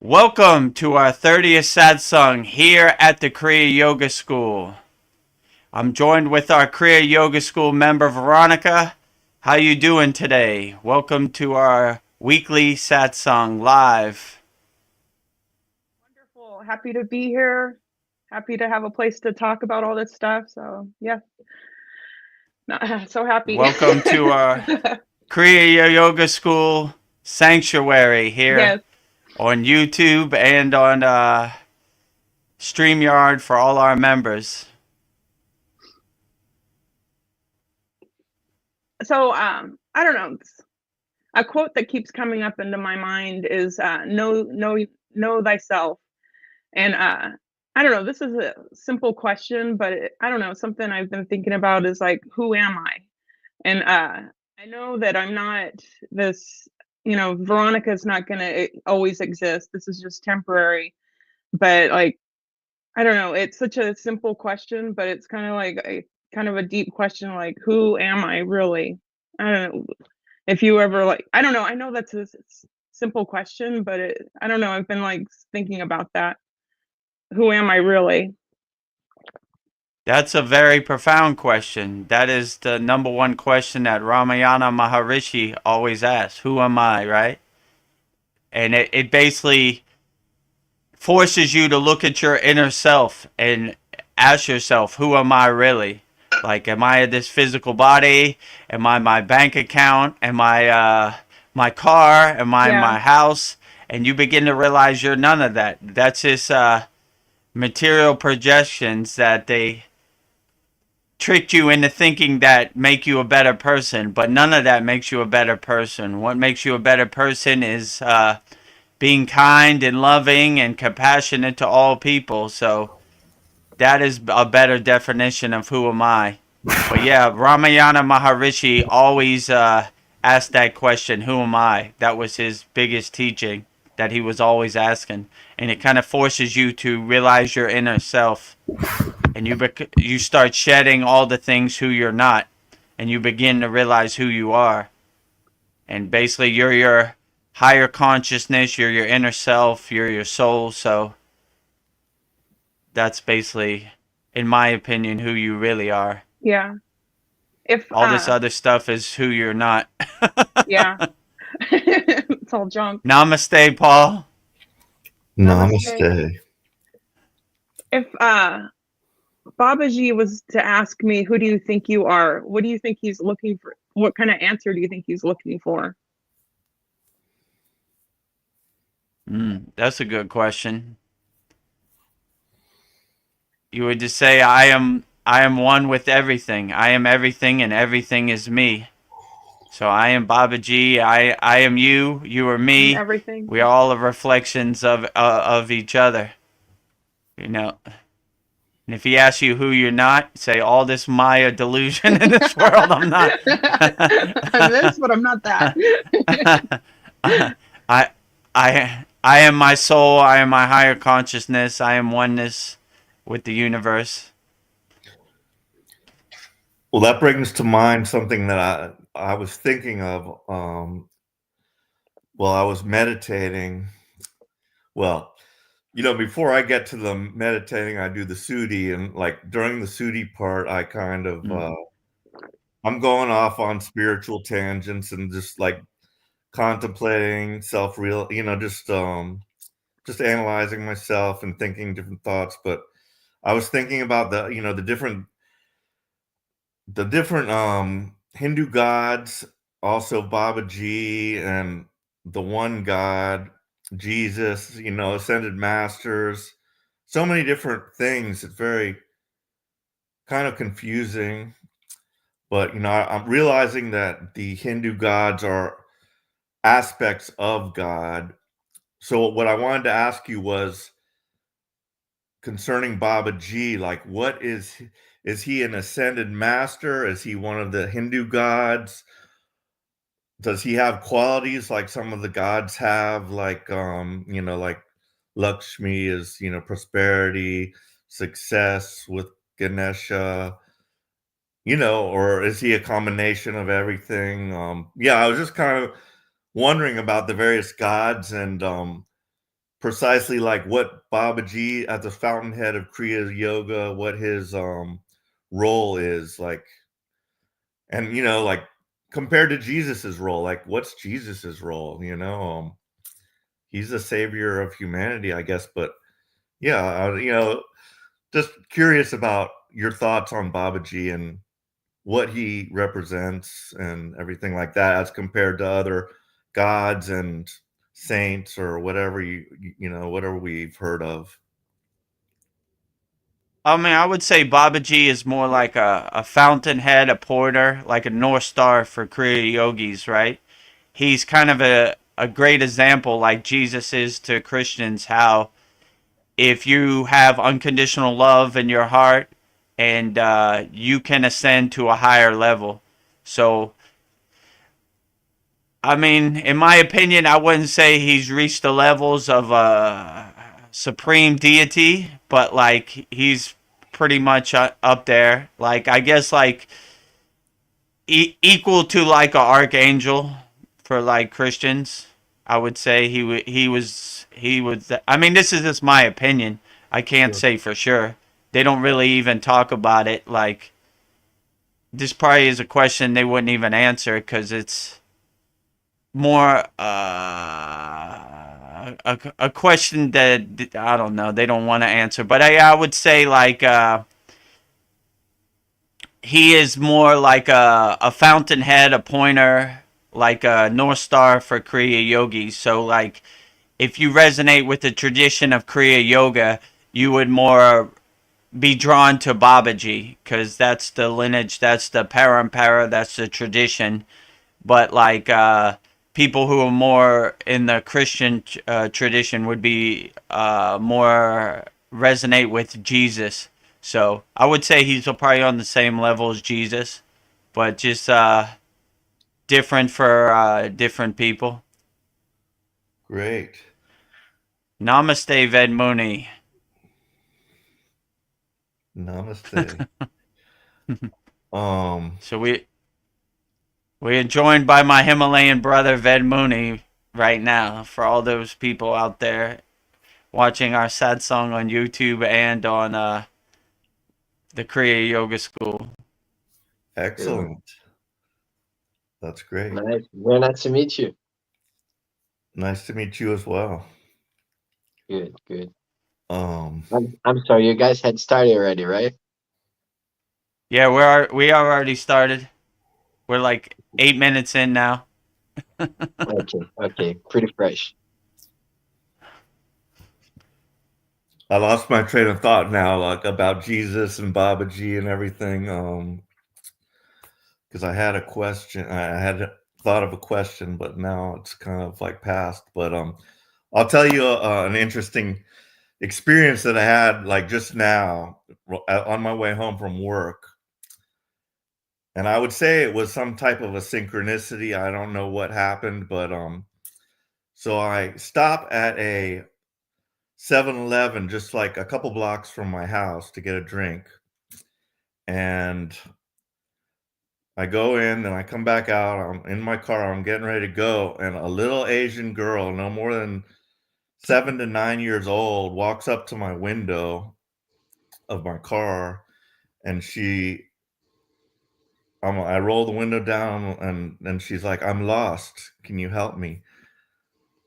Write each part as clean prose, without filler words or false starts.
Welcome to our 30th Satsang here at the Kriya Yoga School. I'm joined with our Kriya Yoga School member, Veronica. How you doing today? Welcome to our weekly Satsang live. Wonderful. Happy to be here. Happy to have a place to talk about all this stuff. So, yeah. So happy. Welcome to our Kriya Yoga School sanctuary here Yes. on YouTube and on StreamYard for all our members. So, I don't know. A quote that keeps coming up into my mind is know thyself. And I don't know, this is a simple question, but I don't know, something I've been thinking about is like, who am I? And I know that I'm not this, Veronica's not going to always exist. This is just temporary. But like, I don't know, it's such a simple question, but it's kind of like kind of a deep question, like, who am I really? I don't know if you ever like, I don't know. I know that's a simple question, but I don't know. I've been like thinking about that. Who am I really? That's a very profound question. That is the number one question that Ramayana Maharishi always asks. Who am I, right? And it basically forces you to look at your inner self and ask yourself, who am I really? Like, am I this physical body? Am I my bank account? Am I my car? Am I Yeah. my house? And you begin to realize you're none of that. That's just material projections that they tricked you into thinking that make you a better person, but none of that makes you a better person. What makes you a better person is being kind and loving and compassionate to all people. So that is a better definition of who am I. But yeah, Ramayana Maharishi always asked that question, who am I? That was his biggest teaching that he was always asking. And it kind of forces you to realize your inner self. And you start shedding all the things who you're not. And you begin to realize who you are. And basically, you're your higher consciousness, you're your inner self, you're your soul. So that's basically, in my opinion, who you really are. Yeah. If All this other stuff is who you're not. Yeah. It's all junk. Namaste, Paul. Namaste. If Babaji was to ask me, who do you think you are? What do you think he's looking for? What kind of answer do you think he's looking for? That's a good question. You would just say, I am one with everything. I am everything and everything is me. So I am Babaji, I am you, you are me. Everything. We are all reflections of each other. You know. And if he asks you who you're not, say all this Maya delusion in this world, I'm not. I'm this, but I'm not that. I am my soul, I am my higher consciousness, I am oneness with the universe. Well, that brings to mind something that I was thinking of while I was meditating. Well, before I get to the meditating, I do the Sudi, and like during the Sudi part, I kind of I'm going off on spiritual tangents and just like contemplating self-real, just analyzing myself and thinking different thoughts. But I was thinking about the different Hindu gods, also Babaji and the one God, Jesus, ascended masters, so many different things. It's very kind of confusing, but I'm realizing that the Hindu gods are aspects of God. So what I wanted to ask you was concerning Babaji, like what is he an ascended master? Is he one of the Hindu gods? Does he have qualities like some of the gods have, like like Lakshmi is, prosperity, success with Ganesha, or is he a combination of everything? Yeah, I was just kind of wondering about the various gods and precisely like what Babaji at the fountainhead of Kriya Yoga, what his role is like, and like compared to Jesus's role, like what's Jesus's role? He's the savior of humanity, I guess. But yeah, just curious about your thoughts on Babaji and what he represents and everything like that as compared to other gods and saints or whatever whatever we've heard of. I mean, I would say Babaji is more like a fountainhead, a pointer, like a North Star for Kriya yogis, right? He's kind of a great example, like Jesus is to Christians, how if you have unconditional love in your heart and you can ascend to a higher level. So, I mean, in my opinion, I wouldn't say he's reached the levels of a supreme deity, but like he's pretty much up there. Like, I guess, like equal to like an archangel for like Christians. I would say he was. I mean, this is just my opinion. I can't say for sure. They don't really even talk about it. Like, this probably is a question they wouldn't even answer because it's more a question that I don't know. They don't want to answer. But I would say like he is more like a fountainhead, a pointer, like a North Star for Kriya yogis. So like, if you resonate with the tradition of Kriya Yoga, you would more be drawn to Babaji because that's the lineage, that's the parampara, that's the tradition. But like people who are more in the Christian tradition would be more resonate with Jesus. So I would say he's probably on the same level as Jesus, but just different for different people. Great. Namaste, Vedmuni. Namaste. So we are joined by my Himalayan brother Vedmuni right now. For all those people out there watching our Satsang on YouTube and on the Kriya Yoga School. Excellent. That's great. Nice. Very nice to meet you. Nice to meet you as well. Good, good. Um, I'm sorry, you guys had started already, right? Yeah, we are already started. We're like 8 minutes in now. Okay, pretty fresh. I lost my train of thought now, like about Jesus and Babaji and everything. Because I had a question, I had thought of a question, but now it's kind of like past. But I'll tell you an interesting experience that I had like just now on my way home from work. And I would say it was some type of a synchronicity. I don't know what happened, but so I stop at a 7-Eleven just like a couple blocks from my house to get a drink. And I go in and I come back out. I'm in my car. I'm getting ready to go. And a little Asian girl, no more than 7 to 9 years old, walks up to my window of my car. And I roll the window down and she's like, "I'm lost. Can you help me?"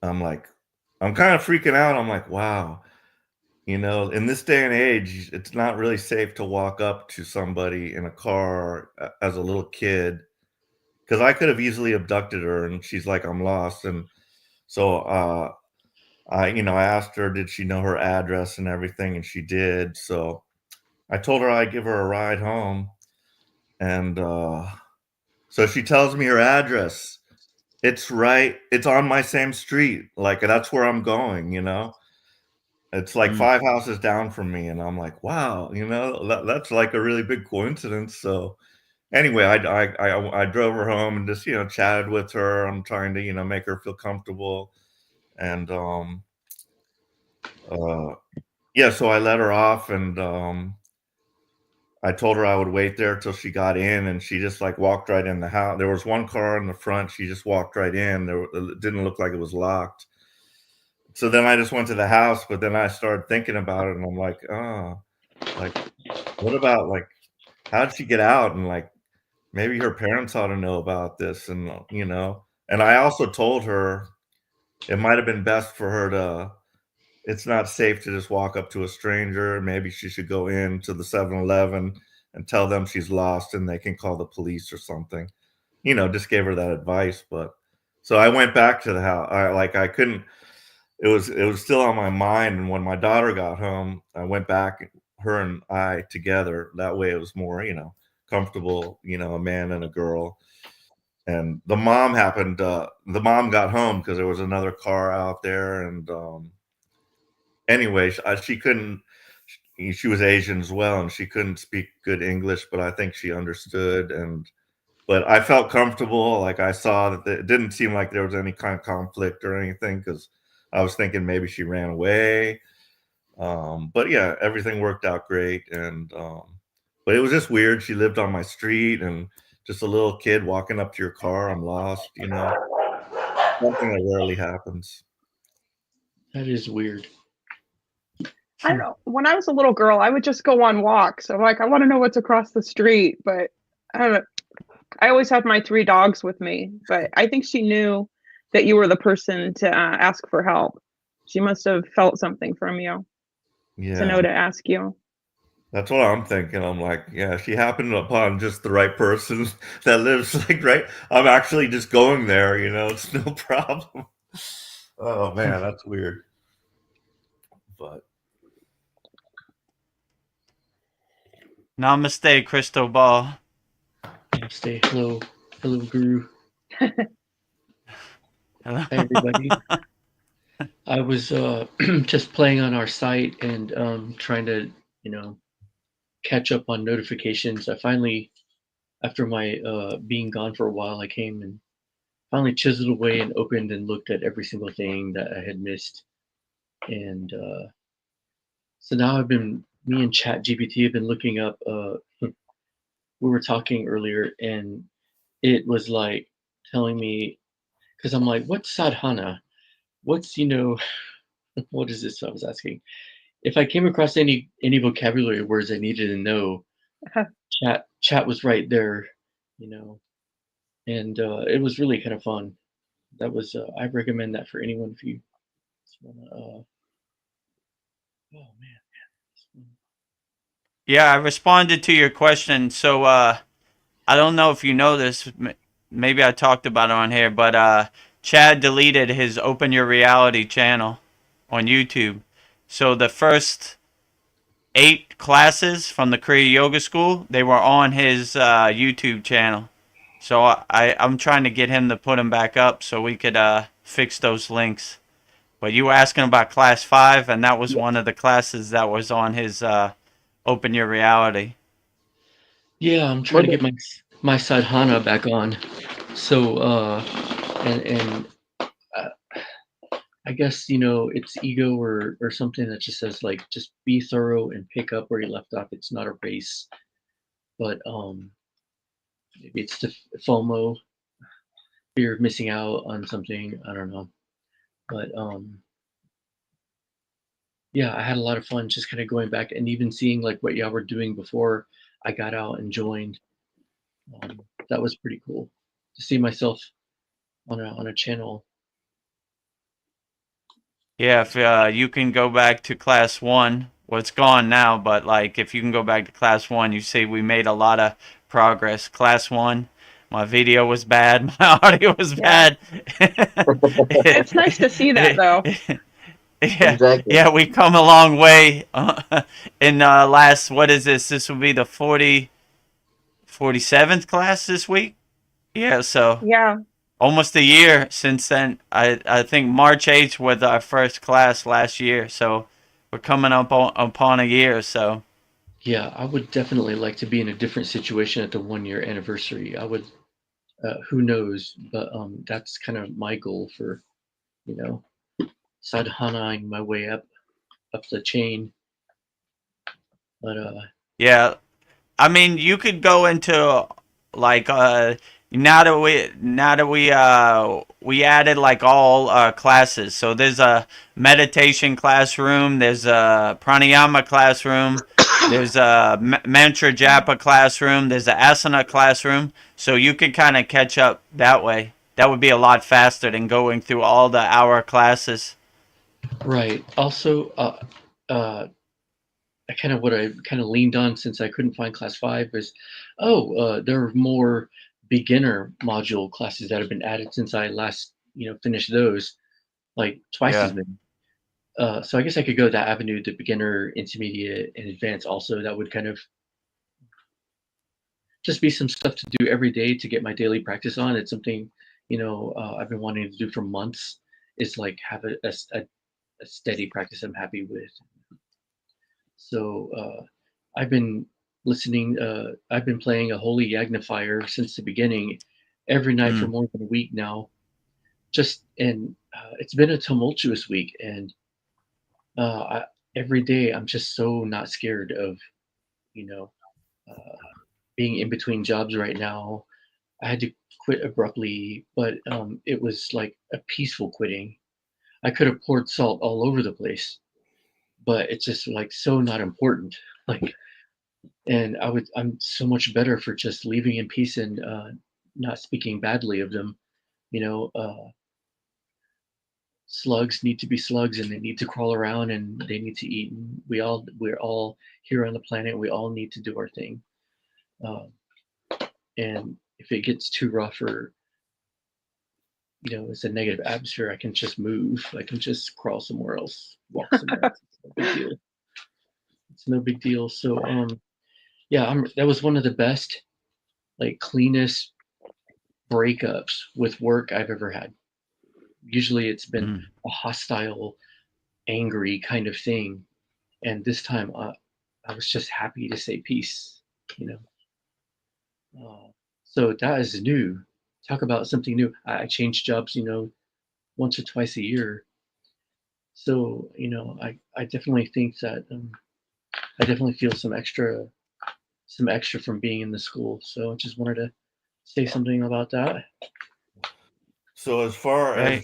I'm like, I'm kind of freaking out. I'm like, wow. In this day and age, it's not really safe to walk up to somebody in a car as a little kid because I could have easily abducted her. And she's like, "I'm lost." And so I asked her, did she know her address and everything? And she did. So I told her I'd give her a ride home. And so she tells me her address. It's on my same street. Like, that's where I'm going, It's like 5 houses down from me, and I'm like, wow, that's like a really big coincidence. So anyway, I drove her home and just chatted with her. I'm trying to make her feel comfortable, and yeah. So I let her off, and I told her I would wait there till she got in, and she just like walked right in the house. There was one car in the front. She just walked right in. It didn't look like it was locked. so then I just went to the house, but then I started thinking about it, and I'm like, oh, like, what about, like, how did she get out? And, like, maybe her parents ought to know about this, and, and I also told her it might have been best for her to it's not safe to just walk up to a stranger. Maybe she should go into the 7-Eleven and tell them she's lost and they can call the police or something. Just gave her that advice. But so I went back to the house. I couldn't it was still on my mind. And when my daughter got home, I went back, her and I together. That way it was more, comfortable, a man and a girl. And the mom got home because there was another car out there. And anyway, she couldn't. She was Asian as well, and she couldn't speak good English, but I think she understood. But I felt comfortable. Like, I saw that it didn't seem like there was any kind of conflict or anything, because I was thinking maybe she ran away. But yeah, everything worked out great. And but it was just weird. She lived on my street, and just a little kid walking up to your car. I'm lost. Something that rarely happens. That is weird. I don't know. When I was a little girl, I would just go on walks. I'm like, I want to know what's across the street, but I don't know. I always had my 3 dogs with me, but I think she knew that you were the person to ask for help. She must have felt something from you to know Yeah. to ask you. That's what I'm thinking. I'm like, yeah, she happened upon just the right person that lives like right. I'm actually just going there, it's no problem. Oh man, that's weird. But Namaste, Crystal Ball. Stay. Hello, Guru. Hello. Hi, everybody. I was just playing on our site and trying to, catch up on notifications. I finally, after my being gone for a while, I came and finally chiseled away and opened and looked at every single thing that I had missed. And so now me and ChatGPT have been looking up. We were talking earlier, and it was like telling me, because I'm like, what's sadhana? What's, what is this? I was asking. If I came across any vocabulary words I needed to know, chat was right there, and it was really kind of fun. That was I recommend that for anyone if you just wanna. Oh man. Yeah, I responded to your question. So I don't know if you know this. Maybe I talked about it on here, but Chad deleted his Open Your Reality channel on YouTube. So the first 8 classes from the Kriya Yoga School, they were on his YouTube channel. So I'm trying to get him to put them back up so we could fix those links. But you were asking about class 5, and that was one of the classes that was on his Open Your Reality. Yeah, I'm trying to get my sadhana back on. So and I guess it's ego or something that just says like just be thorough and pick up where you left off. It's not a race, but maybe it's the FOMO, fear of missing out on something. I don't know, but yeah, I had a lot of fun just kind of going back and even seeing like what y'all were doing before I got out and joined. That was pretty cool to see myself on a channel. Yeah, if you can go back to class 1, well, it's gone now, but like if you can go back to class 1, you see we made a lot of progress. Class 1, my video was bad, my audio was bad. It's nice to see that, though. Yeah, Exactly. yeah, we come a long way in last, what is this? This will be the 47th class this week. Yeah, so Yeah. almost a year since then. I think March 8th was our first class last year, so we're coming up upon a year. So Yeah, I would definitely like to be in a different situation at the 1-year anniversary. I would, who knows, but that's kind of my goal for, sadhanaing my way up the chain. But yeah, I mean, you could go into like now that we added like all classes. So there's a meditation classroom, there's a pranayama classroom, there's a mantra japa classroom, there's a asana classroom. So you can kind of catch up that way. That would be a lot faster than going through all the hour classes. Right. Also, I kind of leaned on since I couldn't find class 5 is, there are more beginner module classes that have been added since I last, finished those, like twice as Yeah. many. So I guess I could go that avenue, the beginner, intermediate, and advanced. Also, that would kind of just be some stuff to do every day to get my daily practice on. It's something, I've been wanting to do for months. Is like have a steady practice I'm happy with. So I've been I've been playing a holy yagnifier since the beginning, every night for more than a week now. It's been a tumultuous week, and every day I'm just so not scared of, being in between jobs right now. I had to quit abruptly, but it was like a peaceful quitting. I could have poured salt all over the place, but it's just like so not important. Like, and I'm so much better for just leaving in peace and not speaking badly of them. You know, slugs need to be slugs, and they need to crawl around, and they need to eat. And we're all here on the planet. We all need to do our thing. And if it gets too rough or it's a negative atmosphere, I can just move. I can just crawl somewhere else, walk somewhere else. It's no big deal. It's no big deal. So yeah, that was one of the best, like, cleanest breakups with work I've ever had. Usually it's been a hostile, angry kind of thing, and this time I was just happy to say peace. So that is new. Talk about something new. I change jobs, once or twice a year. So I definitely think that I definitely feel some extra from being in the school. So I just wanted to say something about that. So as far Right.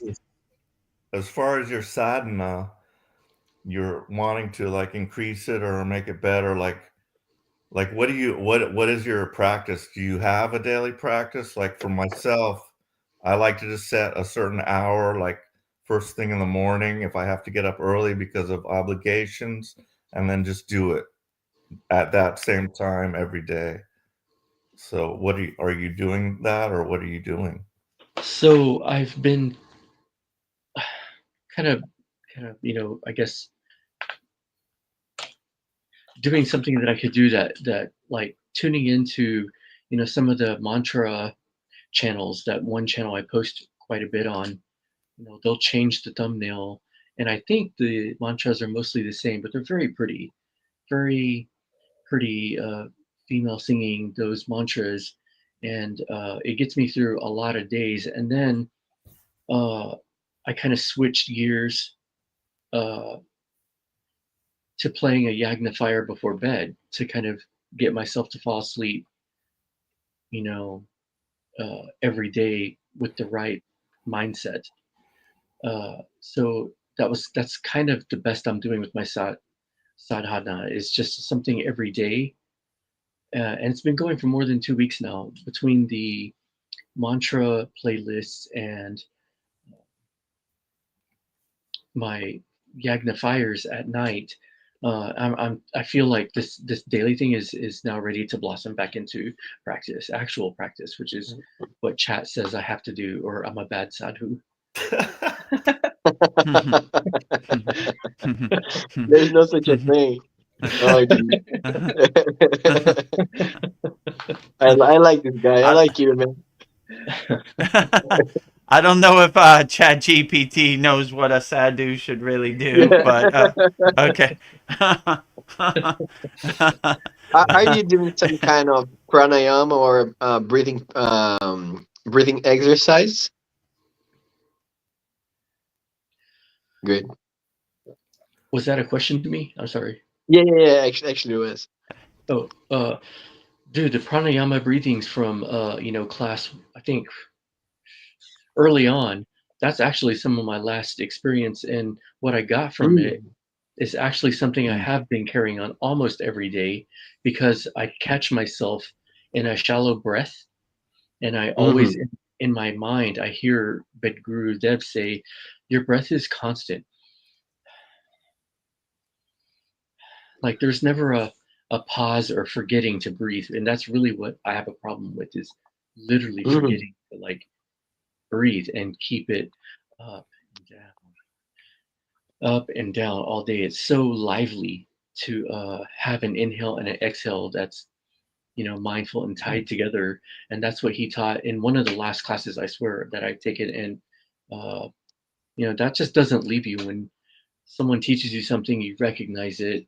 as your sadhana, you're wanting to like increase it or make it better, like what is your practice? Do you have a daily practice? Like for myself, I like to just set a certain hour, like first thing in the morning if I have to get up early because of obligations, and then just do it at that same time every day. So are you doing that, or what are you doing? So I've been kind of, I guess doing something that I could do that like tuning into, some of the mantra channels. That one channel I post quite a bit on, they'll change the thumbnail, and I think the mantras are mostly the same, but they're very pretty, very pretty female singing those mantras, and it gets me through a lot of days. And then I kind of switched gears to playing a yagnifier before bed to kind of get myself to fall asleep, every day with the right mindset. So that's kind of the best I'm doing with my sadhana, is just something every day. And it's been going for more than 2 weeks now, between the mantra playlists and my yagnifiers at night. I feel like this daily thing is now ready to blossom back into actual practice, which is what chat says I have to do, or I'm a bad sadhu. There's no such a thing. Oh, dude. I like this guy. I like you, man. I don't know if ChatGPT knows what a sadhu should really do, but okay. Are you doing some kind of pranayama or breathing exercise? Good. Was that a question to me? I'm sorry. Yeah. Actually, it was. Oh, Dude, the pranayama breathings from class, I think early on, that's actually some of my last experience, and what I got from it is actually something I have been carrying on almost every day, because I catch myself in a shallow breath, and I always in my mind I hear Guru Dev say, "Your breath is constant." Like there's never a pause or forgetting to breathe, and that's really what I have a problem with, is literally forgetting to like breathe and keep it up and down, up and down all day. It's so lively to have an inhale and an exhale that's mindful and tied together, and that's what he taught in one of the last classes, I swear, that I've taken. And uh, that just doesn't leave you. When someone teaches you something, you recognize it.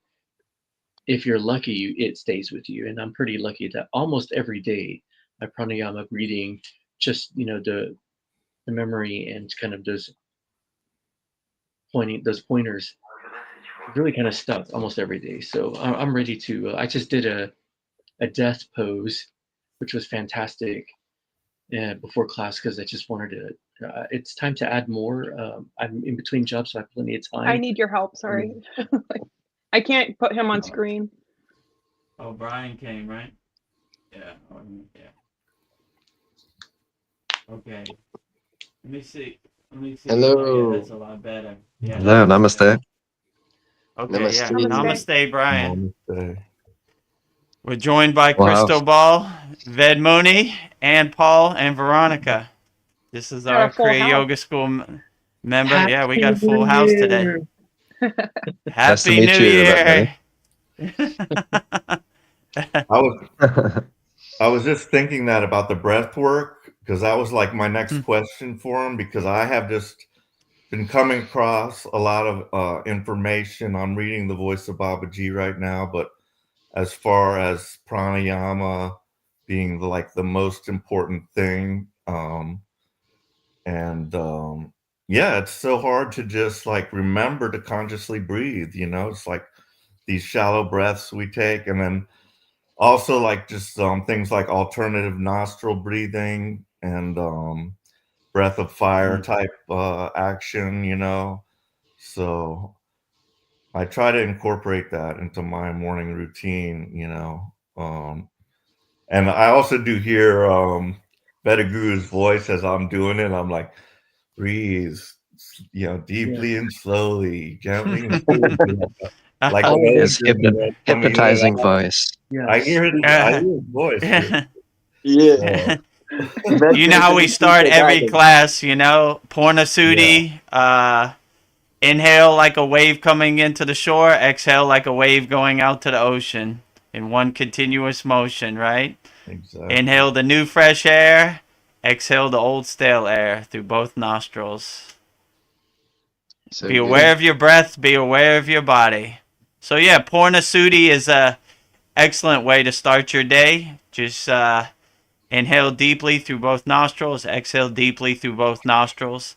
If you're lucky, it stays with you. And I'm pretty lucky that almost every day my pranayama breathing, just the memory and kind of those pointers really kind of stuck almost every day. So I'm ready to. I just did a death pose, which was fantastic before class, because I just wanted to. It's time to add more. I'm in between jobs, so I have plenty of time. I need your help. Sorry, I can't put him on screen. Oh, Brian came, right? Yeah. Yeah. Okay. Let me see. Hello. Oh, yeah, that's a lot better. Yeah. Hello, namaste. Okay. Namaste. Yeah. Namaste. Namaste, Brian. Namaste. We're joined by Wow. Cristobal, Vedmuni, and Paul and Veronica. This is Got our a full Kriya house. Yoga School member. Yeah, we got a full house today. Nice to Happy meet New you, Year! I was just thinking that about the breath work, because that was like my next question for him, because I have just been coming across a lot of information. I'm reading The Voice of Babaji right now, but as far as pranayama being the most important thing, yeah, it's so hard to just like remember to consciously breathe. It's like these shallow breaths we take, and then also like just things like alternative nostril breathing and breath of fire type action. So I try to incorporate that into my morning routine. And I also do hear Guru's voice as I'm doing it. I'm like, breathe, deeply and slowly, gently and slowly. Like an His agent coming in and hypnotizing out. voice. Yes. I hear his voice. Yeah. You know how we start every class, Purna Sudhi, inhale like a wave coming into the shore, exhale like a wave going out to the ocean in one continuous motion, right? Exactly. Inhale the new fresh air, exhale the old stale air through both nostrils. So Be aware of your breath, be aware of your body. So yeah, Purna Sudhi is a excellent way to start your day. Just inhale deeply through both nostrils, exhale deeply through both nostrils.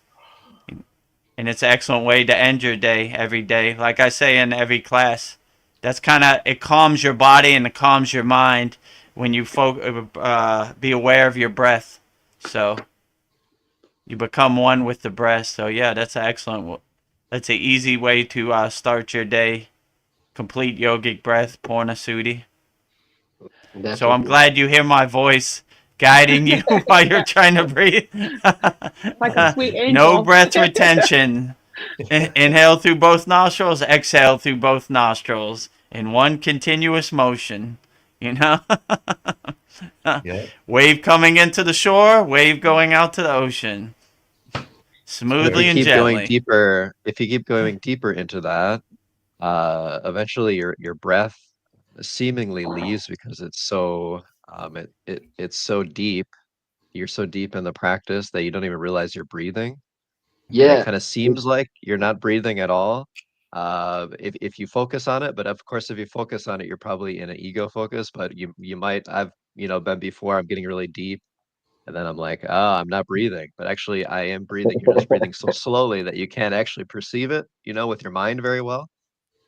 And it's an excellent way to end your day every day. Like I say in every class, that's it calms your body and it calms your mind when you be aware of your breath. So you become one with the breath. So yeah, that's an easy way to start your day. Complete yogic breath, Purna Sudhi. Definitely. So I'm glad you hear my voice guiding you while you're trying to breathe. Like a sweet angel. No breath retention. Inhale through both nostrils, exhale through both nostrils in one continuous motion. Yeah. Wave coming into the shore, wave going out to the ocean. Smoothly and gently. If you keep going deeper into that, eventually your breath seemingly leaves, because it's so it's so deep. You're so deep in the practice that you don't even realize you're breathing. And Yeah. it kind of seems like you're not breathing at all. If you focus on it, but of course, if you focus on it, you're probably in an ego focus. But you might, I've been before. I'm getting really deep, and then I'm like, I'm not breathing, but actually I am breathing. You're just breathing so slowly that you can't actually perceive it, with your mind very well.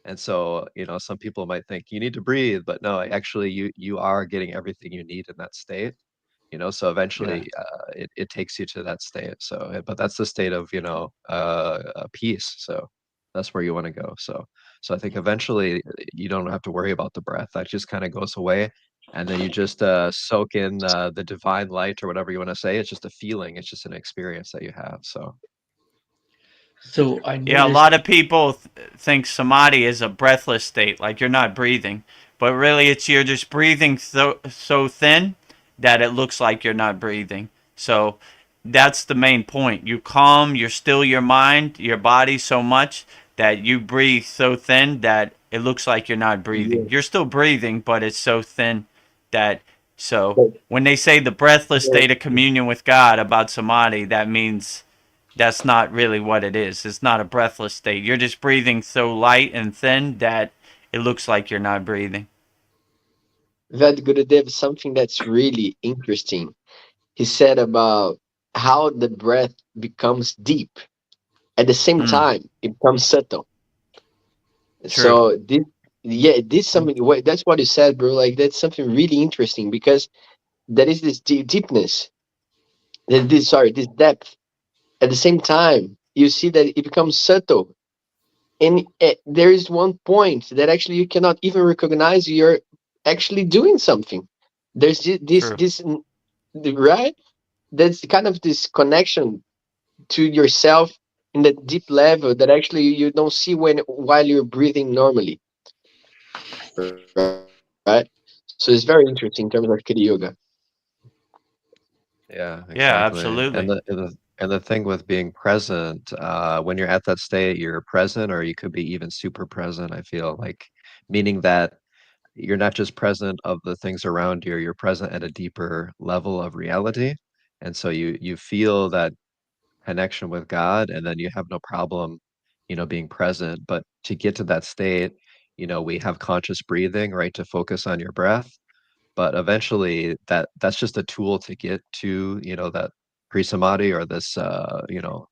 And so, some people might think you need to breathe, but no, actually you are getting everything you need in that state. So Yeah. eventually it takes you to that state. So, but that's the state of, peace. So that's where you want to go. So I think eventually you don't have to worry about the breath. That just kind of goes away. And then you just soak in the divine light or whatever you want to say. It's just a feeling. It's just an experience that you have. So So I Yeah, a noticed. lot of people think samadhi is a breathless state, like you're not breathing, but really it's you're just breathing so thin that it looks like you're not breathing. So that's the main point. You calm, you still your mind, your body so much that you breathe so thin that it looks like you're not breathing. Yeah. You're still breathing, but it's so thin that so But when they say the breathless there, state of communion with God about samadhi, that means that's not really what it is. It's not a breathless state. You're just breathing so light and thin that it looks like you're not breathing. that Gurudev, something that's really interesting. He said about how the breath becomes deep. At the same Mm, time, it becomes subtle. true. So this, yeah, this something. That's what you said, bro. Like that's something really interesting because there is this deepness. This depth. At the same time, you see that it becomes subtle, and there is one point that actually you cannot even recognize you're actually doing something. There's True. right. That's kind of this connection to yourself in that deep level that actually you don't see while you're breathing normally, right? So it's very interesting in terms of Kriya yoga. yeah, Yeah, exactly. And absolutely. the thing with being present, when you're at that state, you're present, or you could be even super present, I feel like, meaning that you're not just present of the things around you, you're present at a deeper level of reality. And so you feel that connection with God, and then you have no problem, being present. But to get to that state, we have conscious breathing, right, to focus on your breath. But eventually that's just a tool to get to, that pre-samadhi, or this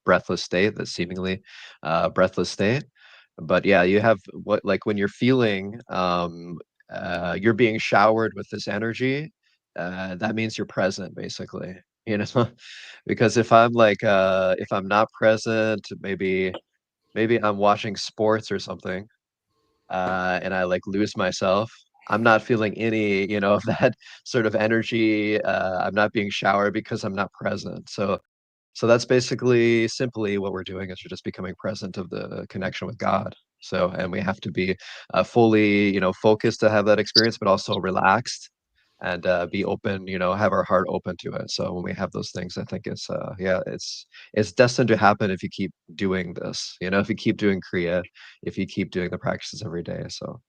breathless state, this seemingly breathless state. But yeah, you have what, like, when you're feeling you're being showered with this energy, that means you're present, basically, you know. Because if I'm not present, maybe I'm watching sports or something, and I like lose myself. I'm not feeling any, of that sort of energy. I'm not being showered because I'm not present. So that's basically simply what we're doing, is we're just becoming present of the connection with God. So, and we have to be fully, focused to have that experience, but also relaxed, and be open, have our heart open to it. So when we have those things, I think yeah, it's destined to happen if you keep doing this, if you keep doing Kriya, if you keep doing the practices every day. So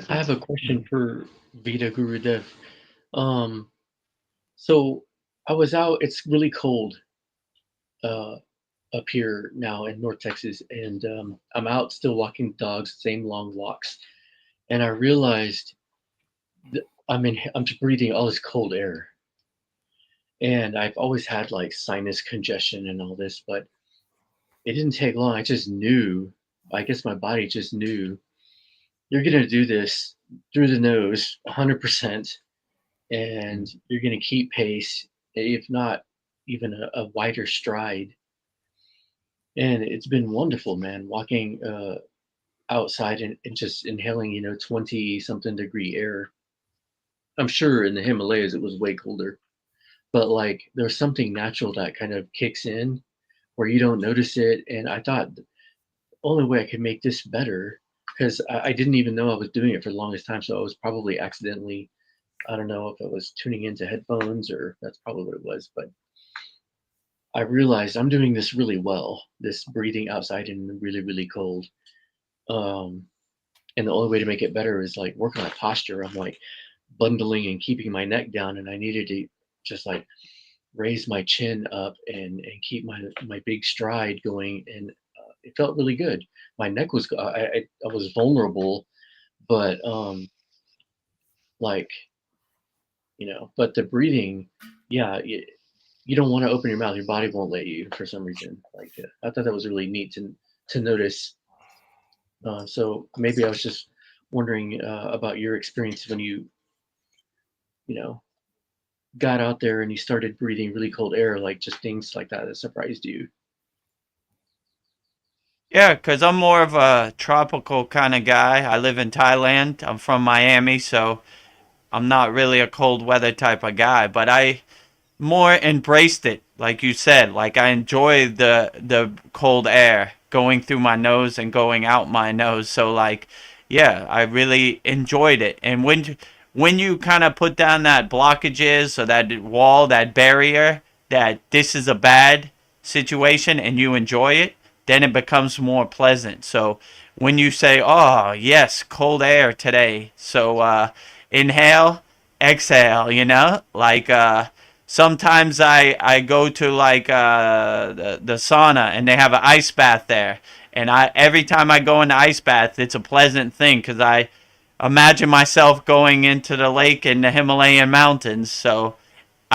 I have a Definitely. question for Vita Gurudev. Um, so I was out. It's really cold uh, up here now in North Texas, and I'm out still walking dogs, same long walks, and I realized I'm just breathing all this cold air, and I've always had like sinus congestion and all this, but it didn't take long. I just knew. I guess my body just knew you're gonna do this through the nose, 100%, and you're gonna keep pace, if not even a wider stride. And it's been wonderful, man. Walking outside and just inhaling, 20 something degree air. I'm sure in the Himalayas it was way colder, but like there's something natural that kind of kicks in where you don't notice it. And I thought the only way I could make this better, because I didn't even know I was doing it for the longest time. So I was probably accidentally, I don't know if it was tuning into headphones or that's probably what it was, but I realized I'm doing this really well, this breathing outside in really, really cold. Um, and the only way to make it better is like work on my posture. I'm like bundling and keeping my neck down, and I needed to just like raise my chin up and keep my big stride going, and it felt really good. My neck was I was vulnerable, but like but the breathing, yeah, you don't want to open your mouth. Your body won't let you for some reason. Like I thought that was really neat to notice. So maybe I was just wondering about your experience when you know, got out there and you started breathing really cold air, like just things like that that surprised you. Yeah, because I'm more of a tropical kind of guy. I live in Thailand. I'm from Miami, so I'm not really a cold weather type of guy, but I more embraced it, like you said. Like I enjoy the cold air going through my nose and going out my nose. So like, yeah, I really enjoyed it. And when you kind of put down that blockages or that wall, that barrier, that this is a bad situation and you enjoy it, then it becomes more pleasant. So when you say, "Oh, yes, cold air today," so inhale, exhale, like sometimes I go to like the sauna and they have an ice bath there, and I every time I go in the ice bath, it's a pleasant thing because I imagine myself going into the lake in the Himalayan mountains. So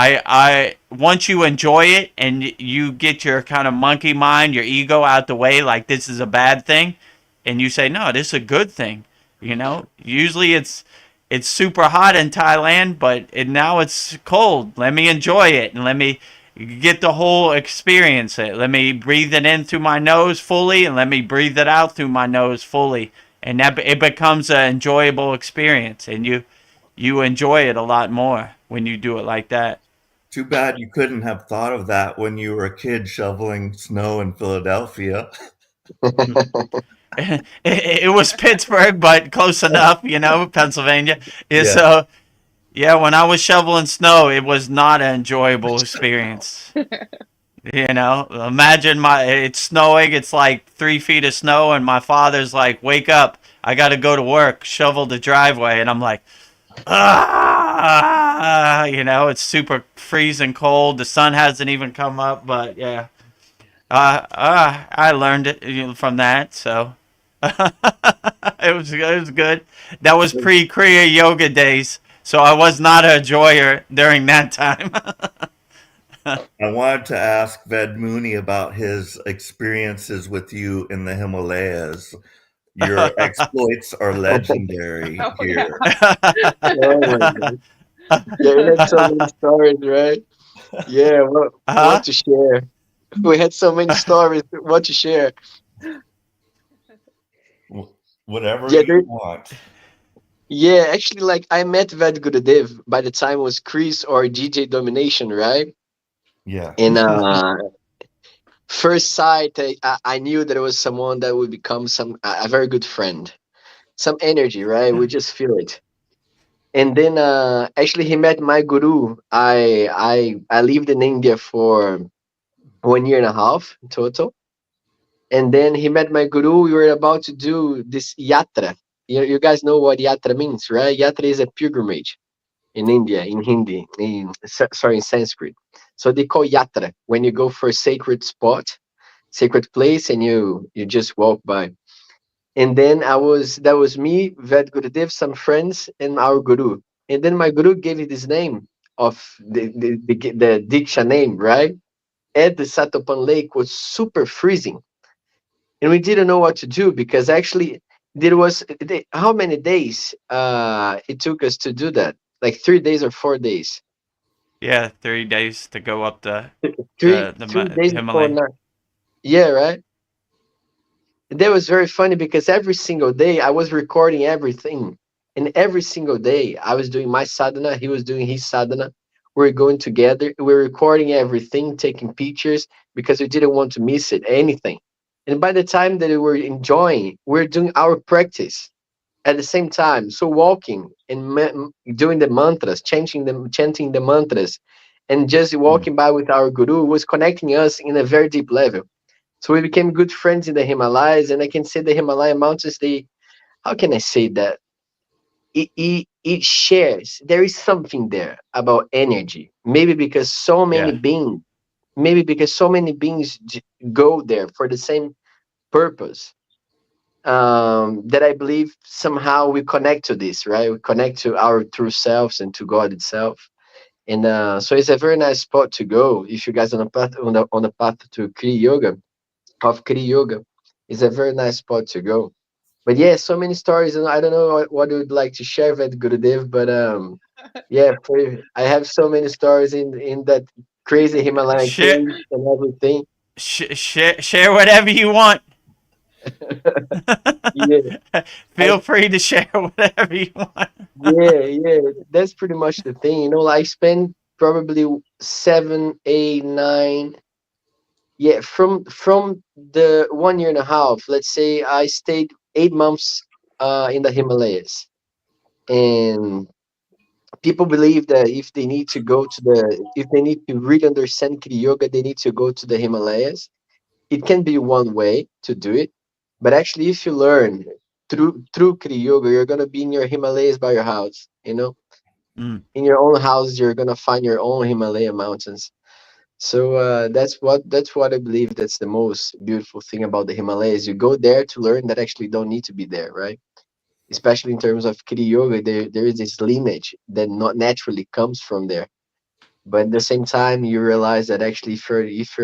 I once you enjoy it and you get your kind of monkey mind, your ego out the way, like this is a bad thing, and you say no, this is a good thing. Usually it's super hot in Thailand, but now it's cold. Let me enjoy it and let me get the whole experience. Let me breathe it in through my nose fully and let me breathe it out through my nose fully, and that it becomes an enjoyable experience, and you enjoy it a lot more when you do it like that. Too bad you couldn't have thought of that when you were a kid shoveling snow in Philadelphia. It was Pittsburgh, but close enough, Pennsylvania. Yeah, Yeah. so yeah, when I was shoveling snow, it was not an enjoyable experience. Imagine it's snowing, it's like 3 feet of snow, and my father's like, "Wake up, I got to go to work, shovel the driveway," and I'm like, ah, it's super freezing cold. The sun hasn't even come up, but yeah, I learned it from that, so it was good. That was pre-Kriya yoga days, so I was not a enjoyer during that time. I wanted to ask Ved Mooney about his experiences with you in the Himalayas. Your exploits are legendary Oh yeah. here. Oh my god. Yeah, we had so many stories, right? Yeah, what Huh? to share. We had so many stories. What to share. Whatever Yeah, you want. yeah. Actually, like I met Ved Gurudev by the time it was Chris or DJ Domination, right? Yeah. And first sight, I knew that it was someone that would become a very good friend. Some energy, right? We just feel it. And then actually, he met my guru. I lived in India for 1 year and a half in total. And then he met my guru. We were about to do this yatra. You guys know what yatra means, right? Yatra is a pilgrimage in India, in Hindi, sorry, in Sanskrit. So they call yatra when you go for a sacred spot, sacred place, and you just walk by. And then that was me, Ved Gurudev, some friends, and our guru. And then my guru gave me this name of the Diksha name, right? At the Satopan Lake was super freezing, and we didn't know what to do because actually there was how many days it took us to do that? Like 3 days or 4 days? Yeah, 3 days to go up the Three the the, three Ma- days before Himalaya. night. Yeah, right. That was very funny because every single day I was recording everything. And every single day I was doing my sadhana, he was doing his sadhana. We are going together, we are recording everything, taking pictures because we didn't want to miss it, anything. And by the time that we were enjoying, we are doing our practice at the same time. So walking and doing the mantras, chanting the mantras, and just Mm. walking by with our guru was connecting us in a very deep level. So we became good friends in the Himalayas, and I can say the Himalayan mountains. They, how can I say that? It shares. There is something there about energy. Yeah, Maybe because so many beings go there for the same purpose. That I believe somehow we connect to this, right? We connect to our true selves and to God itself. And so it's a very nice spot to go if you guys are on the path to Kriya Yoga, of Kriya Yoga. It's a very nice spot to go. But yeah, so many stories, and I don't know what you would like to share with Gurudev, but yeah, I have so many stories in that crazy Himalayan Share, cave and everything. share whatever you want. Yeah, I Feel free to share whatever you want. yeah, that's pretty much the thing. I spent probably 7, 8, 9. Yeah, from the 1 year and a half, let's say I stayed 8 months in the Himalayas, and people believe that if they need to really understand Kriya Yoga, they need to go to the Himalayas. It can be one way to do it, but actually, if you learn through Kriya Yoga, you're gonna be in your Himalayas by your house. Mm. In your own house, you're gonna find your own Himalaya mountains. So that's what I believe. That's the most beautiful thing about the Himalayas. You go there to learn that actually don't need to be there, right? Especially in terms of Kriya Yoga, there is this lineage that not naturally comes from there. But at the same time, you realize that actually, if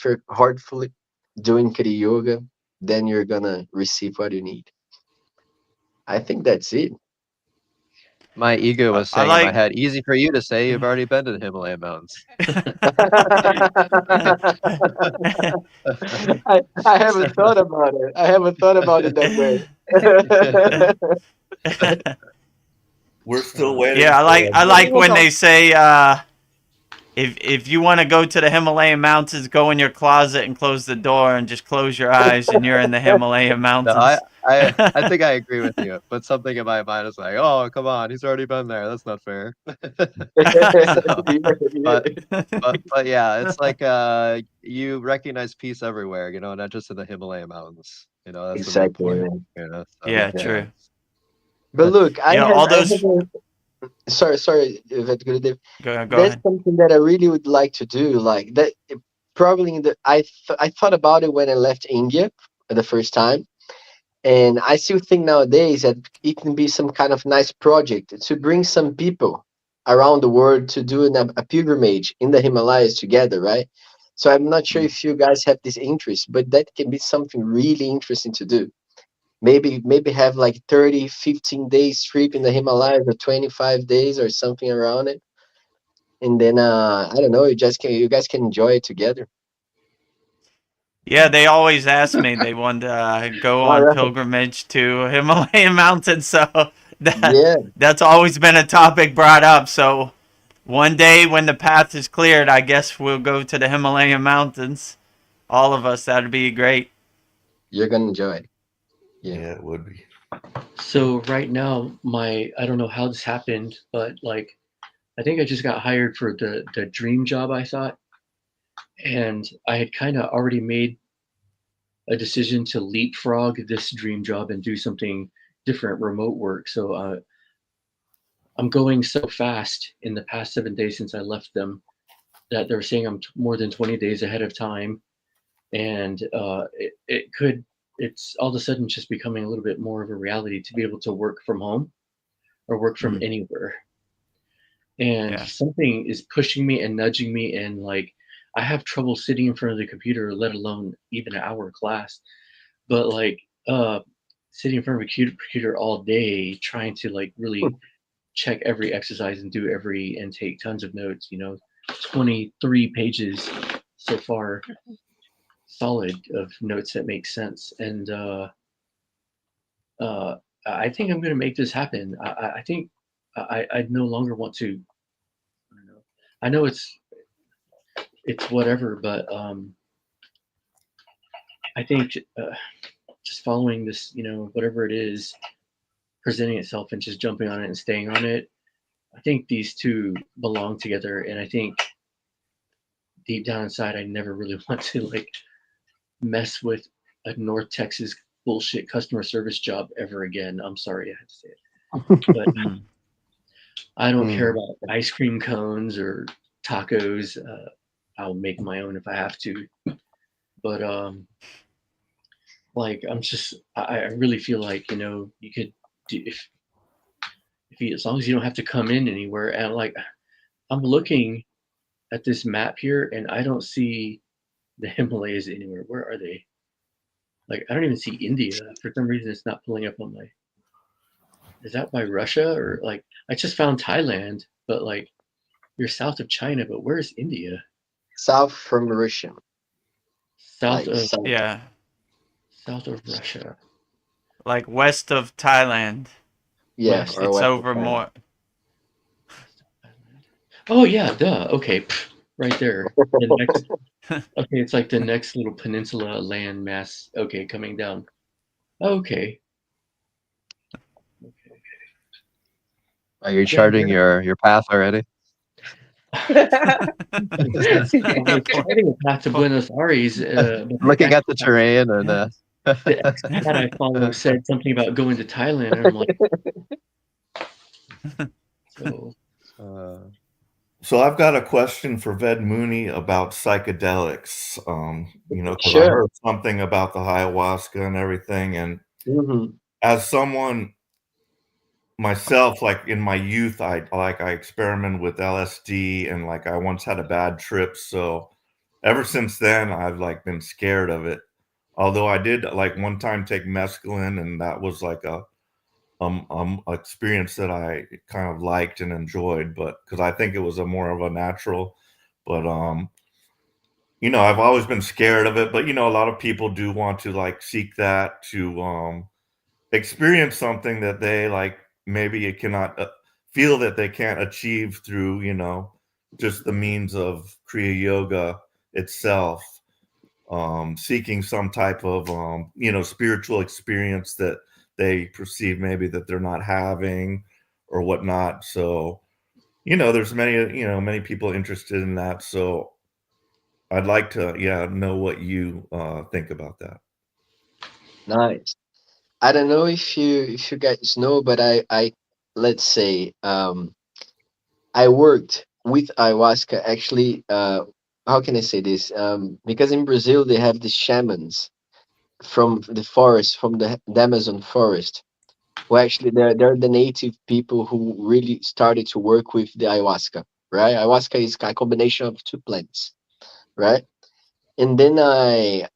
you're heartfully doing Kriya Yoga, then you're gonna receive what you need. I think that's it. My ego was I saying in my like. head, easy for you to say, you've already been to the Himalayan mountains. I haven't thought about it. I haven't thought about it that way. We're still waiting Yeah, for I like when Well, they say if you want to go to the Himalayan mountains, go in your closet and close the door and just close your eyes and you're in the Himalayan No, I, mountains. I, I think I agree with you, but something in my mind is like, oh, come on, he's already been there. That's not fair. So, Yeah, but, but yeah, it's like you recognize peace everywhere, not just in the Himalayan mountains. That's the main exactly, point. man. So Yeah, Yeah. yeah. true. But look, I Yeah, have, all I have those. sorry, Vedgurudev. Go That's ahead. something that I really would like to do. Like that, probably I thought about it when I left India the first time, and I still think nowadays that it can be some kind of nice project to bring some people around the world to do a pilgrimage in the Himalayas together, right? So I'm not sure Mm. if you guys have this interest, but that can be something really interesting to do. Maybe have like 30, 15 days trip in the Himalayas or 25 days or something around it, and then I don't know, you guys can enjoy it together. Yeah, they always ask me. They want to go All on right. pilgrimage to Himalayan mountains, so Yeah, that's always been a topic brought up. So one day when the path is cleared, I guess we'll go to the Himalayan mountains. All of us. That'd be great. you're gonna enjoy it. Yeah. Yeah, it would be. So right now, I don't know how this happened, but like I think I just got hired for the dream job I thought, and I had kind of already made a decision to leapfrog this dream job and do something different, remote work. So I'm going so fast in the past 7 days since I left them that they're saying I'm more than 20 days ahead of time, and it's all of a sudden just becoming a little bit more of a reality to be able to work from home or work from Mm, anywhere. And yeah. something is pushing me and nudging me, and like I have trouble sitting in front of the computer, let alone even an hour class. But like sitting in front of a computer all day trying to like really check every exercise and do every and take tons of notes, 23 pages so far solid of notes that make sense. And I think I'm going to make this happen. I think I no longer want to. I don't know. I know it's whatever, but I think just following this, whatever it is, presenting itself and just jumping on it and staying on it. I think these two belong together, and I think deep down inside, I never really want to like mess with a North Texas bullshit customer service job ever again. I'm sorry I had to say it, but Mm. I don't care Mm. about ice cream cones or tacos. I'll make my own if I have to, but like I really feel like you could do if you, as long as you don't have to come in anywhere. And like I'm looking at this map here, and I don't see the Himalayas anywhere. Where are they? Like I don't even see India. For some reason it's not pulling up on my, is that by Russia? Or like I just found Thailand, but like you're south of China, but where's India? South from Russia, South like of south. Yeah, Russia. like west of Thailand. Yeah, West. or It's west of over Thailand. more. Oh yeah, duh. Okay, right there. The next. Okay, it's like the next little peninsula land mass. Okay, coming down. Okay. Okay. Are you Yeah. charting your path already? I was charting a path to Buenos Aires, but Looking at the terrain and the expat I follow said something about going to Thailand, and I'm like, so uh, So I've got a question for Ved Mooney about psychedelics. Because I Sure. heard something about the ayahuasca and everything, and Hmm. as someone myself, like in my youth, I experimented with LSD, and like I once had a bad trip. So ever since then, I've like been scared of it. Although I did like one time take mescaline, and that was like a experience that I kind of liked and enjoyed, but because I think it was a more of a natural, but I've always been scared of it. But a lot of people do want to like seek that to experience something that they like maybe it cannot feel that they can't achieve through just the means of Kriya yoga itself, seeking some type of spiritual experience that they perceive maybe that they're not having or whatnot. So there's many people interested in that. So I'd like to know what you think about that. Nice. I don't know if you guys know, but I let's say I worked with ayahuasca actually. How can I say this? Because in Brazil they have the shamans from the forest, from the Amazon forest. Well, actually, they're the native people who really started to work with the ayahuasca, right? Ayahuasca is a combination of two plants, right? And then I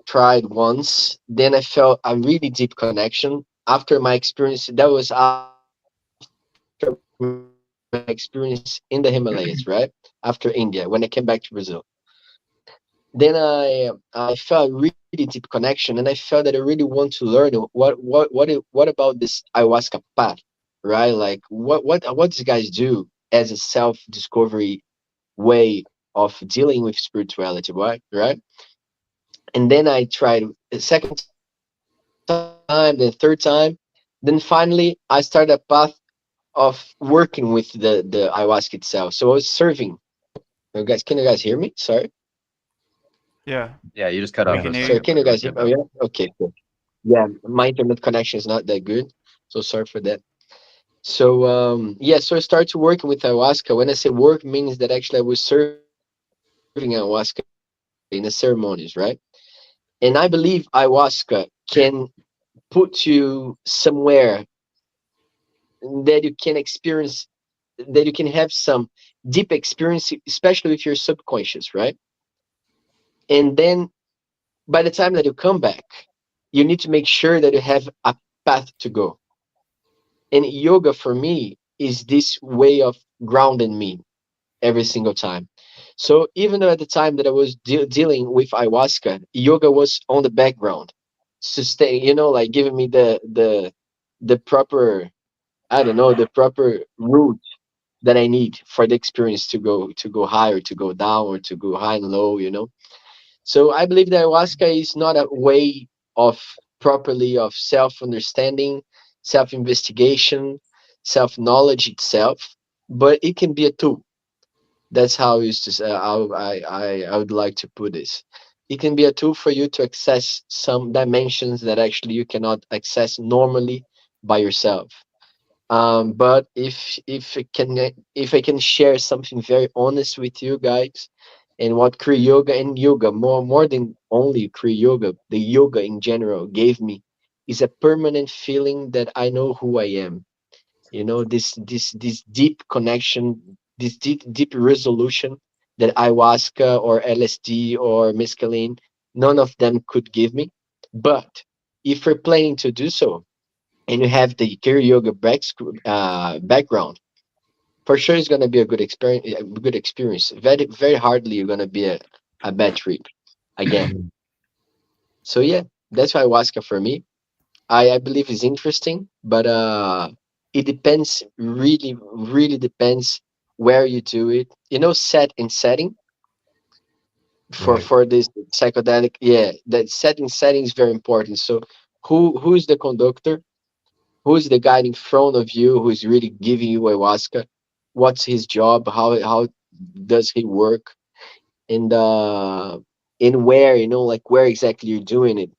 tried once. Then I felt a really deep connection after my experience. That was after my experience in the Himalayas, right? After India, when I came back to Brazil. Then I felt a really deep connection, and I felt that I really want to learn what about this ayahuasca path, right? Like what these guys do as a self discovery way of dealing with spirituality, right? And then I tried a second time, then third time, then finally I started a path of working with the ayahuasca itself. So I was serving. You guys, can you guys hear me? Sorry. Yeah, yeah, you just cut we off Okay. for can a hear So you. second, can but you you're guys hear? good Oh now. yeah. Okay. Cool. Yeah, my internet connection is not that good, so sorry for that. So yeah, so I started working with ayahuasca. When I say work, means that actually I was serving ayahuasca in the ceremonies, right? And I believe ayahuasca can put you somewhere that you can experience, that you can have some deep experience, especially with your subconscious, right? And then by the time that you come back, you need to make sure that you have a path to go. And yoga for me is this way of grounding me every single time. So even though at the time that I was dealing with ayahuasca, yoga was on the background, sustain, like giving me the proper, I don't know, the proper route that I need for the experience to go higher, to go down, or to go high and low. So I believe that ayahuasca is not a way of properly of self-understanding, self-investigation, self-knowledge itself, but it can be a tool. That's how I used to say, how I would like to put this. It can be a tool for you to access some dimensions that actually you cannot access normally by yourself. But if I can share something very honest with you guys, and what Kriya Yoga and yoga, more than only Kriya Yoga, the yoga in general gave me is a permanent feeling that I know who I am. This deep connection, this deep resolution that ayahuasca or LSD or mescaline, none of them could give me. But if you're planning to do so, and you have the Kriya Yoga background, for sure it's gonna be a good experience. A good experience. Very very hardly you're gonna be a bad trip again. So yeah, that's why ayahuasca for me. I believe is interesting, but it depends. Really, really depends where you do it. You know, set and setting Right. for this psychedelic. Yeah, that setting is very important. So who is the conductor? Who is the guy in front of you who is really giving you ayahuasca? What's his job? How does he work? And where, you know, like where exactly you're doing it.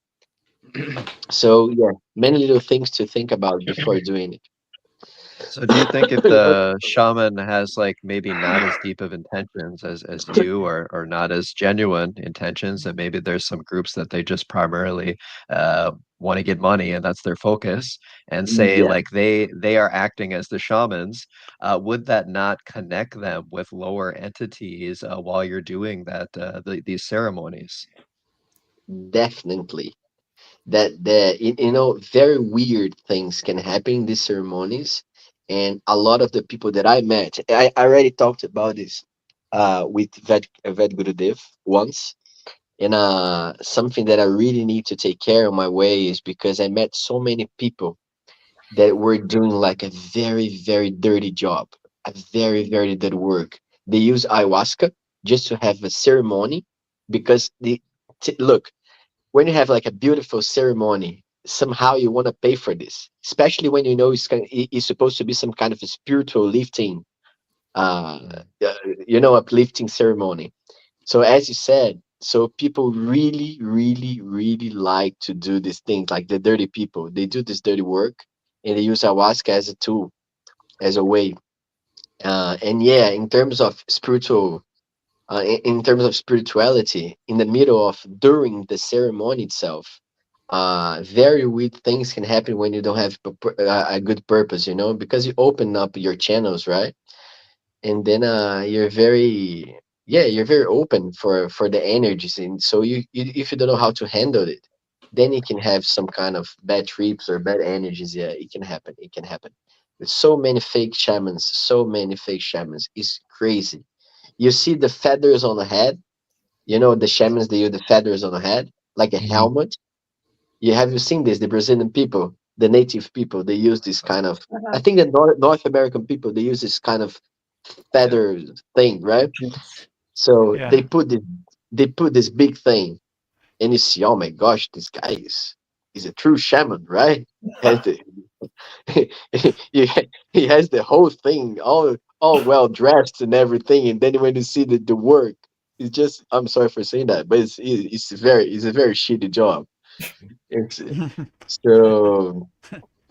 So yeah, many little things to think about before doing it. So do you think if the shaman has like maybe not as deep of intentions as you, or not as genuine intentions, that maybe there's some groups that they just primarily want to get money and that's their focus, and say Yeah, like they are acting as the shamans, would that not connect them with lower entities while you're doing that these ceremonies? definitely. That you know, very weird things can happen in these ceremonies, and a lot of the people that I met, I already talked about this with Ved Gurudev once. And something that I really need to take care of my way is because I met so many people that were doing like a very, very dirty job, a very, very dirty work. They use ayahuasca just to have a ceremony because look, when you have like a beautiful ceremony, somehow you want to pay for this, especially when you know it's supposed to be some kind of a spiritual lifting, uh, Mm. uh, you know, uplifting ceremony. So as you said, so people really, really, really like to do these things, like the dirty people. They do this dirty work and they use ayahuasca as a tool, as a way. And yeah, in terms of in terms of spirituality, in the middle of during the ceremony itself, very weird things can happen when you don't have a good purpose, you know, because you open up your channels, right? And then you're very, yeah, you're very open for the energies, and so you if you don't know how to handle it, then you can have some kind of bad trips or bad energies. Yeah, it can happen, it can happen. There's so many fake shamans, so many fake shamans. It's crazy. You see the feathers on the head, you know, the shamans, they use the feathers on the head like a Mhm. helmet. You seen this, the Brazilian people, the native people, they use this kind of, I Uh-huh. think that North American people, they use this kind of feather thing, right? Yes. So Yeah. they put this big thing, and you see, oh my gosh, this guy is a true shaman, right? Has the he, he has the whole thing all well dressed and everything, and then when you see the work, it's just, I'm sorry for saying that, but it's a very shitty job. It's so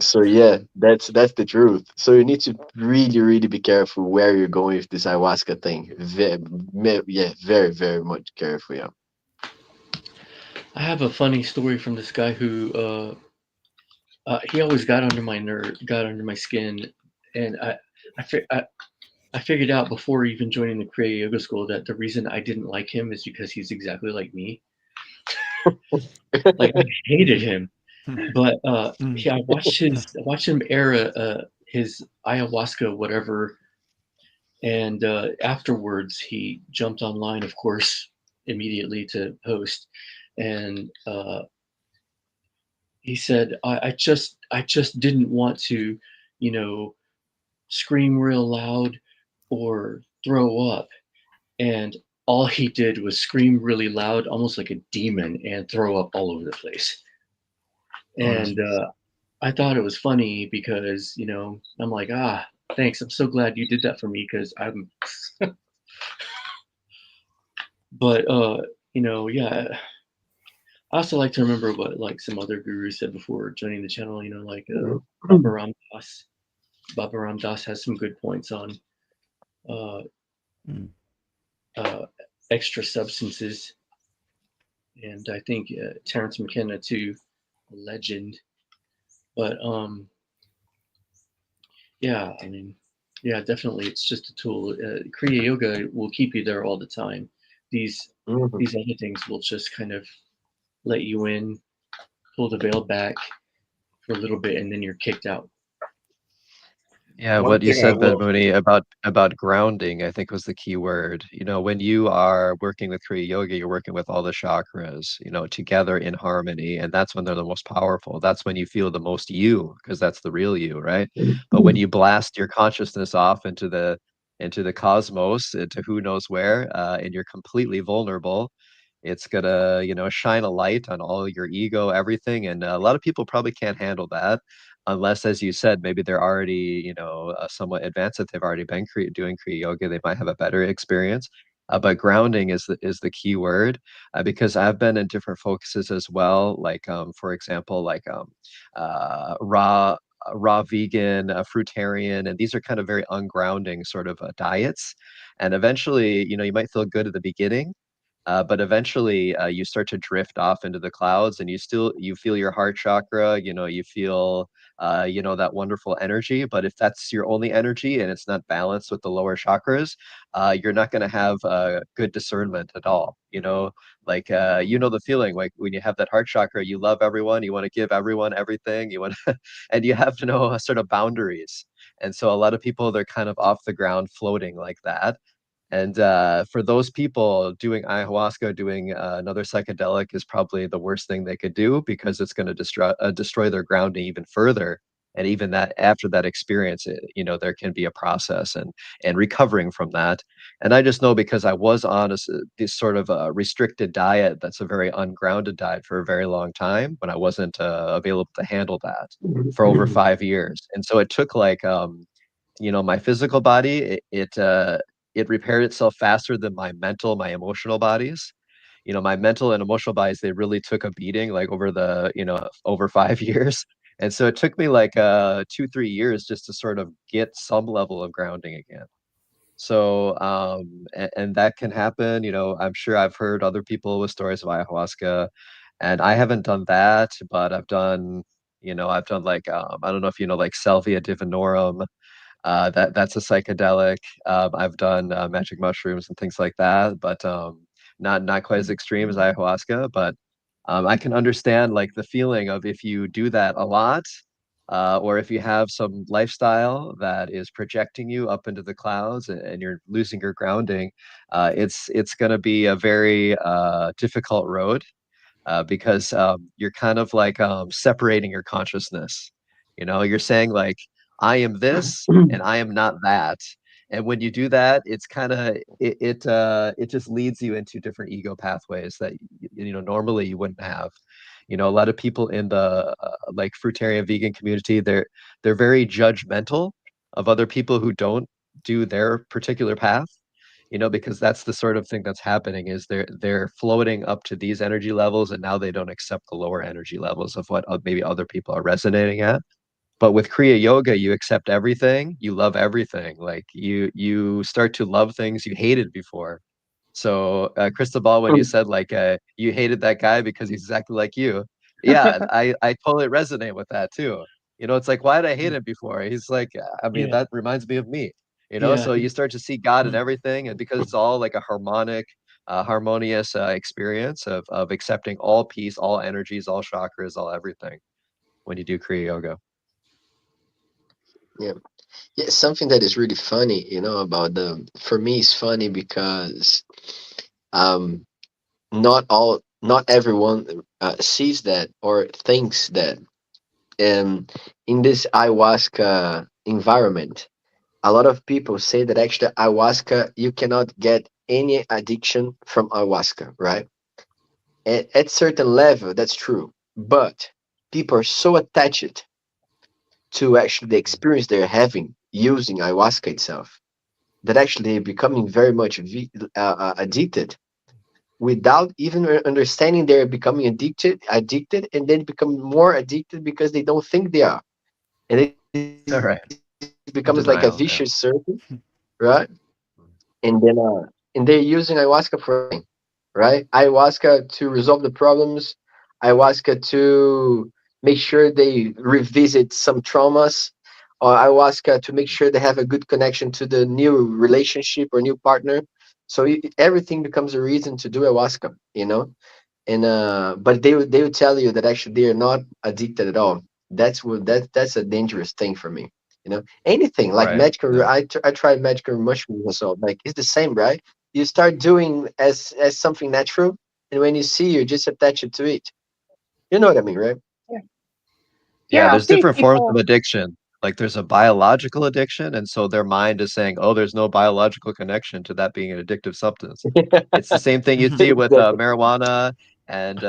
so yeah, that's the truth. So you need to really, really be careful where you're going with this ayahuasca thing. Yeah, very, very much careful. Yeah. I have a funny story from this guy who he always got under my skin, and I, fi- I figured out before even joining the Kriya Yoga School that the reason I didn't like him is because he's exactly like me. Like I hated him, but I watched him air his ayahuasca whatever, and afterwards he jumped online, of course, immediately to post, and he said, I just didn't want to, you know, scream real loud or throw up. And all he did was scream really loud, almost like a demon, and throw up all over the place. Oh, And I thought it was funny because, you know, I'm like, thanks. I'm so glad you did that for me because I'm, but, you know, yeah. I also like to remember what like some other gurus said before joining the channel, you know, like Baba Ram Dass. Baba Ram Dass has some good points on uh, uh, extra substances, and I think Terrence McKenna too, a legend. But yeah, I mean, yeah, definitely, it's just a tool. Kriya Yoga will keep you there all the time. These Mhm. these other things will just kind of let you in, pull the veil back for a little bit, and then you're kicked out. Yeah, One what you thing I said, Ben will Mooney, about grounding, I think was the key word. You know, when you are working with Kriya Yoga, you're working with all the chakras, you know, together in harmony, and that's when they're the most powerful. That's when you feel the most you, because that's the real you, right? But when you blast your consciousness off into the cosmos, into who knows where, and you're completely vulnerable, it's gonna, you know, shine a light on all your ego, everything, and a lot of people probably can't handle that unless, as you said, maybe they're already, you know, somewhat advanced, that they've already been doing Kriya Yoga, they might have a better experience. But grounding is the key word, because I've been in different focuses as well. Like, for example, like raw vegan, fruitarian, and these are kind of very ungrounding sort of diets. And eventually, you know, you might feel good at the beginning, but eventually you start to drift off into the clouds, and you feel your heart chakra, you know, you feel you know, that wonderful energy. But if that's your only energy and it's not balanced with the lower chakras, you're not going to have good discernment at all. You know, like you know the feeling, like when you have that heart chakra, you love everyone, you want to give everyone everything, you want to, and you have to know sort of boundaries. And so a lot of people, they're kind of off the ground floating like that. And for those people, doing ayahuasca, doing another psychedelic is probably the worst thing they could do, because it's going to destroy their grounding even further. And even that, after that experience, you know, there can be a process and recovering from that. And I just know, because I was on this sort of a restricted diet, that's a very ungrounded diet, for a very long time, when I wasn't available to handle that for over 5 years. And so it took like you know, my physical body, it repaired itself faster than my emotional bodies. You know, my mental and emotional bodies, they really took a beating, like over the, you know, over 5 years. And so it took me like 2, 3 years just to sort of get some level of grounding again. So and that can happen, you know. I'm sure I've heard other people with stories of ayahuasca, and I haven't done that, but I've done, you know, I've done like I don't know if you know, like Salvia divinorum, that's a psychedelic. I've done magic mushrooms and things like that, but not quite as extreme as ayahuasca. But I can understand like the feeling of, if you do that a lot, or if you have some lifestyle that is projecting you up into the clouds, and you're losing your grounding, it's going to be a very difficult road, because you're kind of like separating your consciousness. You know, you're saying like, I am this and I am not that. And when you do that, it's kind of it just leads you into different ego pathways that you know, normally you wouldn't have. You know, a lot of people in the like fruitarian vegan community, they're very judgmental of other people who don't do their particular path, you know, because that's the sort of thing that's happening, is they're floating up to these energy levels, and now they don't accept the lower energy levels of what maybe other people are resonating at. But with Kriya Yoga, you accept everything, you love everything. Like you start to love things you hated before. So, Cristobal, when you said like you hated that guy because he's exactly like you, yeah, I totally resonate with that too. You know, it's like, why did I hate him before? He's like, I mean, Yeah, that reminds me of me. You know, yeah, so you start to see God in everything, and because it's all like a harmonious experience of accepting all peace, all energies, all chakras, all everything when you do Kriya Yoga. Yeah. Yeah, something that is really funny, you know, about the, for me, it's funny because um not everyone sees that or thinks that in this ayahuasca environment, a lot of people say that actually ayahuasca, you cannot get any addiction from ayahuasca, right? At certain level, that's true, but people are so attached to actually the experience they're having using ayahuasca itself, that actually they're becoming very much addicted without even understanding they're becoming addicted, and then become more addicted because they don't think they are, and it All becomes right. like a vicious circle, Denial. Yeah. right? And they're using ayahuasca for everything, right? Ayahuasca to resolve the problems, ayahuasca to make sure they revisit some traumas, or ayahuasca to make sure they have a good connection to the new relationship or new partner. So everything becomes a reason to do ayahuasca, you know. and but they would tell you that actually they are not addicted at all. That's a dangerous thing for me. Anything like Right. magical. Yeah. I tried magical mushrooms also. Like it's the same, right? You start doing as something natural, and when you see, you just attach it to it. You know what I mean, right? Yeah. Yeah, Yeah, I'll there's see different forms of people. addiction. Like there's a biological addiction, and so their mind is saying, "Oh, there's no biological connection to that being an addictive substance." It's the same thing you see with Exactly. marijuana and,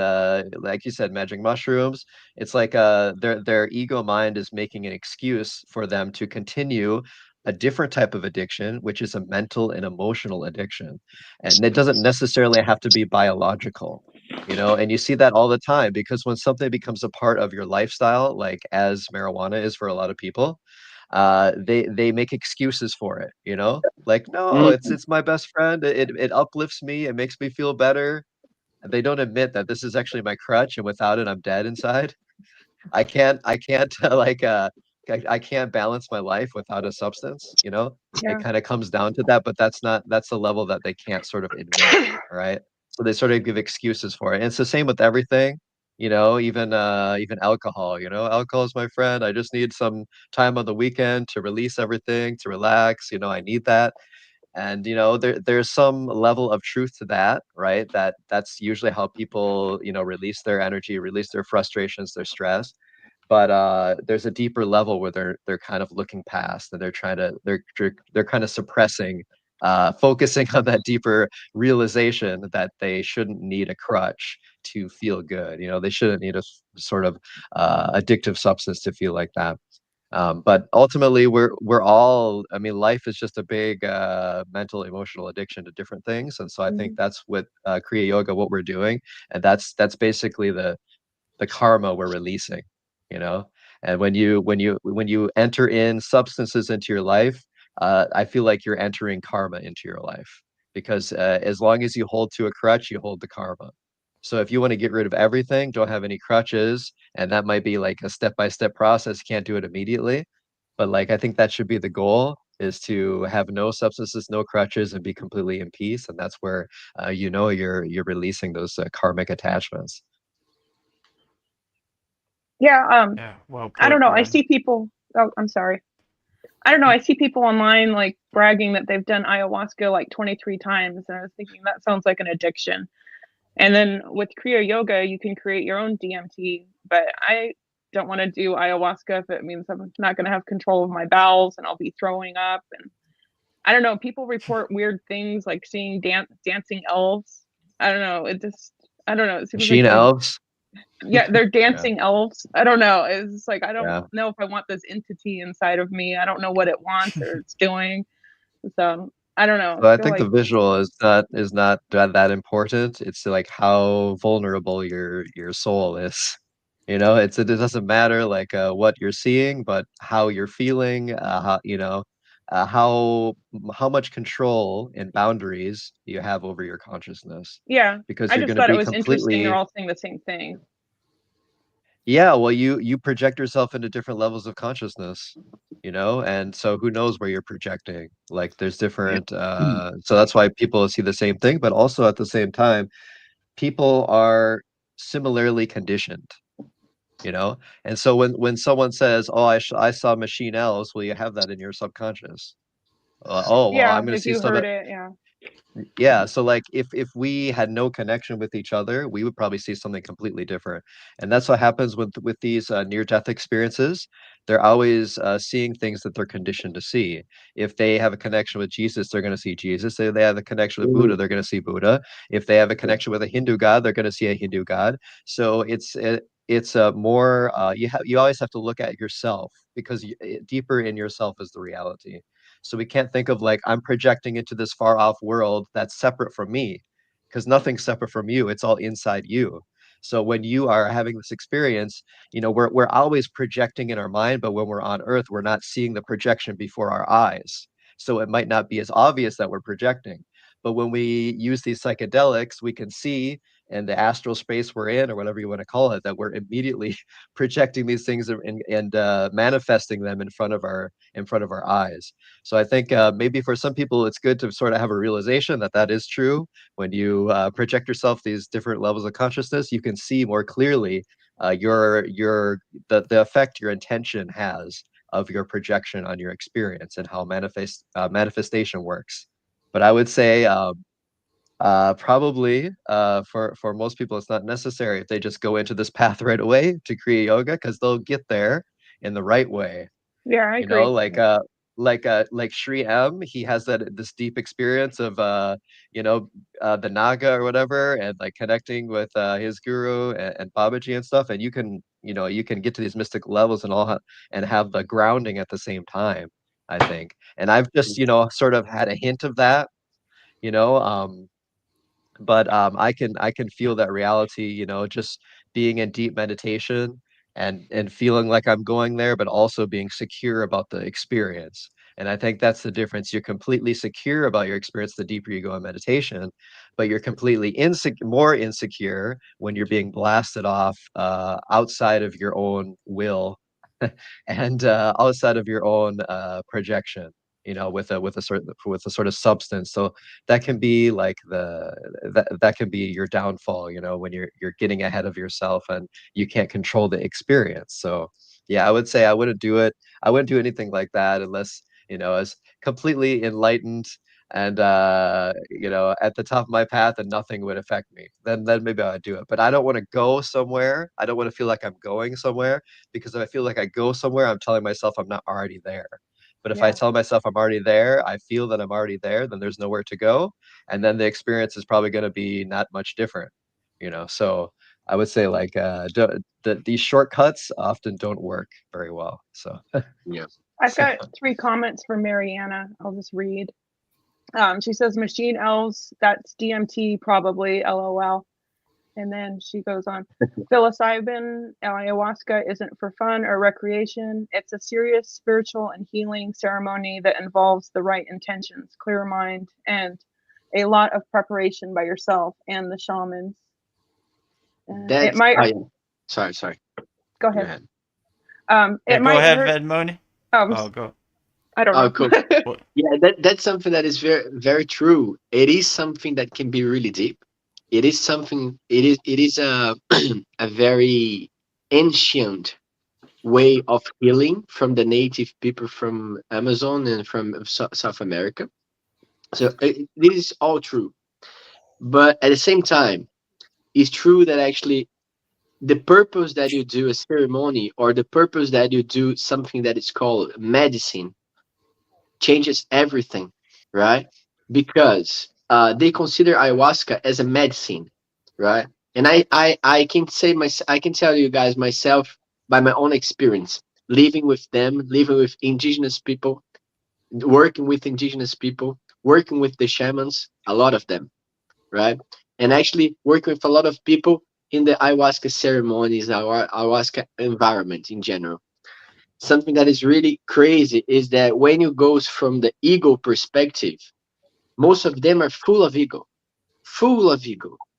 like you said, magic mushrooms. It's like their ego mind is making an excuse for them to continue a different type of addiction, which is a mental and emotional addiction, and it doesn't necessarily have to be biological. And you see that all the time because when something becomes a part of your lifestyle, like as marijuana is for a lot of people, they make excuses for it. Like, no, it's Mhm. it's my best friend. It uplifts me, it makes me feel better. They don't admit that this is actually my crutch, and without it, I'm dead inside. I can't I can't balance my life without a substance. It Yeah. kind of comes down to that, but that's the level that they can't sort of admit, right? So they sort of give excuses for it. And it's the same with everything, even alcohol. Alcohol is my friend. I just need some time on the weekend to release everything, to relax, I need that. And there's some level of truth to that, right? That's usually how people release their energy, release their frustrations, their stress. But there's a deeper level where they're kind of looking past, and they're kind of suppressing, focusing on that deeper realization that they shouldn't need a crutch to feel good. They shouldn't need a sort of addictive substance to feel like that. But ultimately, we're all. I mean, life is just a big mental, emotional addiction to different things, and so I think Mhm. that's what Kriya Yoga, what we're doing, and that's basically the karma we're releasing. And when you enter in substances into your life, I feel like you're entering karma into your life because as long as you hold to a crutch, you hold the karma. So if you want to get rid of everything, don't have any crutches, and that might be like a step-by-step process. You can't do it immediately, but like I think that should be the goal, is to have no substances, no crutches, and be completely in peace. And that's where you're releasing those karmic attachments. Yeah. Yeah, well I don't put, know. I Ron. see people. Oh, I'm sorry. I don't know. I see people online like bragging that they've done ayahuasca like 23 times, and I was thinking that sounds like an addiction. And then with Kriya Yoga, you can create your own DMT, but I don't want to do ayahuasca if it means I'm not going to have control of my bowels and I'll be throwing up. And I don't know. People report weird things like seeing dancing elves. I don't know. I don't know. It seems like Machine these, elves. yeah, they're Yeah. dancing elves. I don't know. It's like, I don't Yeah. know if I want this entity inside of me. I don't know what it wants or it's doing. So I don't know. So I I feel think like, the visual is not that important. It's like how vulnerable your soul is. It doesn't matter like what you're seeing, but how you're feeling, how much control and boundaries you have over your consciousness. yeah, Because I you're just going to thought it be was interesting. They're completely. all saying the same thing. Yeah, well, you project yourself into different levels of consciousness, and so who knows where you're projecting? Like there's different so that's why people see the same thing, but also at the same time, people are similarly conditioned. And so when someone says, "Oh, I saw machine elves," well, you have that in your subconscious. Oh, well, Yeah, I'm going to like see you some. heard it. Yeah. Yeah, so like if we had no connection with each other, we would probably see something completely different. And that's what happens with these near-death experiences. They're always seeing things that they're conditioned to see. If they have a connection with Jesus, they're going to see Jesus. If they have a connection with Buddha, Mhm. they're going to see Buddha. If they have a connection with a Hindu god, they're going to see a Hindu god. So it's more you always have to look at yourself because deeper in yourself is the reality. So we can't think of like I'm projecting into this far off world that's separate from me, because nothing's separate from you. It's all inside you. So when you are having this experience, we're always projecting in our mind, but when we're on earth, we're not seeing the projection before our eyes. So it might not be as obvious that we're projecting. But when we use these psychedelics, we can see and the astral space we're in, or whatever you want to call it, that we're immediately projecting these things and manifesting them in front of our eyes. So I think maybe for some people it's good to sort of have a realization that that is true. When you project yourself these different levels of consciousness, you can see more clearly the effect your intention has of your projection on your experience and how manifestation works. But I would say probably for most people it's not necessary if they just go into this path right away to Kriya Yoga, because they'll get there in the right way. Yeah, I You agree. know, like Sri M, he has this deep experience of the Naga or whatever, and like connecting with his guru and Babaji and stuff, and you can get to these mystic levels and and have the grounding at the same time, I think. And I've just sort of had a hint of that, you know but I can feel that reality, just being in deep meditation and feeling like I'm going there, but also being secure about the experience. And I think that's the difference. You're completely secure about your experience the deeper you go in meditation, but you're completely more insecure when you're being blasted off outside of your own will and outside of your own projection, with a sort of substance. So that can be like that can be your downfall, when you're getting ahead of yourself and you can't control the experience. So yeah, I would say I wouldn't do it. I wouldn't do anything like that unless I was completely enlightened and at the top of my path and nothing would affect me. Then maybe I would do it. But I don't want to go somewhere. I don't want to feel like I'm going somewhere, because if I feel like I go somewhere, I'm telling myself I'm not already there. But if I Yeah. tell myself I'm already there, I feel that I'm already there, then there's nowhere to go. And then the experience is probably going to be not much different, So I would say like these shortcuts often don't work very well. So Yeah. I've got 3 comments from Mariana. I'll just read. She says, machine elves, that's DMT probably, LOL. And then she goes on, psilocybin ayahuasca isn't for fun or recreation. It's a serious spiritual and healing ceremony that involves the right intentions, clear mind, and a lot of preparation by yourself and the shamans. It That's might. sorry. Go Go ahead. ahead. It Go might ahead, hurt. Vedmoni. Oh, Go. I don't know. Oh, cool. What- Yeah, that's something that is very, very true. It is something that can be really deep. It is something. It is a a very ancient way of healing from the native people from Amazon and from South America. So this is all true. But at the same time, it's true that actually the purpose that you do a ceremony, or the purpose that you do something that is called medicine, changes everything, right? Because they consider ayahuasca as a medicine, right? And I can say I can tell you guys myself by my own experience, living with them, living with indigenous people, working with indigenous people, working with the shamans, a lot of them, right? And actually working with a lot of people in the ayahuasca ceremonies, our ayahuasca environment in general. Something that is really crazy is that when you goes from the ego perspective, most of them are full of ego,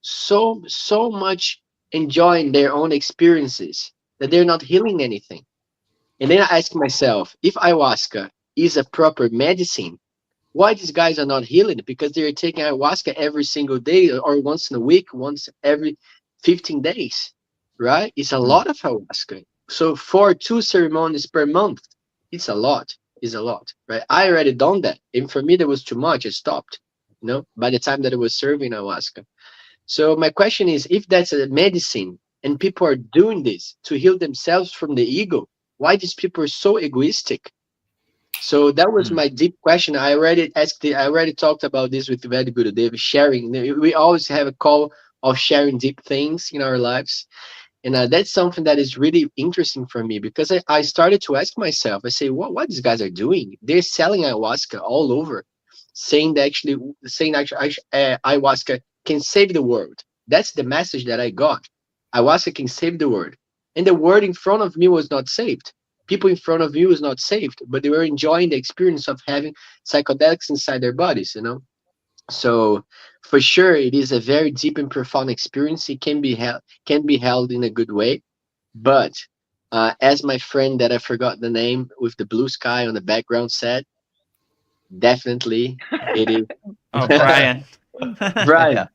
so much enjoying their own experiences that they're not healing anything. And then I ask myself, if ayahuasca is a proper medicine, why these guys are not healing? Because they're taking ayahuasca every single day, or once in a week, once every 15 days, right? It's a lot of ayahuasca. So for 2 ceremonies per month, it's a lot. It's a lot, right? I already done that. And for me, that was too much. I stopped, by the time that I was serving ayahuasca. So my question is, if that's a medicine and people are doing this to heal themselves from the ego, why these people are so egoistic? So that was my deep question. I already asked I already talked about this with very good David, sharing. We always have a call of sharing deep things in our lives. And that's something that is really interesting for me, because I started to ask myself, I say, what these guys are doing? They're selling ayahuasca all over, saying actually ayahuasca can save the world. That's the message that I got. Ayahuasca can save the world. And the world in front of me was not saved. People in front of me was not saved, but they were enjoying the experience of having psychedelics inside their bodies. So for sure, it is a very deep and profound experience. It can be held in a good way, but as my friend that I forgot the name with the blue sky on the background said, definitely it is. Oh, Brian. Brian,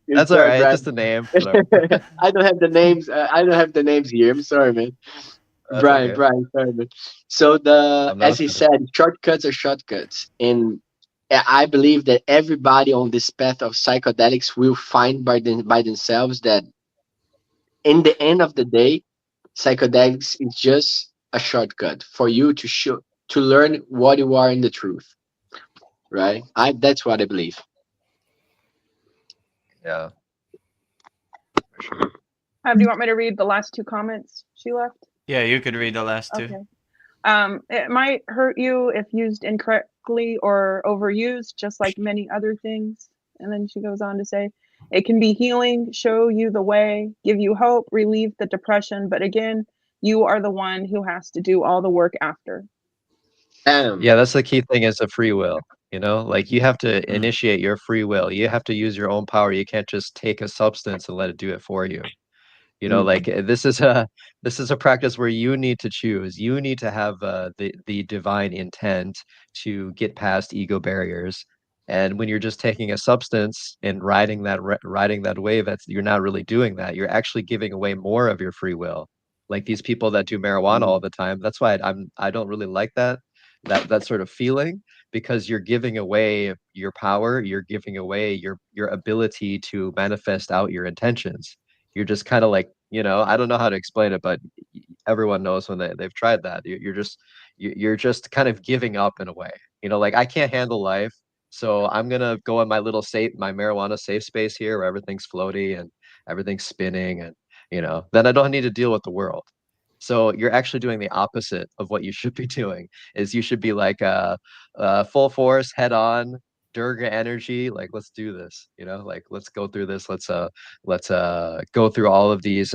Yeah, I'm that's all sorry, right. Brian. Just a name, whatever. I don't have the names. I don't have the names here. I'm sorry, man. That's Brian, okay. Brian, sorry, man. So I'm not as he offended. said, shortcuts are shortcuts, and I believe that everybody on this path of psychedelics will find by themselves that in the end of the day, psychedelics is just a shortcut for you to learn what you are in the truth, right? I That's what I believe. Yeah, for sure. Do you want me to read the last two comments she left? Yeah, you could read the last two. Okay. It might hurt you if used incorrectly or overused, just like many other things. And then she goes on to say, it can be healing, show you the way, give you hope, relieve the depression. But again, you are the one who has to do all the work after. Yeah, that's the key thing is the free will. Like you have to Mm. initiate your free will. You have to use your own power. You can't just take a substance and let it do it for you. Like this is a practice where you need to choose. You need to have the divine intent to get past ego barriers. And when you're just taking a substance and riding that wave, you're not really doing that. You're actually giving away more of your free will. Like these people that do marijuana all the time. That's why I don't really like that sort of feeling, because you're giving away your power. You're giving away your ability to manifest out your intentions. You're just kind of like, I don't know how to explain it, but everyone knows when they've tried that. You're just kind of giving up in a way. Like I can't handle life, so I'm gonna go in my marijuana safe space here where everything's floaty and everything's spinning, and then I don't need to deal with the world. So you're actually doing the opposite of what you should be doing. Is you should be like full force, head on, Durga energy, like let's do this, like let's go through this. Let's go through all of these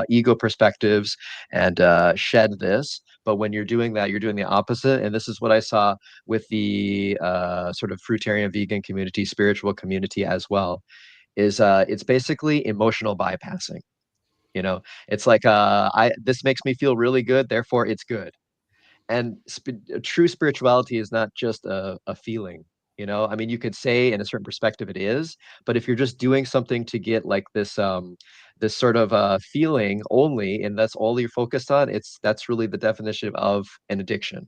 ego perspectives and shed this. But when you're doing that, you're doing the opposite. And this is what I saw with the sort of fruitarian vegan community, spiritual community as well. Is it's basically emotional bypassing. It's like I this makes me feel really good, therefore it's good. And true spirituality is not just a feeling. I mean, you could say in a certain perspective it is, but if you're just doing something to get like this sort of feeling only, and that's all you're focused on, that's really the definition of an addiction.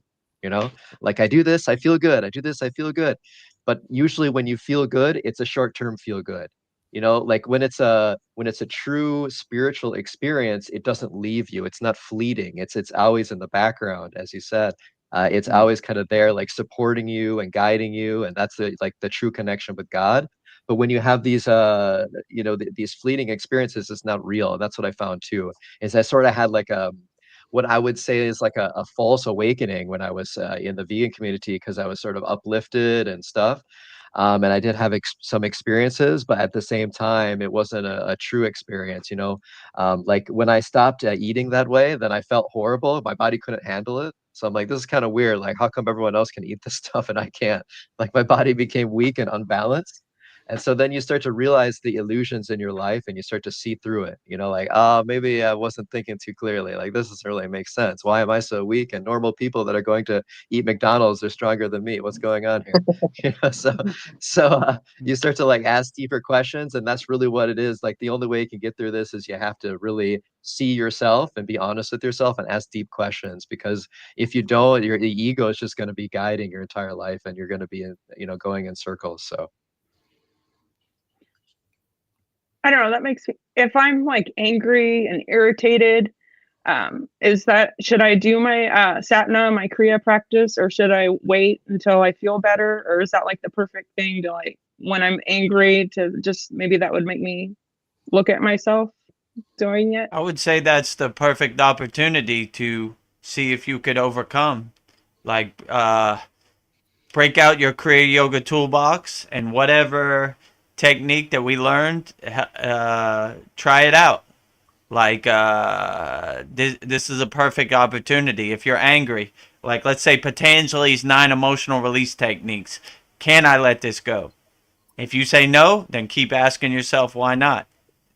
Like I do this, I feel good. I do this, I feel good. But usually when you feel good, it's a short-term feel good. Like when it's a true spiritual experience, it doesn't leave you. It's not fleeting. It's always in the background, as you said. It's always kind of there, like supporting you and guiding you, and that's like the true connection with God. But when you have these these fleeting experiences, it's not real. And that's what I found too. Is I sort of had like what I would say is like a false awakening when I was in the vegan community, because I was sort of uplifted and stuff. And I did have some experiences, but at the same time, it wasn't a true experience. Like when I stopped eating that way, then I felt horrible. My body couldn't handle it. So I'm like, this is kind of weird. Like, how come everyone else can eat this stuff and I can't? Like, my body became weak and unbalanced. And so then you start to realize the illusions in your life and you start to see through it. Like, oh, maybe I wasn't thinking too clearly. Like, this doesn't really make sense. Why am I so weak? And normal people that are going to eat McDonald's are stronger than me. What's going on here? So you start to like ask deeper questions, and that's really what it is. Like the only way you can get through this is you have to really see yourself and be honest with yourself and ask deep questions, because if you don't, the ego is just going to be guiding your entire life and you're going to be going in circles. So I don't know. That makes me, if I'm like angry and irritated, should I do my Satna, my Kriya practice, or should I wait until I feel better? Or is that like the perfect thing to like, when I'm angry, to just, maybe that would make me look at myself doing it? I would say that's the perfect opportunity to see if you could overcome. Like, break out your Kriya Yoga toolbox and whatever technique that we learned, try it out. Like, this is a perfect opportunity. If you're angry, Like, let's say Patanjali's 9 emotional release techniques. Can I let this go? If you say no, then keep asking yourself why not.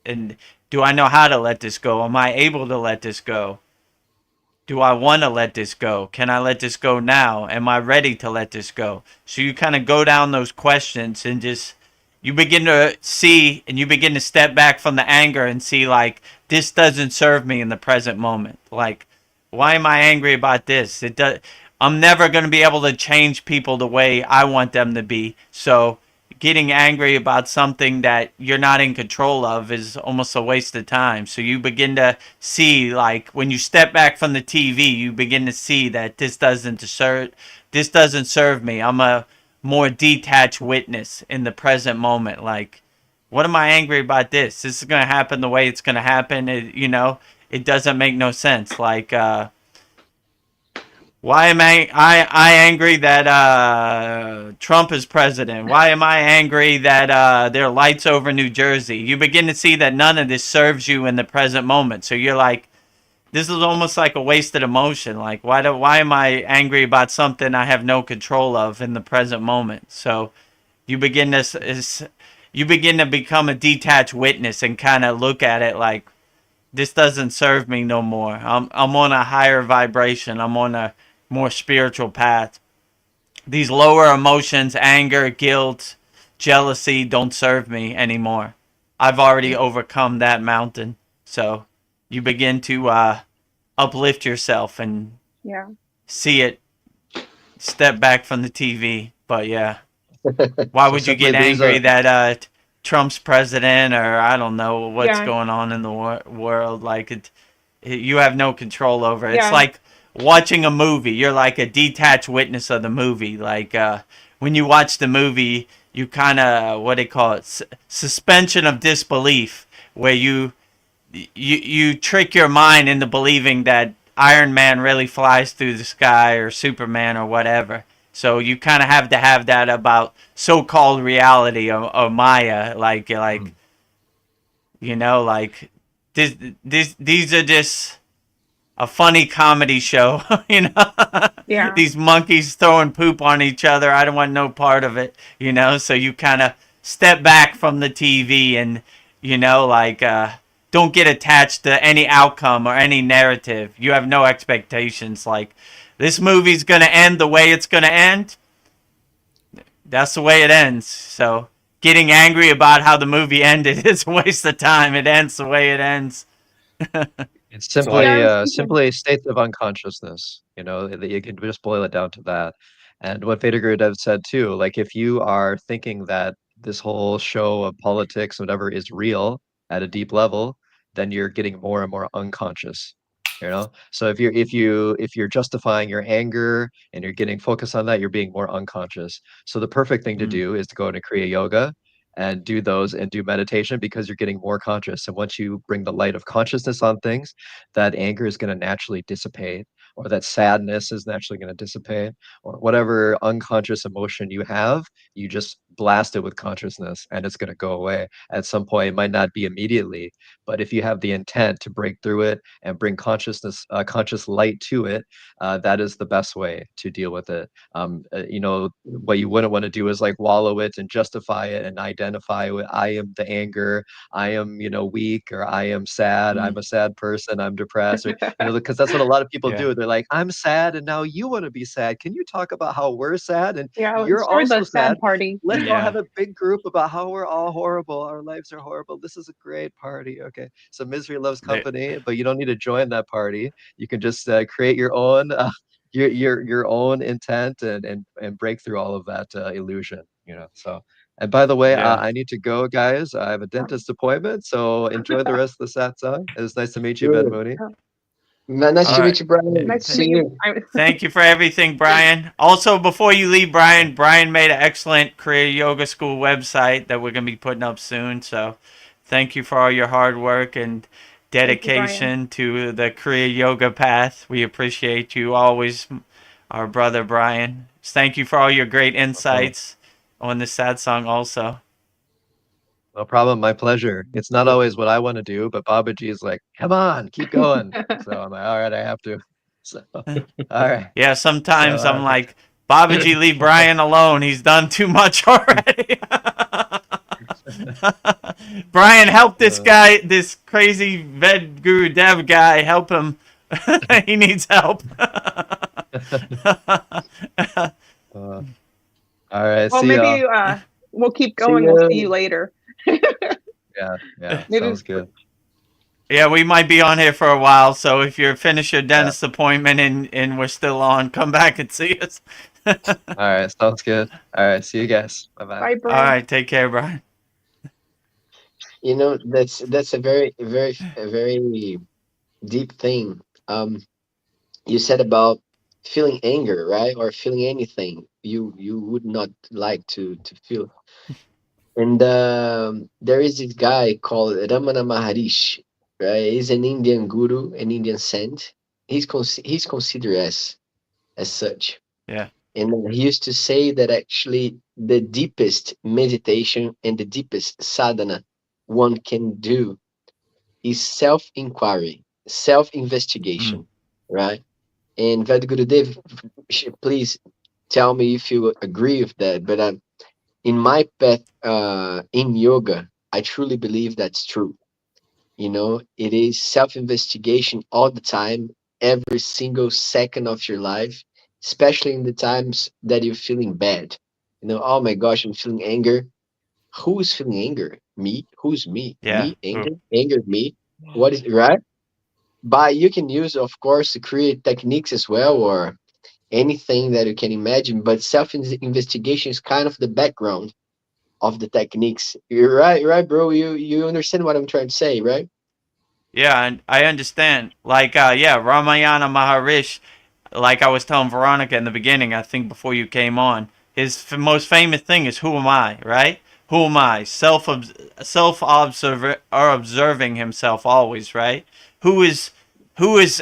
And do I know how to let this go? Am I able to let this go? Do I want to let this go? Can I let this go now? Am I ready to let this go? So you kind of go down those questions and just you begin to see and you begin to step back from the anger and see like this doesn't serve me in the present moment. Like why am I angry about this? I'm never going to be able to change people the way I want them to be. So getting angry about something that you're not in control of is almost a waste of time. So you begin to see, like, when you step back from the TV, you begin to see that this doesn't serve me. I'm a more detached witness in the present moment. Like, what am I angry about this? This is going to happen the way it's going to happen. It doesn't make no sense. Like, why am I angry that Trump is president? Why am I angry that there are lights over New Jersey? You begin to see that none of this serves you in the present moment. So you're like, this is almost like a wasted emotion. Like, why am I angry about something I have no control of in the present moment? So you begin to become a detached witness and kind of look at it like, this doesn't serve me no more. I'm on a higher vibration. I'm on a more spiritual path. These lower emotions, anger, guilt, jealousy, don't serve me anymore. I've already overcome that mountain. So you begin to uplift yourself and Yeah. see it, step back from the TV. But yeah, why So would you simply get these angry are that Trump's president, or I don't know what's Yeah. going on in the world? Like you have no control over it. It's Yeah. like watching a movie. You're like a detached witness of the movie. Like when you watch the movie, you kind of what they call it, suspension of disbelief, where you trick your mind into believing that Iron Man really flies through the sky or Superman or whatever. So you kind of have to have that about so-called reality or Maya, like like these are just a funny comedy show, Yeah. These monkeys throwing poop on each other. I don't want no part of it, So you kind of step back from the TV and, don't get attached to any outcome or any narrative. You have no expectations. Like, this movie's going to end the way it's going to end. That's the way it ends. So getting angry about how the movie ended is a waste of time. It ends the way it ends. It's So I, Yeah, I simply was thinking. simply states of unconsciousness, that you can just boil it down to that. And what Veda Guru Dev said too, like if you are thinking that this whole show of politics, whatever, is real at a deep level, then you're getting more and more unconscious. So if you're justifying your anger and you're getting focused on that, you're being more unconscious. So the perfect thing to Mm, do is to go into Kriya Yoga and do those and do meditation because you're getting more conscious. And once you bring the light of consciousness on things, that anger is going to naturally dissipate, or that sadness is naturally going to dissipate, or whatever unconscious emotion you have, you just blast it with consciousness and it's going to go away at some point. It might not be immediately, but if you have the intent to break through it and bring consciousness, conscious light to it, that is the best way to deal with it. What you wouldn't want to do is like wallow it and justify it and identify with, I am the anger, I am, weak, or I am sad, I'm mm, a sad person, I'm depressed, or, because that's what a lot of people yeah, do. They're like, I'm sad, and now you want to be sad. Can you talk about how we're sad and Yeah, let's you're start also the sad? sad party. Let's all yeah, have a big group about how we're all horrible. Our lives are horrible. This is a great party. Okay. So misery loves the- company, but you don't need to join that party. You can just create your own your own intent and break through all of that illusion. So, and by the way, yeah. I need to go, guys. I have a dentist appointment, so enjoy the rest of the satsang. It was nice to meet you, Ben Good. Mooney. Nice All to right. meet you, Brian. Nice to See meet you. you. Thank you for everything, Brian. Also, before you leave, Brian made an excellent Kriya Yoga School website that we're going to be putting up soon. So thank you for all your hard work and Thank you, Brian. dedication to the Kriya Yoga path. We appreciate you always, our brother Brian. Thank you for all your great No problem. insights on the Satsang also. No problem. My pleasure. It's not always what I want to do, but Babaji is like, come on, keep going. So I'm like, all right, I have to. So, all right. Yeah, sometimes So, I'm like, Babaji, leave Brian alone. He's done too much already. Brian, help this guy, this crazy Ved Guru Dev guy. Help him. He needs help. all right. Well, See y'all. maybe we'll keep See going. We'll ya. see you later. Yeah. Maybe- Sounds good. Yeah, we might be on here for a while, so if you're finished your dentist appointment and we're still on, come back and see us. All right. Sounds good. All right. See you guys. Bye-bye. Bye, All Brian. right, take care, Brian. You know, that's a very deep thing. You said about feeling anger, right? Or feeling anything you would not like to feel. And there is this guy called Ramana Maharishi, right? He's an Indian guru, an Indian saint. He's considered as such. Yeah. And he used to say that actually the deepest meditation and the deepest sadhana one can do is self-inquiry, self-investigation, right? And Vedgurudev, please tell me if you agree with that. But in my path in yoga, I truly believe that's true. You know, it is self-investigation all the time, every single second of your life, especially in the times that you're feeling bad. You know, oh my gosh, I'm feeling anger. Who is feeling anger? Me? Who's me? Yeah. Me? Anger? Anger? Me? What is right? But you can use, of course, to create techniques as well, or anything that you can imagine. But self-investigation is kind of the background of the techniques. You're right, bro. You understand what I'm trying to say, right? Yeah, and I understand. Like, Ramayana Maharishi, like I was telling Veronica in the beginning, I think before you came on, his most famous thing is "Who am I?" Right? Who am I? Observing himself always, right? Who is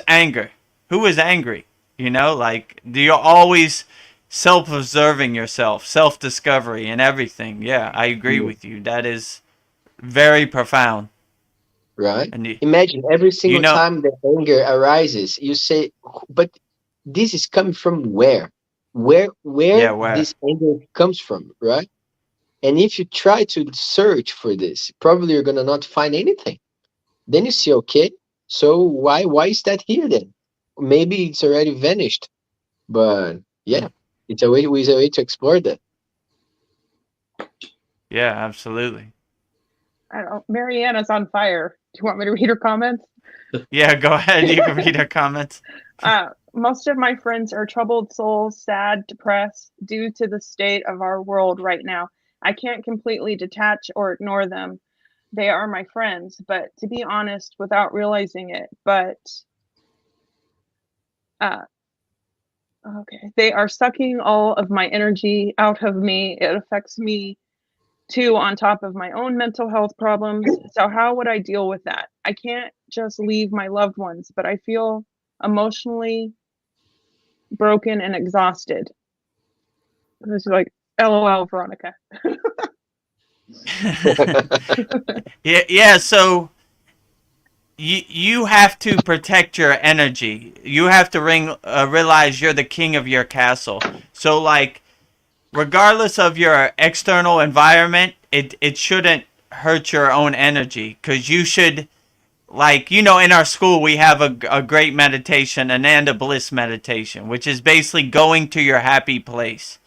anger? Who is angry? You know, like you're always self-observing yourself, self-discovery, and everything. Yeah, I agree with you. That is very profound. Right? And Imagine every single know- time that anger arises, you say, but this is coming from where? Where where? this anger comes from, right? And if you try to search for this, probably you're gonna not find anything. Then you see, okay, so why is that here then? Maybe it's already vanished. But yeah, it's a way to explore that. Yeah, absolutely. I don't know. Mariana's on fire. Do you want me to read her comments? Yeah, go ahead. You can read her comments. Most of my friends are troubled souls, sad, depressed, due to the state of our world right now. I can't completely detach or ignore them. They are my friends, but to be honest, without realizing it, okay, they are sucking all of my energy out of me. It affects me too, on top of my own mental health problems. So how would I deal with that? I can't just leave my loved ones, but I feel emotionally broken and exhausted. It's like, LOL, Veronica. Yeah. So you have to protect your energy. You have to realize you're the king of your castle. So like, regardless of your external environment, it shouldn't hurt your own energy, because you should, like, you know, in our school we have a great meditation, Ananda Bliss meditation, which is basically going to your happy place.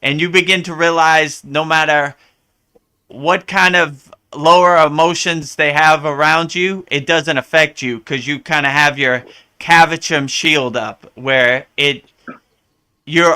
And you begin to realize no matter what kind of lower emotions they have around you, it doesn't affect you, because you kind of have your Kavacham shield up, where your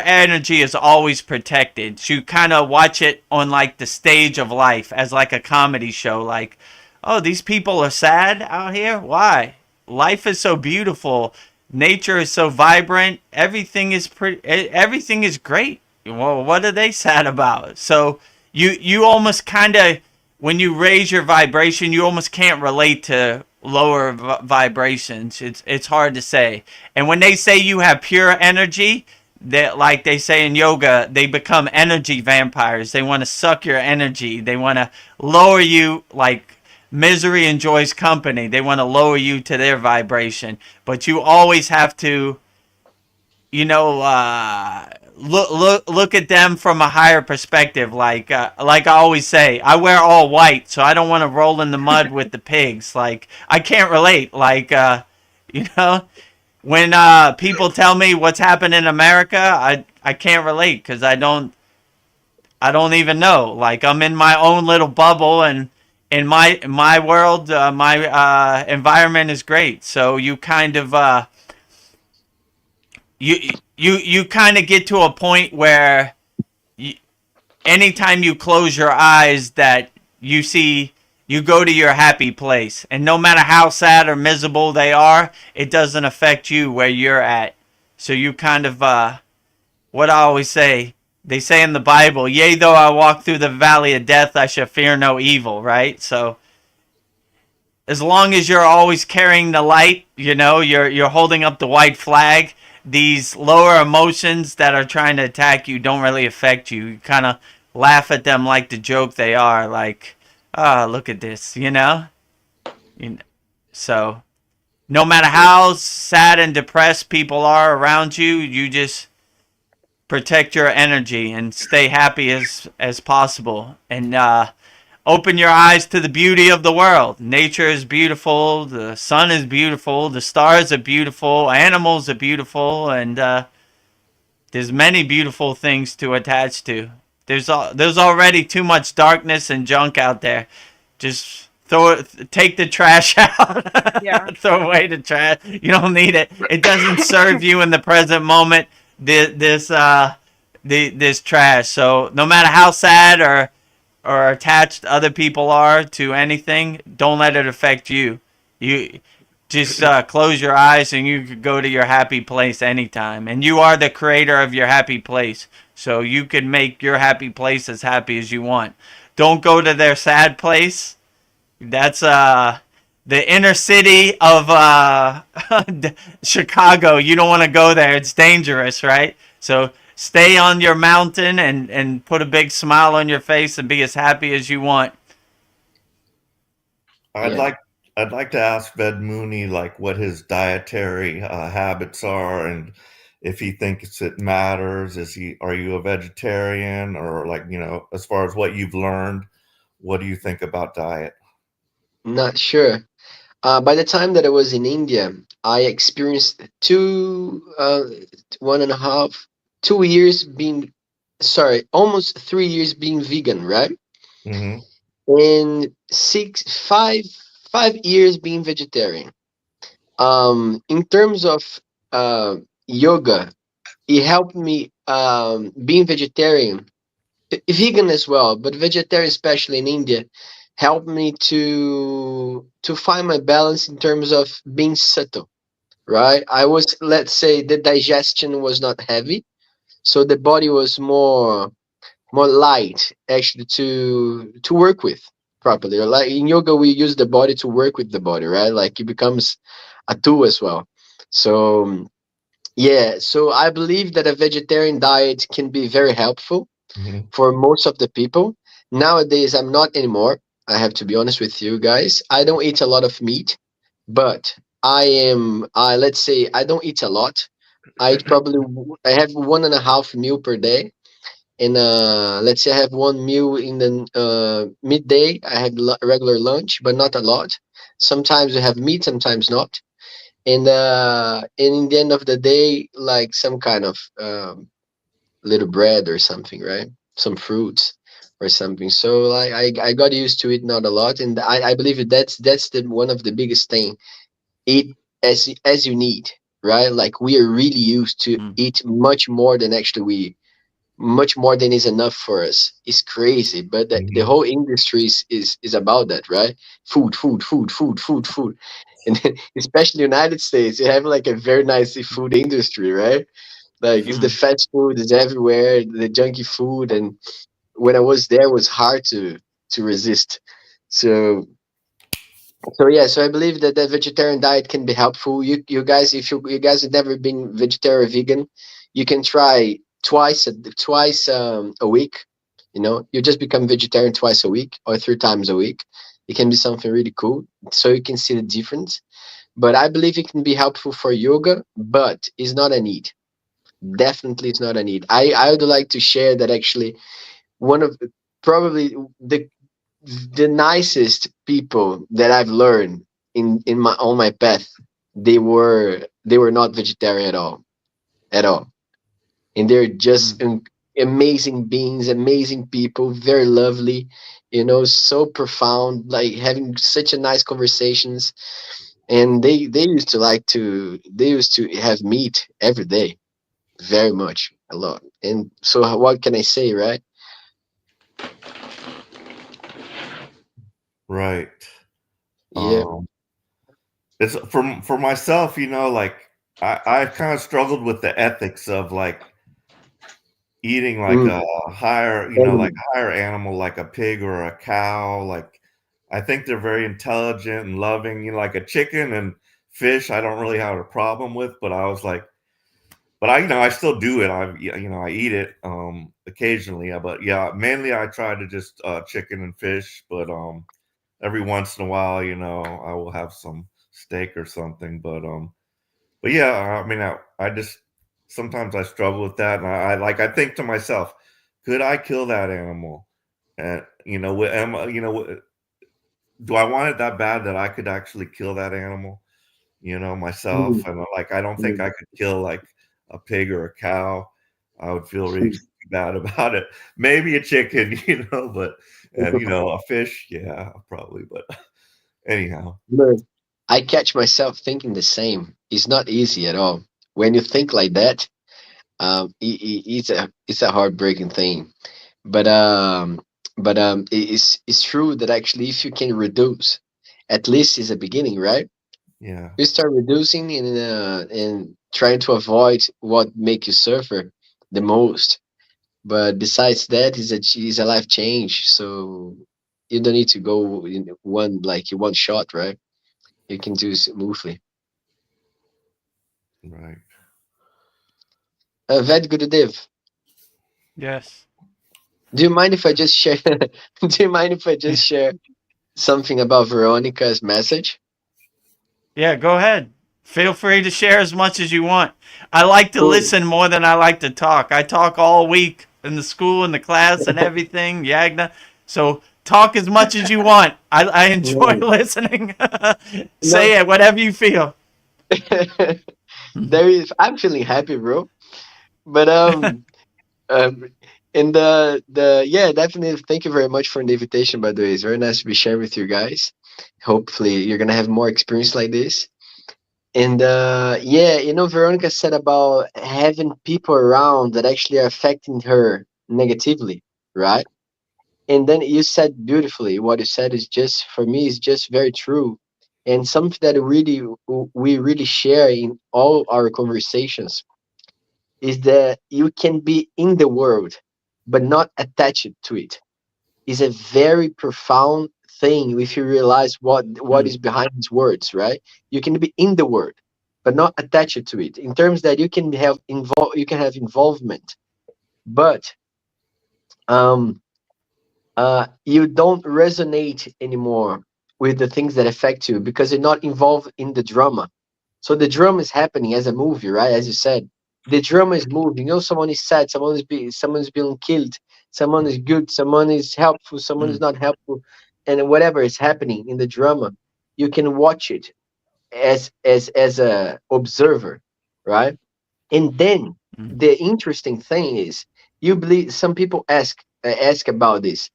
energy is always protected. So you kind of watch it on like the stage of life as like a comedy show. Like, oh, these people are sad out here. Why? Life is so beautiful. Nature is so vibrant. Everything is everything is great. Well, what are they sad about? So you almost kind of, when you raise your vibration, you almost can't relate to lower vibrations. It's hard to say. And when they say you have pure energy, that, like they say in yoga, they become energy vampires. They want to suck your energy. They want to lower you, like misery enjoys company. They want to lower you to their vibration, but you always have to, you know, look at them from a higher perspective. Like I always say, I wear all white, so I don't want to roll in the mud with the pigs. Like I can't relate. Like you know, when people tell me what's happened in America, I can't relate because I don't even know. Like I'm in my own little bubble, and in my world, my environment is great. So you kind of you kind of get to a point where you, anytime you close your eyes, that you see, you go to your happy place, and no matter how sad or miserable they are, it doesn't affect you where you're at. So you kind of what I always say, they say in the Bible, yea, though I walk through the valley of death, I shall fear no evil, right? So as long as you're always carrying the light, you know, you're holding up the white flag, these lower emotions that are trying to attack you don't really affect you. You kind of laugh at them like the joke they are, like, ah, oh, look at this, you know? So no matter how sad and depressed people are around you, you just protect your energy and stay happy as possible, and open your eyes to the beauty of the world. Nature is beautiful, the sun is beautiful, the stars are beautiful, animals are beautiful, and there's many beautiful things to attach to. There's already too much darkness and junk out there. Just take the trash out. Yeah. Throw away the trash. You don't need it. It doesn't serve you in the present moment. This trash. So no matter how sad or attached other people are to anything, don't let it affect you. You just close your eyes, and you could go to your happy place anytime. And you are the creator of your happy place, so you can make your happy place as happy as you want. Don't go to their sad place. That's the inner city of Chicago. You don't want to go there. It's dangerous, right? So stay on your mountain and put a big smile on your face and be as happy as you want. I'd like to ask Ved Mooney like what his dietary habits are, and if he thinks it matters. Are you a vegetarian, or like, you know, as far as what you've learned, what do you think about diet? Not sure. By the time that I was in India, I experienced 2.5, 2 years being, sorry, almost 3 years being vegan, right? Mm-hmm. And 5 years being vegetarian. In terms of yoga, it helped me being vegetarian, vegan as well, but vegetarian, especially in India, helped me to find my balance in terms of being subtle, right? I was, let's say, the digestion was not heavy, so the body was more light actually to work with properly. Like in yoga, we use the body to work with the body, right? Like it becomes a tool as well. So yeah, so I believe that a vegetarian diet can be very helpful Mm-hmm. for most of the people. Nowadays, I'm not anymore. I have to be honest with you guys. I don't eat a lot of meat, but I let's say I don't eat a lot. I eat probably, I have 1.5 meal per day. And let's say I have one meal in the midday. I have regular lunch, but not a lot. Sometimes we have meat, sometimes not. And in the end of the day, like some kind of little bread or something, right? Some fruits or something. So like I got used to it, not a lot, and I believe that's the one of the biggest thing. Eat as you need, right? Like we are really used to eat much more than is enough for us. It's crazy, but the whole industry is about that, right? Food, food, food, food, food, food, and then, especially United States, you have like a very nice food industry, right? Like it's the fast food is everywhere, the junky food, and when I was there, it was hard to resist. So yeah, so I believe that the vegetarian diet can be helpful. You guys, if you guys have never been vegetarian or vegan, you can try twice a week. You know, you just become vegetarian twice a week or 3 times a week. It can be something really cool, so you can see the difference. But I believe it can be helpful for yoga, but it's not a need. Definitely, it's not a need. I would like to share that actually one of probably the nicest people that I've learned in my on my path, they were not vegetarian at all, and they're just Mm. amazing beings, amazing people, very lovely, so profound, like having such a nice conversations. And they used to have meat every day, very much, a lot. And so what can I say, right? Right. Yeah. Um, it's for myself, like I kind of struggled with the ethics of like eating like Mm. a higher, like a higher animal, like a pig or a cow. Like I think they're very intelligent and loving, like a chicken and fish. I don't really have a problem with, but I was like, but I still do it. I eat it occasionally. But yeah, mainly I try to just chicken and fish. But every once in a while, I will have some steak or something. But yeah, I mean, I just sometimes I struggle with that, and I think to myself, could I kill that animal? And do I want it that bad that I could actually kill that animal? Mm. Myself, and like I don't think Mm. I could kill like a pig or a cow. I would feel really bad about it. Maybe a chicken, but and a fish, yeah, probably. But anyhow, Look, I catch myself thinking the same. It's not easy at all. When you think like that, it's a heartbreaking thing. But it's true that actually, if you can reduce, at least is a beginning, right? yeah, You start reducing and trying to avoid what make you suffer the most. But besides that, is a life change. So you don't need to go in one shot, right? You can do smoothly. right. Very good, Dave. Yes. Do you mind if I just share? Do you mind if I just share something about Veronica's message? Yeah, go ahead. Feel free to share as much as you want. I like to Cool. listen more than I like to talk. I talk all week in the school, in the class, and everything, Yagna. So talk as much as you want. I enjoy Right. listening. No, Say it, whatever you feel. there is. I'm feeling happy, bro. But um, and the yeah, definitely. Thank you very much for the invitation. By the way, it's very nice to be sharing with you guys. Hopefully, you're gonna have more experience like this. And yeah, Veronica said about having people around that actually are affecting her negatively, right? And then you said beautifully, what you said is just, for me, is just very true. And something that we really share in all our conversations is that you can be in the world, but not attached to it. Is a very profound thing if you realize what Mm, is behind these words, right? You can be in the word, but not attached to it. In terms that you can have involvement, but um you don't resonate anymore with the things that affect you because you're not involved in the drama. So the drama is happening as a movie, right? As you said, the drama is moving. Someone is sad, someone is being killed, someone is good, someone is helpful, someone is mm, not helpful, and whatever is happening in the drama, you can watch it as a observer, right? And then mm, the interesting thing is, you believe some people ask about this.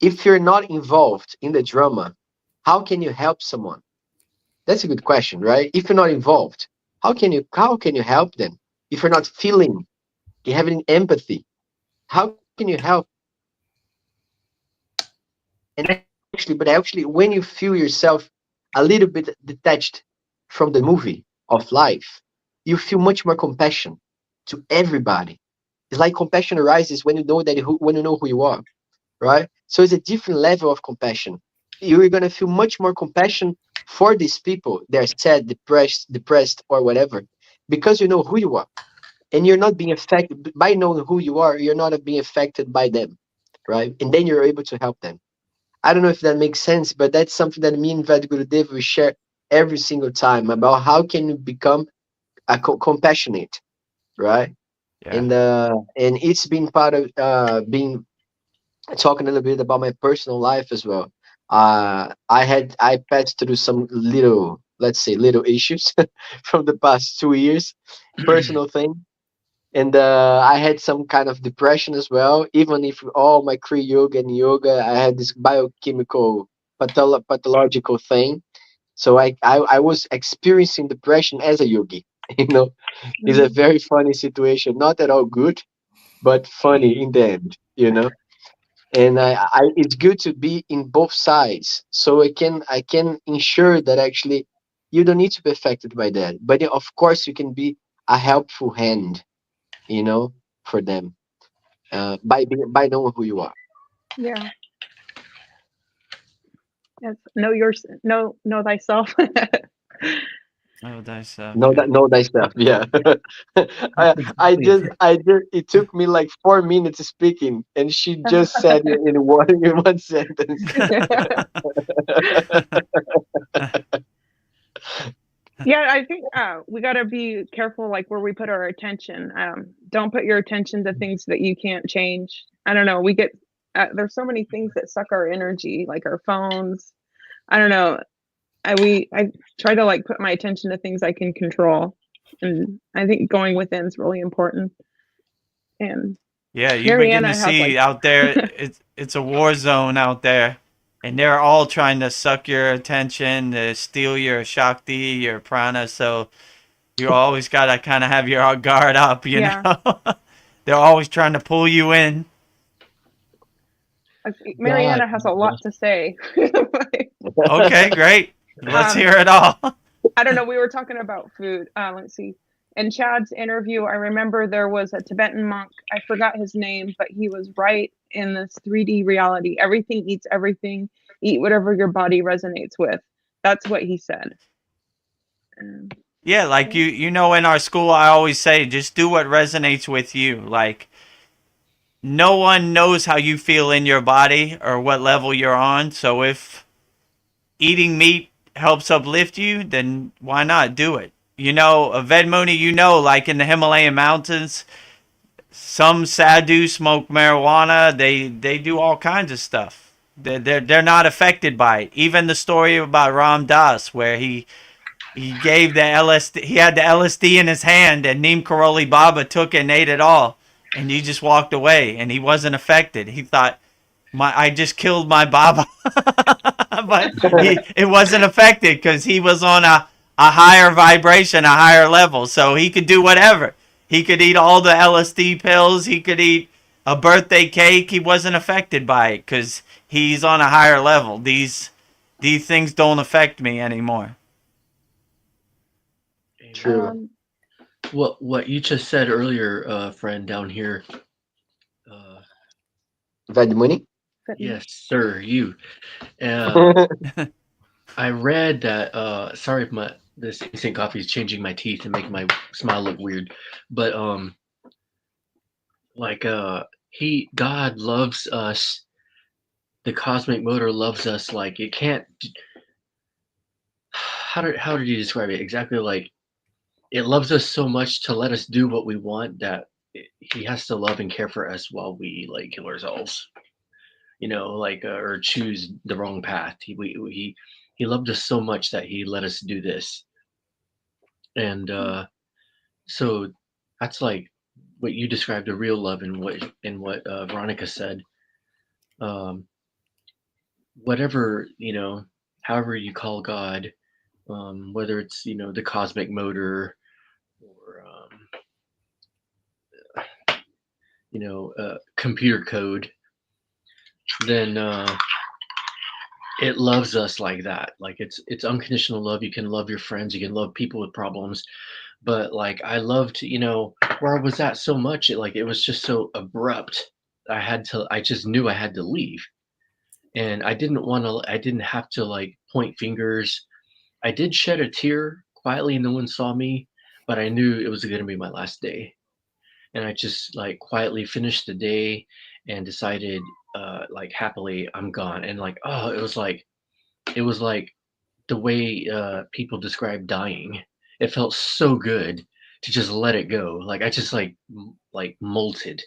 If you're not involved in the drama, how can you help someone? That's a good question, right? If you're not involved, how can you help them? If you're not feeling, you having empathy, how can you help? And actually, when you feel yourself a little bit detached from the movie of life, you feel much more compassion to everybody. It's like compassion arises when you know when you know who you are, right? So it's a different level of compassion. You're gonna feel much more compassion for these people. They're sad, depressed, or whatever, because you know who you are, and you're not being affected by knowing who you are. You're not being affected by them, right? And then you're able to help them. I don't know if that makes sense, but that's something that me and Gurudev we share every single time about how can you become a compassionate, right? Yeah. And it's been part of being talking a little bit about my personal life as well. I passed through some little, let's say, little issues from the past 2 years, personal thing, and I had some kind of depression as well. Even if all my Kriya yoga and yoga, I had this biochemical pathological thing. So I was experiencing depression as a yogi. You know, it's a Mhm. very funny situation. Not at all good, but funny in the end. You know, and it's good to be in both sides, so I can ensure that actually you don't need to be affected by that, but of course you can be a helpful hand, you know, for them, by knowing who you are. Yeah. Yes. Know thyself. Oh, that's yeah. Know thyself. Yeah. I just it took me like 4 minutes speaking, and she just said it in one sentence. Yeah, I think we got to be careful, like where we put our attention. Don't put your attention to things that you can't change. I don't know. We get there's so many things that suck our energy, like our phones. I don't know. I try to like put my attention to things I can control, and I think going within is really important. And Yeah, you begin to Mariana has see like, out there, it's a war zone out there, and they're all trying to suck your attention, to steal your shakti, your prana. So you always gotta kind of have your guard up, you yeah, know. They're always trying to pull you in. God, Mariana has a lot to say. Okay, great. Let's um, hear it all. I don't know. We were talking about food. Let's see. In Chad's interview, I remember there was a Tibetan monk. I forgot his name, but he was right in this 3D reality. Everything eats everything. Eat whatever your body resonates with. That's what he said. Um, Yeah, like yeah. you know, in our school, I always say, just do what resonates with you. Like, no one knows how you feel in your body or what level you're on. So if eating meat helps uplift you, then why not do it? You know, a Vedmuni, you know, like in the Himalayan mountains, some sadhus smoke marijuana. They do all kinds of stuff. They're not affected by it. Even the story about Ram Dass, where he gave the LSD, he had the LSD in his hand, and Neem Karoli Baba took it and ate it all, and he just walked away, and he wasn't affected. He thought, I just killed my Baba, but it wasn't affected because he was on a higher vibration, a higher level, so he could do whatever. He could eat all the LSD pills. He could eat a birthday cake. He wasn't affected by it because he's on a higher level. These things don't affect me anymore. True. Um, What you just said earlier, friend down here. Uh, Vadmuni. yes, sir. You. Uh, I read that. Sorry if my this instant coffee is changing my teeth and making my smile look weird, but like God loves us. The cosmic motor loves us. Like it can't. How did you describe it exactly? Like it loves us so much to let us do what we want that he has to love and care for us while we like kill ourselves. Like or choose the wrong path. He loved us so much that he let us do this, and so that's like what you described a real love, and what Veronica said. Um, Whatever however you call God, whether it's the cosmic motor or computer code, then it loves us like that. Like it's unconditional love. You can love your friends, you can love people with problems, but like I loved where I was at so much, it was just so abrupt. I just knew I had to leave, and I didn't have to like point fingers. I did shed a tear quietly, no one saw me, but I knew it was going to be my last day. And I just like quietly finished the day and decided like happily, I'm gone. And like, oh, it was like the way people describe dying. It felt so good to just let it go. Like I just like molted,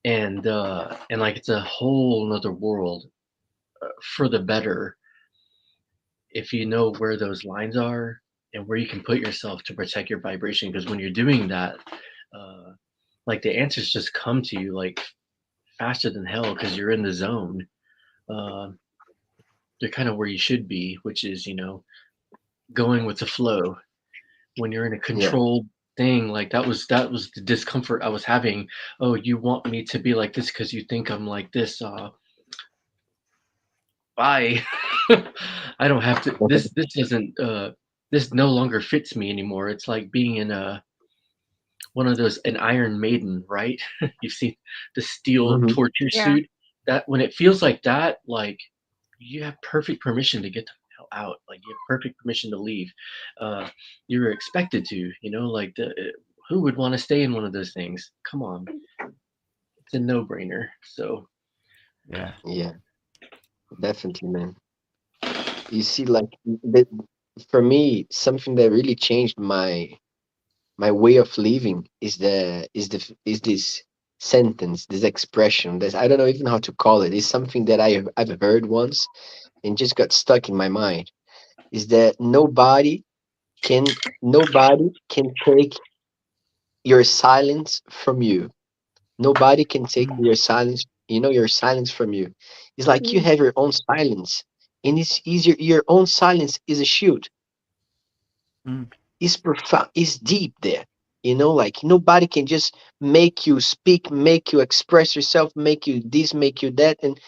and like it's a whole nother world for the better if you know where those lines are and where you can put yourself to protect your vibration. Because when you're doing that, like the answers just come to you like faster than hell because you're in the zone. Uh, they're kind of where you should be, which is, going with the flow. When you're in a Yeah. controlled thing, like that was the discomfort I was having. Oh, you want me to be like this because you think I'm like this. Bye. I don't have to. This doesn't. This no longer fits me anymore. It's like being in one of those an Iron Maiden, right? You've seen the steel Hmm. torture Yeah. suit. That when it feels like that, like you have perfect permission to get the hell out. Like you have perfect permission to leave. You're expected to. Like who would want to stay in one of those things? Come on, it's a no-brainer. So Yeah. Yeah, definitely, man. You see, like for me, something that really changed my way of living is this sentence, this expression. This, I don't know even how to call it. It's something that I've heard once and just got stuck in my mind. Is that nobody can take your silence from you. Nobody can take Mm, your silence, your silence from you. It's like you Mm. have your own silence, and it's easier. Your own silence is a shield. mm, It's profound. It's deep there. Like nobody can just make you speak, make you express yourself, make you this, make you that, and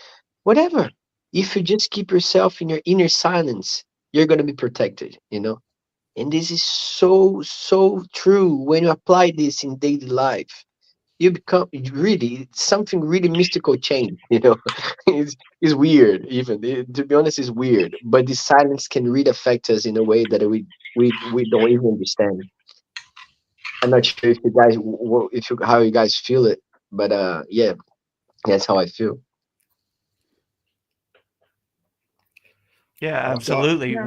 whatever. If you just keep yourself in your inner silence, you're gonna be protected. And this is so so true when you apply this in daily life. You become really something really mystical change. It's weird even. To be honest, it's weird, but the silence can really affect us in a way that we don't even understand. I'm not sure if you guys if you how you guys feel it, but yeah, that's how I feel. yeah, Also, absolutely. Yeah.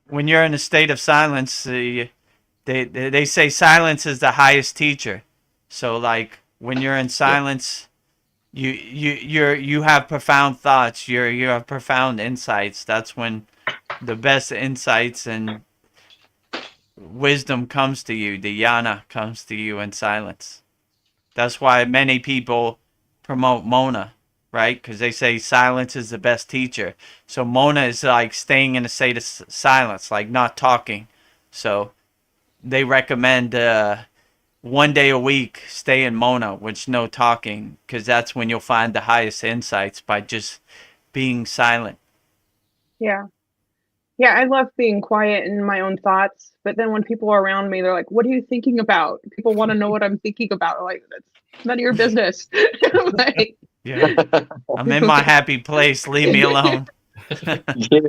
When you're in a state of silence, they say silence is the highest teacher. So like when you're in Yeah. silence, you have profound thoughts. You have profound insights. That's when the best insights and wisdom comes to you. The yana comes to you in silence. That's why many people promote Mona, right? Because they say silence is the best teacher. So Mona is like staying in a state of silence, like not talking. So they recommend 1 day a week stay in Mona, which no talking, because that's when you'll find the highest insights by just being silent. Yeah. Yeah, I love being quiet in my own thoughts, but then when people are around me, they're like, "What are you thinking about?" People want to know what I'm thinking about. Like, that's none of your business. Like, Yeah, I'm in my happy place. Leave me alone. Yeah.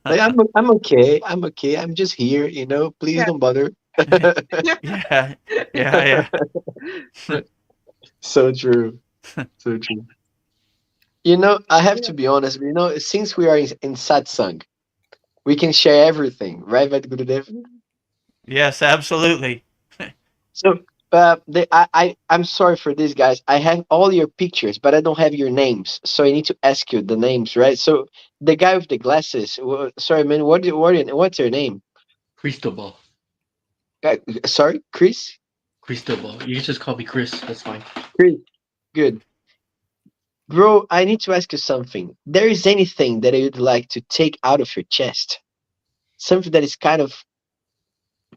Like, I'm okay. I'm okay. I'm just here. Please yeah. don't bother. Yeah, yeah, yeah. So true. So true. I have to be honest. Since we are in satsang, we can share everything, right, Gurudev? Yes, absolutely. So, I'm sorry for this, guys. I have all your pictures, but I don't have your names. So I need to ask you the names, right? So the guy with the glasses. Sorry, man. What's your name? Cristobal. Sorry, Chris. Cristobal. You can just call me Chris. That's fine. Chris. Good, bro. I need to ask you something. There is anything that you'd like to take out of your chest? Something that is kind of,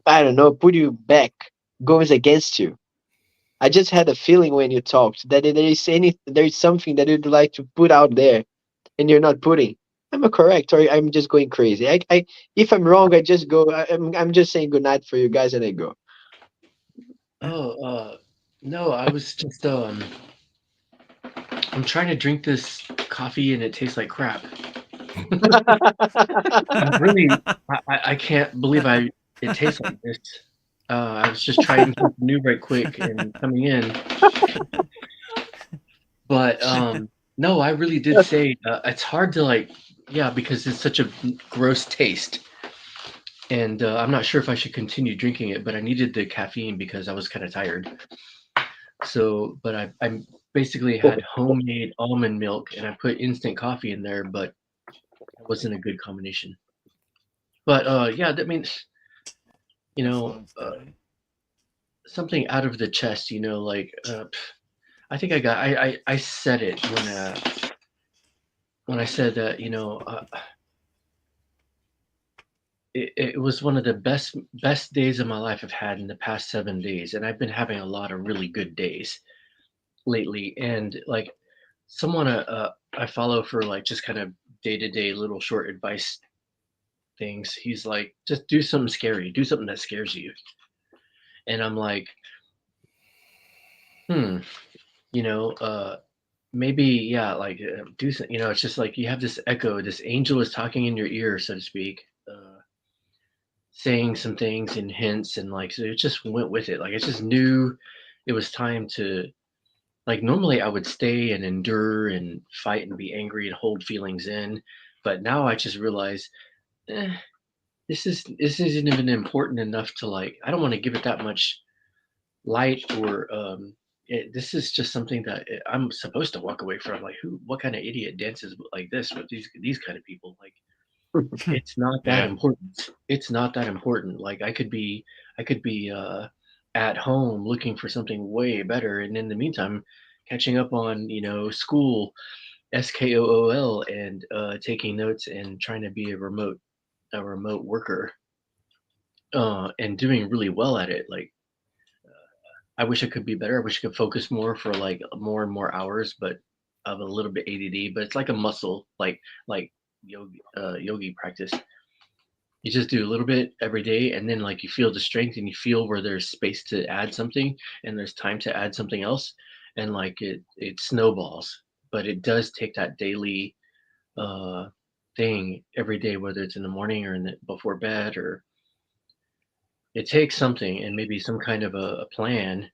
I don't know, put you back, goes against you. I just had a feeling when you talked that there is something that you'd like to put out there and you're not putting. Am I correct, or I'm just going crazy? If I'm wrong, I just go. I'm just saying good night for you guys, and I go. Oh, no, I was just I'm trying to drink this coffee and it tastes like crap. I'm really, I can't believe it tastes like this. I was just trying something new right quick and coming in. But no, I really did say it's hard to like, yeah, because it's such a gross taste. And I'm not sure if I should continue drinking it, but I needed the caffeine because I was kind of tired. So, but I basically had homemade almond milk and I put instant coffee in there, but it wasn't a good combination. But yeah, that means, you know, something out of the chest, like I think I said it when I said that, it was one of the best days of my life I've had in the past 7 days, and I've been having a lot of really good days lately. And like someone I follow for like just kind of day to day little short advice things, he's like, just do something scary, do something that scares you. And I'm like, hmm, you know, maybe yeah, like do some, it's just like you have this echo, this angel is talking in your ear, so to speak. Saying some things and hints, and like so it just went with it. Like I just knew it was time to, like, normally I would stay and endure and fight and be angry and hold feelings in, but now I just realize, eh, this isn't even important enough to, like, I don't want to give it that much light, or this is just something that I'm supposed to walk away from. Like, what kind of idiot dances like this with these kind of people? Like, it's not that Yeah. important. It's not that important. Like I could be at home looking for something way better, and in the meantime, catching up on school, SKOOL, and taking notes and trying to be a remote worker, and doing really well at it. Like I wish I could be better. I wish I could focus more for like more and more hours, but I'm a little bit ADD. But it's like a muscle, like yogi practice. You just do a little bit every day, and then like you feel the strength, and you feel where there's space to add something, and there's time to add something else, and like it snowballs. But it does take that daily uh thing every day, whether it's in the morning or before bed, or it takes something and maybe some kind of a plan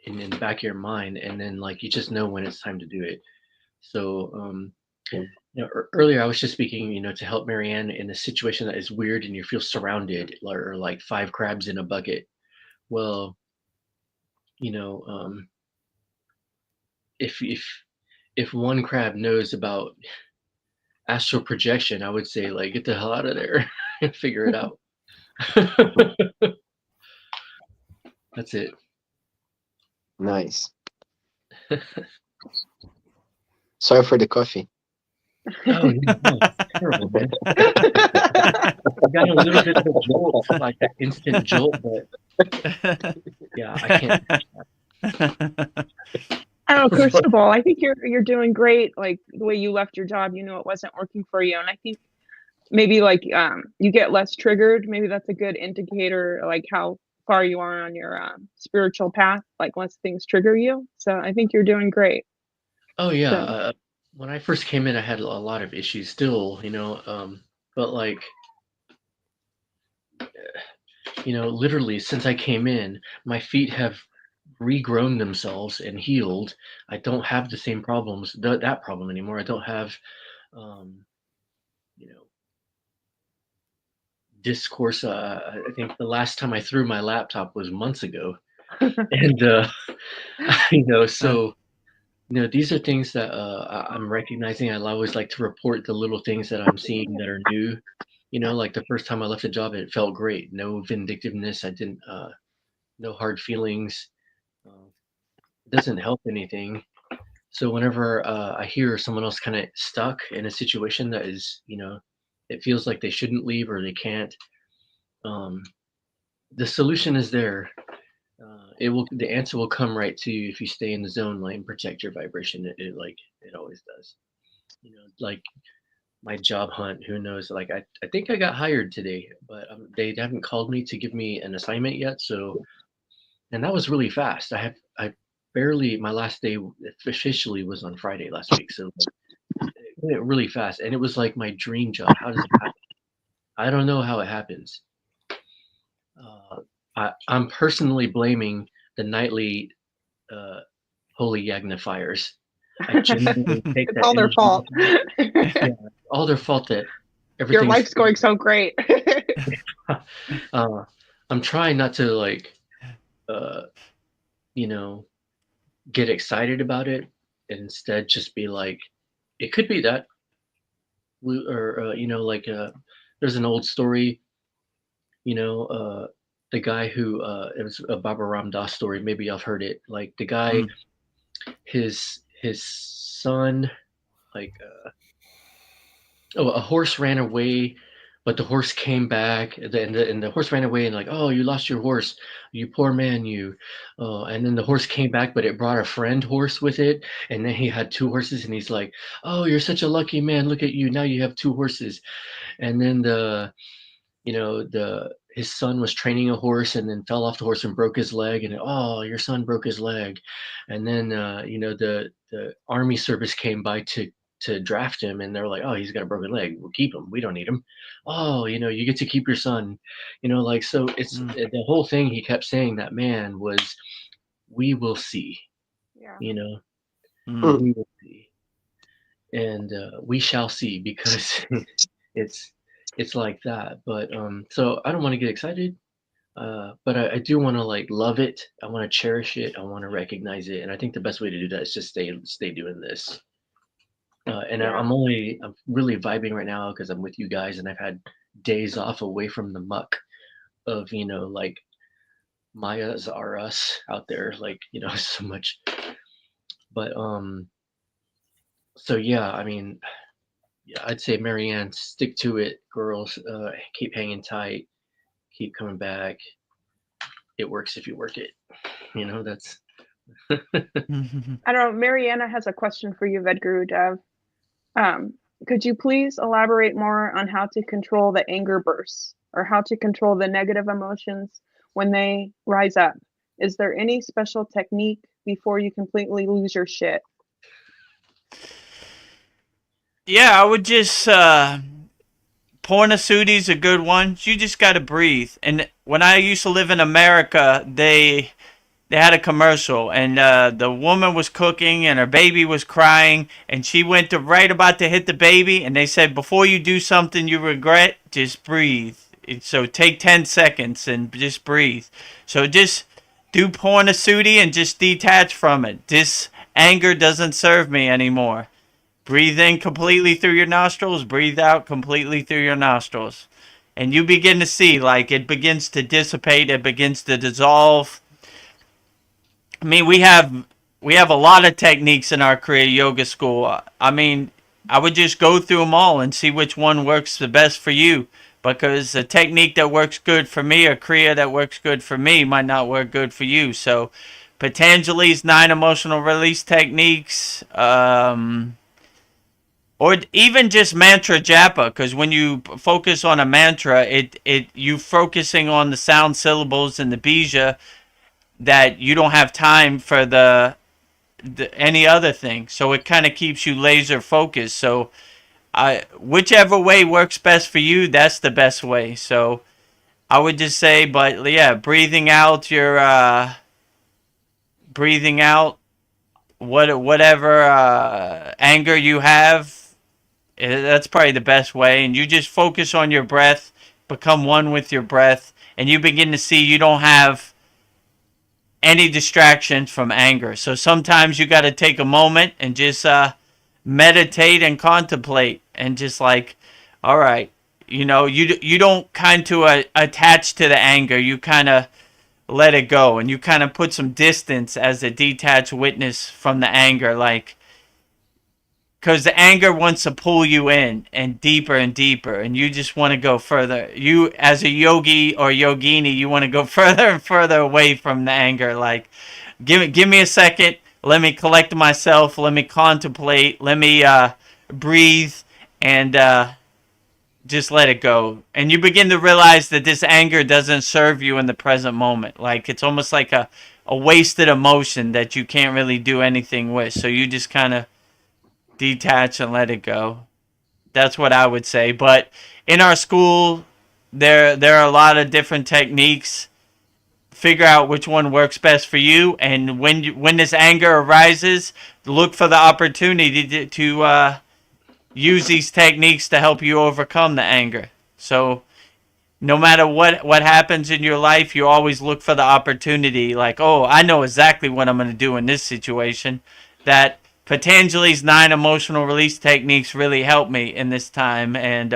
in the back of your mind, and then like you just know when it's time to do it. So earlier I was just speaking, to help Marianne in a situation that is weird and you feel surrounded, or like five crabs in a bucket. Well, you know, if one crab knows about astral projection, I would say like get the hell out of there and figure it out. That's it. Nice. Sorry for the coffee. Oh, no, terrible, man. I got a little bit of a jolt, like that instant jolt, but yeah, I can't. I don't know, Crucible. I think you're doing great. Like the way you left your job, it wasn't working for you, and I think maybe like you get less triggered. Maybe that's a good indicator, like how far you are on your spiritual path. Like less things trigger you. So I think you're doing great. Oh yeah, So, when I first came in, I had a lot of issues still, but like, literally since I came in, my feet have regrown themselves and healed. I don't have the same problems, that problem anymore. I don't have, um, you know, discourse. I think the last time I threw my laptop was months ago, and so these are things that I'm recognizing. I always like to report the little things that I'm seeing that are new. Like the first time I left the job, it felt great. No vindictiveness. I didn't. No hard feelings. It doesn't help anything. So whenever I hear someone else kind of stuck in a situation that is, it feels like they shouldn't leave or they can't. Um, the solution is there. The answer will come right to you if you stay in the zone, like, and protect your vibration. It always does. Like my job hunt, who knows? Like I think I got hired today, but they haven't called me to give me an assignment yet. So, and that was really fast. I barely, my last day officially was on Friday last week. So it went really fast, and it was like my dream job. How does it happen? I don't know how it happens. I'm personally blaming the nightly holy yagna fires. I genuinely take It's that all their energy. fault. Yeah, all their fault that Your everything's life's going so great. I'm trying not to like you know, get excited about it and instead just be like, it could be that or like there's an old story, you know, the guy who it was a Baba Ram Dass story, maybe I've heard it. Like the guy, Mm. his son, like a horse ran away, but the horse came back. And the horse ran away, and like, oh, you lost your horse, you poor man, you. And then the horse came back, but it brought a friend horse with it, and then he had two horses, and he's like, oh, you're such a lucky man. Look at you, now you have two horses. And then the his son was training a horse and then fell off the horse and broke his leg, and oh, your son broke his leg. And then the army service came by to draft him, and they're like, oh, he's got a broken leg, we'll keep him, we don't need him. Oh, you get to keep your son. Like, so it's the whole thing he kept saying, that man, was, we will see. Yeah. We will see, and we shall see, because it's like that. But so I don't want to get excited, but I do want to like love it. I want to cherish it. I want to recognize it, and I think the best way to do that is just stay doing this. And Yeah. I'm really vibing right now because I'm with you guys, and I've had days off away from the muck of like Mayas are us out there, like so much. But so yeah, I mean, yeah, I'd say, Marianne, stick to it, girls. Keep hanging tight, keep coming back. It works if you work it. That's. I don't know. Mariana has a question for you, Vedguru Dev. Could you please elaborate more on how to control the anger bursts, or how to control the negative emotions when they rise up? Is there any special technique before you completely lose your shit? Yeah, I would just Pornasudi's a good one. You just got to breathe. And when I used to live in America, they had a commercial, and the woman was cooking and her baby was crying, and she went to right about to hit the baby, and they said, before you do something you regret, just breathe. So take 10 seconds and just breathe. So just do Pornasudi and just detach from it. This anger doesn't serve me anymore. Breathe in completely through your nostrils, breathe out completely through your nostrils. And you begin to see, like, it begins to dissipate, it begins to dissolve. I mean, we have a lot of techniques in our Kriya Yoga school. I mean, I would just go through them all and see which one works the best for you. Because a technique that works good for me, or Kriya that works good for me, might not work good for you. So, Patanjali's 9 emotional release techniques, or even just mantra japa, because when you focus on a mantra, you focusing on the sound syllables and the bija, that you don't have time for the any other thing. So it kind of keeps you laser focused. So whichever way works best for you, that's the best way. So I would just say, but yeah, breathing out whatever anger you have, that's probably the best way. And you just focus on your breath, become one with your breath, and you begin to see you don't have any distractions from anger. So sometimes you got to take a moment and just meditate and contemplate, and just like, all right, you don't kind of attach to the anger. You kind of let it go, and you kind of put some distance as a detached witness from the anger, like, because the anger wants to pull you in and deeper, and you just want to go further. You, as a yogi or yogini, you want to go further and further away from the anger. Like, give me a second. Let me collect myself. Let me contemplate. Let me breathe, and just let it go. And you begin to realize that this anger doesn't serve you in the present moment. Like, it's almost like a wasted emotion that you can't really do anything with. So you just kind of detach and let it go. That's what I would say. But in our school, there are a lot of different techniques figure out which one works best for you. And when this anger arises, look for the opportunity to use these techniques to help you overcome the anger. So no matter what happens in your life, you always look for the opportunity. Like, oh, I know exactly what I'm going to do in this situation. That Patanjali's 9 emotional release techniques really helped me in this time, and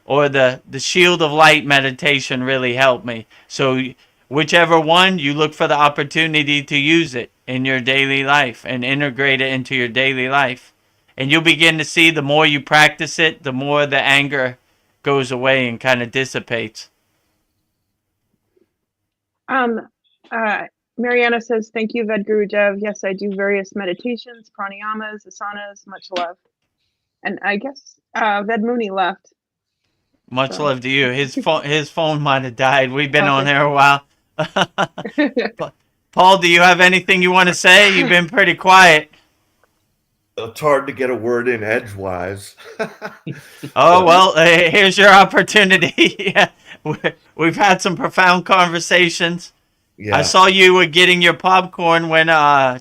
or the shield of light meditation really helped me. So whichever one, you look for the opportunity to use it in your daily life and integrate it into your daily life. And you'll begin to see the more you practice it, the more the anger goes away and kind of dissipates. Mariana says, thank you, Vedguru Dev. Yes, I do various meditations, pranayamas, asanas, much love. And I guess Ved Mooney left. Much love to you. His phone might have died. We've been on here a while. Paul, do you have anything you want to say? You've been pretty quiet. It's hard to get a word in edgewise. Oh, well, here's your opportunity. Yeah. We've had some profound conversations. Yeah. I saw you were getting your popcorn when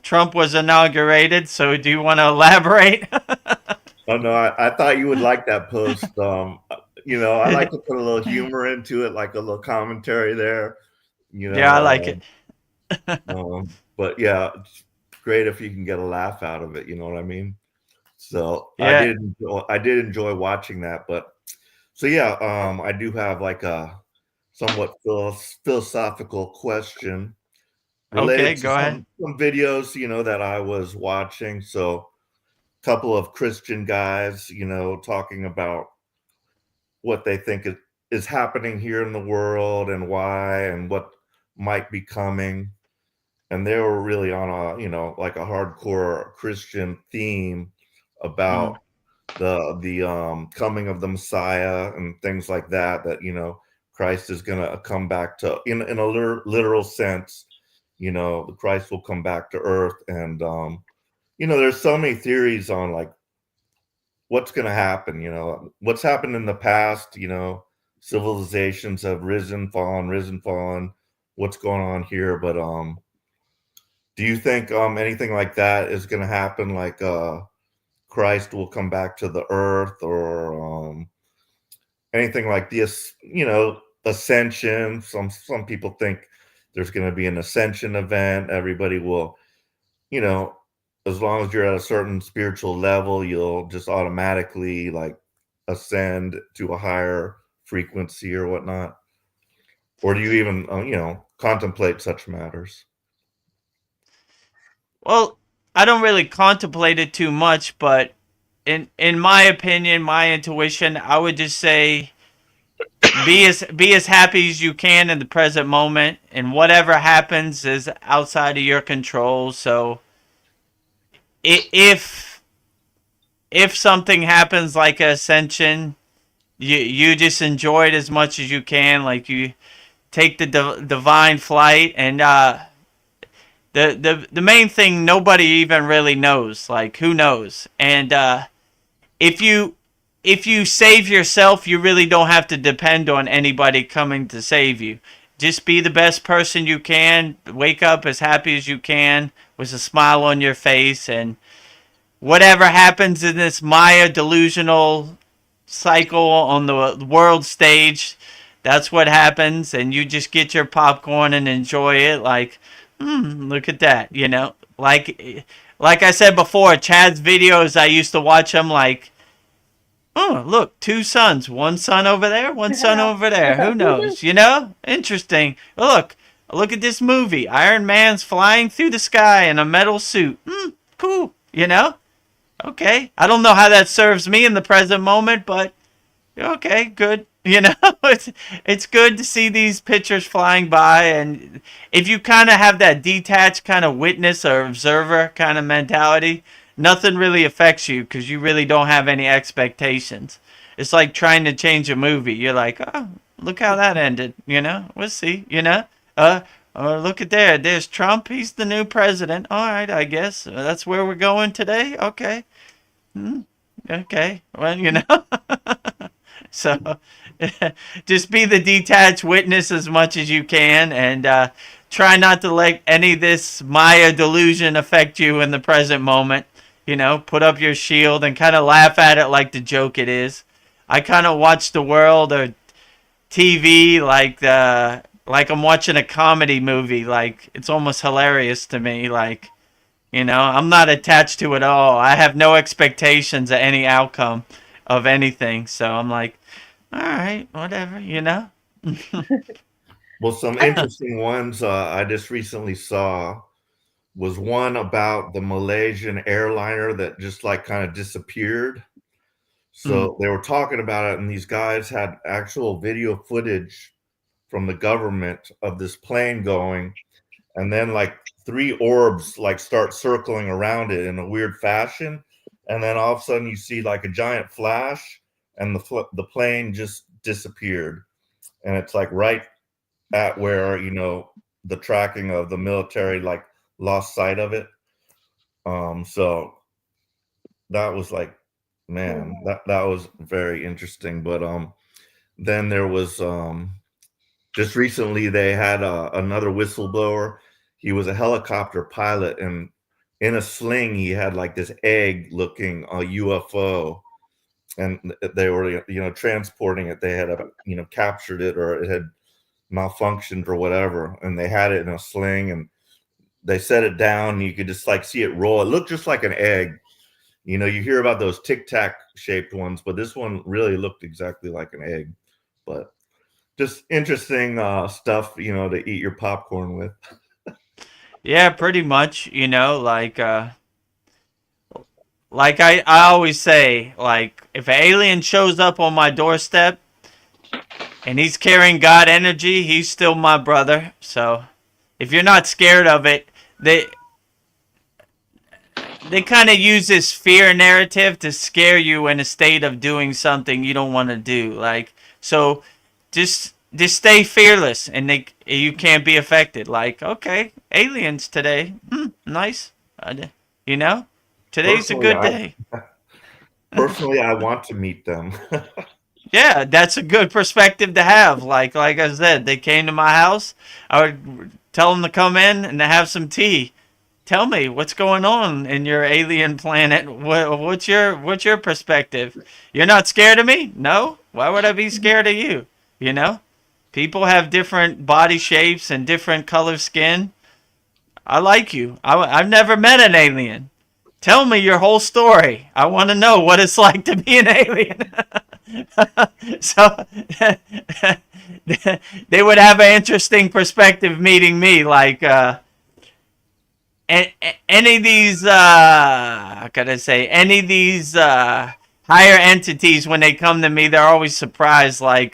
Trump was inaugurated. So do you want to elaborate? Oh, no, I thought you would like that post. I like to put a little humor into it, like a little commentary there. Yeah, I like it. But yeah, it's great if you can get a laugh out of it. You know what I mean? So yeah. I did enjoy watching that. But so yeah, I do have like a somewhat philosophical question related to go ahead. some videos, that I was watching. So a couple of Christian guys, talking about what they think is happening here in the world and why and what might be coming. And they were really on like a hardcore Christian theme about the coming of the Messiah and things like that, Christ is going to come back to, in a literal sense, the Christ will come back to earth. And, there's so many theories on like what's going to happen, what's happened in the past, civilizations have risen, fallen, what's going on here. But, do you think anything like that is going to happen? Like Christ will come back to the earth, or anything like this? Ascension. Some people think there's going to be an ascension event. Everybody will, as long as you're at a certain spiritual level, you'll just automatically like ascend to a higher frequency or whatnot. Or do you even contemplate such matters? Well, I don't really contemplate it too much, but in my opinion, my intuition, I would just say be as happy as you can in the present moment, and whatever happens is outside of your control. So if something happens like ascension, you just enjoy it as much as you can. Like you take the divine flight, and the main thing nobody even really knows. Like, who knows? And if you save yourself, you really don't have to depend on anybody coming to save you. Just be the best person you can. Wake up as happy as you can with a smile on your face, and whatever happens in this Maya delusional cycle on the world stage, that's what happens. And you just get your popcorn and enjoy it. Like, look at that, like I said before, Chad's videos, I used to watch them like, oh, look, 2 suns, one sun over there, one sun over there, who knows, interesting. Look at this movie, Iron Man's flying through the sky in a metal suit. Cool, okay, I don't know how that serves me in the present moment, but okay, good. It's good to see these pictures flying by, and if you kind of have that detached kind of witness or observer kind of mentality, nothing really affects you because you really don't have any expectations. It's like trying to change a movie. You're like, oh, look how that ended. We'll see. Look at there's Trump. He's the new president. All right, I guess that's where we're going today. Okay. Okay. Well, So just be the detached witness as much as you can, and try not to let any of this Maya delusion affect you in the present moment. Put up your shield and kind of laugh at it like the joke it is. I kind of watch the world or TV like I'm watching a comedy movie. Like, it's almost hilarious to me. Like, I'm not attached to it all. I have no expectations of any outcome of anything. So I'm like, all right, whatever. Well, some interesting ones I just recently saw was one about the Malaysian airliner that just like kind of disappeared. So they were talking about it, and these guys had actual video footage from the government of this plane going, and then like 3 orbs like start circling around it in a weird fashion, and then all of a sudden you see like a giant flash, and the plane just disappeared, and it's like right at where the tracking of the military like lost sight of it. So that was like, man, that was very interesting. But then there was just recently they had another whistleblower. He was a helicopter pilot, and in a sling he had like this egg looking UFO, and they were transporting it. They had captured it, or it had malfunctioned or whatever, and they had it in a sling, and they set it down, and you could just like see it roll. It looked just like an egg. You hear about those Tic Tac shaped ones, but this one really looked exactly like an egg. But just interesting stuff, to eat your popcorn with. Yeah, pretty much. Like I always say, like, if an alien shows up on my doorstep and he's carrying God energy, he's still my brother. So if you're not scared of it, they kind of use this fear narrative to scare you in a state of doing something you don't want to do. Like, so just stay fearless, and you can't be affected. Like, okay, aliens today, nice, today's a good day. Personally, I want to meet them. Yeah, that's a good perspective to have. Like I said, they came to my house. I would tell them to come in and to have some tea. Tell me what's going on in your alien planet. What's your perspective? You're not scared of me? No. Why would I be scared of you? People have different body shapes and different color skin. I like you. I've never met an alien. Tell me your whole story. I want to know what it's like to be an alien. So they would have an interesting perspective meeting me. Like, any of these, how can I say, any of these higher entities, when they come to me, they're always surprised. Like,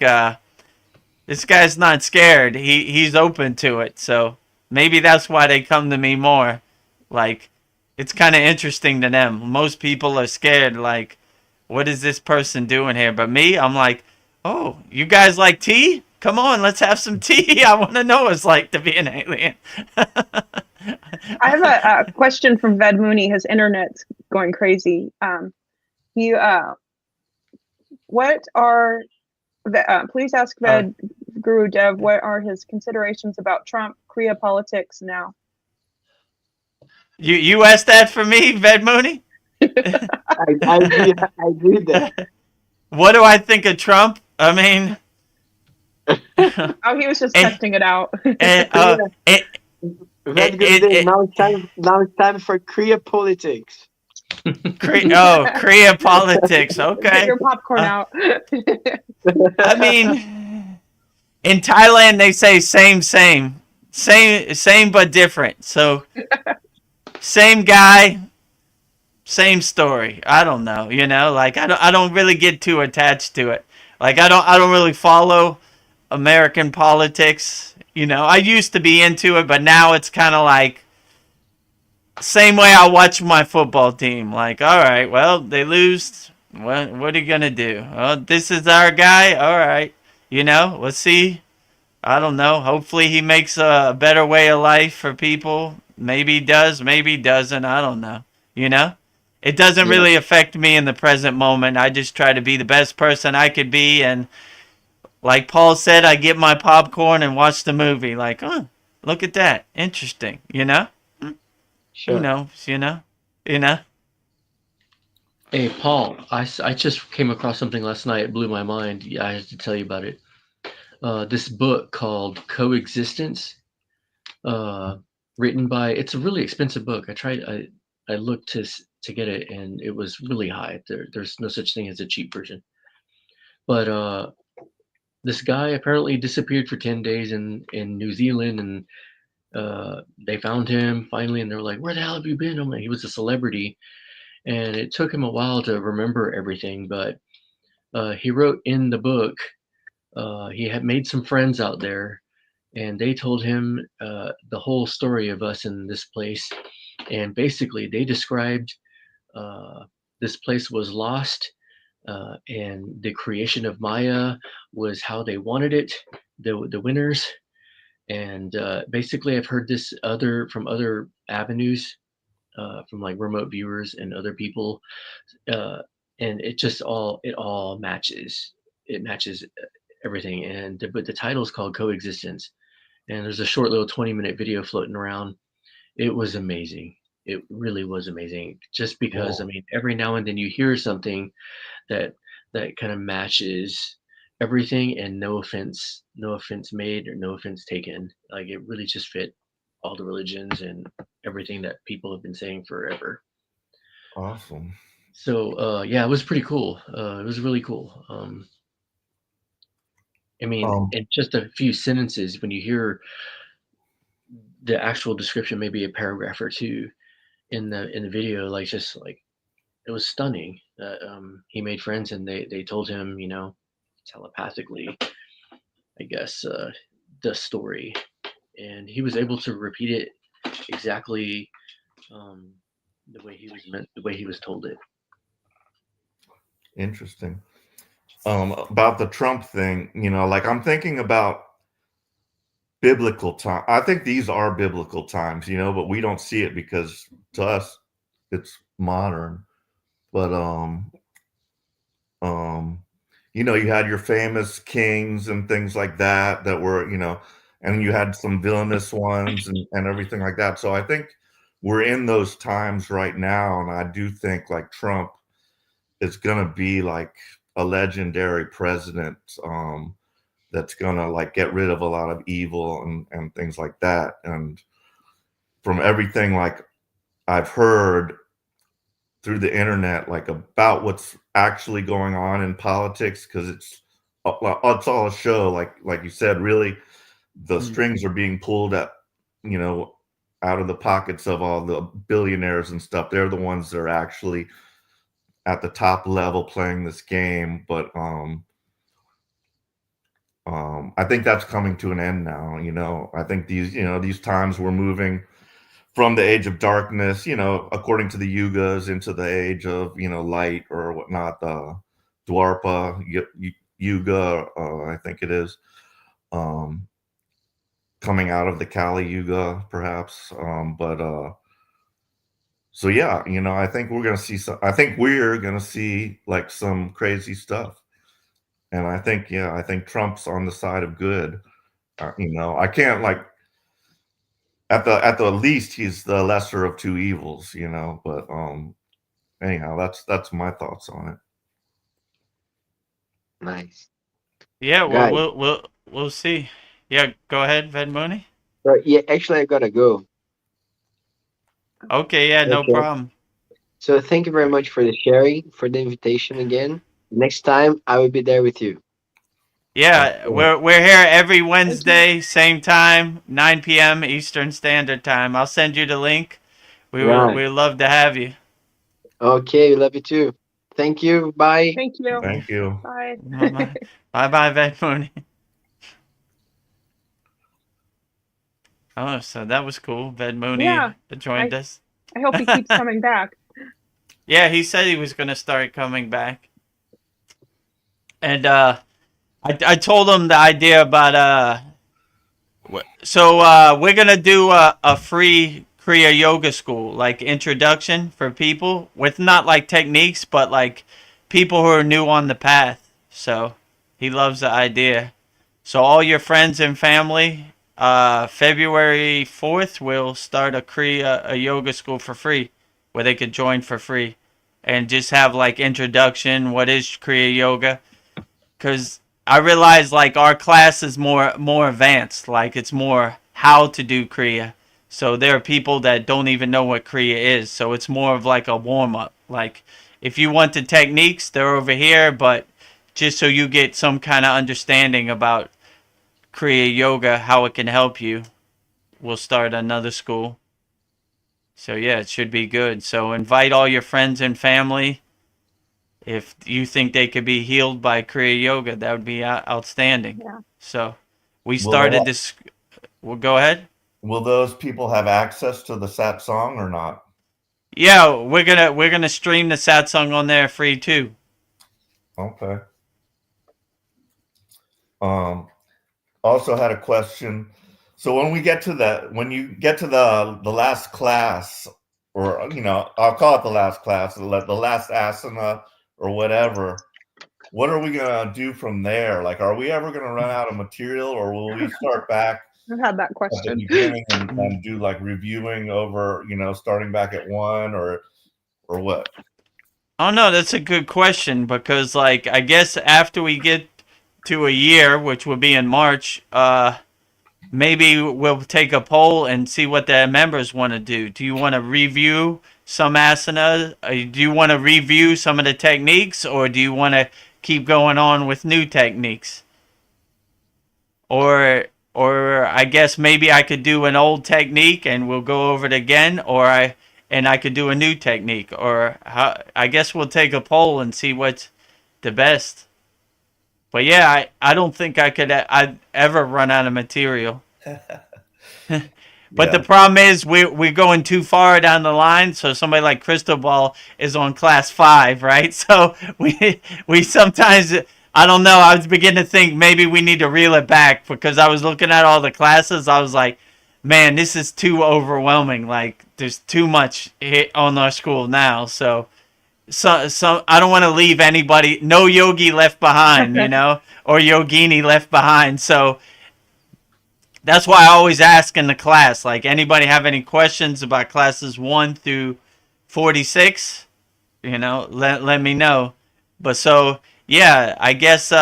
this guy's not scared. He's open to it. So maybe that's why they come to me more. Like, it's kind of interesting to them. Most people are scared. Like, what is this person doing here? But me, I'm like, oh, you guys like tea? Come on, let's have some tea. I want to know what it's like to be an alien. I have a question from Ved Mooney. His internet's going crazy. What are please ask Ved Guru Dev, what are his considerations about Trump, Kriya politics now? You asked that for me, Ved Mooney? I did that. What do I think of Trump? I mean, Oh, he was just testing it out. Now it's time for Kriya politics. Kriya politics. Okay. Get your popcorn out. I mean, in Thailand they say same but different. So same guy, same story. I don't know, like I don't really get too attached to it. Like I don't really follow American politics. I used to be into it, but now it's kind of like same way I watch my football team. Like, all right, well, they lose. What are you gonna do? Oh, this is our guy. All right, we'll see. I don't know. Hopefully he makes a better way of life for people. Maybe he does, maybe he doesn't. I don't know. it doesn't Yeah. really affect me in the present moment. I just try to be the best person I could be, and like Paul said, I get my popcorn and watch the movie. Like, oh, look at that, interesting. Who Sure. knows? You know. Hey, Paul, I just came across something last night. It blew my mind. Yeah, I have to tell you about it. This book called Coexistence, uh, written by. It's a really expensive book. I looked to get it, and it was really high. There's no such thing as a cheap version. But this guy apparently disappeared for 10 days in New Zealand, and they found him finally, and they were like, "Where the hell have you been?" I'm like, he was a celebrity, and it took him a while to remember everything, but he wrote in the book. He had made some friends out there, and they told him the whole story of us in this place. And basically, they described uh, this place was lost, and the creation of Maya was how they wanted it, the winners. And basically, I've heard this from other avenues, from like remote viewers and other people, uh, and it all matches. It matches everything. And but the title is called Coexistence, and there's a short little 20-minute video floating around. It was amazing. It really was amazing. Just because, I Cool. mean, every now and then you hear something that kind of matches everything, and no offense made or no offense taken. Like it really just fit all the religions and everything that people have been saying forever. Awesome. So yeah, it was pretty cool. It was really cool. I mean, Um, in just a few sentences, when you hear the actual description, maybe a paragraph or two in the video, like just like it was stunning. He made friends, and they told him, telepathically, I guess, the story, and he was able to repeat it exactly, um, the way he was told it. Interesting. About the Trump thing, like I'm thinking about biblical time. I think these are biblical times, but we don't see it because to us it's modern. But um, you had your famous kings and things like that were, and you had some villainous ones and everything like that. So I think we're in those times right now, and I do think like Trump is gonna be like a legendary president. That's gonna like get rid of a lot of evil and things like that. And from everything like I've heard through the internet, like about what's actually going on in politics, because it's all a show. Like you said, really, the Mm. strings are being pulled at you know out of the pockets of all the billionaires and stuff. They're the ones that are actually at the top level playing this game. But I think that's coming to an end now. I think these times we're moving from the age of darkness, according to the yugas, into the age of light or whatnot. The Dwarpa Yuga, I think it is, coming out of the Kali Yuga, perhaps. But so yeah, I think we're gonna see some. I think we're gonna see like some crazy stuff. And I think Trump's on the side of good. I can't like at the least he's the lesser of two evils, But anyhow, that's my thoughts on it. Nice. Yeah, well, Guys, we'll see. Yeah, go ahead, Vedmoni. yeah, actually, I gotta go. Okay, yeah, no Okay. problem. So thank you very much for the sharing, for the invitation again. Next time, I will be there with you. Yeah, Excellent. we're here every Thank you. Wednesday, same time, 9 p.m. Eastern Standard Time. I'll send you the link. Right. We'd love to have you. Okay, we love you too. Thank you. Bye. Thank you. Thank you. Bye. Bye bye, Vedmoni. Oh, so that was cool. Vedmoni Yeah, joined us. I hope he keeps coming back. Yeah, he said he was gonna start coming back. And I told him the idea about so we're gonna do a free Kriya Yoga School, like introduction for people with not like techniques, but like people who are new on the path. So he loves the idea. So all your friends and family, February 4th, we'll start a yoga school for free, where they could join for free, and just have like introduction. What is Kriya Yoga? Because I realize like our class is more advanced. Like it's more how to do Kriya. So there are people that don't even know what Kriya is. So it's more of like a warm up. Like if you want the techniques, they're over here, but just so you get some kind of understanding about Kriya Yoga, how it can help you, we'll start another school. So yeah, it should be good. So invite all your friends and family. If you think they could be healed by Kriya Yoga, that would be outstanding. Yeah. So we Will they started this. Well, go ahead. will those people have access to the Satsang or not? Yeah, we're gonna stream the satsang on there free too. Okay. Also had a question. So when you get to the last class, or I'll call it the last class, the last asana or whatever, what are we gonna do from there? Like, are we ever gonna run out of material, or will we start back I've had that at the question. beginning and do like reviewing over, starting back at one, or what? Oh no, that's a good question because like I guess after we get to a year, which will be in March, maybe we'll take a poll and see what the members want to do. Do you want to review some asanas? Do you want to review some of the techniques, or do you want to keep going on with new techniques? Or I guess maybe I could do an old technique and we'll go over it again, or I could do a new technique, or I guess we'll take a poll and see what's the best. But yeah, I don't think I'd ever run out of material. But Yeah. the problem is we're going too far down the line. So somebody like Crystal Ball is on class 5, right? So we sometimes, I don't know. I was beginning to think maybe we need to reel it back, because I was looking at all the classes. I was like, man, this is too overwhelming. Like there's too much hit on our school now. So I don't want to leave anybody, no yogi left behind, or yogini left behind. So that's why I always ask in the class, like, anybody have any questions about classes 1 through 46? Let me know. But so, yeah, I guess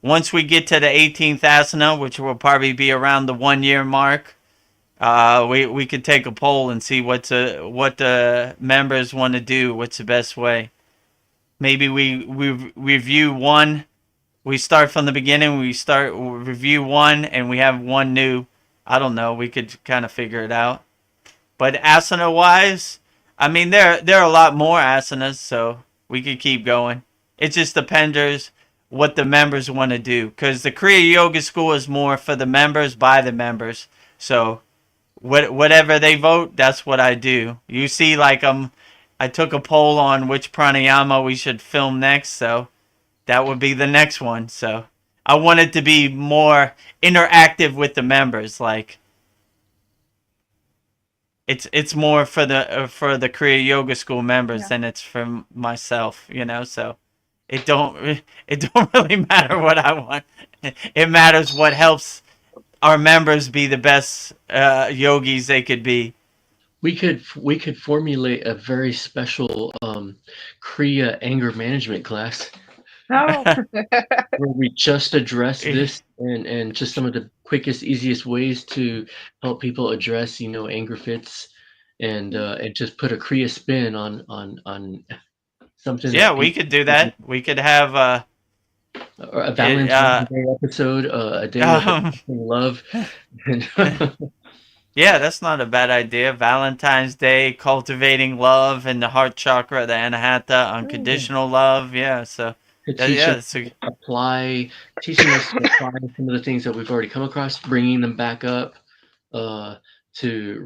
once we get to the 18th asana, which will probably be around the 1 year mark, we could take a poll and see what the members want to do. What's the best way? Maybe we review one. We start from the beginning. We review one, and we have one new. I don't know. We could kind of figure it out. But asana wise, I mean, there are a lot more asanas, so we could keep going. It just depends what the members want to do, because the Kriya Yoga School is more for the members, by the members. So whatever they vote, that's what I do. You see, like I took a poll on which pranayama we should film next, so that would be the next one. So I wanted to be more interactive with the members. Like it's more for the Kriya Yoga School members than it's for myself. So it don't really matter what I want. It matters what helps our members be the best yogis they could be. We could formulate a very special Kriya anger management class Oh, where we just address this and just some of the quickest, easiest ways to help people address, anger fits, and just put a Kriya spin on something. Yeah, we could do that. We could have or a Valentine's Day episode, a day of love. Yeah, that's not a bad idea. Valentine's Day, cultivating love in the heart chakra, the anahata, unconditional love. Yeah, so teaching us to apply some of the things that we've already come across, bringing them back up to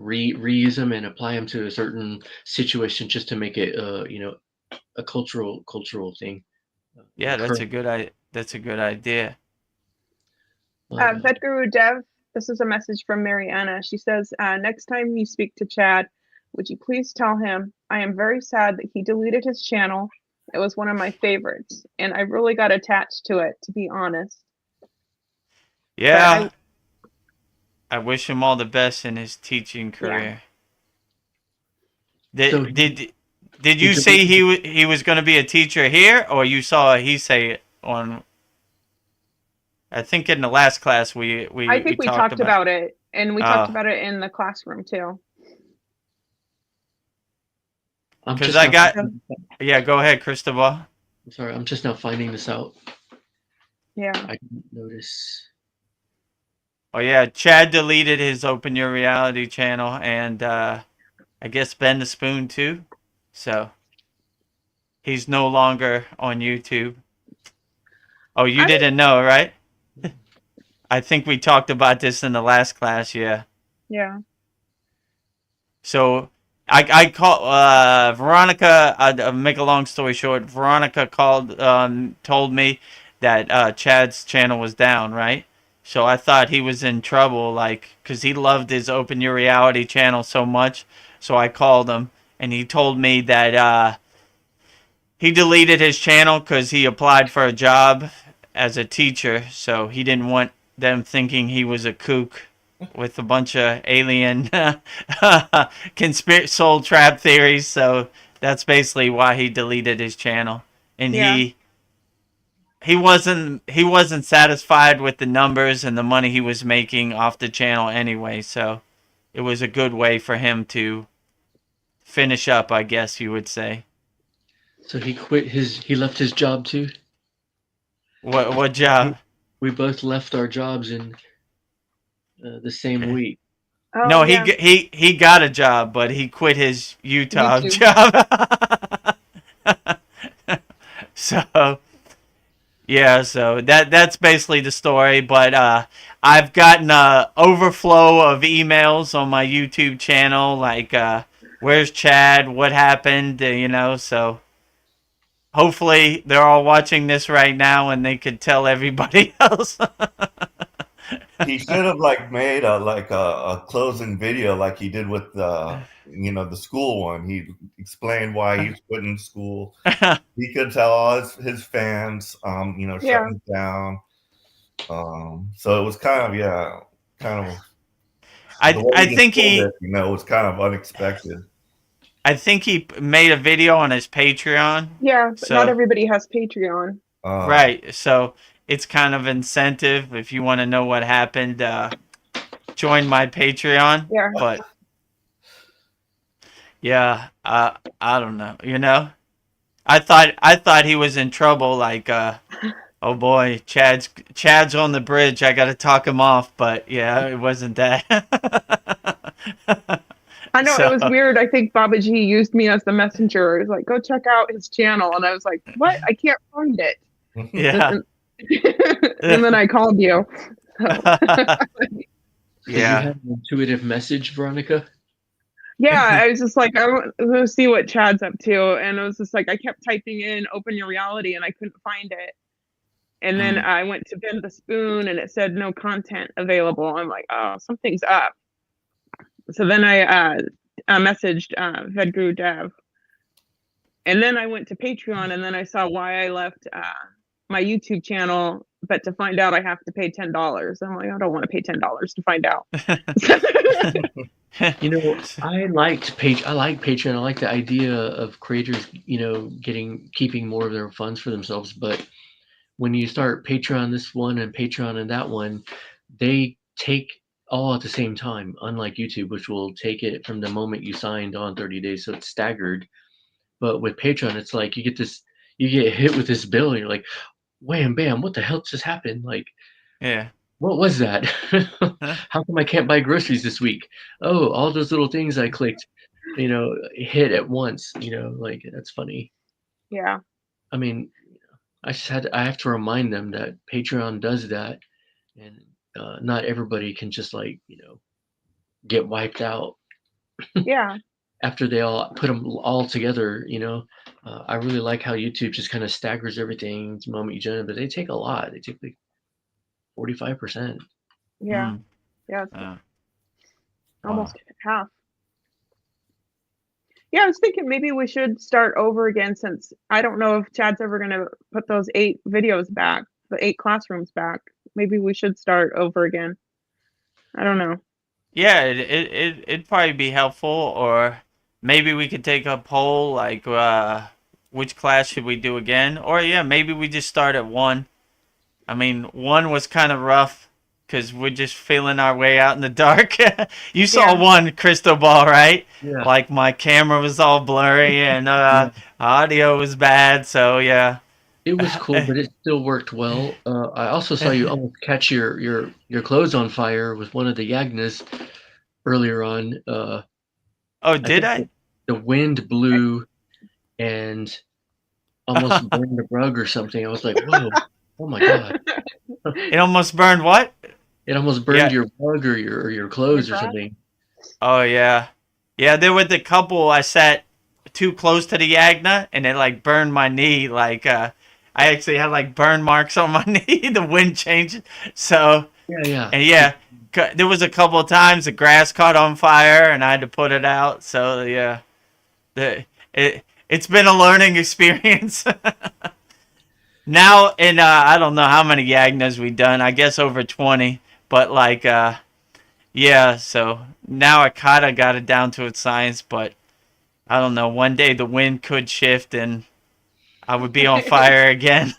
reuse them and apply them to a certain situation, just to make it a cultural thing. Yeah, that's a good idea. Sadhguru Dev This is a message from Mariana. She says, next time you speak to Chad, would you please tell him I am very sad that he deleted his channel. It was one of my favorites, and I really got attached to it, to be honest. Yeah. I wish him all the best in his teaching career. So Did you say he was going to be a teacher here, or you saw he say it on? I think in the last class we talked about it, and we talked about it in the classroom too. Because yeah, go ahead, Cristobal. I'm sorry, I'm just now finding this out. Yeah. I didn't notice. Oh yeah, Chad deleted his Open Your Reality channel, and I guess Ben the Spoon too. So he's no longer on YouTube. Oh, you didn't know, right? I think we talked about this in the last class, yeah. Yeah. So I call Veronica, make a long story short, Veronica called, told me that Chad's channel was down, right? So I thought he was in trouble, like, because he loved his Open Your Reality channel so much. So I called him, and he told me that he deleted his channel because he applied for a job as a teacher. So he didn't want them thinking he was a kook with a bunch of alien soul trap theories. So that's basically why he deleted his channel. And he wasn't satisfied with the numbers and the money he was making off the channel anyway. So it was a good way for him to finish up, I guess you would say. So he left his job too? What job? We both left our jobs in the same week. Oh, no, yeah. he got a job, but he quit his Utah job. So yeah, so that's basically the story. But I've gotten a overflow of emails on my YouTube channel, like where's Chad? What happened? So hopefully they're all watching this right now and they could tell everybody else. He should have made a closing video like he did with the school one. He explained why he's quitting school. He could tell all his fans, shutting down. So it was kind of. I think it was kind of unexpected. I think he made a video on his Patreon. Yeah, but not everybody has Patreon. Right, so it's kind of incentive if you want to know what happened. Join my Patreon. Yeah. But yeah, I don't know. I thought he was in trouble. Like, oh boy, Chad's on the bridge. I got to talk him off. But yeah, it wasn't that. I know, it was weird. I think Babaji used me as the messenger. He was like, go check out his channel. And I was like, what? I can't find it. Yeah. And then I called you. So. Yeah. Did you have an intuitive message, Veronica? Yeah, I was just like, I want to see what Chad's up to. And it was just like, I kept typing in Open Your Reality and I couldn't find it. And then I went to Ben the Spoon and it said no content available. I'm like, oh, something's up. So then I messaged Vedguru Dev. And then I went to Patreon and then I saw why I left my YouTube channel, but to find out I have to pay $10. I'm like, I don't want to pay $10 to find out. I like Patreon. I like the idea of creators, keeping more of their funds for themselves. But when you start Patreon this one and Patreon and that one, they take all at the same time, unlike YouTube, which will take it from the moment you signed on 30 days. So it's staggered. But with Patreon, it's like you get hit with this bill and you're like, wham, bam, what the hell just happened? Like, yeah, what was that? How come I can't buy groceries this week? Oh, all those little things I clicked, hit at once, like that's funny. Yeah. I mean, I have to remind them that Patreon does that, and not everybody can just get wiped out. Yeah. After they all put them all together, I really like how YouTube just kind of staggers everything the moment you join it, but they take a lot. They take like 45%. Yeah. Yeah, it's Wow. almost half. Yeah, I was thinking maybe we should start over again, since I don't know if Chad's ever gonna put those 8 videos back, the 8 classrooms back. Maybe we should start over again. I don't know. Yeah, it'd probably be helpful, or maybe we could take a poll like which class should we do again, or yeah, maybe we just start at 1. I mean, 1 was kind of rough because we're just feeling our way out in the dark. You saw Yeah. 1, Crystal Ball, right? Yeah. Like my camera was all blurry and Yeah. audio was bad, so yeah. It was cool, but it still worked well. I also saw you almost catch your clothes on fire with one of the Yagnas earlier on. Oh, I did think I? the wind blew and almost burned the rug or something. I was like, whoa, oh my God. It almost burned what? It almost burned your rug or your clothes or something. Oh yeah, yeah. There was a couple. I sat too close to the Yagna, and it like burned my knee. Like I actually had like burn marks on my knee. The wind changed, so Yeah. and yeah, there was a couple of times the grass caught on fire, and I had to put it out. So yeah, it's been a learning experience. Now, and I don't know how many Yagnas we've done. I guess over 20, but like yeah, so now I kind of got it down to its science, but I don't know. One day the wind could shift and I would be on fire again.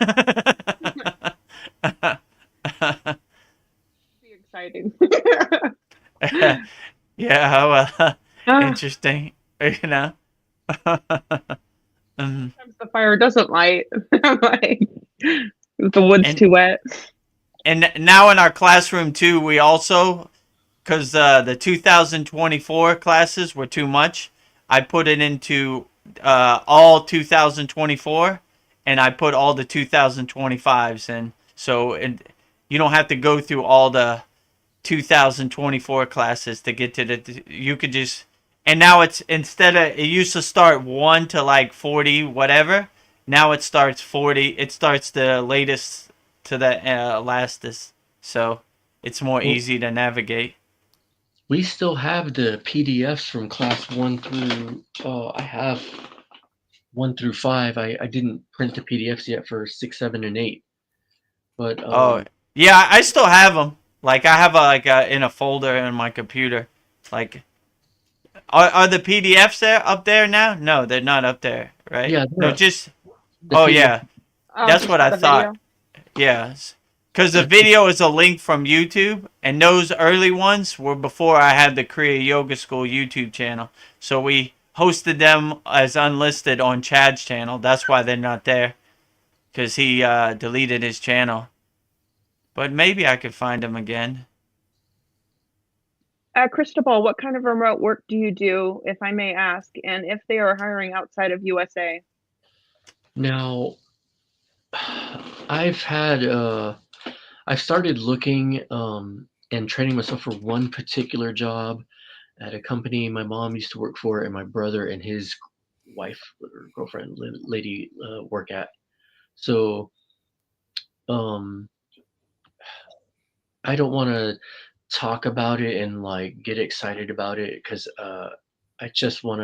Be exciting. Yeah, well, Ah, interesting. You know? Mhm. sometimes the fire doesn't light. I'm like, the wood's And too wet. and now in our classroom too, we also, because the 2024 classes were too much, I put it into all 2024, and I put all the 2025s in. So you don't have to go through all the 2024 classes to get to the. You could just, and now it's, instead of, it used to start 1 to like 40 whatever. Now it starts 40. It starts the latest to the lastest. So it's more Well, easy to navigate. we still have the PDFs from class 1 through, I have 1 through 5. I didn't print the PDFs yet for 6, 7, and 8. But Oh, yeah, I still have them. Like I have in a folder in my computer. Like, are the PDFs there up there now? No, they're not up there, right? yeah, No, just, the oh PDF. yeah, that's Just what for I the thought. video. Yes, because the video is a link from YouTube, and those early ones were before I had the Kriya Yoga School YouTube channel. So we hosted them as unlisted on Chad's channel. That's why they're not there, because he deleted his channel. But maybe I could find them again. Cristobal, what kind of remote work do you do, if I may ask, and if they are hiring outside of USA? Now, I've had I've started looking and training myself for one particular job at a company my mom used to work for, and my brother and his wife or girlfriend lady work at. So um, I don't want to talk about it and like get excited about it because I just want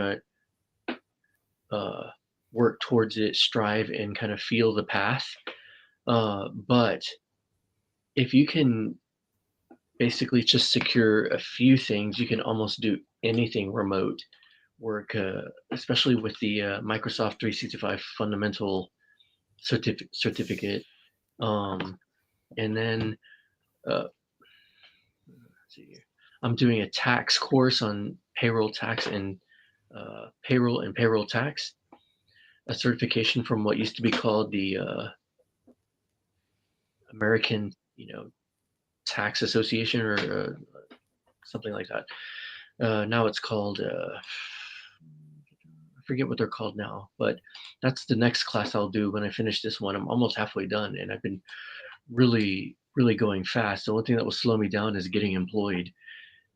to work towards it, strive, and kind of feel the path. But if you can basically just secure a few things, you can almost do anything remote work, especially with the Microsoft 365 fundamental certificate. Um, and then uh, let's see here. I'm doing a tax course on payroll tax and payroll tax, a certification from what used to be called the American, Tax Association or something like that. Now it's called, I forget what they're called now, but that's the next class I'll do when I finish this one. I'm almost halfway done, and I've been really, really going fast. The only thing that will slow me down is getting employed,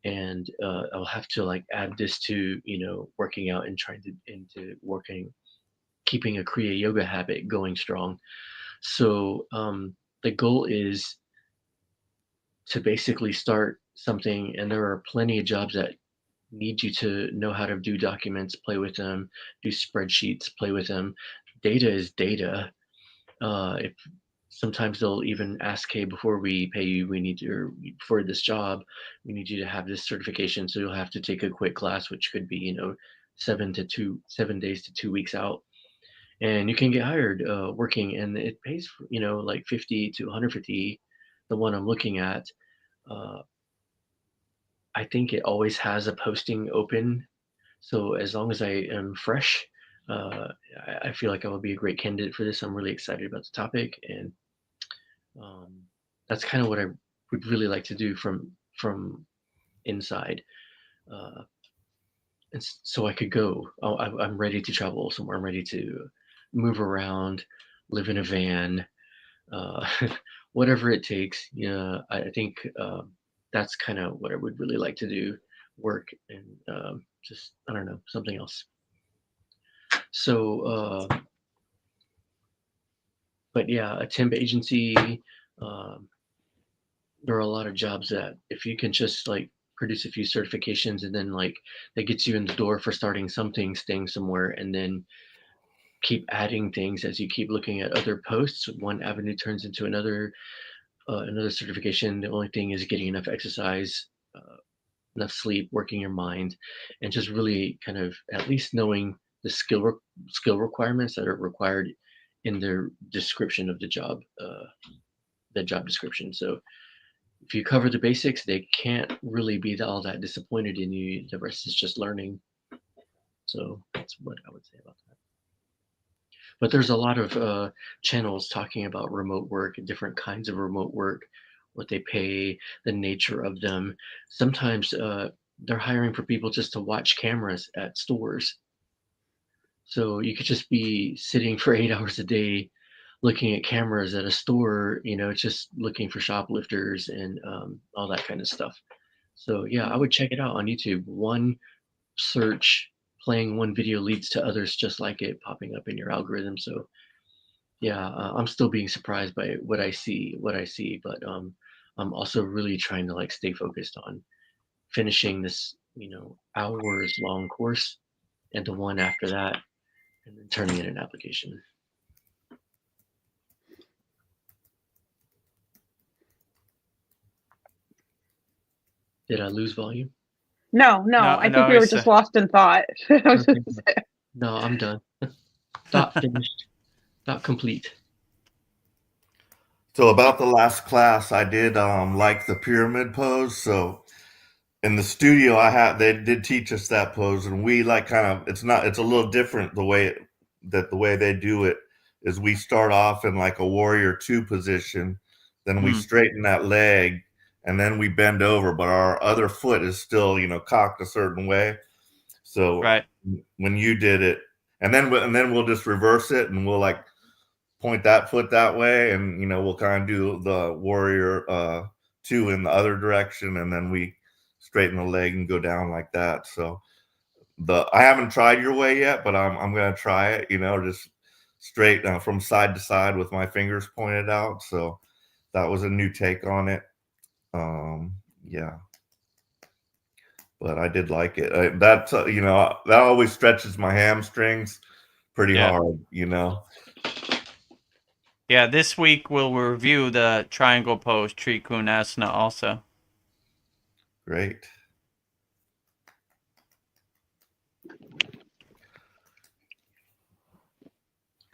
and I'll have to like add this to working out and trying to into working, keeping a Kriya yoga habit going strong. So the goal is to basically start something. And there are plenty of jobs that need you to know how to do documents, play with them, do spreadsheets, play with them. Data is data. If sometimes they'll even ask, hey, before we pay you, we need your, for this job, we need you to have this certification. So you'll have to take a quick class, which could be, 7 days to 2 weeks out. And you can get hired working, and it pays, like 50 to 150. The one I'm looking at, I think it always has a posting open. So as long as I am fresh, I feel like I will be a great candidate for this. I'm really excited about the topic, and that's kind of what I would really like to do from inside. And so I could go. I'm ready to travel somewhere. I'm ready to move around, live in a van, whatever it takes. I think that's kind of what I would really like to do. Work and just, I don't know, something else. So, but yeah, a temp agency. There are a lot of jobs that if you can just like produce a few certifications, and then like that gets you in the door for starting something, staying somewhere, and then keep adding things as you keep looking at other posts. One avenue turns into another certification. The only thing is getting enough exercise, enough sleep, working your mind, and just really kind of at least knowing the skill requirements that are required in their description of the job description. So if you cover the basics, they can't really be all that disappointed in you. The rest is just learning. So that's what I would say about that. But there's a lot of channels talking about remote work, different kinds of remote work, what they pay, the nature of them. Sometimes they're hiring for people just to watch cameras at stores. So you could just be sitting for 8 hours a day looking at cameras at a store, just looking for shoplifters and all that kind of stuff. So yeah, I would check it out on YouTube. One search, playing one video leads to others just like it popping up in your algorithm. So yeah, I'm still being surprised by what I see, but I'm also really trying to like stay focused on finishing this, hours long course, and the one after that, and then turning in an application. Did I lose volume? No, I think we were just lost in thought. No, I'm done. Thought finished. Thought complete. So about the last class, I did like the pyramid pose. So in the studio, they did teach us that pose, and we like it's a little different the way they do it is we start off in like a warrior 2 position, then we straighten that leg, and then we bend over, but our other foot is still cocked a certain way. So right. When you did it, and then we'll just reverse it, and we'll like point that foot that way, and we'll kind of do the warrior 2 in the other direction, and then we straighten the leg and go down like that. So I haven't tried your way yet, but I'm gonna try it. Just straight from side to side with my fingers pointed out. So that was a new take on it. Yeah, but I did like it. That always stretches my hamstrings pretty hard. Yeah, this week we'll review the triangle pose, Trikonasana, also. Great.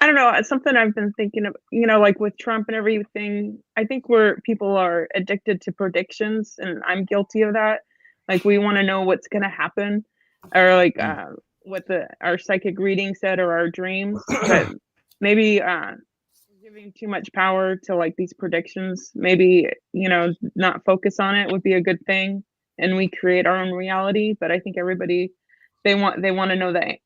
I don't know. It's something I've been thinking of, like with Trump and everything. I think people are addicted to predictions, and I'm guilty of that. Like we want to know what's going to happen, or like what our psychic reading said, or our dreams. But maybe giving too much power to like these predictions. Maybe not focus on it would be a good thing, and we create our own reality. But I think everybody they want to know the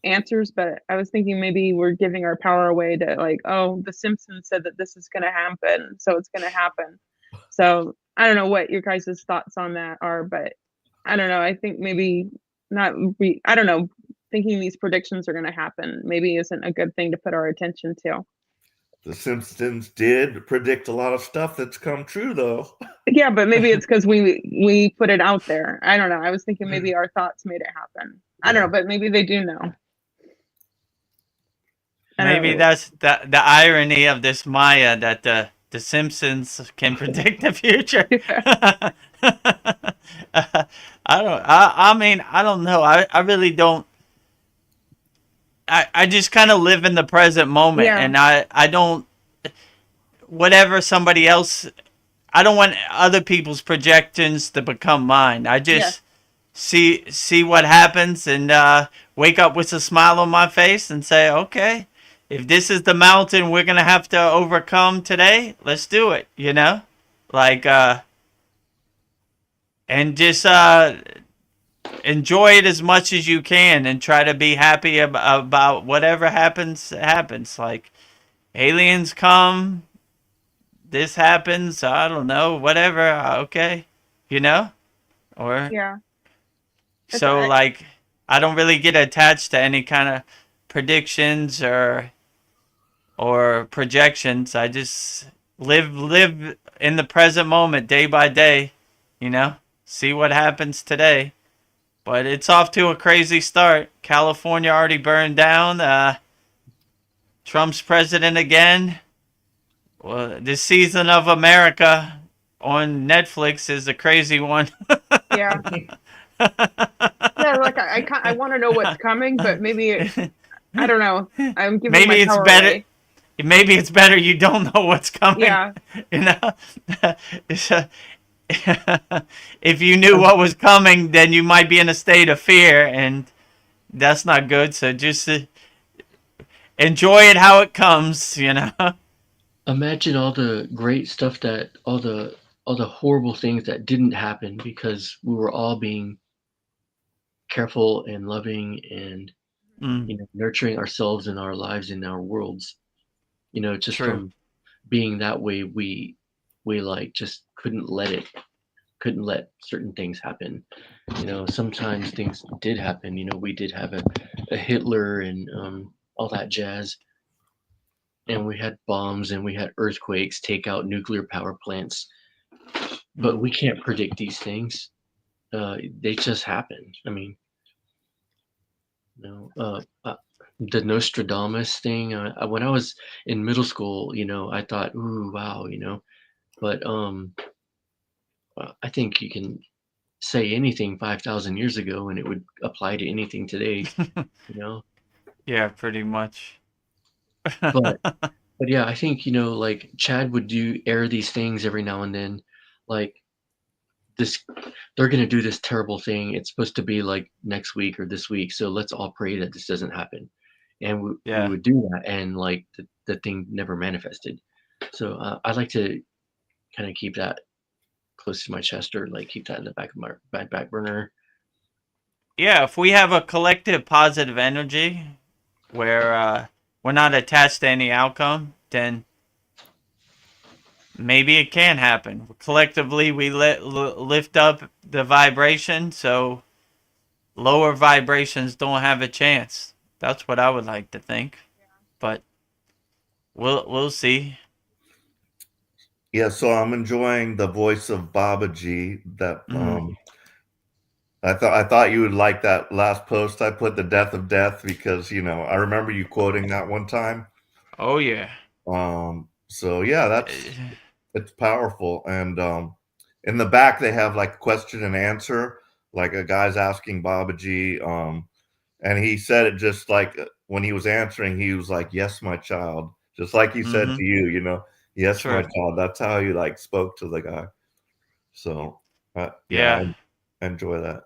answers, but I was thinking maybe we're giving our power away to like, oh, the Simpsons said that this is going to happen, so it's going to happen. So I don't know what your guys' thoughts on that are, but I don't know. I think maybe I don't know, thinking these predictions are going to happen maybe isn't a good thing to put our attention to. The Simpsons did predict a lot of stuff that's come true, though. Yeah, but maybe it's because we put it out there. I don't know. I was thinking maybe our thoughts made it happen. I don't know, but maybe they do know. I don't Maybe know. that's the irony of this Maya, that the Simpsons can predict the future. I mean, I don't know. I really don't. I just kind of live in the present moment, Yeah. and I don't, whatever somebody else, I don't want other people's projections to become mine. I just see what happens, and wake up with a smile on my face and say, okay, if this is the mountain we're gonna have to overcome today, let's do it. You know, like and just enjoy it as much as you can, and try to be happy about whatever happens. Like, aliens come, this happens, I don't know, whatever, okay, you know? Or Yeah. so like, I don't really get attached to any kind of predictions or projections. I just live in the present moment, day by day, you know? See what happens today. But it's off to a crazy start. California already burned down. Trump's president again. Well, this season of America on Netflix is a crazy one. Yeah. Yeah, like I want to know what's coming, but maybe I don't know. I'm giving Maybe my it's power better. away. Maybe it's better you don't know what's coming. Yeah. You know, if you knew what was coming, then you might be in a state of fear, and that's not good. So just enjoy it how it comes. You know. Imagine all the great stuff that all the horrible things that didn't happen because we were all being careful and loving and nurturing ourselves and our lives and our worlds. Just True. from being that way, we like just couldn't let certain things happen. Sometimes things did happen. We did have a Hitler and all that jazz, and we had bombs and we had earthquakes take out nuclear power plants, but we can't predict these things. They just happen. I mean, the Nostradamus thing. When I was in middle school, I thought, ooh, wow, but I think you can say anything 5,000 years ago and it would apply to anything today. Yeah, pretty much. But yeah, I think like Chad would air these things every now and then, like this, they're gonna do this terrible thing. It's supposed to be like next week or this week, so let's all pray that this doesn't happen. And we would do that, and like the thing never manifested. So I like to kind of keep that close to my chest, or like keep that in the back of my back burner. Yeah, if we have a collective positive energy where we're not attached to any outcome, then maybe it can happen. Collectively, we lift up the vibration, so lower vibrations don't have a chance. That's what I would like to think, but we'll see. Yeah, so I'm enjoying the voice of Baba G. That I thought you would like that last post I put, the death of death, because I remember you quoting that one time. Oh yeah. So yeah, it's powerful. And in the back they have like question and answer, like a guy's asking Baba G, and he said it just like when he was answering, he was like, "Yes, my child," just like he said to you, "Yes, True. my child." That's how you like spoke to the guy. So yeah, I enjoy that.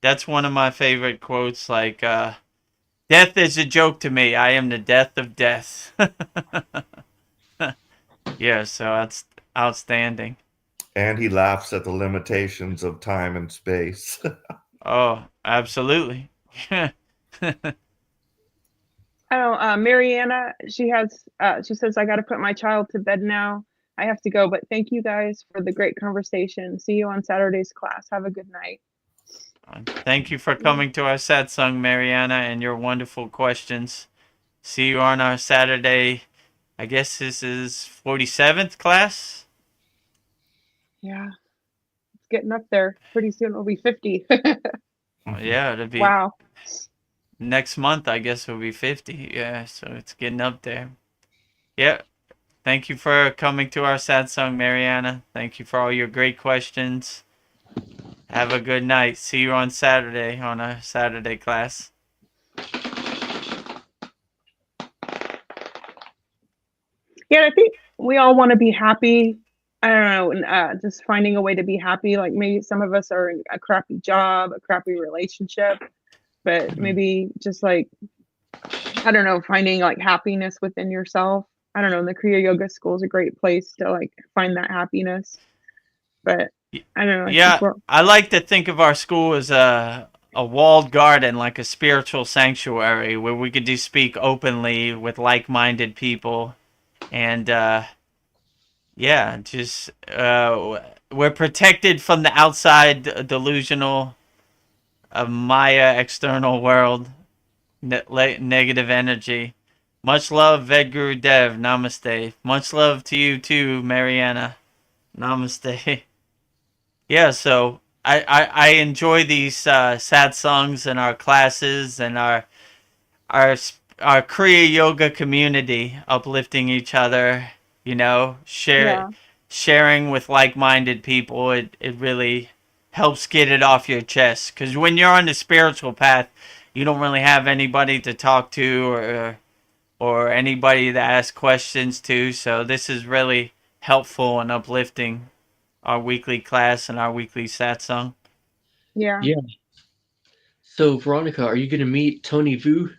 That's one of my favorite quotes. Like, death is a joke to me. I am the death of death. Yeah, so that's outstanding. And he laughs at the limitations of time and space. Oh, absolutely. Mariana, she says, I got to put my child to bed now. I have to go, but thank you guys for the great conversation. See you on Saturday's class. Have a good night. Thank you for coming to our Satsang, Mariana, and your wonderful questions. See you on our Saturday I guess this is 47th class. Yeah, it's getting up there. Pretty soon it'll be 50. Yeah, it'll be Wow. next month. I guess it'll be 50. Yeah, so it's getting up there. Yeah. Thank you for coming to our Satsang, Mariana. Thank you for all your great questions. Have a good night. See you on Saturday on our Saturday class. Yeah, I think we all want to be happy. I don't know, and just finding a way to be happy. Like maybe some of us are in a crappy job, a crappy relationship, but maybe just like, I don't know, finding like happiness within yourself. I don't know. The Kriya Yoga School is a great place to like find that happiness. But I don't know. Yeah, I like to think of our school as a walled garden, like a spiritual sanctuary where we could just speak openly with like-minded people, and yeah, just we're protected from the outside delusional Maya external world, negative energy. Much love, Vedguru Dev. Namaste. Much love to you too, Mariana. Namaste. Yeah, so I enjoy these sad songs in our classes and our Kriya Yoga community, uplifting each other, you know, sharing with like-minded people. It really helps get it off your chest, because when you're on the spiritual path, you don't really have anybody to talk to or anybody to ask questions to. So this is really helpful and uplifting, our weekly class and our weekly satsang. Yeah. Yeah. So Veronica, are you going to meet Tony Vu?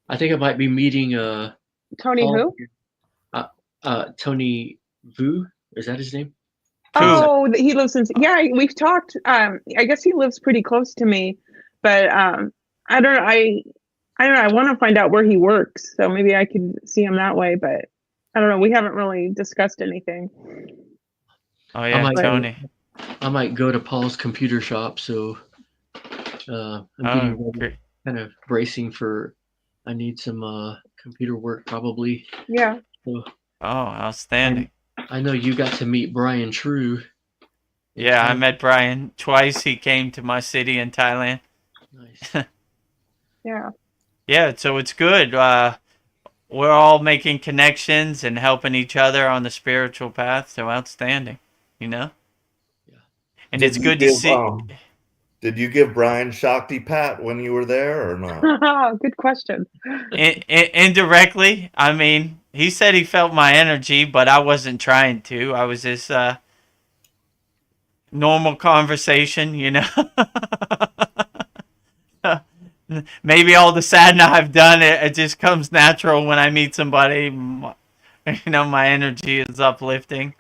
I think I might be meeting Tony Paul. who? Tony Vu, is that his name? Oh, he lives in. Yeah, we've talked. I guess he lives pretty close to me, but I don't know. I don't know. I want to find out where he works, so maybe I could see him that way. But I don't know. We haven't really discussed anything. Oh yeah, Tony. I might go to Paul's computer shop, so I'm getting ready, kind of bracing for. I need some computer work probably. Yeah. So, outstanding. I know you got to meet Brian True. Yeah, I met Brian twice. He came to my city in Thailand. Nice. Yeah. Yeah, so it's good. We're all making connections and helping each other on the spiritual path. So outstanding, you know? Yeah. And it's good to see. Did you give Brian Shakti Pat when you were there or not? Good question. Indirectly, I mean, he said he felt my energy, but I wasn't trying to. I was just normal conversation, you know? Maybe all the sadness I've done, it just comes natural when I meet somebody. You know, my energy is uplifting.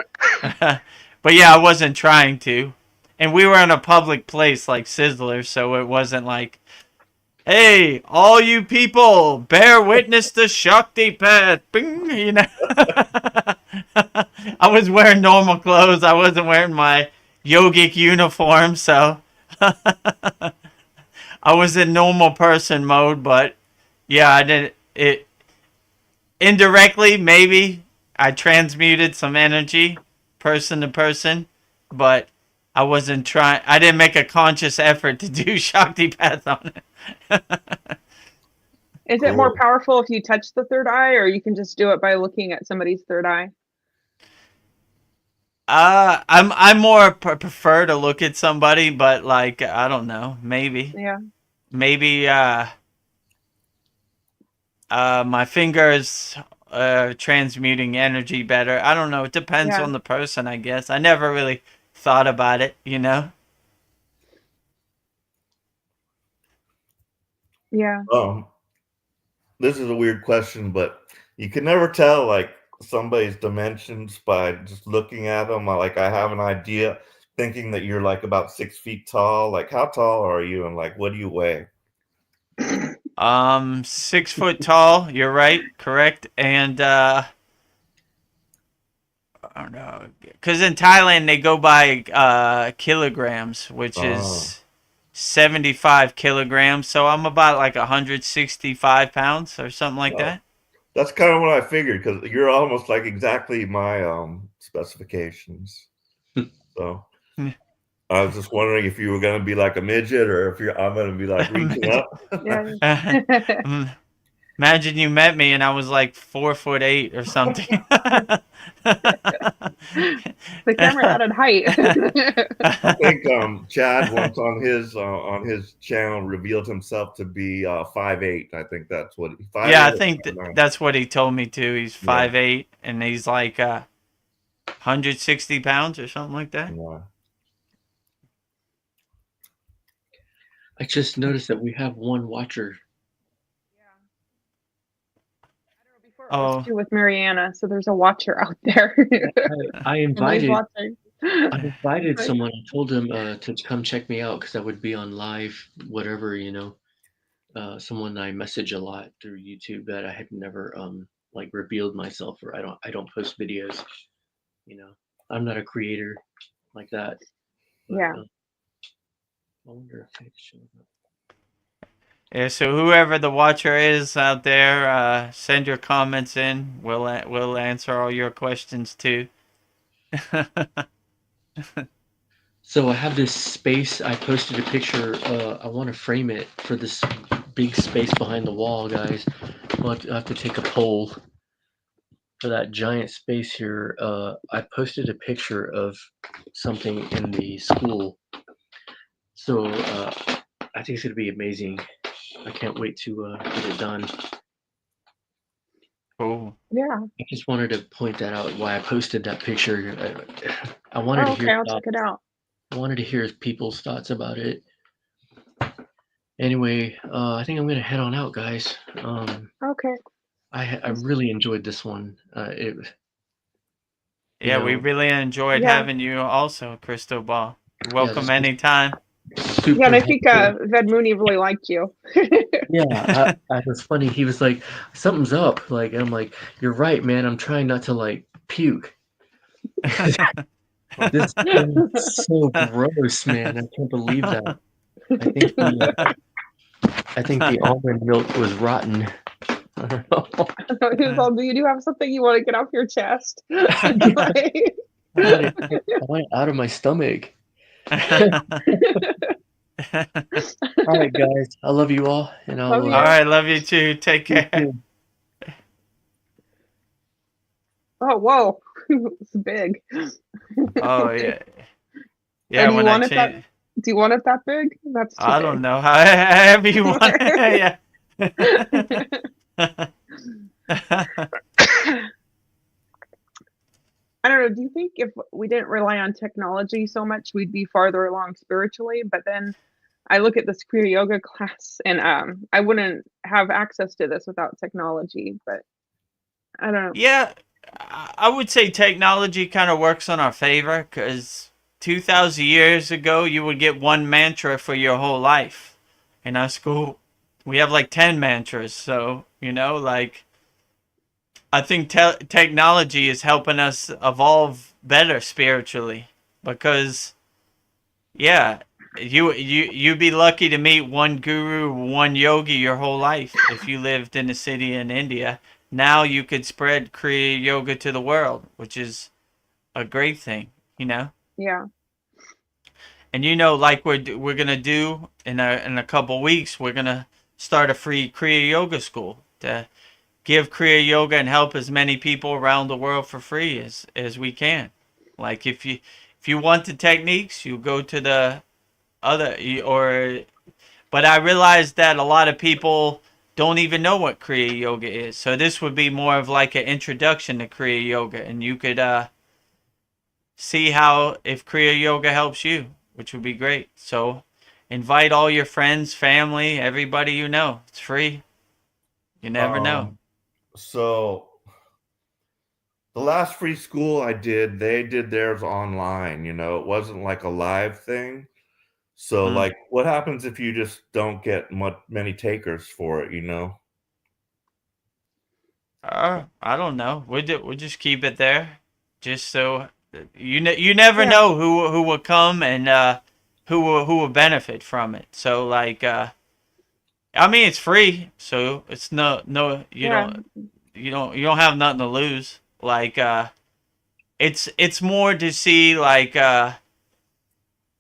But yeah, I wasn't trying to. And we were in a public place like Sizzler, so it wasn't like, hey, all you people, bear witness to Shakti Path. Bing, you know. I was wearing normal clothes. I wasn't wearing my yogic uniform, so I was in normal person mode. But yeah, I did it indirectly. Maybe I transmuted some energy, person to person, but I wasn't trying. I didn't make a conscious effort to do Shakti Path on it. Is it more powerful if you touch the third eye, or you can just do it by looking at somebody's third eye? I more prefer to look at somebody, but like I don't know, maybe. Yeah. Maybe my fingers transmuting energy better. I don't know. It depends on the person, I guess. I never really thought about it, you know? Yeah. This is a weird question, but you can never tell like somebody's dimensions by just looking at them. Like I have an idea thinking that you're like about 6 feet tall. Like how tall are you and like what do you weigh? 6 foot tall, you're right, correct. And I don't know, because in Thailand they go by kilograms, which is 75 kilograms. So I'm about like 165 pounds or something like that. That's kind of what I figured, because you're almost like exactly my specifications. So I was just wondering if you were going to be like a midget, or if I'm going to be like reaching up. Yeah. Imagine you met me and I was like 4'8" or something. The camera added height. I think Chad once on his channel revealed himself to be 5'8". I think that's what 5'8" Yeah, I or think 5'9". that's what he told me too. He's Yeah. 5'8" and he's like 160 pounds or something like that. Yeah. I just noticed that we have one watcher. Before it was two with Mariana, so there's a watcher out there. I Somebody's invited watching. someone. I told him to come check me out because I would be on live, whatever, you know. Someone I message a lot through YouTube that I had never like revealed myself, or I don't post videos. You know, I'm not a creator like that. But, Yeah. I wonder if it shows up. Yeah, so whoever the watcher is out there, send your comments in. We'll answer all your questions too. So I have this space. I posted a picture. I want to frame it for this big space behind the wall, guys. I have to take a poll for that giant space here. I posted a picture of something in the school. So I think it's going to be amazing. I can't wait to get it done. Cool. Yeah. I just wanted to point that out, why I posted that picture. I wanted to hear I'll check it out. I wanted to hear people's thoughts about it. Anyway, I think I'm going to head on out, guys. Okay. I really enjoyed this one. Yeah, we really enjoyed having you also, Crystal Ball. You're welcome anytime. Yeah, and I think Ved Mooney really liked you. Yeah, I was funny. He was like, something's up. Like, I'm like, you're right, man. I'm trying not to like puke. This is so gross, man. I can't believe that. I think the almond milk was rotten. I don't know. He was all, do you have something you want to get off your chest? I want it out of my stomach. All right, guys. I love you all. And I'll, all right, love you too. Take care. Oh, whoa. It's big. Oh, yeah. Yeah, do you want it that big? That's too I big. don't know. However you want it. Yeah. I don't know. Do you think if we didn't rely on technology so much, we'd be farther along spiritually? But then I look at this Kriya yoga class, and I wouldn't have access to this without technology. But I don't know. Yeah, I would say technology kind of works on our favor, because 2,000 years ago, you would get one mantra for your whole life. In our school, we have like 10 mantras. So, you know, like, I think technology is helping us evolve better spiritually, because, yeah, you'd be lucky to meet one guru, one yogi your whole life if you lived in a city in India. Now you could spread Kriya yoga to the world, which is a great thing, you know? Yeah. And you know, like we're gonna do in a couple weeks, we're gonna start a free Kriya yoga school to give Kriya yoga and help as many people around the world for free as we can. Like if you want the techniques, you go to the other but I realized that a lot of people don't even know what Kriya yoga is. So this would be more of like an introduction to Kriya yoga, and you could see how if Kriya yoga helps you, which would be great. So invite all your friends, family, everybody you know. It's free. You never know. So the last free school I did, they did theirs online, you know, it wasn't like a live thing. So like, what happens if you just don't get many takers for it, you know? I don't know. We'll just keep it there, just so you never know who will come and who will benefit from it. So like, I mean, it's free, so it's no you you don't have nothing to lose. Like it's more to see like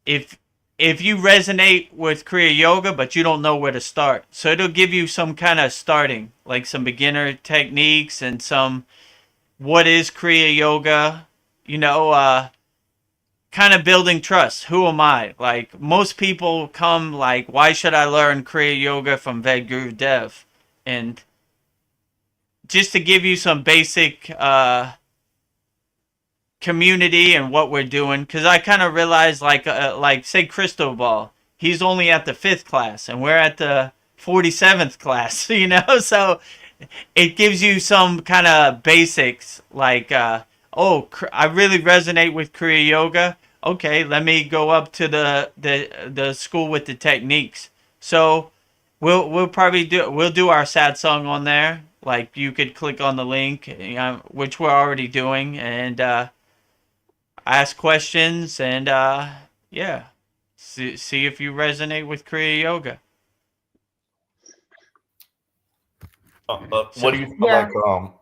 if you resonate with Kriya Yoga, but you don't know where to start. So it'll give you some kind of starting, like some beginner techniques and some what is Kriya Yoga, kind of building trust. Who am I? Like most people come like, why should I learn Kriya Yoga from Vedguru Dev? And just to give you some basic community and what we're doing, because I kind of realized like say Cristobal, he's only at the 5th class and we're at the 47th class, so it gives you some kind of basics like I really resonate with Kriya Yoga. Okay, let me go up to the school with the techniques. So we'll probably do our satsang on there. Like you could click on the link, which we're already doing, and ask questions and yeah, see if you resonate with Kriya Yoga. What do you like?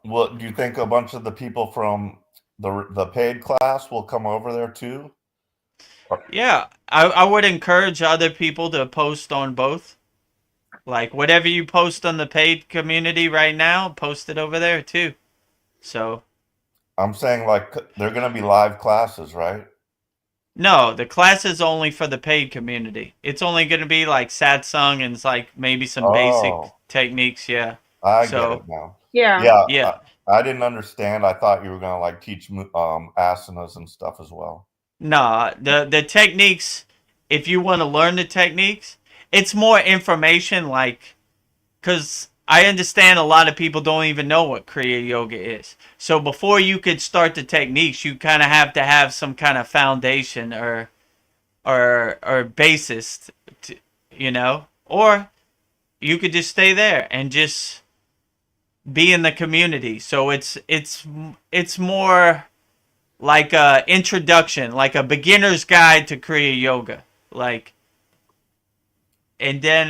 What do you think? A bunch of the people from the paid class will come over there too? Yeah, I would encourage other people to post on both. Like whatever you post on the paid community right now, post it over there too. So I'm saying like they're going to be live classes, right? no, the class is only for the paid community. It's only going to be like satsang and it's like maybe some basic techniques. Yeah. I get it now. Yeah. Yeah. I didn't understand. I thought you were going to like teach asanas and stuff as well. No, the techniques, if you want to learn the techniques, it's more information like, because I understand a lot of people don't even know what Kriya Yoga is. So before you could start the techniques, you kind of have to have some kind of foundation or basis, or you could just stay there and just be in the community. So it's more like a introduction, like a beginner's guide to Kriya Yoga, like, and then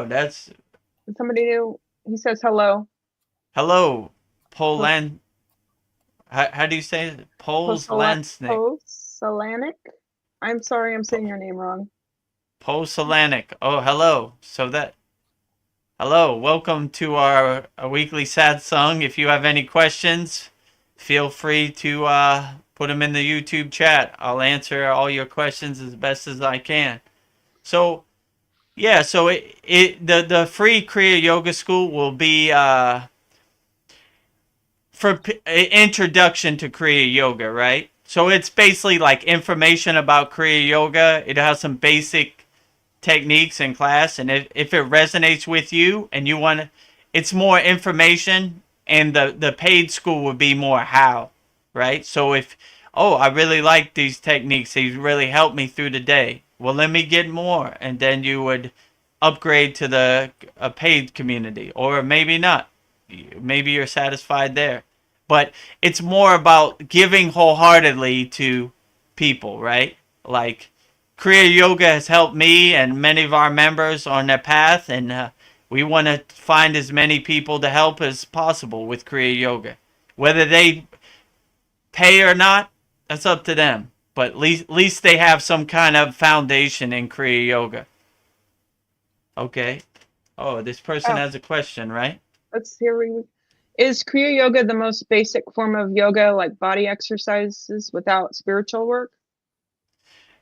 that's Somebody new. He says hello. hello, Poland. How do you say it? Polslansnik. Polslanik. I'm sorry, I'm saying your name wrong. Polslanik. Oh, hello. Hello, welcome to our weekly satsang. If you have any questions, feel free to put them in the YouTube chat. I'll answer all your questions as best as I can. So, yeah, so the free Kriya Yoga School will be for introduction to Kriya Yoga, right? So it's basically like information about Kriya Yoga. It has some basic techniques in class, and if it resonates with you and you want to, it's more information, and the paid school would be more how, right? So if I really like these techniques, these really helped me through the day, well, let me get more, and then you would upgrade to the paid community, or maybe not, maybe you're satisfied there. But it's more about giving wholeheartedly to people, right? Like Kriya Yoga has helped me and many of our members on their path, and we want to find as many people to help as possible with Kriya Yoga. Whether they pay or not, that's up to them. But at least they have some kind of foundation in Kriya Yoga. Okay. Oh, this person has a question, right? Let's hear. Is Kriya Yoga the most basic form of yoga, like body exercises without spiritual work?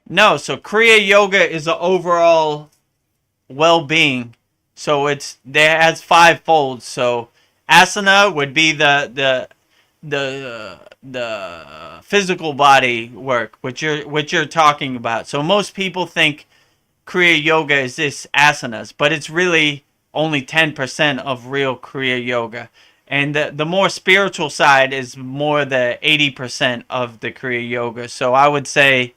No, so Kriya Yoga is an overall well-being. So it has 5 folds. So asana would be the physical body work, which you're talking about. So most people think Kriya Yoga is this asanas, but it's really only 10% of real Kriya Yoga. And the more spiritual side is more the 80% of the Kriya Yoga. So I would say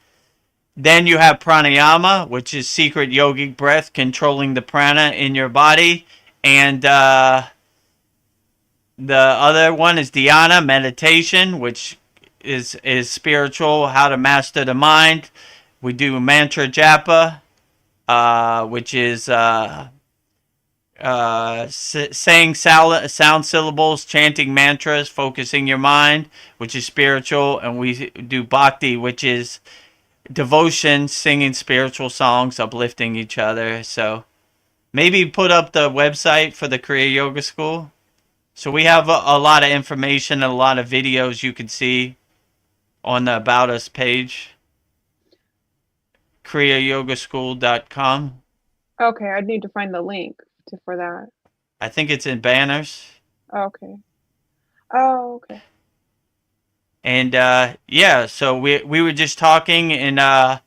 then you have pranayama, which is secret yogic breath, controlling the prana in your body. And the other one is dhyana, meditation, which is spiritual, how to master the mind. We do mantra japa, which is saying sound syllables, chanting mantras, focusing your mind, which is spiritual, and we do bhakti, which is devotion, singing spiritual songs, uplifting each other. So maybe put up the website for the Kriya Yoga School. So we have a lot of information and a lot of videos you can see on the About Us page, kriyayogashop.com. Okay, I'd need to find the link for that. I think it's in banners. Okay. Oh, okay. And yeah, so we were just talking, and yeah,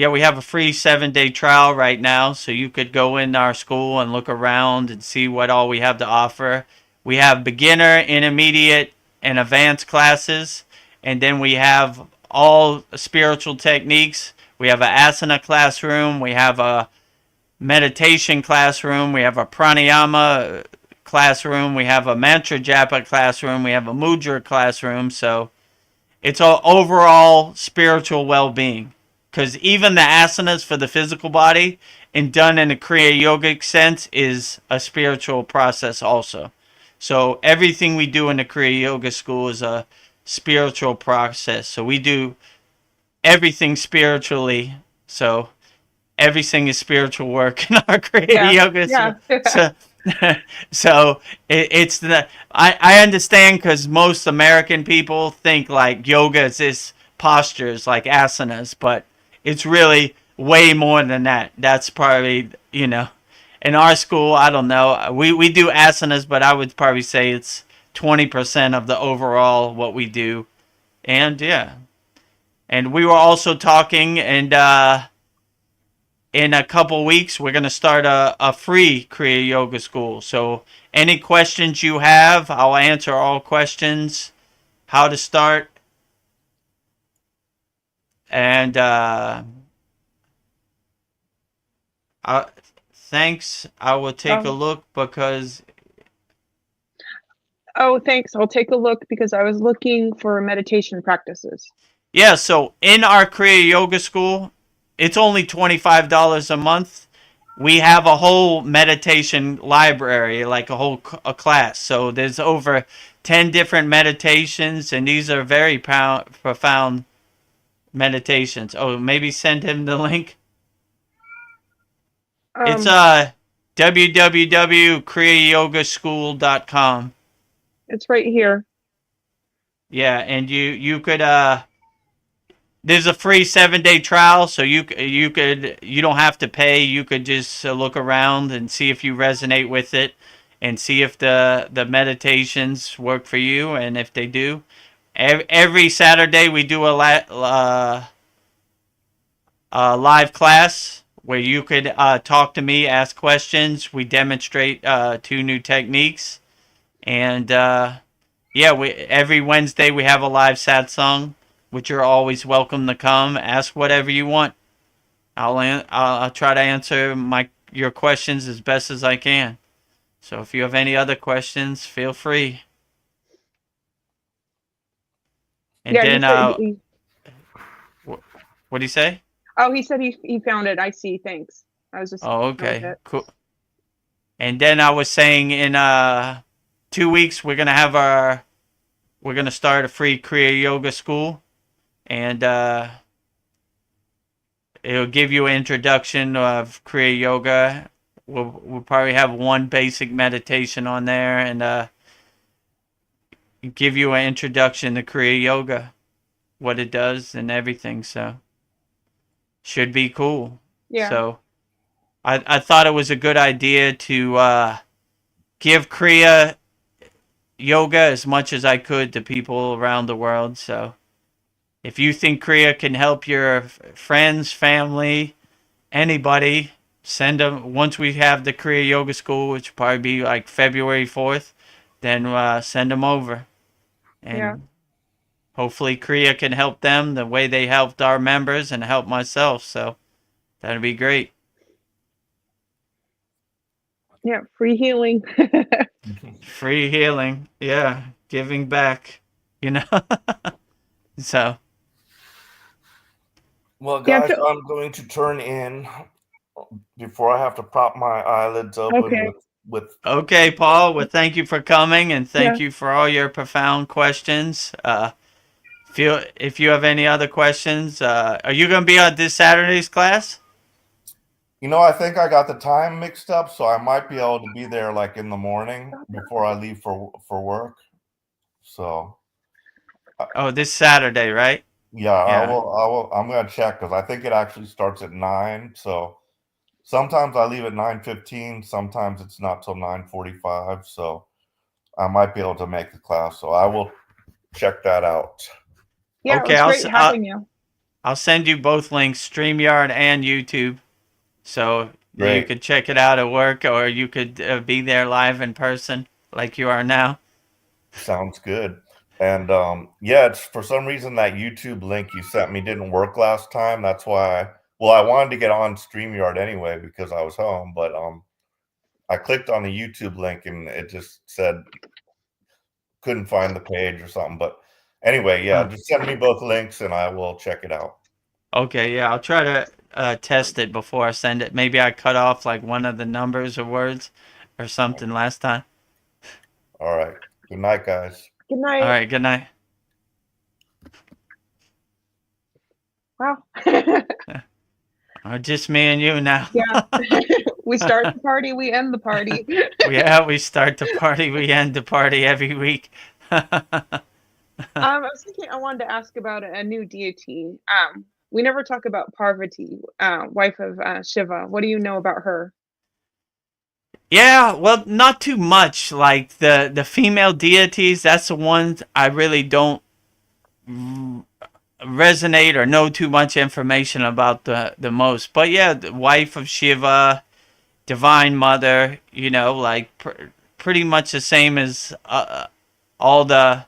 we have a free 7-day trial right now, so you could go in our school and look around and see what all we have to offer. We have beginner, intermediate, and advanced classes, and then we have all spiritual techniques. We have an asana classroom, we have a meditation classroom, we have a pranayama classroom, we have a mantra japa classroom, we have a mudra classroom. So it's all overall spiritual well-being, because even the asanas for the physical body and done in a kriya yogic sense is a spiritual process also. So everything we do in the Kriya Yoga School is a spiritual process. So we do everything spiritually. So everything is spiritual work in our Kriya Yoga. Yeah. So it's the I understand, because most American people think like yoga is this postures like asanas, but it's really way more than that. That's probably, in our school, I don't know. We do asanas, but I would probably say it's 20% of the overall what we do. And yeah. And we were also talking, and in a couple weeks, we're going to start a free Kriya Yoga School. So any questions you have, I'll answer all questions, how to start. And thanks. I will take a look because... Oh, thanks. I'll take a look because I was looking for meditation practices. Yeah, so in our Kriya Yoga School, it's only $25 a month. We have a whole meditation library, like a class. So there's over 10 different meditations, and these are very profound meditations. Oh, maybe send him the link. It's www.kriyayogashop.com. It's right here. Yeah, and you could there's a free 7-day trial, so you don't have to pay. You could just look around and see if you resonate with it, and see if the meditations work for you, and if they do. Every Saturday we do a live class where you could talk to me, ask questions. We demonstrate 2 new techniques, and yeah, every Wednesday we have a live satsang, which you're always welcome to come. Ask whatever you want. I'll try to answer your questions as best as I can. So if you have any other questions, feel free. And yeah, then what do you say? Oh, he said he found it. I see. Thanks. I was just... Oh, okay. Cool. And then I was saying in 2 weeks we're gonna start a free Kriya Yoga School, and it'll give you an introduction of Kriya Yoga. We'll probably have one basic meditation on there, and give you an introduction to Kriya Yoga, what it does and everything. So should be cool. Yeah. So I thought it was a good idea to give Kriya Yoga as much as I could to people around the world. So if you think Kriya can help your friends, family, anybody, send them. Once we have the Kriya Yoga School, which will probably be like February 4th, then send them over. And hopefully Kriya can help them the way they helped our members and help myself. So that'd be great. Yeah, free healing. Free healing. Yeah, giving back, So. Well, guys, I'm going to turn in before I have to prop my eyelids open Okay. with Okay, Paul. Well, thank you for coming, and thank Yeah. you for all your profound questions. If you have any other questions, are you going to be on this Saturday's class? I think I got the time mixed up, so I might be able to be there like in the morning before I leave for work. So Oh, this Saturday, right? yeah, I Yeah. will. I'm gonna check because I think it actually starts at 9. So sometimes I leave at 9:15. Sometimes it's not till 9:45. So I might be able to make the class. So I will check that out. Yeah, Okay, it was great having you. I'll send you both links, StreamYard and YouTube, so you Great. could check it out at work, or you could be there live in person like you are now. Sounds good. And yeah, it's for some reason that YouTube link you sent me didn't work last time. That's why. Well, I wanted to get on StreamYard anyway because I was home, but I clicked on the YouTube link and it just said couldn't find the page or something. But anyway, yeah, just send me both links and I will check it out. Okay, yeah, I'll try to test it before I send it. Maybe I cut off like one of the numbers or words or something last time. All right. Good night, guys. Good night. All right, good night. Wow. Just me and you now. Yeah. We start the party, we end the party. Yeah, we start the party, we end the party every week. I was thinking I wanted to ask about a new deity. We never talk about Parvati, wife of Shiva. What do you know about her? Yeah, well, not too much. Like the female deities, that's the ones I really don't resonate or know too much information about the most. But yeah, the wife of Shiva, divine mother, like pretty much the same as all the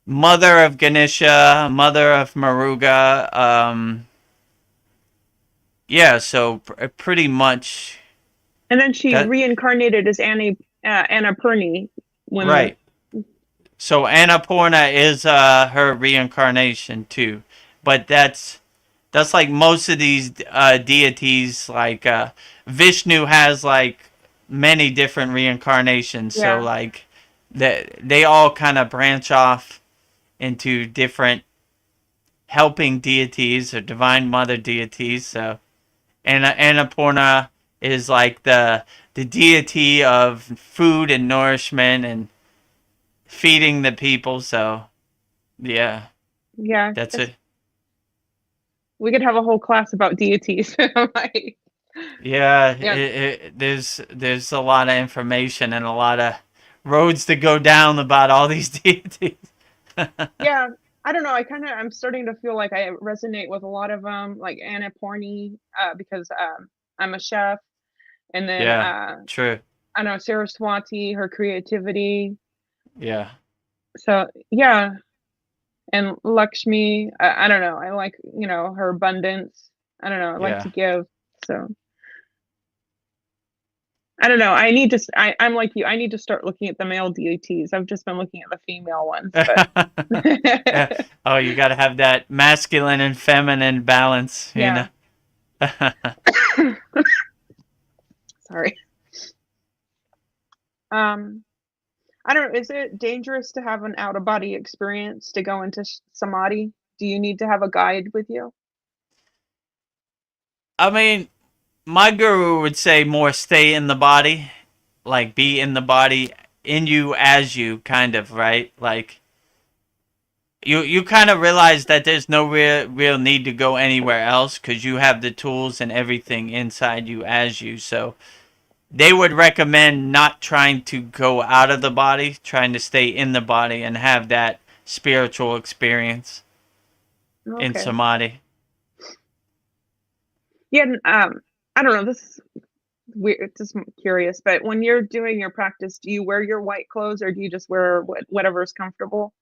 mother of Ganesha, mother of Maruga. Yeah, so pretty much. And then she reincarnated as Annapurni. Right. So Annapurna is her reincarnation too, but that's like most of these deities. Like Vishnu has like many different reincarnations, so like they all kind of branch off into different helping deities or divine mother deities. So Annapurna is like the deity of food and nourishment and feeding the people. So yeah, that's it. We could have a whole class about deities. There's a lot of information and a lot of roads to go down about all these deities. Yeah, I don't know. I'm starting to feel like I resonate with a lot of them, like Annapurni, because I'm a chef, and then true. I don't know, Saraswati, her creativity. Yeah. So yeah, and Lakshmi, I don't know. I like her abundance. I don't know. I like to give. So I don't know. I'm like you. I need to start looking at the male deities. I've just been looking at the female ones. But Oh, you got to have that masculine and feminine balance. Yeah. Sorry. I don't know. Is it dangerous to have an out of body experience to go into samadhi? Do you need to have a guide with you? I mean, my guru would say more stay in the body, like be in the body, in you as you, kind of, right? Like you kind of realize that there's no real need to go anywhere else because you have the tools and everything inside you as you. So they would recommend not trying to go out of the body, trying to stay in the body and have that spiritual experience in samadhi. Yeah, I don't know. This is weird. Just curious, but when you're doing your practice, do you wear your white clothes or do you just wear whatever's comfortable?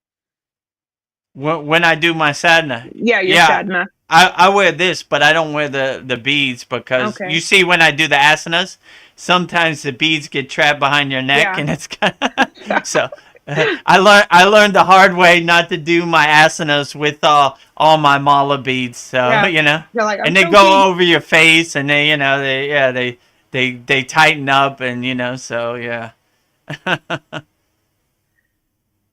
When I do my sadhana, sadhana. I wear this, but I don't wear the beads because you see when I do the asanas, sometimes the beads get trapped behind your neck, and it's kind of so I learned the hard way not to do my asanas with all my mala beads. So Yeah. you know, You're like, I'm and they choking. go over your face, and they they tighten up, and so yeah.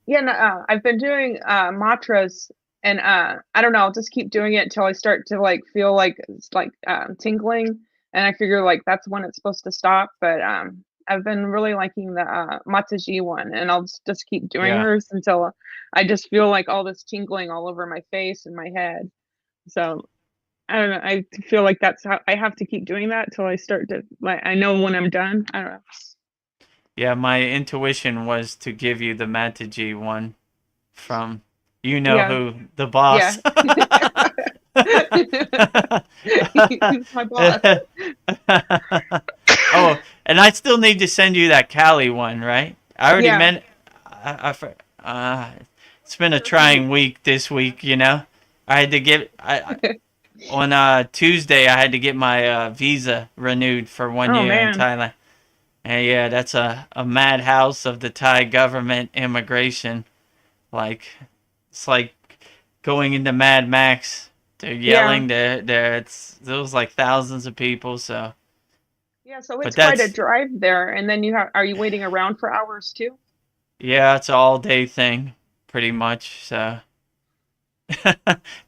Yeah, no, I've been doing mantras, and I don't know, I'll just keep doing it until I start to like feel like it's like tingling, and I figure like that's when it's supposed to stop. But I've been really liking the Mataji one, and I'll just keep doing Yeah. hers until I just feel like all this tingling all over my face and my head. So I don't know. I feel like that's how I have to keep doing that till I start to like I know when I'm done. I don't know. Yeah, my intuition was to give you the Mataji one from Yeah. who, the boss. He's my boss. Oh, and I still need to send you that Cali one, right? I already Yeah. meant. It's been a trying week this week. I had to get on Tuesday. I had to get my visa renewed for 1 Oh, year in man. Thailand. And yeah, that's a madhouse of the Thai government immigration. Like, it's like going into Mad Max. They're yelling. There was like thousands of people. So Yeah, so But it's quite a that's- drive there, and then are you waiting around for hours too? yeah, it's an all day thing, pretty much. So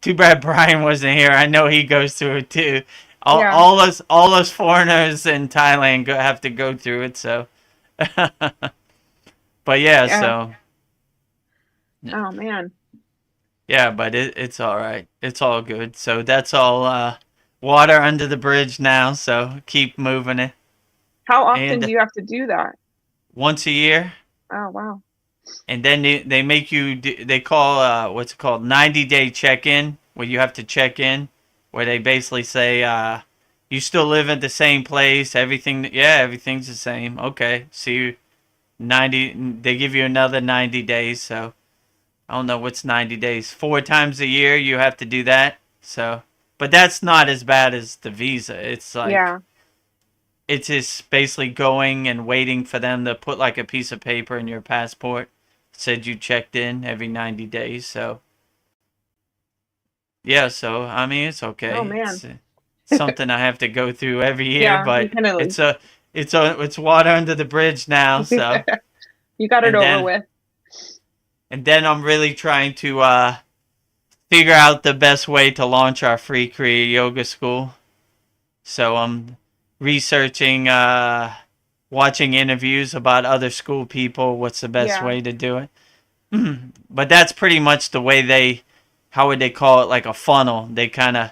too bad Brian wasn't here. I know he goes through it too. All, Yeah. all us foreigners in Thailand have to go through it. So, but yeah, Yeah. so. Oh man. Yeah, but it's all right. It's all good. So that's all water under the bridge now. So keep moving it. How often And do you have to do that? once a year, Oh wow. and then they make you they call what's it called, 90-day check-in, where you have to check in, where they basically say you still live at the same place, everything's the same. Okay, see you 90. They give you another 90 days. So I don't know what's 90 days. 4 times a year you have to do that. So, but that's not as bad as the visa. It's like Yeah. it's just basically going and waiting for them to put like a piece of paper in your passport. Said you checked in every 90 days. So, yeah, so I mean it's okay. Oh man. It's something I have to go through every year, Yeah, but definitely. it's water under the bridge now. So, You got it And over then- with. and then I'm really trying to figure out the best way to launch our free Kriya Yoga school. So I'm researching, watching interviews about other school people, what's the best Yeah. way to do it. But that's pretty much the way how would they call it, like a funnel. They kind of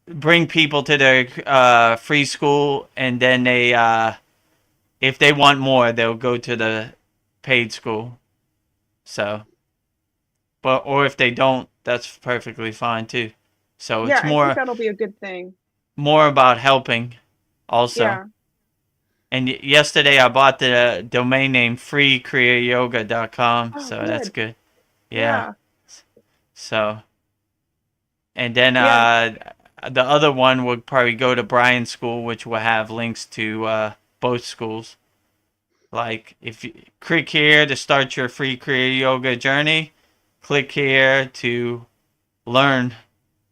bring people to their free school, and then they, if they want more, they'll go to the paid school. So, or if they don't, that's perfectly fine too. So Yeah, it's I think that'll be a good thing. more about helping also. Yeah. And yesterday I bought the domain name kriyayogashop.com. Oh, So that's good. Yeah. Yeah. So, and then Yeah. the other one would probably go to Brian's school, which will have links to both schools. Like if you click here to start your free Kriya Yoga journey, click here to learn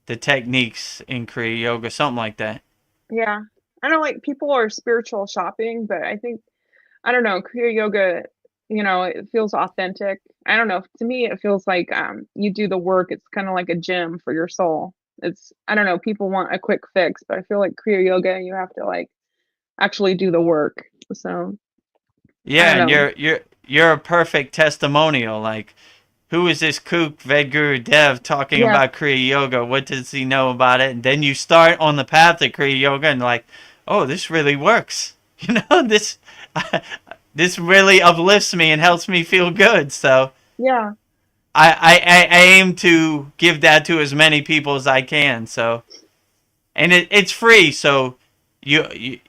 the techniques in Kriya Yoga, something like that. Yeah. I don't like people are spiritual shopping, but I think I don't know, Kriya Yoga, it feels authentic. I don't know. To me it feels like you do the work. It's kind of like a gym for your soul. I don't know, people want a quick fix, but I feel like Kriya Yoga you have to like actually do the work. So Yeah, I and don't you're a perfect testimonial. Like, who is this kook Vedguru Dev talking Yeah. about Kriya Yoga? What does he know about it? And then you start on the path of Kriya Yoga, and like, oh, this really works. This this really uplifts me and helps me feel good. So Yeah. I aim to give that to as many people as I can. So, and it's free. So you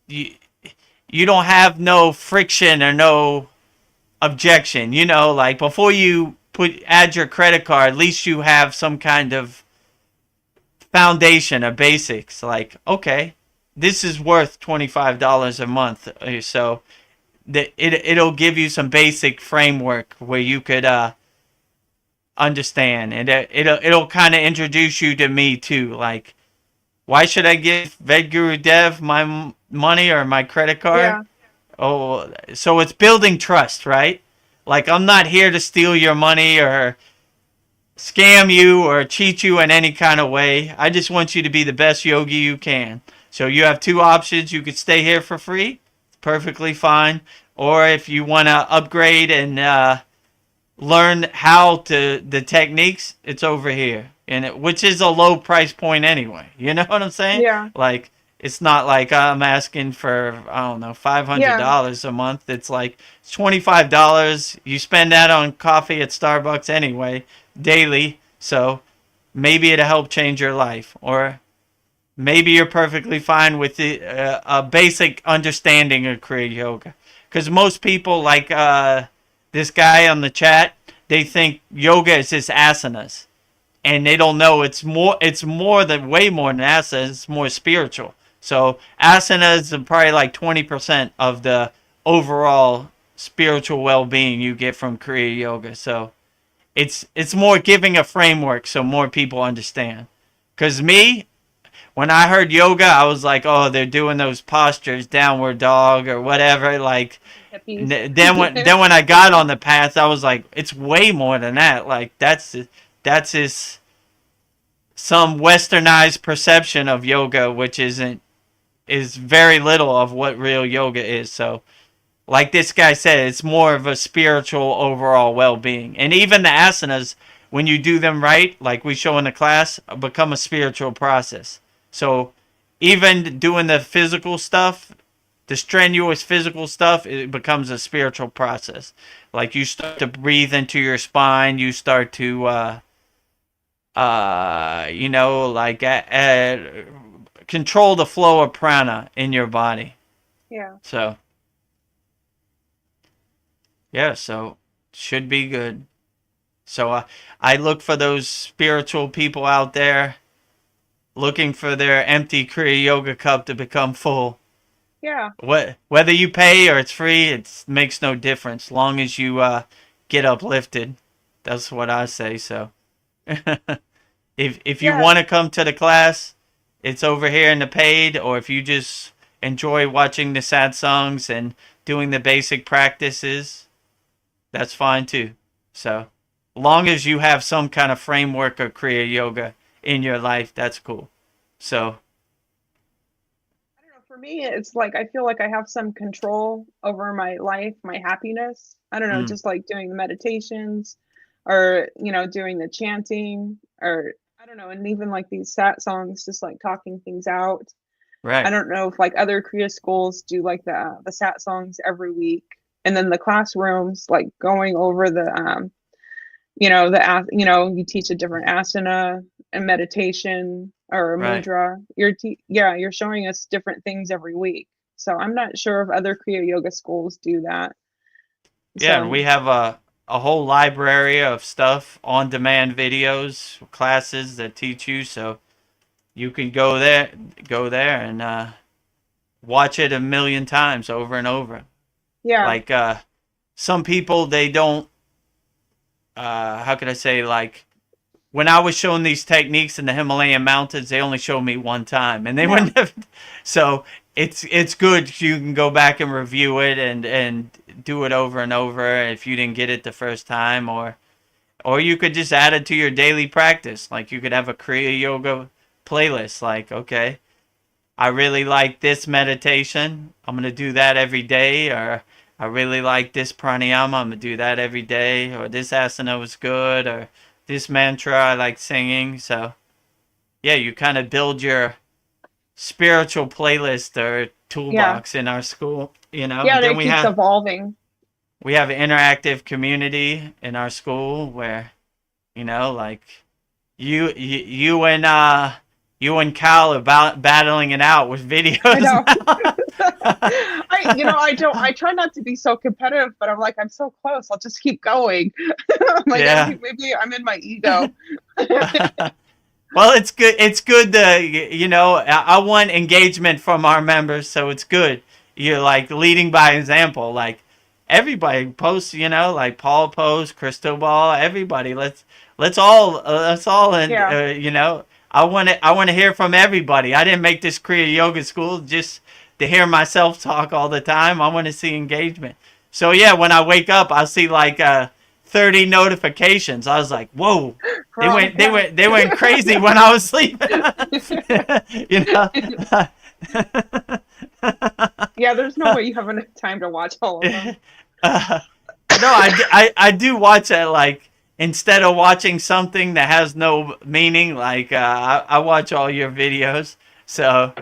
you don't have no friction or no objection. Like before you add your credit card, at least you have some kind of foundation or basics. Like, okay, this is worth $25 a month. So it'll give you some basic framework where you could understand, and it'll kind of introduce you to me too. Like, why should I give Vedguru Dev my money or my credit card? Yeah. Oh, so it's building trust, right? Like, I'm not here to steal your money or scam you or cheat you in any kind of way. I just want you to be the best yogi you can. So you have two options. You could stay here for free, perfectly fine. Or if you want to upgrade and learn how to the techniques, it's over here. Which is a low price point anyway. You know what I'm saying? Yeah. Like, it's not like I'm asking for, I don't know, $500 a month. It's like $25. You spend that on coffee at Starbucks anyway, daily. So maybe it'll help change your life. Or maybe you're perfectly fine with a basic understanding of Kriya Yoga. Because most people, like this guy on the chat, they think yoga is just asanas. And they don't know it's more than, way more than asanas. It's more spiritual. So asanas are probably like 20% of the overall spiritual well-being you get from Kriya Yoga. So it's more giving a framework so more people understand. Because me, when I heard yoga, I was like, oh, they're doing those postures, downward dog or whatever. Like, then when I got on the path, I was like, it's way more than that. Like, that's just some westernized perception of yoga, which is very little of what real yoga is. So, like this guy said, it's more of a spiritual overall well-being. And even the asanas, when you do them right, like we show in the class, become a spiritual process. So even doing the physical stuff, the strenuous physical stuff, it becomes a spiritual process. Like, you start to breathe into your spine, you start to control the flow of prana in your body. Yeah. So, yeah, so should be good. So I look for those spiritual people out there looking for their empty Kriya Yoga cup to become full. Yeah. Whether you pay or it's free, it makes no difference. Long as you get uplifted. That's what I say. So if you want to come to the class, it's over here in the paid, or if you just enjoy watching the satsangs and doing the basic practices, that's fine too. So long as you have some kind of framework of Kriya Yoga in your life, that's cool. So I don't know, for me, it's like I feel like I have some control over my life, my happiness. I don't know, just like doing the meditations or, doing the chanting, or I don't know, and even like these sat songs, just like talking things out. right. I don't know if like other Kriya schools do like the sat songs every week, and then the classrooms like going over the you teach a different asana and meditation or a Right. mudra. You're showing us different things every week. So I'm not sure if other Kriya Yoga schools do that. Yeah, So, and we have a whole library of stuff, on-demand videos, classes that teach you, so you can go there and watch it a million times over and over. yeah. Like some people, they don't. How could I say? Like, when I was showing these techniques in the Himalayan mountains, they only showed me one time, and they wouldn't have. So it's good. You can go back and review it and do it over and over if you didn't get it the first time, or you could just add it to your daily practice. Like, you could have a Kriya Yoga playlist. Like, okay, I really like this meditation, I'm gonna do that every day, or I really like this pranayama, I'm gonna do that every day, or this asana was good, or this mantra I like singing. So yeah, you kind of build your spiritual playlist or toolbox in our school, Yeah, and that then we keeps evolving. have an interactive community in our school where, like you and Kyle are battling it out with videos. I know. now. I try not to be so competitive, but I'm like, I'm so close. I'll just keep going. I'm like, Yeah. maybe I'm in my ego. Well, it's good. It's good to, I want engagement from our members, so it's good. you're like leading by example. Like everybody posts, you know, like Paul posts, Cristobal, everybody. Let's all, and Yeah. you know, I want to hear from everybody. I didn't make this Kriya Yoga school just to hear myself talk all the time. I want to see engagement. So yeah, when I wake up, I'll see like 30 notifications. I was like, whoa. They went crazy when I was sleeping. You know. Yeah, there's no way you have enough time to watch all of them. No, I do watch it, like, instead of watching something that has no meaning, like, I watch all your videos. So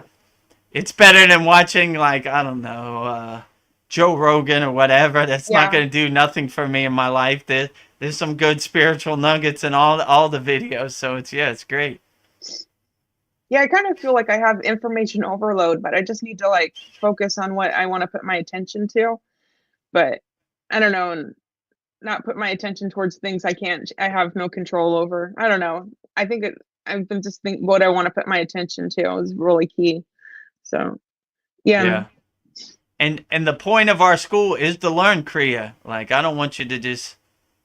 it's better than watching, like, I don't know, Joe Rogan or whatever. That's not Yeah. going to do nothing for me in my life. There's some good spiritual nuggets in all the videos. So it's great. Yeah, I kind of feel like I have information overload, but I just need to like focus on what I want to put my attention to. But I don't know, and not put my attention towards things I have no control over. I don't know. I've been just think what I want to put my attention to is really key. So, yeah. Yeah. And the point of our school is to learn Kriya. Like, I don't want you to just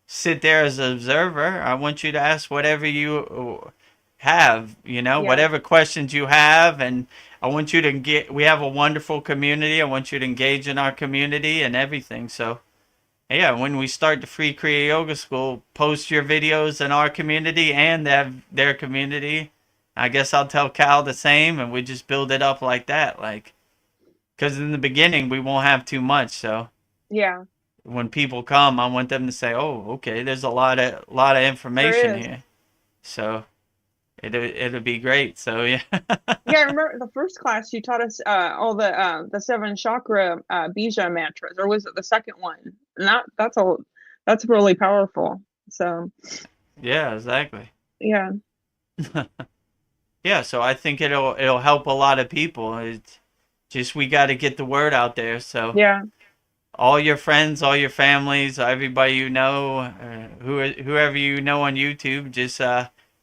sit there as an observer. I want you to ask whatever you have, you know, Yeah. whatever questions you have. And I want you to we have a wonderful community. I want you to engage in our community and everything. So, yeah, when we start the free Kriya Yoga School, post your videos in our community and their community. I guess I'll tell Cal the same, and we just build it up like that. Like, because in the beginning, we won't have too much. So Yeah. when people come, I want them to say, "Oh, okay, there's a lot of information is. here." So it'll be great. So yeah. Yeah, I remember the first class you taught us all the 7 chakra bija mantras, or was it the second one? And that's really powerful. So Yeah, exactly. yeah. Yeah, so I think it'll help a lot of people. It's just we got to get the word out there. So Yeah. all your friends, all your families, everybody you know, whoever you know on YouTube, just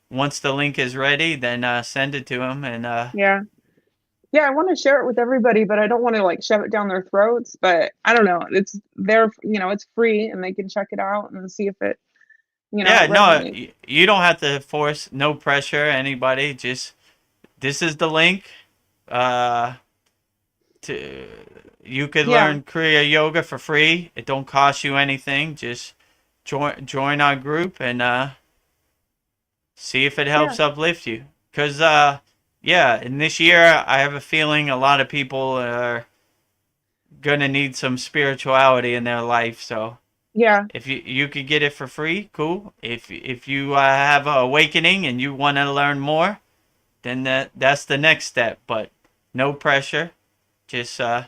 once the link is ready, then send it to them. And Yeah. Yeah, I want to share it with everybody, but I don't want to like shove it down their throats. But I don't know. It's there, it's free and they can check it out and see if it, yeah, no, resonates. you don't have to force, no pressure, anybody. Just this is the link. To You could Yeah. learn Kriya Yoga for free. It don't cost you anything. Just join our group and see if it helps uplift you. Cause yeah, in this year I have a feeling a lot of people are gonna need some spirituality in their life. So Yeah. if you could get it for free, cool. If you have an awakening and you want to learn more, then that's the next step. But no pressure. Just yeah.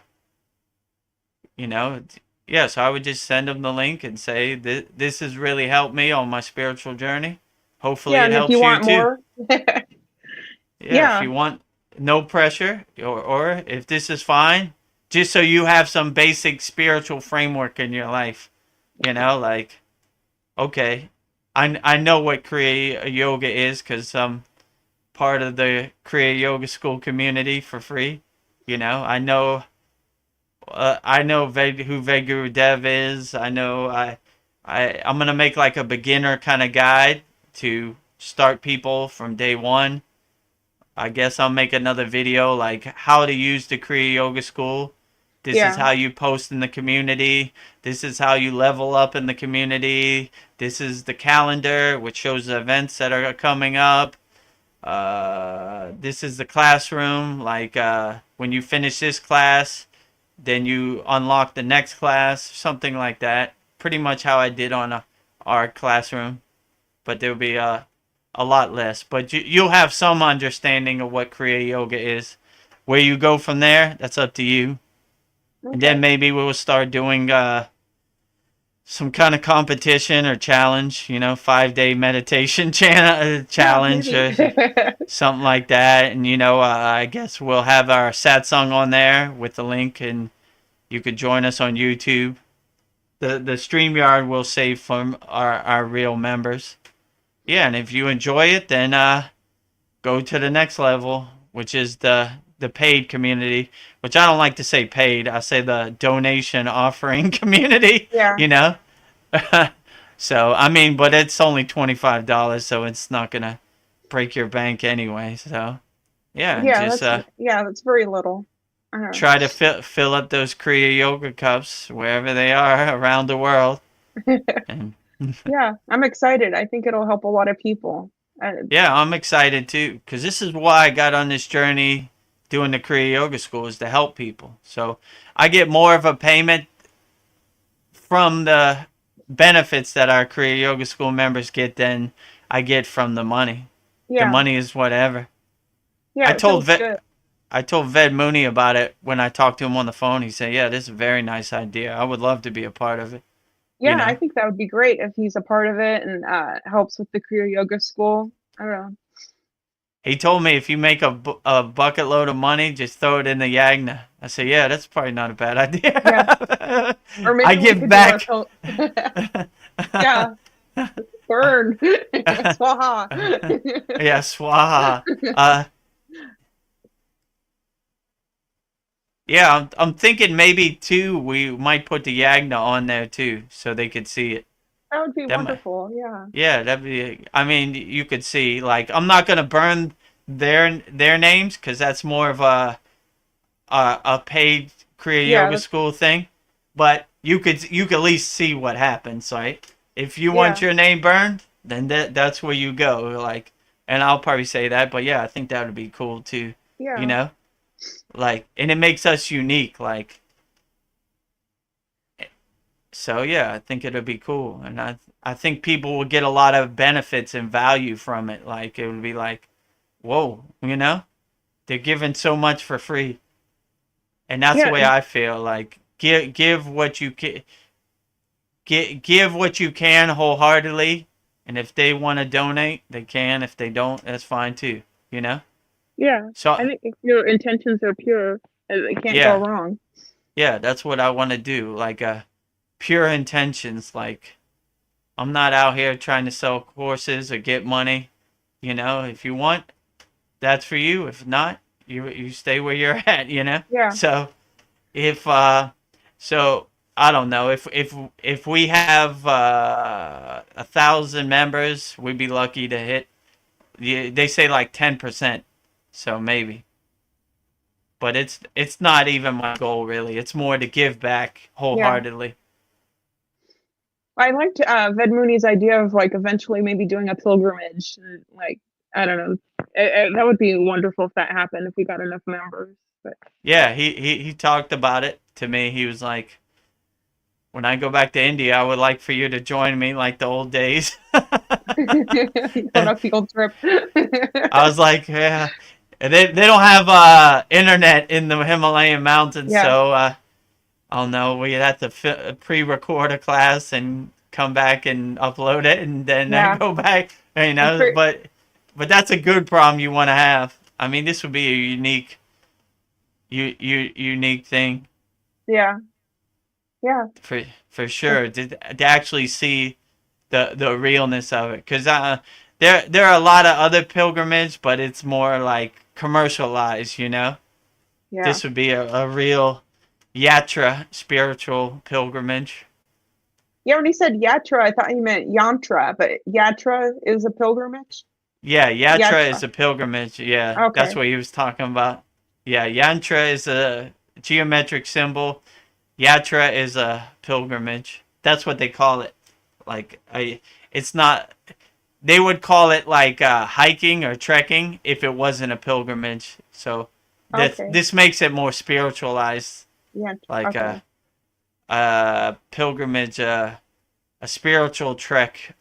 So I would just send them the link and say this has really helped me on my spiritual journey. Hopefully Yeah, it and if helps you you want too. more, Yeah, Yeah. if you want, no pressure, or if this is fine, just so you have some basic spiritual framework in your life. Like, okay, I know what Kriya Yoga is because I'm part of the Kriya Yoga School community for free. I know who Veguru Dev is. I know I'm gonna make like a beginner kind of guide to start people from day one. I guess I'll make another video like how to use the Kriya Yoga School. This is Yeah. how you post in the community. This is how you level up in the community. This is the calendar, which shows the events that are coming up. This is the classroom. Like when you finish this class, then you unlock the next class, something like that. Pretty much how I did on our classroom, but there'll be a lot less. But you'll have some understanding of what Kriya Yoga is. Where you go from there, that's up to you. And then Okay. maybe we'll start doing some kind of competition or challenge, 5-day meditation challenge Maybe. or something like that. And, I guess we'll have our Satsang on there with the link, and you could join us on YouTube. The StreamYard will save from our real members. Yeah, and if you enjoy it, then go to the next level, which is the the paid community, which I don't like to say paid. I say the donation offering community. Yeah. You know. So I mean, but it's only $25, so it's not gonna break your bank anyway. So yeah, Yeah, just that's very little. I don't know. try to fill up those Kriya yoga cups wherever they are around the world. And Yeah, I'm excited. I think it'll help a lot of people. yeah, I'm excited too, because this is why I got on this journey doing the Kriya Yoga School, is to help people. So I get more of a payment from the benefits that our Kriya Yoga School members get than I get from the money. The Yeah, money is whatever. yeah, I it told feels good. I told Ved Mooney about it when I talked to him on the phone. He said, "Yeah, this is a very nice idea. I would love to be a part of it." You Yeah, I know, think that would be great if he's a part of it and helps with the Kriya Yoga School. I don't know. he told me if you make a bucket load of money, just throw it in the Yagna. I said, "Yeah, that's probably not a bad idea." Yeah. Or maybe I we give could back. do yeah, burn. Swaha. Yeah, swaha. Uh, yeah, I'm thinking maybe too. We might put the Yagna on there too, so they could see it. That would be That might, wonderful. Yeah. yeah, that'd be. I mean, you could see. Like, I'm not gonna burn their names because that's more of a paid Kriya Yeah, Yoga School thing. But you could at least see what happens, right? If you want yeah, your name burned, then that's where you go. Like, and I'll probably say that, but yeah, I think that would be cool too. You yeah, know, like, and it makes us unique. Like, so yeah, I think it'll be cool, and I think people will get a lot of benefits and value from it. Like, it would be like, whoa, you know, they're giving so much for free, and that's the yeah, way I feel. Like, give what you can, give what you can wholeheartedly, and if they want to donate, they can. If they don't, that's fine too. You know. yeah. So I think if your intentions are pure, it can't go yeah, wrong. yeah, that's what I want to do. Like, pure intentions. Like, I'm not out here trying to sell courses or get money. You know, if you want, that's for you. If not, you stay where you're at. You know. Yeah, So if so I don't know, if we have 1,000 members, we'd be lucky to hit. They say like 10%, so maybe. But it's not even my goal really. It's more to give back yeah. wholeheartedly. I liked Ved Mooney's idea of like eventually maybe doing a pilgrimage. Like, I don't know. That would be wonderful if that happened, if we got enough members. But Yeah, he talked about it to me. He was like, when I go back to India, I would like for you to join me like the old days. going on a field trip. I was like, yeah. They don't have internet in the Himalayan mountains, Yeah, so I don't know. We had to pre-record a class and come back and upload it, and then yeah. go back. You know, Pre- but that's a good problem you want to have. I mean, this would be a unique thing Yeah, yeah, for sure to actually see the realness of it, because there are a lot of other pilgrimage, but it's more like commercialized, you know. yeah. This would be a real yatra, spiritual pilgrimage. Yeah, when he said yatra, I thought he meant yantra, but yatra is a pilgrimage. Yeah, yatra is Yatra. a pilgrimage. Yeah, that's Okay. what he was talking about. Yeah, yantra is a geometric symbol. Yatra is a pilgrimage. That's what they call it. Like, it's not. They would call it like hiking or trekking if it wasn't a pilgrimage. So Okay. this makes it more spiritualized, Yatra. like Okay. a pilgrimage, a spiritual trek.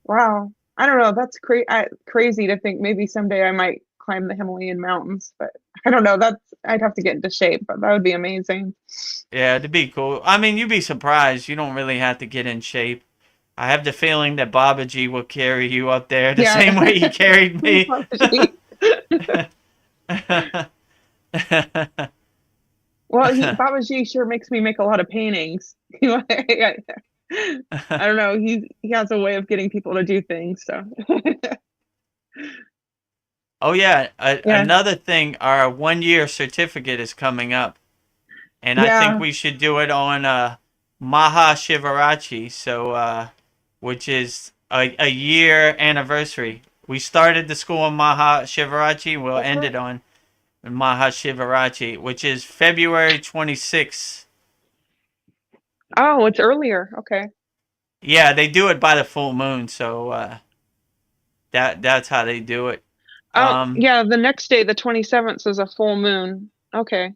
Wow. I don't know. That's crazy to think maybe someday I might climb the Himalayan mountains, but I don't know. I'd have to get into shape, but that would be amazing. Yeah, it'd be cool. I mean, you'd be surprised. You don't really have to get in shape. I have the feeling that Babaji will carry you up there the same way he carried me. Well, Babaji sure makes me make a lot of paintings. I don't know. He has a way of getting people to do things. So Oh yeah, Yeah. another thing, our 1 year certificate is coming up, and I think Yeah. we should do it on Maha Shivarachi, so which is a year anniversary. We started the school on Maha Shivarachi. We'll end it on Maha Shivarachi, which is February 26th. Oh, it's earlier. Okay. Yeah, they do it by the full moon, so that's how they do it. Oh, yeah, the next day, the 27th, is a full moon. Okay.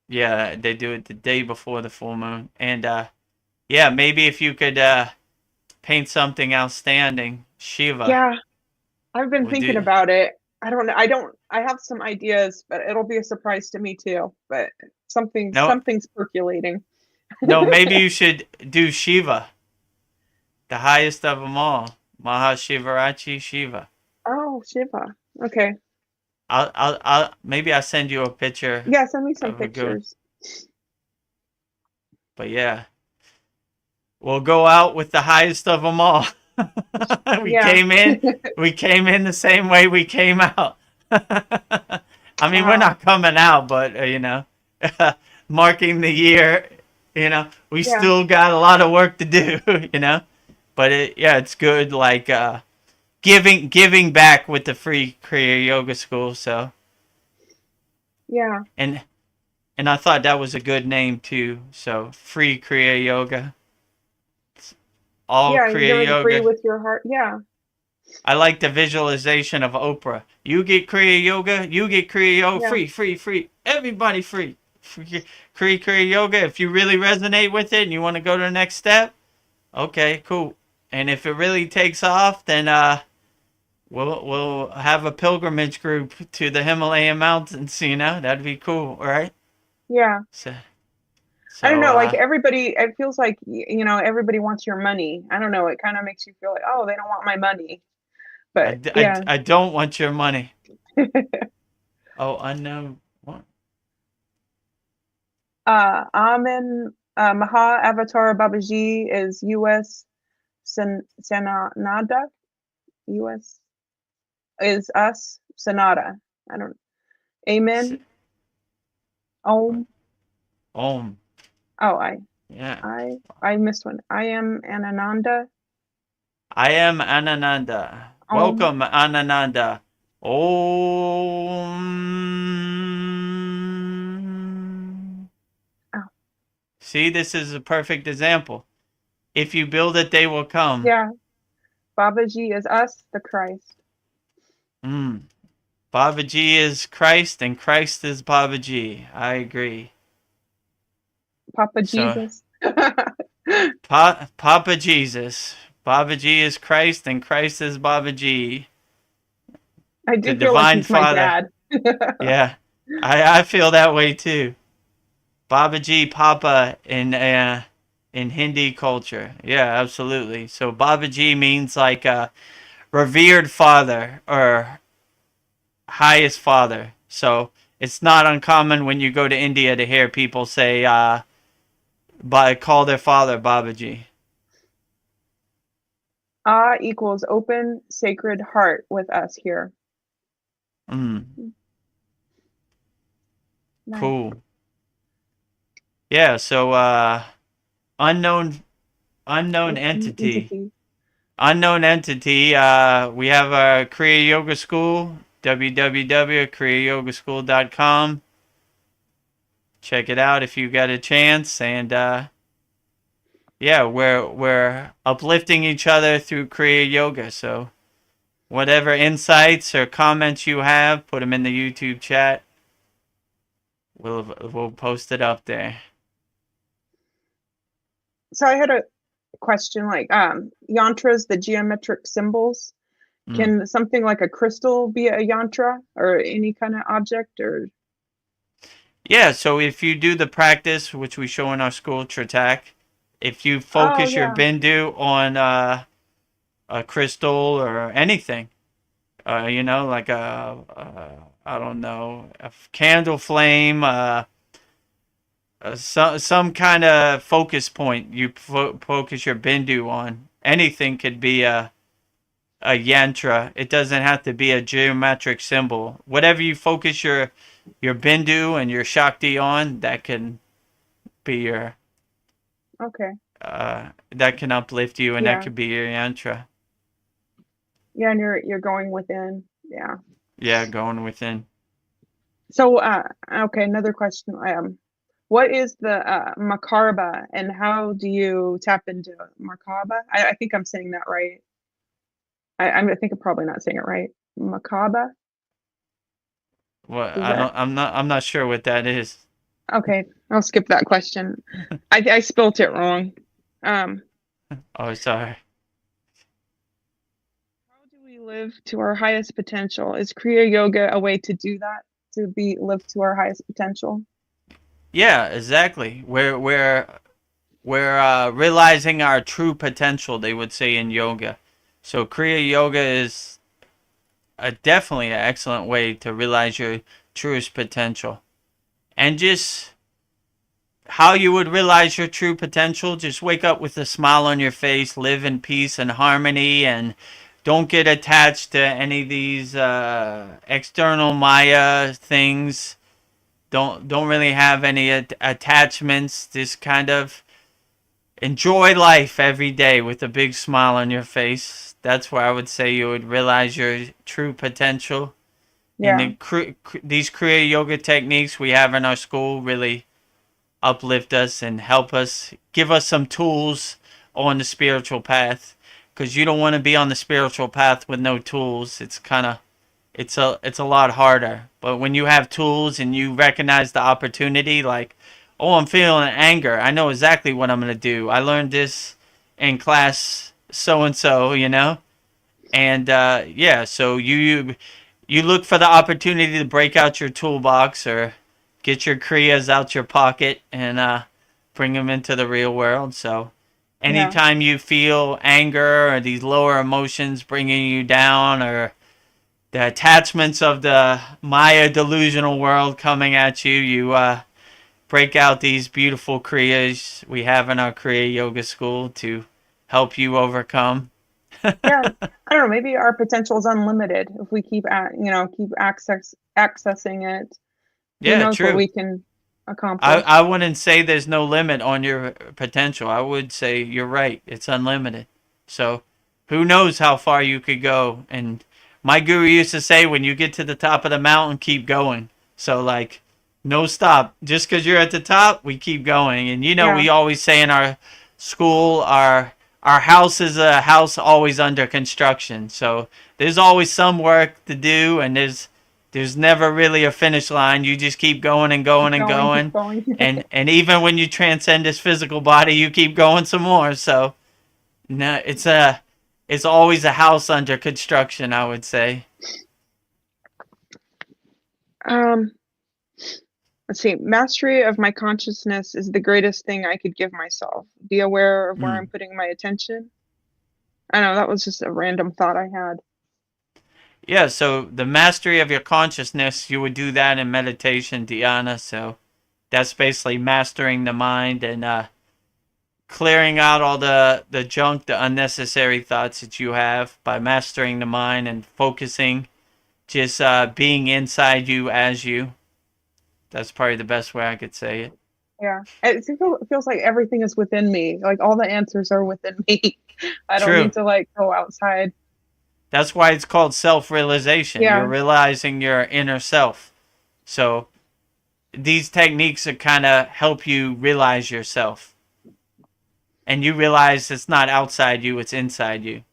Yeah, they do it the day before the full moon. And yeah, maybe if you could paint something outstanding, Shiva. Yeah, I've been would thinking do. about it. I don't know. I have some ideas, but it'll be a surprise to me too. But No, something's percolating. no, maybe you should do Shiva, the highest of them all, Mahashivarachi Shiva. Oh, Shiva. Okay. Maybe I'll send you a picture Yeah, send me some of a good one. pictures. But yeah, we'll go out with the highest of them all. we Yeah. came in the same way we came out. I mean, we're Wow. not coming out, but you know, marking the year, you know, we Yeah. still got a lot of work to do, you know. But it's good, like giving back with the free Kriya Yoga School. So Yeah. and I thought that was a good name too. So free Kriya Yoga, all Yeah, you're Kriya giving free Yoga. with your heart. Yeah. I like the visualization of Oprah. You get Kriya Yoga, you get Kriya Yoga, Yeah. free, free, free. Everybody free. Kriya Yoga. If you really resonate with it and you want to go to the next step, okay, cool. And if it really takes off, then we'll have a pilgrimage group to the Himalayan mountains. You know, that'd be cool, right? Yeah. So I don't know, like everybody, it feels like, you know, everybody wants your money. I don't know. It kind of makes you feel like, oh, they don't want my money. But yeah. I don't want your money. Oh, unknown. What? Amen. Maha Avatar Babaji is U.S. Sanada. U.S. is us. Sanada. I don't. Amen. Om. Om. Oh, Yeah. I missed one. I am Ananda. I am Anananda. Om. Welcome, Anananda. Om. Oh. See, this is a perfect example. If you build it, they will come. Yeah. Babaji is us, the Christ. Babaji is Christ, and Christ is Babaji. I agree. Papa So, Jesus. Papa Jesus. Babaji is Christ, and Christ is Babaji. I do The feel like Divine he's my Father. dad. Yeah, I feel that way too. Babaji, Papa in Hindi culture. Yeah, absolutely. So Babaji means like revered father or highest father. So it's not uncommon when you go to India to hear people say, call their father Babaji. Equals open, sacred heart with us here. Nice. Cool. Yeah, so unknown entity. Unknown entity. We have our Kriya Yoga School, www.kriyayogashop.com. Check it out if you got a chance. And yeah, we're uplifting each other through Kriya Yoga. So whatever insights or comments you have, put them in the YouTube chat. We'll post it up there. So I had a question, like yantras, the geometric symbols. Can something like a crystal be a yantra or any kind of object? Or yeah, so if you do the practice, which we show in our school, Tratak, if you focus your bindu on a crystal or anything, you know, like I don't know, a candle flame, some kind of focus point you focus your bindu on. Anything could be a a yantra. It doesn't have to be a geometric symbol. Whatever you focus your bindu and your shakti on, that can be your Okay. that can uplift you, and that Yeah. could be your yantra. Yeah, and you're going within. Yeah. Yeah, going within. So, okay, another question. What is the Makarba, and how do you tap into Makarba? I think I'm saying that right. I think I'm probably not saying it right. Makaba? Well, Is that I'm not sure what that is. okay? I'll skip that question. I spelt it wrong. Um, Oh, sorry. how do we live to our highest potential? Is Kriya Yoga a way to do that? To live to our highest potential? Yeah, exactly. We're realizing our true potential, they would say in yoga. So Kriya Yoga is definitely an excellent way to realize your truest potential. And just how you would realize your true potential, just wake up with a smile on your face, live in peace and harmony, and don't get attached to any of these external Maya things. Don't really have any attachments. Just kind of enjoy life every day with a big smile on your face. That's where I would say you would realize your true potential. And Yeah. these Kriya Yoga techniques we have in our school really uplift us and help us, give us some tools on the spiritual path. Because you don't want to be on the spiritual path with no tools. It's a lot harder. But when you have tools and you recognize the opportunity, like, oh, I'm feeling anger, I know exactly what I'm gonna do. I learned this in class so and so, and yeah. So you look for the opportunity to break out your toolbox or get your kriyas out your pocket and bring them into the real world. So Yeah. anytime you feel anger or these lower emotions bringing you down, or the attachments of the Maya delusional world coming at you, you break out these beautiful kriyas we have in our Kriya Yoga school to help you overcome. Yeah. I don't know. Maybe our potential is unlimited if we keep accessing it. Who Yeah, knows what true. we can accomplish? I wouldn't say there's no limit on your potential. I would say you're right. It's unlimited. So who knows how far you could go. And my guru used to say, when you get to the top of the mountain, keep going. So, like, no stop. Just because you're at the top, we keep going. And Yeah. we always say in our school, our house is a house always under construction. So there's always some work to do, and there's never really a finish line. You just keep going and going and Keep going. going. And even when you transcend this physical body, you keep going some more. So no, it's always a house under construction, I would say. Let's see. Mastery of my consciousness is the greatest thing I could give myself. Be aware of where I'm putting my attention. I know that was just a random thought I had. Yeah, so the mastery of your consciousness, you would do that in meditation, dhyana. So that's basically mastering the mind and clearing out all the junk, the unnecessary thoughts that you have by mastering the mind and focusing, just being inside you as you. That's probably the best way I could say it. Yeah. It feels like everything is within me. Like all the answers are within me. I don't True. need to like go outside. That's why it's called self-realization. Yeah. You're realizing your inner self. So these techniques are kind of help you realize yourself. And you realize it's not outside you, it's inside you.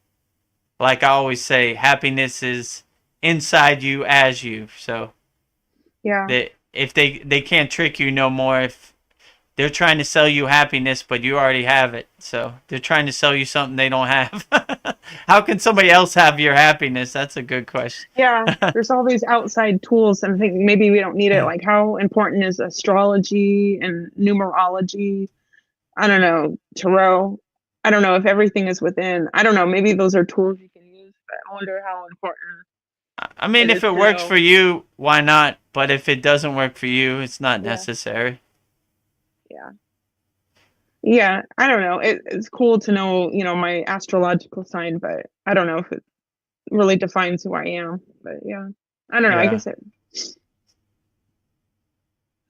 Like I always say, happiness is inside you as you. So Yeah. if they can't trick you no more if they're trying to sell you happiness, but you already have it. So they're trying to sell you something they don't have. How can somebody else have your happiness? That's a good question. Yeah. There's all these outside tools, and I think maybe we don't need it. Like, how important is astrology and numerology? I don't know, tarot. I don't know if everything is within. I don't know. Maybe those are tools you can use, but I wonder how important. I mean, It if is it to works know. for you, why not? But if it doesn't work for you, it's not Yeah. necessary. Yeah, I don't know. It's cool to know, my astrological sign, but I don't know if really defines who I am. But yeah, I don't know. I Yeah. guess it.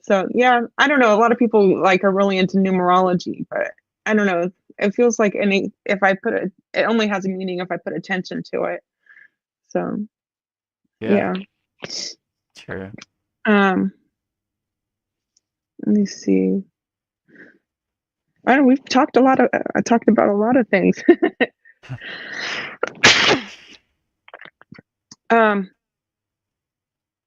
So yeah, I don't know. A lot of people like are really into numerology, but I don't know. It feels like if I put it only has a meaning if I put attention to it. So Yeah. yeah. True. Let me see. I don't. We've talked a lot of. I talked about a lot of things. um.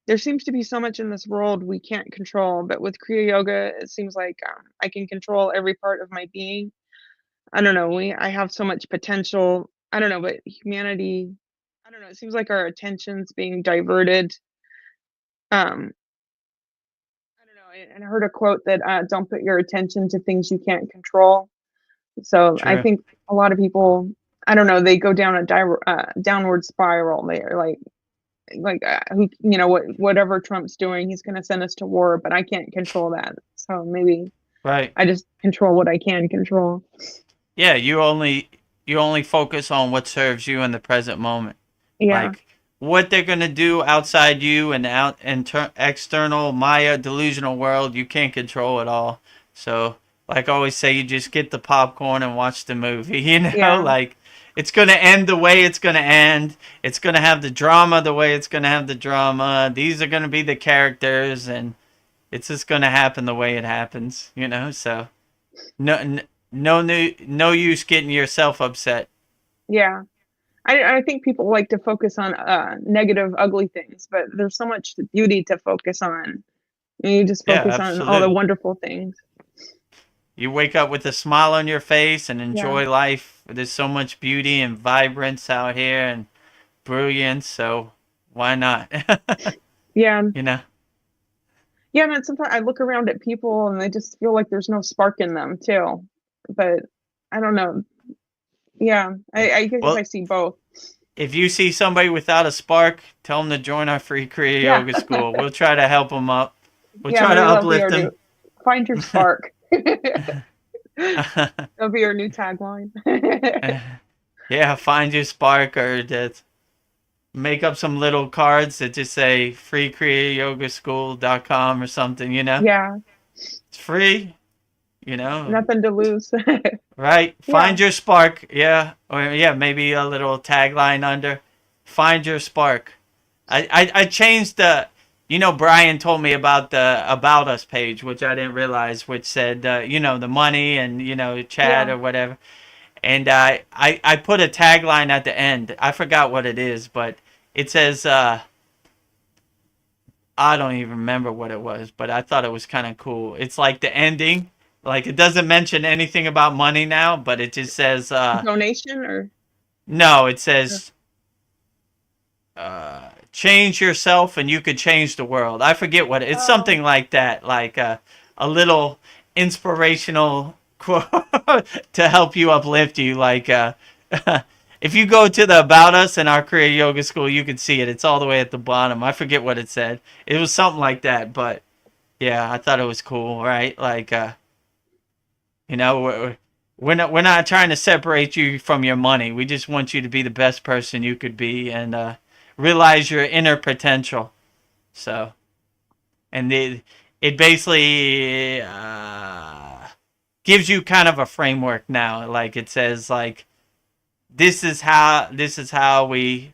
There seems to be so much in this world we can't control, but with Kriya Yoga, it seems like I can control every part of my being. I don't know. I have so much potential. I don't know, but humanity. I don't know. It seems like our attention's being diverted. Um, I don't know. And I heard a quote that don't put your attention to things you can't control. So I True. think a lot of people, I don't know, they go down a downward spiral. They're like who, whatever Trump's doing, he's going to send us to war, but I can't control that. So maybe Right. I just control what I can control. Yeah, you only focus on what serves you in the present moment. Yeah. Like what they're gonna do outside you and external Maya delusional world, you can't control it all. So, like I always say, you just get the popcorn and watch the movie. Yeah. Like it's gonna end the way it's gonna end. It's gonna have the drama the way it's gonna have the drama. These are gonna be the characters, and it's just gonna happen the way it happens. So no, no use getting yourself upset. Yeah. I think people like to focus on negative, ugly things, but there's so much beauty to focus on. And you just Yeah, focus on all the absolutely. wonderful things. You wake up with a smile on your face and Yeah. enjoy life. There's so much beauty and vibrance out here and brilliance, so why not? Yeah. you know? Yeah, and sometimes I look around at people and I just feel like there's no spark in them too. But I don't know. Yeah, I guess I Well, see both. if you see somebody without a spark, tell them to join our free Kriya Yeah. Yoga school. We'll try to help them up. We'll Yeah, try to maybe that'll be uplift our new them. find your spark. That'll be our new tagline. Yeah, find your spark, or just make up some little cards that just say freekriyayogashop.com or something, Yeah, It's free, you know. nothing to lose. Right? Yeah. Find your spark. Yeah. Or yeah, maybe a little tagline under. Find your spark. I changed the Brian told me about the About Us page, which I didn't realize, which said the money and chat Yeah. or whatever. And I put a tagline at the end. I forgot what it is, but it says I don't even remember what it was, but I thought it was kind of cool. It's like the ending. Like it doesn't mention anything about money now, but it just says Donation or no, it says change yourself and you could change the world. I forget what it's something like that, like a little inspirational quote to help you uplift you. Like if you go to the About Us in our Kriya Yoga School, you can see it. It's all the way at the bottom. I forget what it said. It was something like that, but yeah, I thought it was cool, right? Like we're not trying to separate you from your money. We just want you to be the best person you could be and realize your inner potential. So, and it basically gives you kind of a framework now. Like it says, like this is how we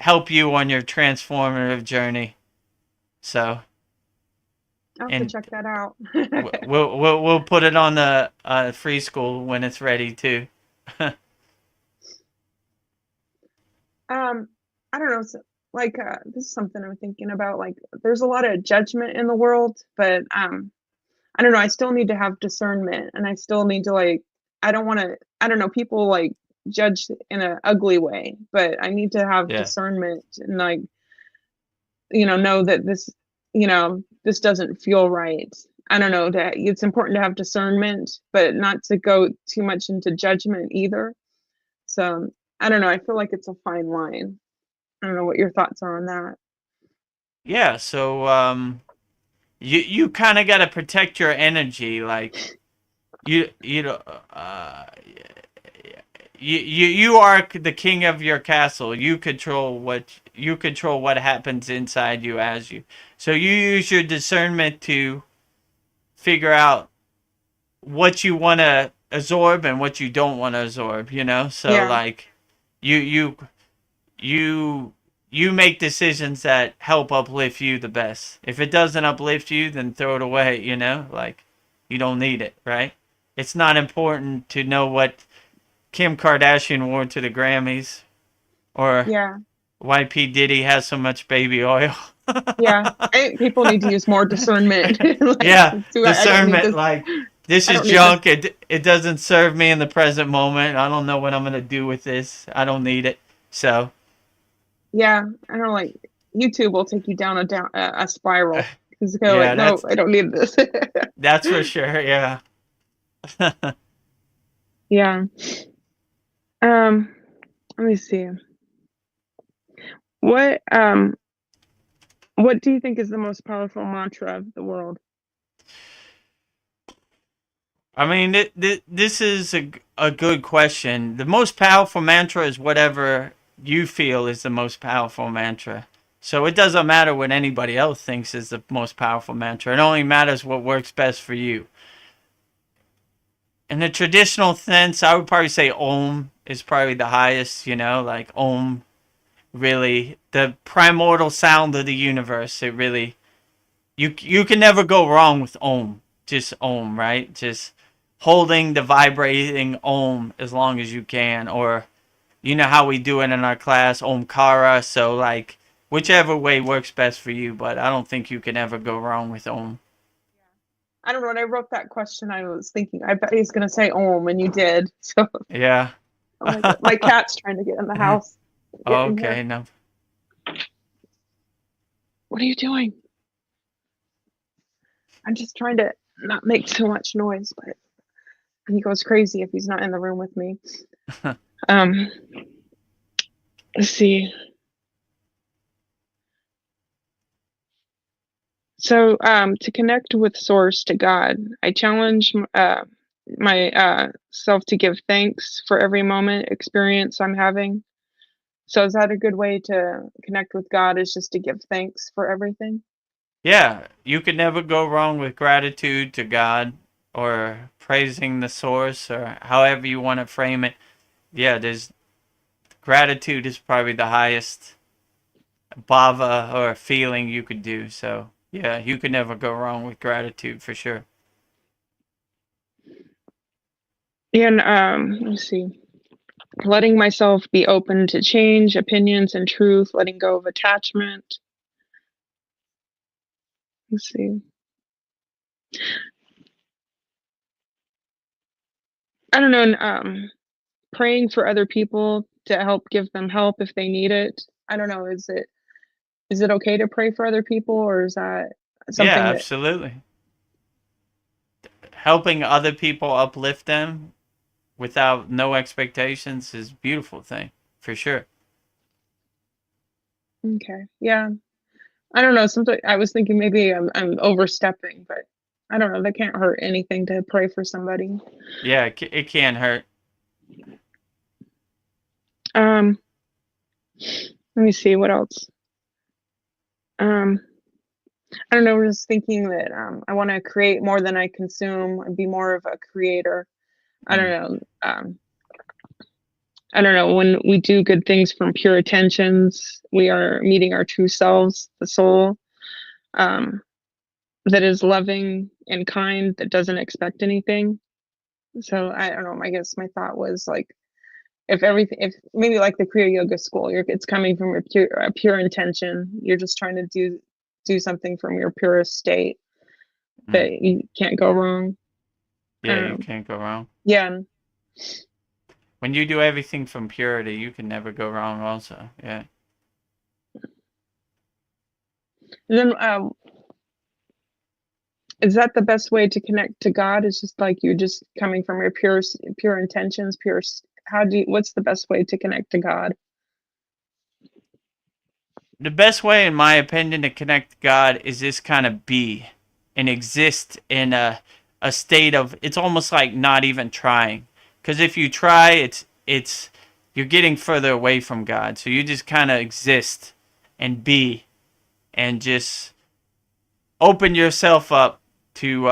help you on your transformative journey. So. I'll have to check that out. we'll put it on the free school when it's ready too. I don't know. Like this is something I'm thinking about. Like there's a lot of judgment in the world, but I don't know. I still need to have discernment, and I still need to I don't want to. I don't know. People judge in an ugly way, but I need to have discernment and know that this doesn't feel right. I don't know. It's important to have discernment, but not to go too much into judgment either. So I don't know. I feel like it's a fine line. I don't know what your thoughts are on that. Yeah, so you kind of got to protect your energy, like you you are the king of your castle. You control what happens inside you as you. So you use your discernment to figure out what you want to absorb and what you don't want to absorb, you know? So Yeah. like you you you make decisions that help uplift you the best. If it doesn't uplift you, then throw it away, you know? Like you don't need it, right? It's not important to know what Kim Kardashian wore to the Grammys or Yeah. why P. Diddy has so much baby oil. Yeah. I think people need to use more discernment. Like, Yeah, I don't need discernment. this. Like this I is don't need this. junk. It doesn't serve me in the present moment. I don't know what I'm gonna do with this. I don't need it. So Yeah. I don't like YouTube will take you down a spiral. Because you go yeah, like, no, I don't need this. that's for sure. Yeah. Yeah. Let me see. What do you think is the most powerful mantra of the world? I mean, this is a good question. The most powerful mantra is whatever you feel is the most powerful mantra. So it doesn't matter what anybody else thinks is the most powerful mantra. It only matters what works best for you. In the traditional sense, I would probably say Om is probably the highest, you know, like Om, really, the primordial sound of the universe. It really, you can never go wrong with Om. Just Om, right? Just holding the vibrating Om as long as you can. Or, you know how we do it in our class, Omkara. So, like, whichever way works best for you. But I don't think you can ever go wrong with Om. I don't know. When I wrote that question, I was thinking, I bet he's gonna say Om, and you did. So Yeah. oh my God. My cat's trying to get in the house. Get in Okay, here. no. What are you doing? I'm just trying to not make too much noise, but he goes crazy if he's not in the room with me. Let's see. So, to connect with Source, to God, I challenge my self to give thanks for every moment experience I'm having. So, is that a good way to connect with God? Is just to give thanks for everything? Yeah, you can never go wrong with gratitude to God or praising the source or however you want to frame it. Yeah, there's gratitude is probably the highest bhava or feeling you could do. So, yeah, you can never go wrong with gratitude for sure. And let's see. Letting myself be open to change, opinions, and truth, letting go of attachment. Let's see. I don't know. Praying for other people to help give them help if they need it. I don't know. Is it okay to pray for other people, or is that Yeah, something that? absolutely. Helping other people uplift them without no expectations is a beautiful thing for sure. Okay, yeah. I don't know. Something I was thinking maybe I'm overstepping, but I don't know. That can't hurt anything to pray for somebody. Yeah, it can hurt. Let me see what else. I don't know. I was thinking that I want to create more than I consume and be more of a creator. I don't know. I don't know. When we do good things from pure intentions, we are meeting our true selves, the soul that is loving and kind, that doesn't expect anything. So I don't know. I guess my thought was like, if maybe like the Kriya Yoga school, it's coming from a pure intention. You're just trying to do something from your purest state that you can't go wrong. Yeah, you can't go wrong. Yeah. When you do everything from purity, you can never go wrong also. Yeah. And then is that the best way to connect to God? Is just like you're just coming from your pure intentions, what's the best way to connect to God? The best way, in my opinion, to connect to God is this kind of be and exist in a state of, it's almost like not even trying. Because if you try, you're getting further away from God. So you just kind of exist and be, and just open yourself up to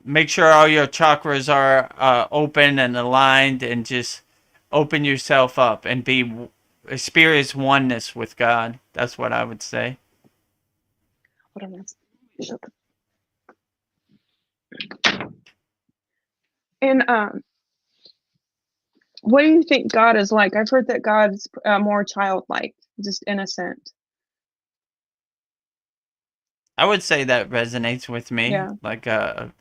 make sure all your chakras are open and aligned, and just open yourself up and experience oneness with God. That's what I would say. What am I? And what do you think God is like? I've heard that God is more childlike, just innocent. I would say that resonates with me. Yeah. Like a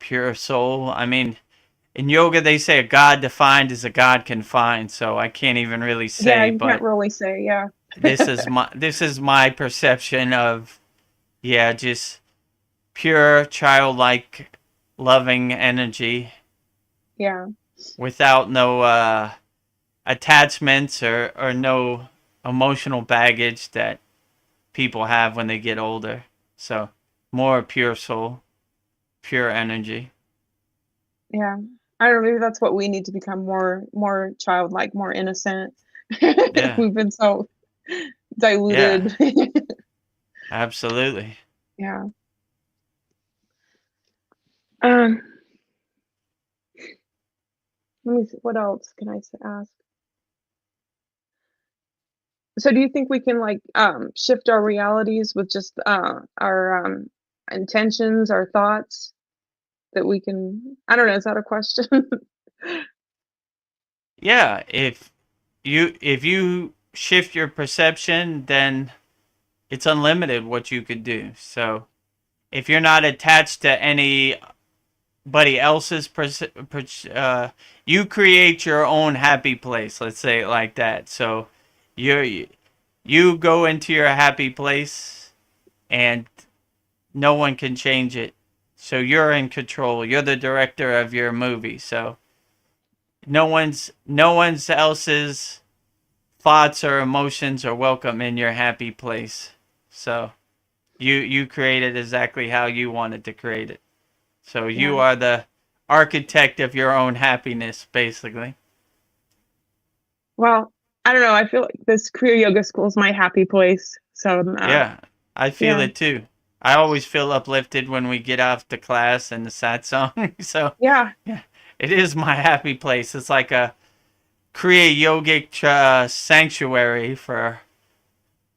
pure soul. I mean, in yoga they say a God defined is a God confined. So I can't even really say. Yeah, you but can't really say. Yeah. this is my perception of, just pure childlike, loving energy. Yeah. Without no attachments or no emotional baggage that people have when they get older. So more pure soul, pure energy. Yeah. I don't know, maybe that's what we need to become, more childlike, more innocent. Yeah. We've been so diluted. Yeah. Absolutely. Yeah. Let me see, what else can I ask? So do you think we can shift our realities with just our intentions, our thoughts, that we can, I don't know, is that a question? Yeah, if you shift your perception, then it's unlimited what you could do. So if you're not attached to anybody else's you create your own happy place, let's say it like that. So you go into your happy place, and no one can change it. So you're in control. You're the director of your movie. So no one's else's thoughts or emotions are welcome in your happy place. So you create it exactly how you wanted to create it. So you Yeah. are the architect of your own happiness, basically. Well, I don't know. I feel like this Kriya Yoga School is my happy place. So Yeah, I feel yeah. it too. I always feel uplifted when we get off the class and the satsang. So Yeah. yeah, it is my happy place. It's like a Kriya yogic sanctuary for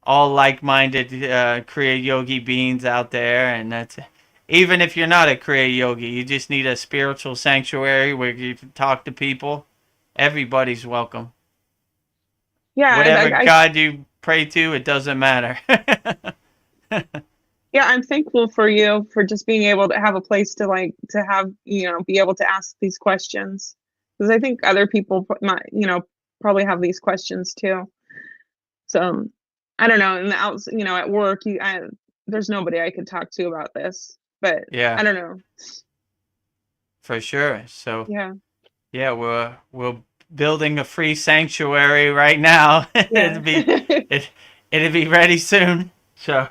all like-minded Kriya yogi beings out there. And that's, even if you're not a Kriya yogi, you just need a spiritual sanctuary where you can talk to people. Everybody's welcome. Yeah. Whatever God you pray to, it doesn't matter. Yeah, I'm thankful for you for just being able to have a place to have, be able to ask these questions. Because I think other people might, probably have these questions too. So I don't know. And at work, there's nobody I could talk to about this. But Yeah, I don't know. for sure. So Yeah. yeah, we're building a free sanctuary right now. Yeah. It'll be ready soon. So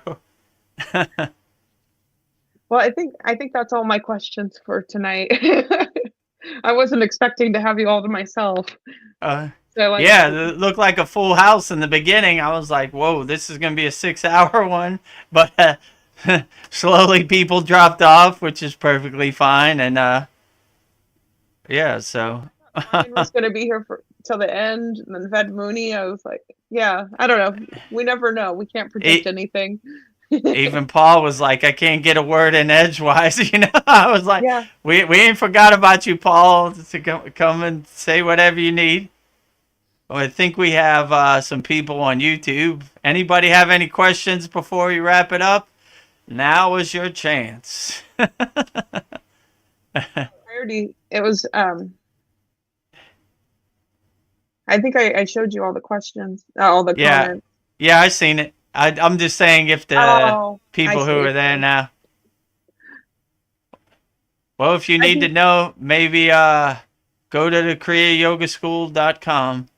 Well, I think that's all my questions for tonight. I wasn't expecting to have you all to myself. So yeah, it looked like a full house in the beginning. I was like, whoa, this is gonna be a 6-hour one. But slowly people dropped off, which is perfectly fine. And yeah, so Ryan was going to be here till the end, and then Ved Mooney. I was like, yeah, I don't know. We never know. We can't predict anything. even Paul was like, I can't get a word in edgewise. I was like, Yeah. we ain't forgot about you, Paul, to come and say whatever you need. Well, I think we have some people on YouTube. Anybody have any questions before we wrap it up? Now is your chance. It was, I think I showed you all the questions, all the comments. Yeah, I seen it. I'm just saying if the people who are there now. Well, if you need to know, maybe go to the kriyayogashop.com.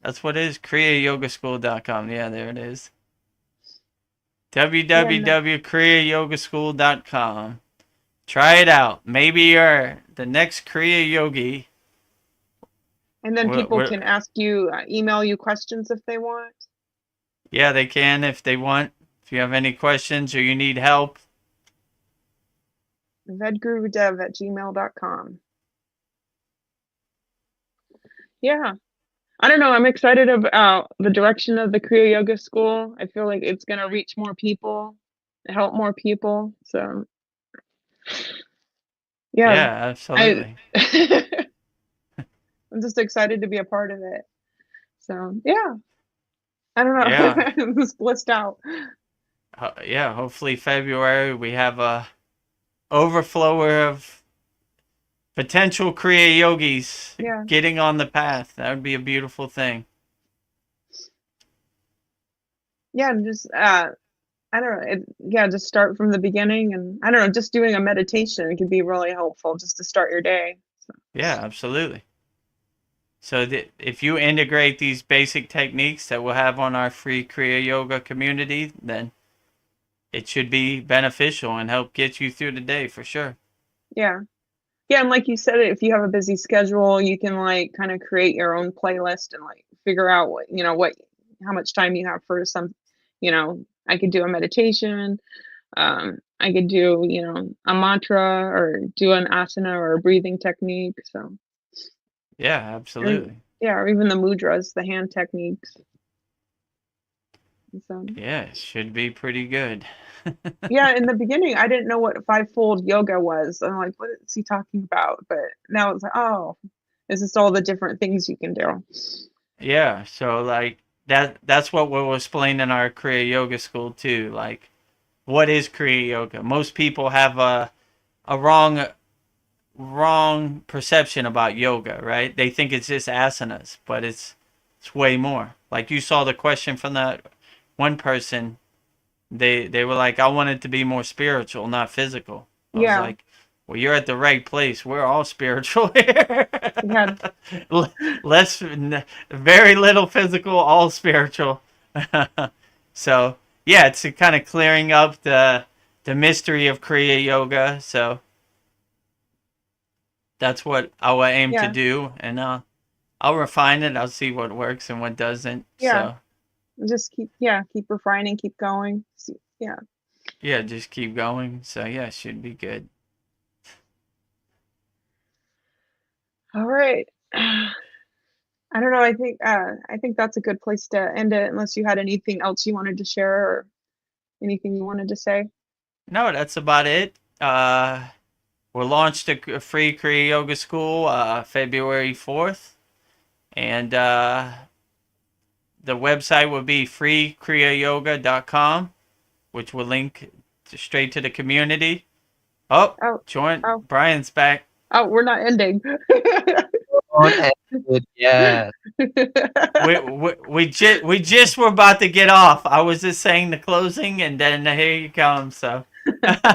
That's what it is, kriyayogashop.com. Yeah, there it is. www.kriyayogashop.com. Try it out. Maybe you're the next Kriya yogi. And then people We're- can ask you, email you questions if they want. Yeah, they can if they want. If you have any questions or you need help. vedgurudev@gmail.com. Yeah. I don't know. I'm excited about the direction of the Kriya Yoga School. I feel like it's going to reach more people, help more people. So, Yeah, yeah, absolutely. I'm just excited to be a part of it. So, yeah, I don't know. Yeah. I'm just blissed out. Yeah, hopefully February we have a overflow of potential Kriya yogis Yeah. getting on the path. That would be a beautiful thing. Yeah, and just I don't know. Just start from the beginning, and I don't know. Just doing a meditation can be really helpful just to start your day. So. Yeah, absolutely. So if you integrate these basic techniques that we'll have on our free Kriya Yoga community, then it should be beneficial and help get you through the day for sure. Yeah. Yeah, and like you said, if you have a busy schedule, you can like kind of create your own playlist and like figure out how much time you have for some, I could do a meditation. I could do, a mantra or do an asana or a breathing technique. So Yeah, absolutely. or even the mudras, the hand techniques. So Yeah, it should be pretty good. yeah, in the beginning, I didn't know what fivefold yoga was. I'm like, what is he talking about? But now it's like, oh, it's just all the different things you can do. Yeah, so like that's what we'll explain in our Kriya Yoga school too. Like, what is Kriya Yoga? Most people have a wrong perception about yoga, right? They think it's just asanas, but it's way more. Like you saw the question from that one person, they were like, I want it to be more spiritual, not physical. I was like, well, you're at the right place. We're all spiritual here. Yeah. Very little physical, all spiritual. So yeah, it's kind of clearing up the mystery of Kriya Yoga. So that's what I will aim to do, and I'll refine it. I'll see what works and what doesn't. Yeah. So Just keep refining, keep going. yeah, just keep going. So yeah, it should be good. All right. I don't know. I think that's a good place to end it, unless you had anything else you wanted to share or anything you wanted to say. No, that's about it. We launched a free Kriya Yoga school February 4th, and the website will be freekriyayogashop.com, which will link straight to the community. Join. Brian's back. Oh, we're not ending. Don't end it yet. we just were about to get off. I was just saying the closing, and then here you come. So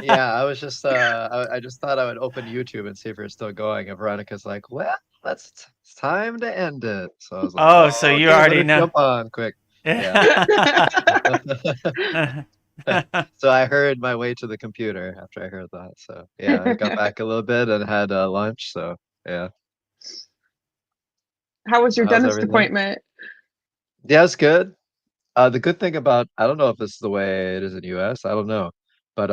Yeah, I was just I just thought I would open YouTube and see if we're still going. And Veronica's like, well, it's time to end it. So I was like, so you okay, already better know. Jump on quick. Yeah. So I heard my way to the computer after I heard that. So yeah, I got back a little bit and had lunch. So yeah. How was your How's dentist everything? appointment? Yeah, it's good. The good thing about, I don't know if this is the way it is in the US. I don't know, but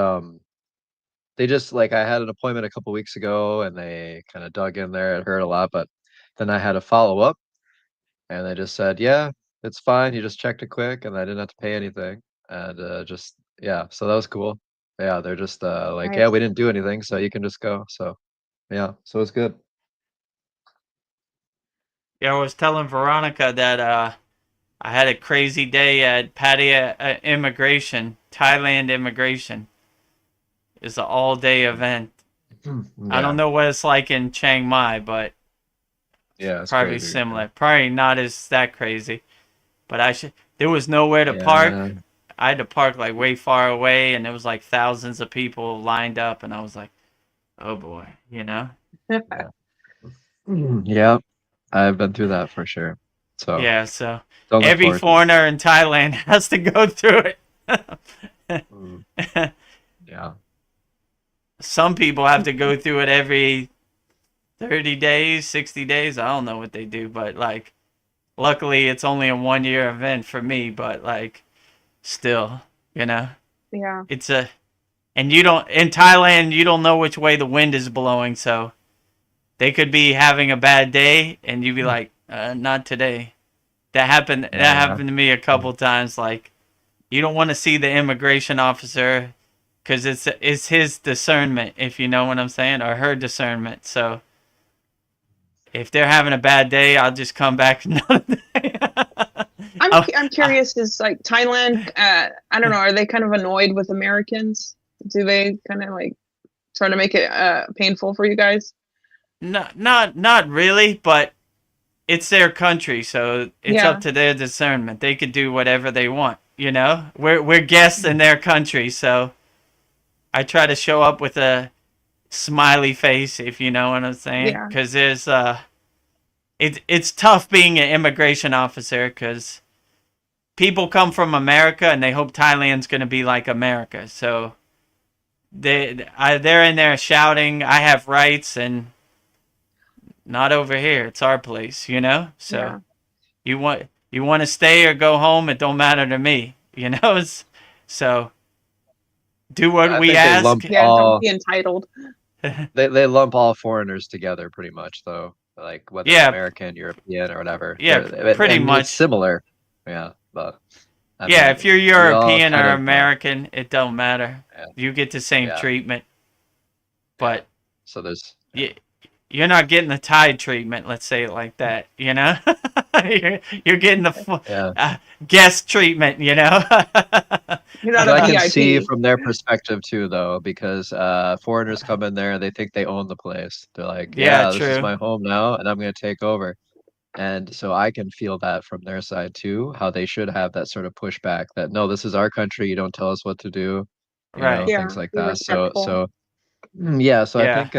they just like, I had an appointment a couple weeks ago and they kind of dug in there. It hurt a lot, but then I had a follow up and they just said, yeah, it's fine. You just checked it quick and I didn't have to pay anything. And yeah, so that was cool. Yeah, they're just like, yeah, Nice. we didn't do anything, so you can just go. So yeah, so it's good. Yeah, I was telling Veronica that I had a crazy day at Pattaya immigration, Thailand immigration. It's an all-day event. I don't know what it's like in Chiang Mai, but yeah, it's probably crazy. similar. Probably not as that crazy. But there was nowhere to park. I had to park like way far away, and there was like thousands of people lined up, and I was like, oh boy, you know? Yeah, I've been through that for sure. So Yeah, so don't look every forward to it. foreigner in Thailand has to go through it. Yeah. some people have to go through it every 30 days, 60 days. I don't know what they do, but like, luckily it's only a 1 year event for me, but like, still, you know, Yeah. it's and you don't, in Thailand, you don't know which way the wind is blowing. So they could be having a bad day and you'd be like, not today. That happened Yeah. to me a couple times. Like, you don't want to see the immigration officer because it's his discernment, if you know what I'm saying, or her discernment. So if they're having a bad day, I'll just come back another day. I'm curious, is like Thailand, I don't know, are they kind of annoyed with Americans? Do they kind of like try to make it painful for you guys? Not really, but it's their country, so it's Yeah. up to their discernment. They could do whatever they want, you know? We're guests in their country, so I try to show up with a smiley face, if you know what I'm saying. Yeah. Because there's it's tough being an immigration officer because people come from America and they hope Thailand's gonna be like America. So they're in there shouting, "I have rights," and not over here. It's our place, you know. So Yeah. you want to stay or go home. It don't matter to me, you know. So do what I we think they ask. lump Yeah, all don't be entitled. they lump all foreigners together pretty much, though. Like whether Yeah. American, European, or whatever. Yeah, pretty and much. it's similar. Yeah, but I Yeah, mean, if you're we all European kind or of, American, it don't matter. Yeah. You get the same Yeah. treatment. But so there's you're not getting the Thai treatment, let's say it like that, you know? you're getting the yeah. guest treatment, you know? You're not But I a can see VIP. from their perspective too, though, because foreigners come in there, they think they own the place. They're like, Yeah, "Yeah, this is true. my home now, and I'm going to take over." And so I can feel that from their side too, how they should have that sort of pushback that no, this is our country, you don't tell us what to do, Right. Yeah, things like be that. respectful. Yeah, so I Yeah. think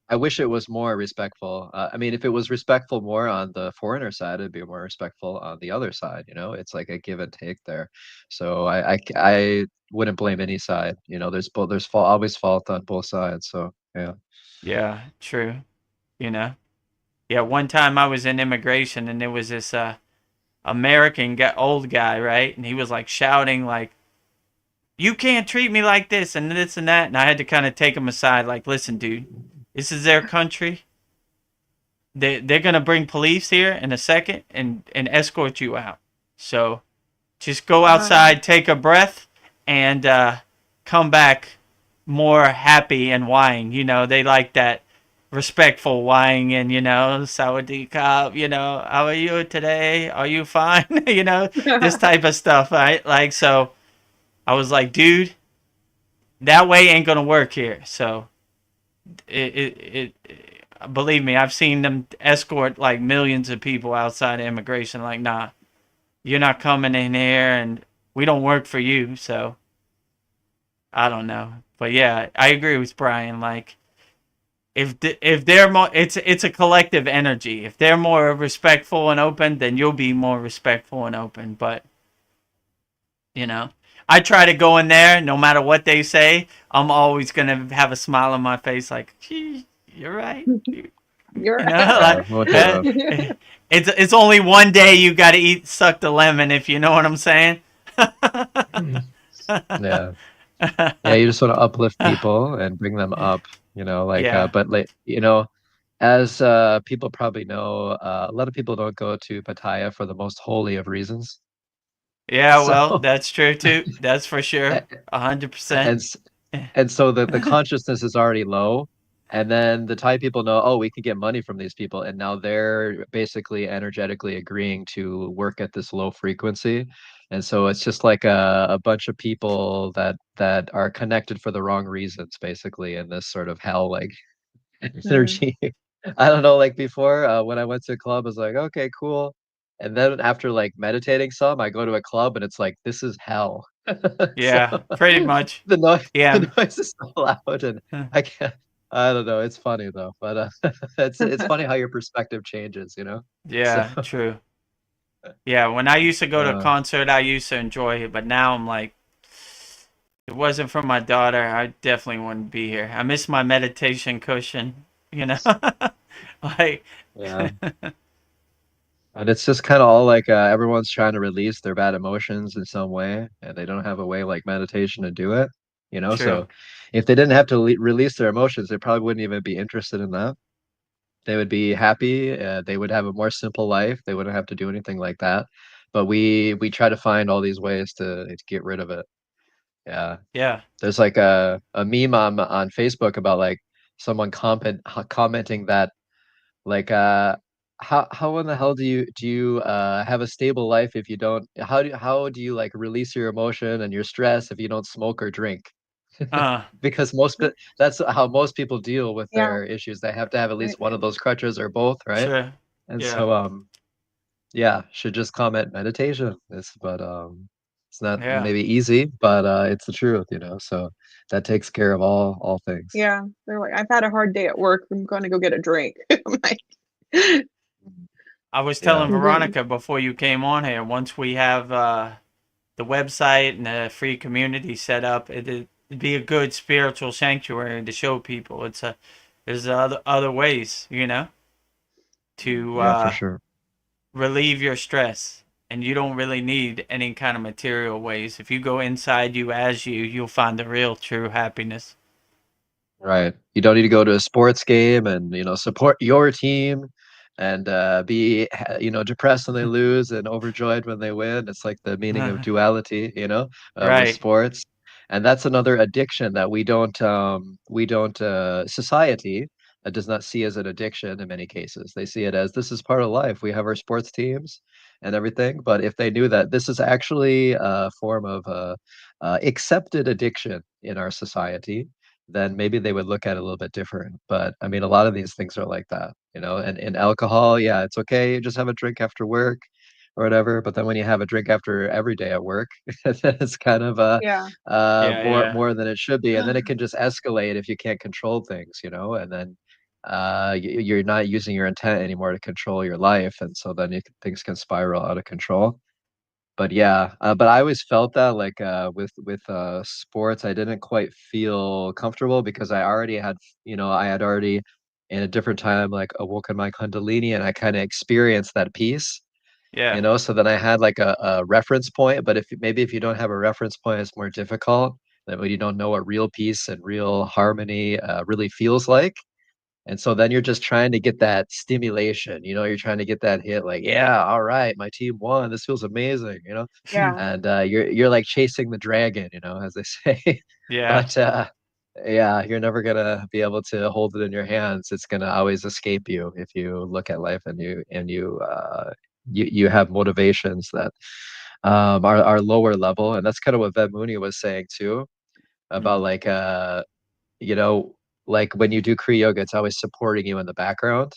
I wish it was more respectful. I mean, if it was respectful more on the foreigner side, it'd be more respectful on the other side, It's like a give and take there. So I wouldn't blame any side, there's always fault on both sides. So yeah. Yeah, true. You know? Yeah, one time I was in immigration and there was this American old guy, right? And he was like shouting like, "You can't treat me like this and this and that." And I had to kind of take him aside like, "Listen, dude, this is their country. They're going to bring police here in a second and escort you out. So just go outside, take a breath, and come back more happy and whining. They like that respectful whining and, Sawadee Kap, how are you today? Are you fine? This type of stuff, right? Like, so I was like, dude, that way ain't going to work here. So it believe me, I've seen them escort like millions of people outside of immigration. Like, nah, you're not coming in here, and we don't work for you. So I don't know, but yeah, I agree with Brian. Like, if they're more, it's a collective energy. If they're more respectful and open, then you'll be more respectful and open. But I try to go in there, no matter what they say. I'm always gonna have a smile on my face, like, gee, you're right. You're Like, it's only one day you got to suck the lemon, if you know what I'm saying. Yeah. Yeah, you just want to uplift people and bring them up, Yeah. but like, as people probably know, a lot of people don't go to Pattaya for the most holy of reasons. Yeah, well, So, that's true too. That's for sure. 100%. and and so the consciousness is already low, and then the Thai people know, oh, we can get money from these people, and now they're basically energetically agreeing to work at this low frequency, and so it's just like a bunch of people that are connected for the wrong reasons, basically, in this sort of hell like energy. I don't know, like before, when I went to a club, I was like, okay, cool. And then after like meditating some, I go to a club and it's like, this is hell. So Yeah, pretty much. the noise, Yeah. the noise is so loud, and I don't know. It's funny though, but it's funny how your perspective changes, Yeah, So, true. Yeah, when I used to go to a concert, I used to enjoy it, but now I'm like, it wasn't for my daughter, I definitely wouldn't be here. I miss my meditation cushion, you know. Like, Yeah. And it's just kind of all like everyone's trying to release their bad emotions in some way, and they don't have a way like meditation to do it, you know? true. So if they didn't have to release their emotions, they probably wouldn't even be interested in that. They would be happy, they would have a more simple life. They wouldn't have to do anything like that. But we try to find all these ways to get rid of it. Yeah. Yeah. There's like a meme on Facebook about like someone commenting that like how in the hell do you have a stable life if you don't how do you like release your emotion and your stress if you don't smoke or drink? Uh, Because that's how most people deal with Yeah. their issues. They have to have at least Right. one of those crutches or both, right? sure. And Yeah. so yeah, should just comment meditation. It's not Yeah. maybe easy, but it's the truth, you know. So that takes care of all things. Yeah. They're like, I've had a hard day at work. I'm going to go get a drink. I'm like, I was telling Yeah. you're good. Veronica before you came on here, once we have the website and the free community set up, it'd be a good spiritual sanctuary to show people. There's other ways, you know, to Yeah, for sure. relieve your stress. And you don't really need any kind of material ways. If you go inside you as you, you'll find the real true happiness. Right. You don't need to go to a sports game and, you know, support your team and be, you know, depressed when they lose and overjoyed when they win. It's like the meaning of duality, you know, with Right. sports. And that's another addiction that society does not see as an addiction in many cases. They see it as this is part of life. We have our sports teams and everything. But if they knew that this is actually a form of accepted addiction in our society, then maybe they would look at it a little bit different. But I mean, a lot of these things are like that, you know. And alcohol, yeah, it's okay. You just have a drink after work or whatever. But then when you have a drink after every day at work, then it's kind of Yeah. Yeah. Yeah. more than it should be. And then it can just escalate if you can't control things, you know. And then you're not using your intent anymore to control your life, and so then things can spiral out of control. But yeah, but I always felt that like with sports, I didn't quite feel comfortable because I already had, you know, I had already in a different time like awoken my kundalini and I kind of experienced that peace, you Yeah. know. So then I had like a reference point, but if you don't have a reference point, it's more difficult. Then when you don't know what real peace and real harmony really feels like. And so then you're just trying to get that stimulation, you know, you're trying to get that hit like, yeah, all right, my team won. This feels amazing, you know. Yeah. And you're like chasing the dragon, you know, as they say. Yeah. But yeah, you're never gonna be able to hold it in your hands. It's gonna always escape you if you look at life and you have motivations that are lower level. And that's kind of what Vedmuni was saying too, about Mm, like you know, like when you do Kriya yoga, it's always supporting you in the background.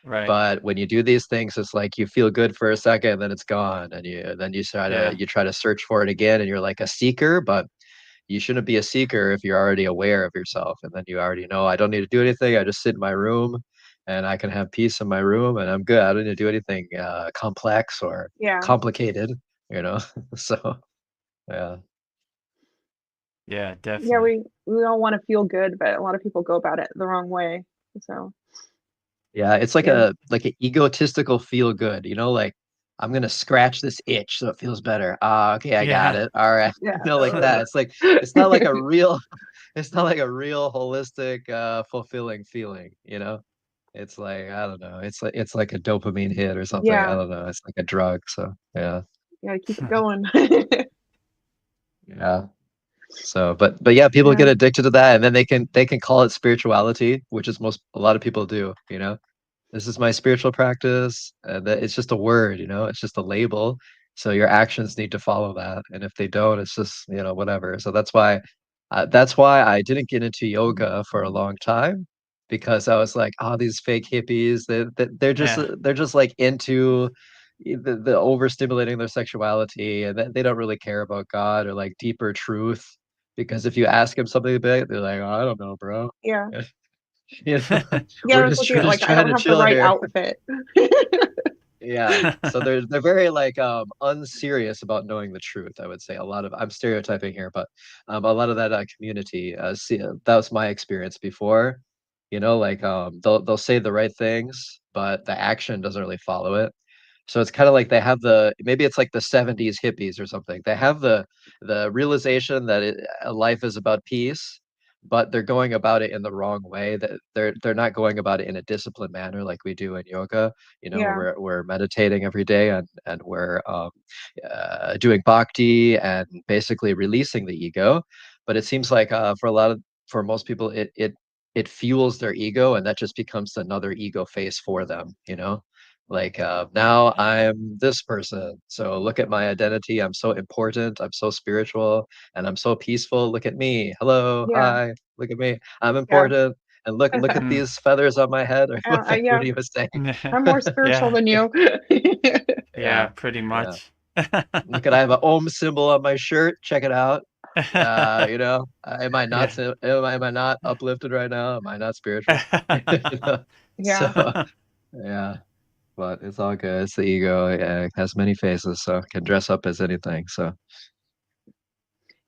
right. But when you do these things, it's like you feel good for a second, then it's gone, and Yeah. you try to search for it again, and you're like a seeker, but you shouldn't be a seeker if you're already aware of yourself, and then you already know I don't need to do anything. I just sit in my room, and I can have peace in my room, and I'm good. I don't need to do anything complex or Yeah. complicated, you know. So yeah. Yeah. Yeah. Definitely. We all want to feel good, but a lot of people go about it the wrong way. So Yeah, it's yeah. like an egotistical feel good, you know, like I'm gonna scratch this itch so it feels better. Ah, okay, I got Yeah. it. All right. Yeah. You know, like that. It's like it's not like a real it's not like a real holistic fulfilling feeling, you know? It's like, I don't know. It's like a dopamine hit or something. I Yeah. don't know. It's like a drug, so yeah. You gotta keep it going. Yeah. So, but yeah, people Yeah. get addicted to that and then they can call it spirituality, which is most a lot of people do, you know? This is my spiritual practice, and that it's just a word, you know, it's just a label. So your actions need to follow that, and if they don't, it's just, you know, whatever. So that's why I didn't get into yoga for a long time, because I was like, oh, these fake hippies, Yeah. they're just like into the overstimulating their sexuality, and they don't really care about God or like deeper truth. Because if you ask them something big, they're like, oh, I don't know, bro. Yeah. You know, Yeah. I was looking we're at just like I trying don't to have the chill right here. outfit. Yeah. So they're very like unserious about knowing the truth, I would say. A lot of I'm stereotyping here, but a lot of that community that was my experience before. You know, like they'll say the right things, but the action doesn't really follow it. So it's kind of like they have maybe it's like the 70s hippies or something. They have the realization that life is about peace, but they're going about it in the wrong way. That they're not going about it in a disciplined manner like we do in yoga. You know, Yeah. we're meditating every day and we're doing bhakti and basically releasing the ego. But it seems like for most people it fuels their ego, and that just becomes another ego phase for them. You know, like now I'm this person, so look at my identity. I'm so important, I'm so spiritual, and I'm so peaceful. Look at me. Hello, Yeah. hi, look at me. I'm Yeah. important, and look at Mm. these feathers on my head, or whatever Yeah. he was saying. I'm more spiritual Yeah. than you. Yeah, Yeah, pretty yeah. much. Look at I have an Om symbol on my shirt. Check it out. You know, Yeah. am I not uplifted right now? Am I not spiritual? You know? Yeah. So yeah, but it's all good. It's the ego. Yeah, it has many faces, so it can dress up as anything. So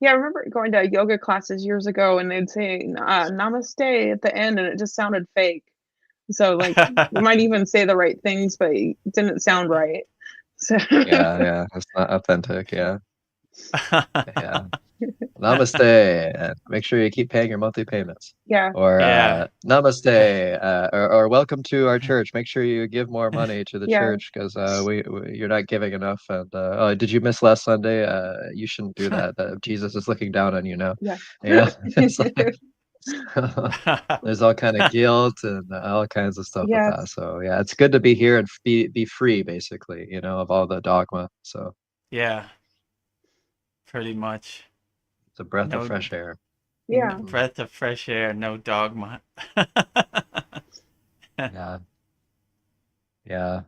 Yeah, I remember going to yoga classes years ago, and they'd say, "Namaste" at the end, and it just sounded fake. So, like, you might even say the right things, but it didn't sound right. So yeah, yeah, it's not authentic. Yeah, yeah. Namaste, and make sure you keep paying your monthly payments. yeah, Or Yeah. namaste, or welcome to our church. Make sure you give more money to the yeah, church because you're not giving enough. And oh, did you miss last Sunday? You shouldn't do that. Jesus is looking down on you now. yeah. You know, it's like there's all kind of guilt and all kinds of stuff with that. Yes. So yeah, it's good to be here and be free, basically. You know, of all the dogma. So Yeah, pretty much. it's a breath of No fresh air. Yeah. breath of fresh air, no dogma. Yeah, yeah.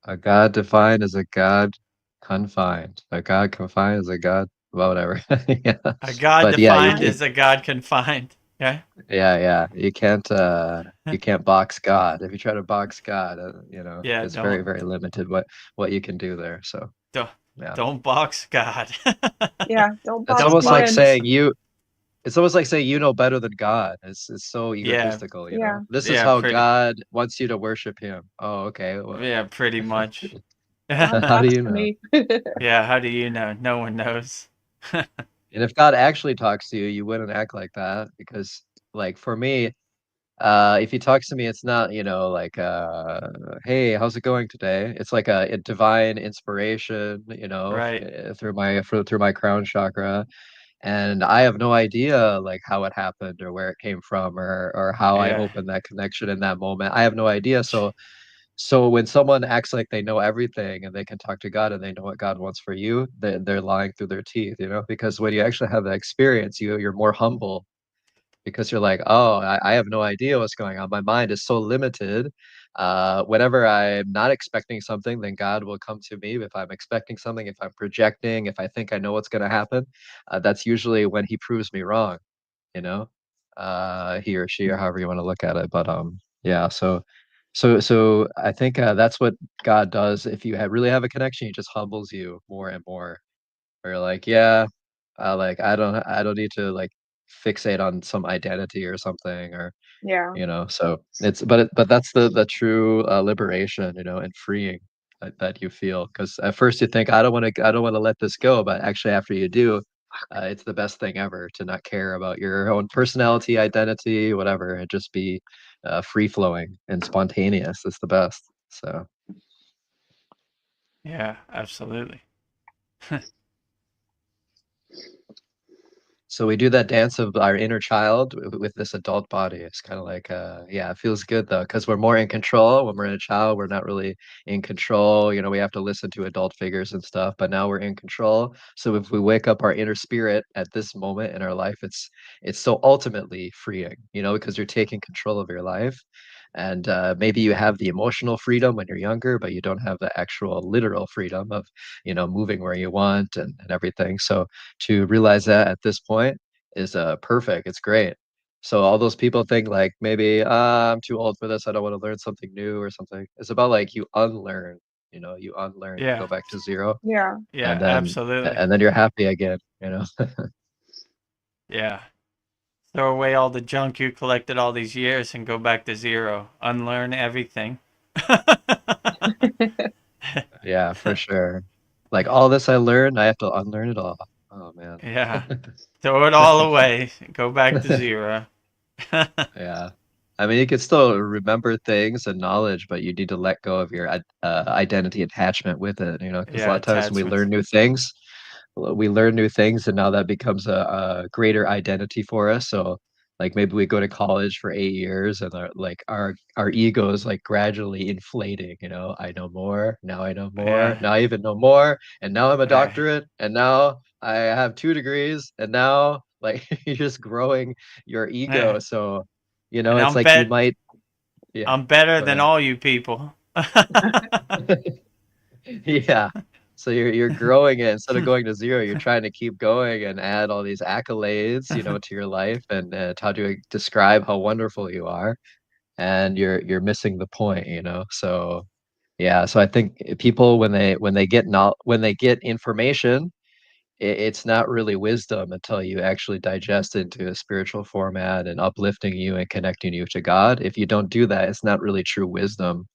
A God defined is a God confined. A God confined is a God, well, whatever. Yeah. A God But yeah, defined is a God confined. Yeah. yeah. You can't box God. If you try to box God, you know, Yeah, it's very, don't very limited what you can do there. So don't yeah. don't box God. Yeah. Don't It's box Don't almost me like in. box. saying it's almost like saying you know better than God. It's so Yeah, egotistical, you Yeah. know. This is yeah, how pretty God wants you to worship him. Oh, okay. Well, yeah, pretty much. Don't how do talk you to know? me. Yeah, how do you know? No one knows. And if God actually talks to you, you wouldn't act like that because, like, for me, if he talks to me, it's not, you know, like, hey, how's it going today? It's like a divine inspiration, you know, Right. through my crown chakra, and I have no idea like how it happened or where it came from or how I Yeah. opened that connection in that moment. I have no idea. So when someone acts like they know everything and they can talk to God and they know what God wants for you, they're lying through their teeth, you know, because when you actually have that experience, you're more humble because you're like, oh, I have no idea what's going on. My mind is so limited. Whenever I'm not expecting something, then God will come to me. If I'm expecting something, if I'm projecting, if I think I know what's going to happen, that's usually when he proves me wrong, you know, he or she or however you want to look at it. But yeah, so I think that's what God does. If you really have a connection, he just humbles you more and more. Where you're like, yeah, like I don't need to like fixate on some identity or something, or Yeah. you know. So but that's the true liberation, you know, and freeing that you feel. Because at first you think I don't want to let this go, but actually after you do, it's the best thing ever to not care about your own personality, identity, whatever, and just be free flowing and spontaneous. It's the best. So. Yeah, absolutely. So we do that dance of our inner child with this adult body. It's kind of like, yeah, it feels good though, because we're more in control. When we're in a child, we're not really in control. You know, we have to listen to adult figures and stuff, but now we're in control. So if we wake up our inner spirit at this moment in our life, it's so ultimately freeing, you know, because you're taking control of your life. And maybe you have the emotional freedom when you're younger, but you don't have the actual literal freedom of, you know, moving where you want and everything. So to realize that at this point is perfect. It's great. So all those people think like maybe I'm too old for this. I don't want to learn something new or something. It's about like you unlearn You unlearn, you Yeah. go back to zero, Yeah. Yeah, and then absolutely. and then you're happy again. Yeah. Throw away all the junk you collected all these years and go back to zero. Unlearn everything. Yeah, for sure. Like all this I learned, I have to unlearn it all. Oh man. Yeah. Throw it all away. Go back to zero. Yeah. I mean, you can still remember things and knowledge, but you need to let go of your identity attachment with it, because a Yeah, lot of times when attachments. we learn new things, and now that becomes a greater identity for us. So, like maybe we go to college for 8 years, and our ego is like gradually inflating. I know more, now I know more, Yeah. now I even know more, and now I'm a Yeah. doctorate, and now I have 2 degrees, and now like you're just growing your ego. Yeah. So. And It's like you might, yeah, I'm better go than ahead. all you people. Yeah. So you're growing it instead of going to zero. You're trying to keep going and add all these accolades, to your life and how to describe how wonderful you are, and you're missing the point. So yeah. So I think people when they get information, it's not really wisdom until you actually digest into a spiritual format and uplifting you and connecting you to God. If you don't do that, it's not really true wisdom.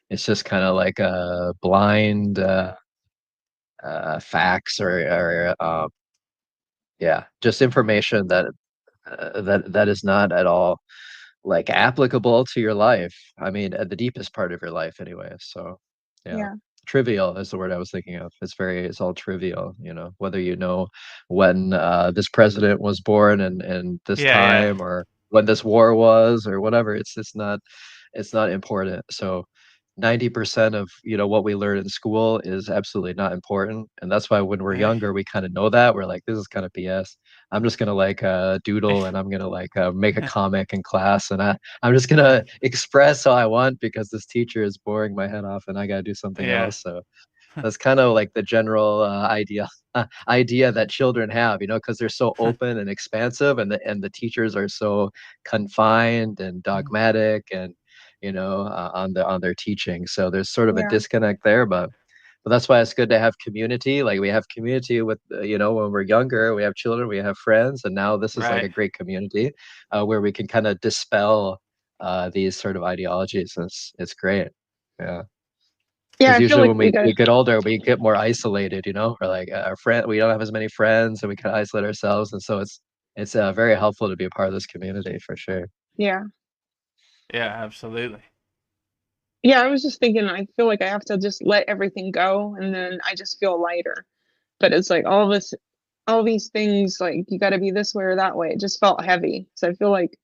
It's just kind of like a blind facts or yeah, just information that is not at all like applicable to your life. I mean, at the deepest part of your life, anyway. So, yeah, Yeah. trivial is the word I was thinking of. It's all trivial. Whether when this president was born and this Yeah, yeah. time, or when this war was, or whatever. It's not important. So. 90% of what we learn in school is absolutely not important, and that's why when we're Yeah. younger we kind of know that we're like, this is kind of BS. I'm just gonna like doodle, and I'm gonna like make a comic in class, and I'm just gonna express how I want because this teacher is boring my head off, and I gotta do something Yeah. else. So that's kind of like the general idea that children have, because they're so open and expansive, and the teachers are so confined and dogmatic, and on their teaching. So there's sort of a Yeah. disconnect there, but that's why it's good to have community. Like we have community with, when we're younger, we have children, we have friends, and now this is like a Right. great community where we can kind of dispel these sort of ideologies. It's great. Yeah. Yeah. Because I feel usually like when we we got. get older, we get more isolated, or like we don't have as many friends, and we can isolate ourselves. And so it's very helpful to be a part of this community for sure. Yeah. Yeah, absolutely. Yeah. I was just thinking. I feel like I have to just let everything go, and then I just feel lighter. But it's like all these things. Like you got to be this way or that way. It just felt heavy. So I feel like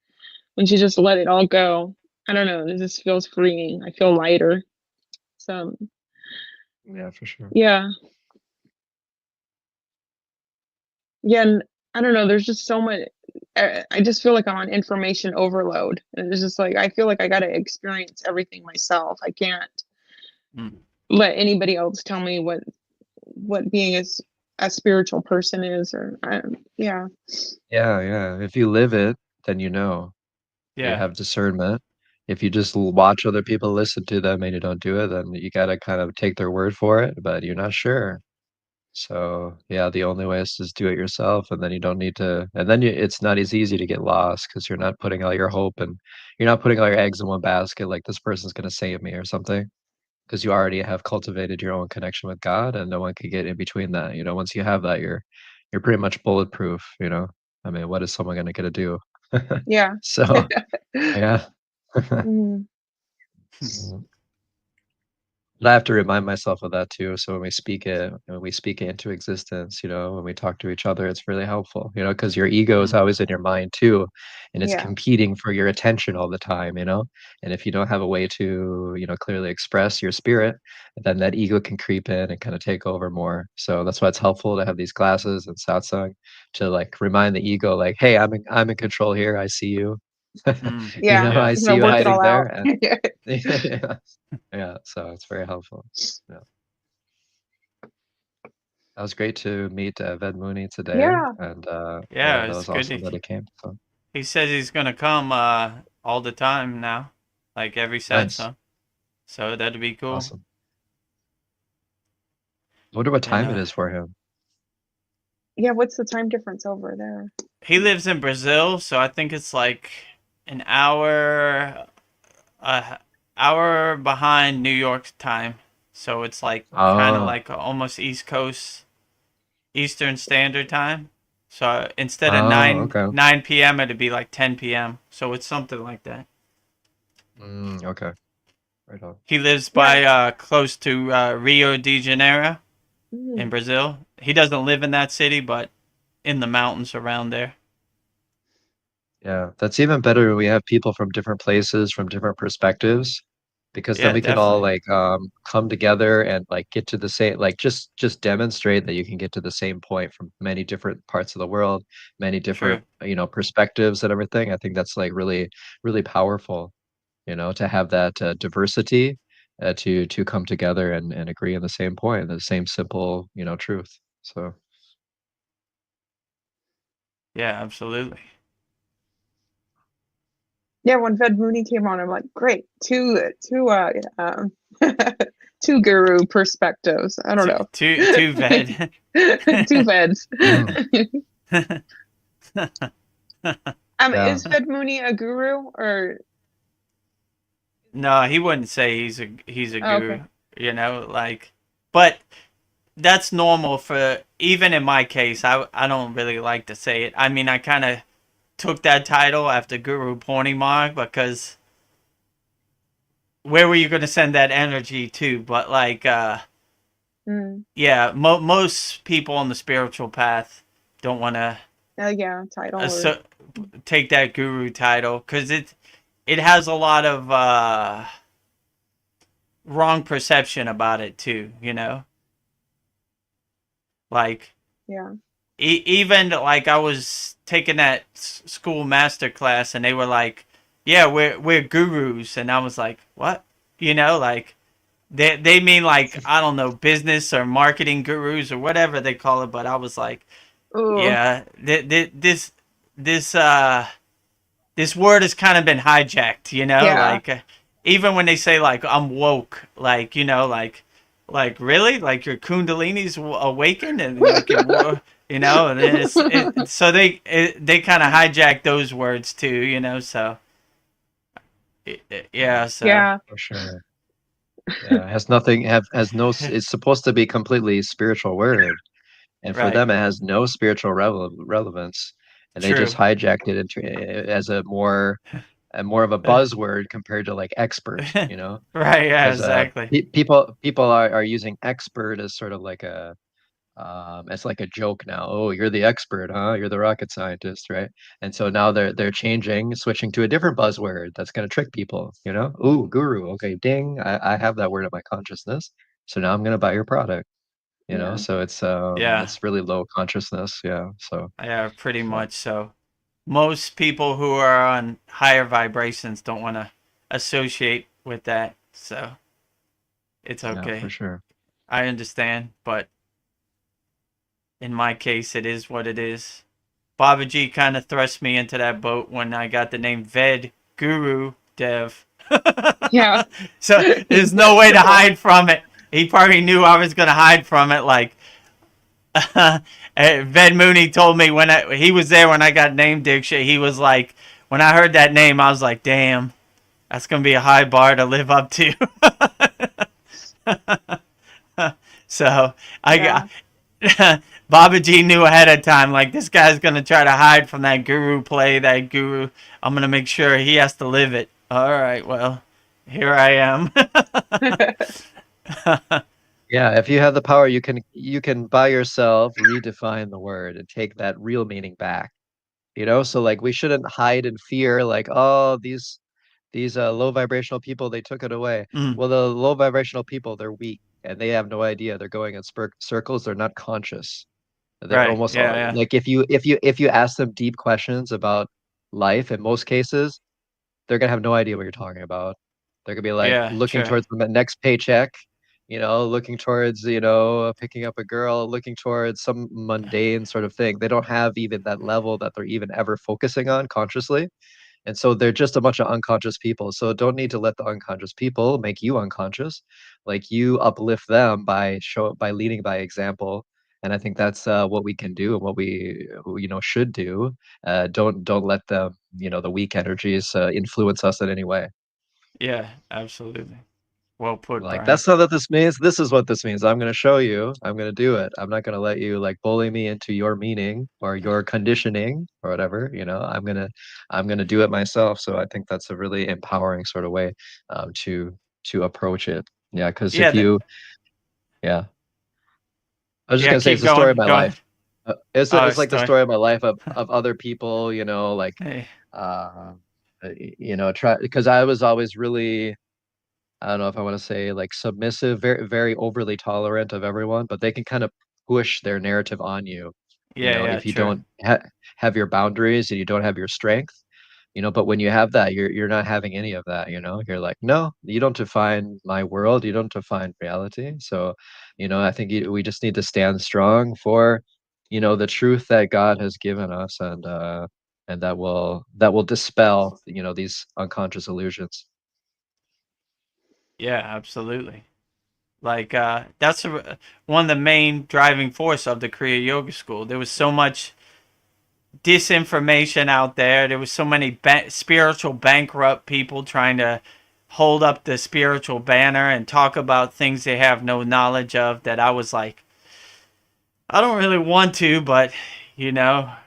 when you just let it all go, I don't know. It just feels freeing. I feel lighter. So Yeah, for sure. yeah. Yeah, and I don't know, there's just so much. I just feel like I'm on information overload, and it's just like I feel like I gotta experience everything myself. I can't Mm. let anybody else tell me what being a spiritual person is, or yeah. Yeah. If you live it, then you Yeah. have discernment. If you just watch other people, listen to them, and you don't do it, then you gotta kind of take their word for it, but you're not sure. So yeah, the only way is to just do it yourself, and then you don't need to. And then it's not as easy to get lost because you're not putting all your hope, and you're not putting all your eggs in one basket. Like this person's gonna save me or something, because you already have cultivated your own connection with God, and no one can get in between that. Once you have that, you're pretty much bulletproof. I mean, what is someone gonna do? Yeah. So yeah. Mhm. Mm. But I have to remind myself of that too. So when we speak it into existence, when we talk to each other, it's really helpful, because your ego is Mm. always in your mind too, and it's Yeah. competing for your attention all the time. And if you don't have a way to, clearly express your spirit, then that ego can creep in and kind of take over more. So that's why it's helpful to have these classes and satsang to like remind the ego, like, hey, I'm in control here. I see you. Mm. Yeah. Yeah. I I'm see gonna you work it hiding all there. out. And yeah. Yeah, so it's very helpful. Yeah. That was great to meet Ved Mooney today, Yeah. and Yeah, that it's was good. awesome that it came. So He says he's gonna come all the time now, like every nice, satsang. So that'd be cool. awesome. I wonder what You time it know, is for him. Yeah, what's the time difference over there? he lives in Brazil, so I think it's like an uh, hour behind New York time. So it's like kind of Oh, like almost East Coast Eastern Standard Time. So instead of oh, okay. 9 p.m., it'd be like 10 p.m. So it's something like that. Okay. Right on. He lives Yeah. by close to Rio de Janeiro in Mm. Brazil. He doesn't live in that city, but in the mountains around there. Yeah, that's even better when we have people from different places, from different perspectives, because then Yeah, we can all definitely. like come together and like get to the same, like just demonstrate that you can get to the same point from many different parts of the world, many True. different, perspectives and everything. I think that's like really, really powerful, to have that diversity to come together and agree on the same point, the same simple, truth. So Yeah, absolutely. Yeah, when Ved Mooney came on, I'm like, great, two guru perspectives. I don't know. Two vet. Two Veds. mm, yeah. Is Ved Mooney a guru or? No, he wouldn't say he's a Oh, okay. guru, but that's normal for even in my case. I don't really like to say it. I mean, I kind of took that title after Guru Purnima because where were you going to send that energy to? But Mm. yeah, most people on the spiritual path don't want to Yeah, title or. take that guru title because it has a lot of wrong perception about it too. Like Yeah. even like I was taking that school master class and they were like, "Yeah, we're gurus," and I was like, "What?" Like they mean like I don't know business or marketing gurus or whatever they call it, but I was like, Oh, "Yeah, this this word has kind of been hijacked," yeah. like even when they say like I'm woke, like like really, like your kundalini's awakened and like and so they kind of hijack those words too, so yeah, so Yeah. For sure. Yeah, has nothing have has no it's supposed to be completely spiritual word, and for right, them it has no spiritual relevance, and they just true, hijacked it into as a more of a Uh, buzzword compared to like expert, right, yeah, because exactly, people are using expert as sort of like a it's like a joke now. Oh, you're the expert, huh? You're the rocket scientist, right? And so now they're switching to a different buzzword that's going to trick people, Ooh, guru. Okay, ding. I have that word in my consciousness. So now I'm going to buy your product, Yeah. So yeah, it's really low consciousness, yeah. So yeah, pretty so much. So most people who are on higher vibrations don't want to associate with that, so it's yeah, for okay. sure. I understand, but in my case, it is what it is. Babaji kind of thrust me into that boat when I got the name Ved Guru Dev. Yeah. So there's no way to hide from it. He probably knew I was going to hide from it. Like, Ved Mooney told me when he was there when I got name diction, he was like, when I heard that name, I was like, damn, that's going to be a high bar to live up to. So I Yeah. got Babaji knew ahead of time, like this guy's gonna try to hide from that guru play, that guru. I'm gonna make sure he has to live it. All right, well, here I am. Yeah, if you have the power, you can by yourself redefine the word and take that real meaning back. So like we shouldn't hide in fear, like, oh, these low vibrational people, they took it away. Mm, Well, the low vibrational people, they're weak and they have no idea. They're going in circles. They're not conscious. They're right? almost all, Yeah, like if you ask them deep questions about life, in most cases, they're gonna have no idea what you're talking about. They're gonna be yeah, like yeah. looking Sure. towards the next paycheck, looking towards, picking up a girl, looking towards some mundane sort of thing. They don't have even that level that they're even ever focusing on consciously. And so they're just a bunch of unconscious people. So don't need to let the unconscious people make you unconscious. Like, you uplift them by leading by example. And I think that's what we can do and what we should do. Don't let the weak energies influence us in any way. Yeah, absolutely. Well put, Like, Brian. that's not what this means. This is what this means. I'm going to show you. I'm going to do it. I'm not going to let you like bully me into your meaning or your conditioning or whatever. I'm going to do it myself. So I think that's a really empowering sort of way to approach it. Yeah, because Yeah, yeah, I was just yeah, gonna say keep it's the story of going. my Go life. ahead. Oh, It's like the story. story of my life of other people. Like Hey, uh, try because I was always really, I don't know if I want to say like submissive, very, very overly tolerant of everyone, but they can kind of push their narrative on you, yeah, yeah, if you true. don't have your boundaries and you don't have your strength, but when you have that, you're not having any of that, you're like, no, you don't define my world, you don't define reality. So, I think we just need to stand strong for, the truth that God has given us, and that will dispel, these unconscious illusions. Yeah, absolutely. Like that's one of the main driving force of the Kriya Yoga School. There was so much disinformation out there. There was so many spiritual bankrupt people trying to hold up the spiritual banner and talk about things they have no knowledge of, that I was like, I don't really want to, but we gotta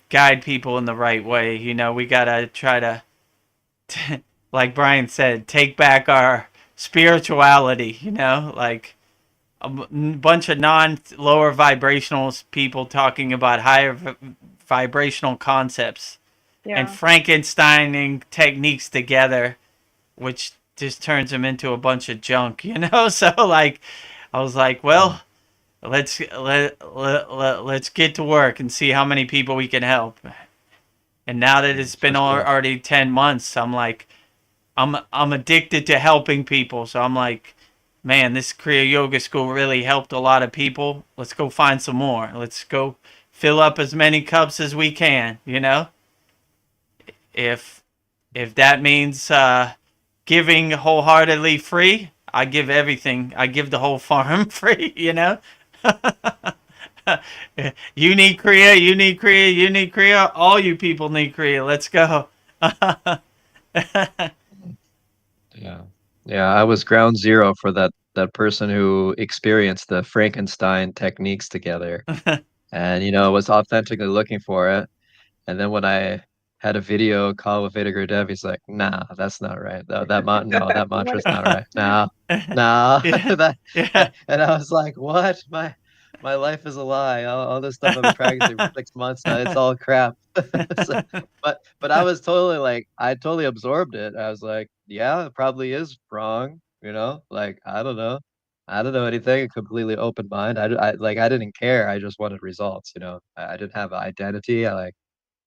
guide people in the right way. We gotta try to, like Brian said, take back our spirituality. Like bunch of lower vibrational people talking about higher vibrational concepts and Yeah. Frankensteining techniques together, which just turns them into a bunch of junk. So like, I was like, well, let's get to work and see how many people we can help. And now that it's For been sure. already 10 months, I'm like, I'm addicted to helping people. So I'm like, man, this Kriya Yoga School really helped a lot of people. Let's go find some more. Let's go fill up as many cups as we can. If that means giving wholeheartedly free, I give everything. I give the whole farm free. You need Kriya, you need Kriya, you need Kriya. All you people need Kriya. Let's go. Yeah. Yeah, I was ground zero for that person who experienced the Frankenstein techniques together, and was authentically looking for it. And then when I had a video call with Veda Gurudev, he's like, "Nah, that's not right. No, that What? mantra's not right. No, no." Yeah, that, yeah. and I was like, "What? My life is a lie. All this stuff I've been practicing for 6 months now, it's all crap." So, but I was totally like, I totally absorbed it. I was like, "Yeah, it probably is wrong." Like, I don't know anything. A completely open mind. I didn't care. I just wanted results. I didn't have an identity. I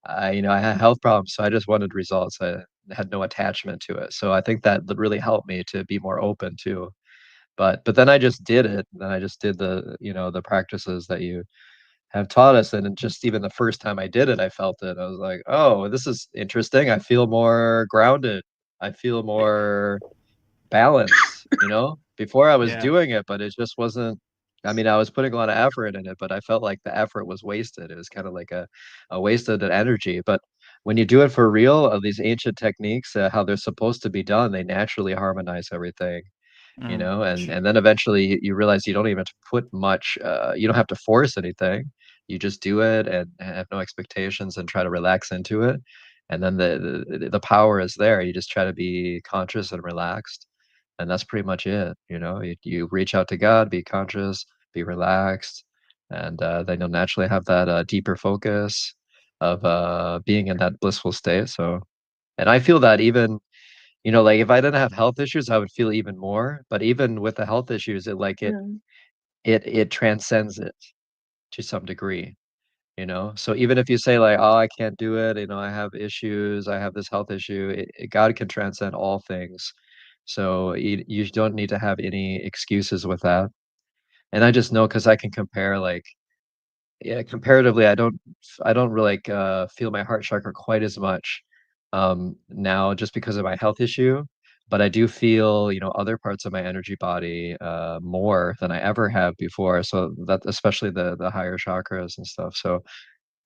had health problems, so I just wanted results. I had no attachment to it. So I think that really helped me to be more open too. But then I just did it. Then I just did the practices that you have taught us. And just even the first time I did it, I felt it. I was like, oh, this is interesting. I feel more grounded. I feel more balance, Before I was Yeah. doing it, but it just wasn't. I mean, I was putting a lot of effort in it, but I felt like the effort was wasted. It was kind of like a wasted energy. But when you do it for real, these ancient techniques, how they're supposed to be done, they naturally harmonize everything, Mm. and then eventually you realize you don't even have to put much, you don't have to force anything. You just do it and have no expectations and try to relax into it. And then the power is there. You just try to be conscious and relaxed. And that's pretty much it. You reach out to God, be conscious, be relaxed, and then you'll naturally have that deeper focus of being in that blissful state. So, and I feel that even, like if I didn't have health issues, I would feel even more. But even with the health issues, Mm. it transcends it to some degree. So even if you say like, oh, I can't do it, I have issues, I have this health issue, God can transcend all things. So you don't need to have any excuses with that. And I just know because I can compare like yeah, comparatively, I don't really like feel my heart chakra quite as much now just because of my health issue. But I do feel, other parts of my energy body more than I ever have before. So that especially the higher chakras and stuff. So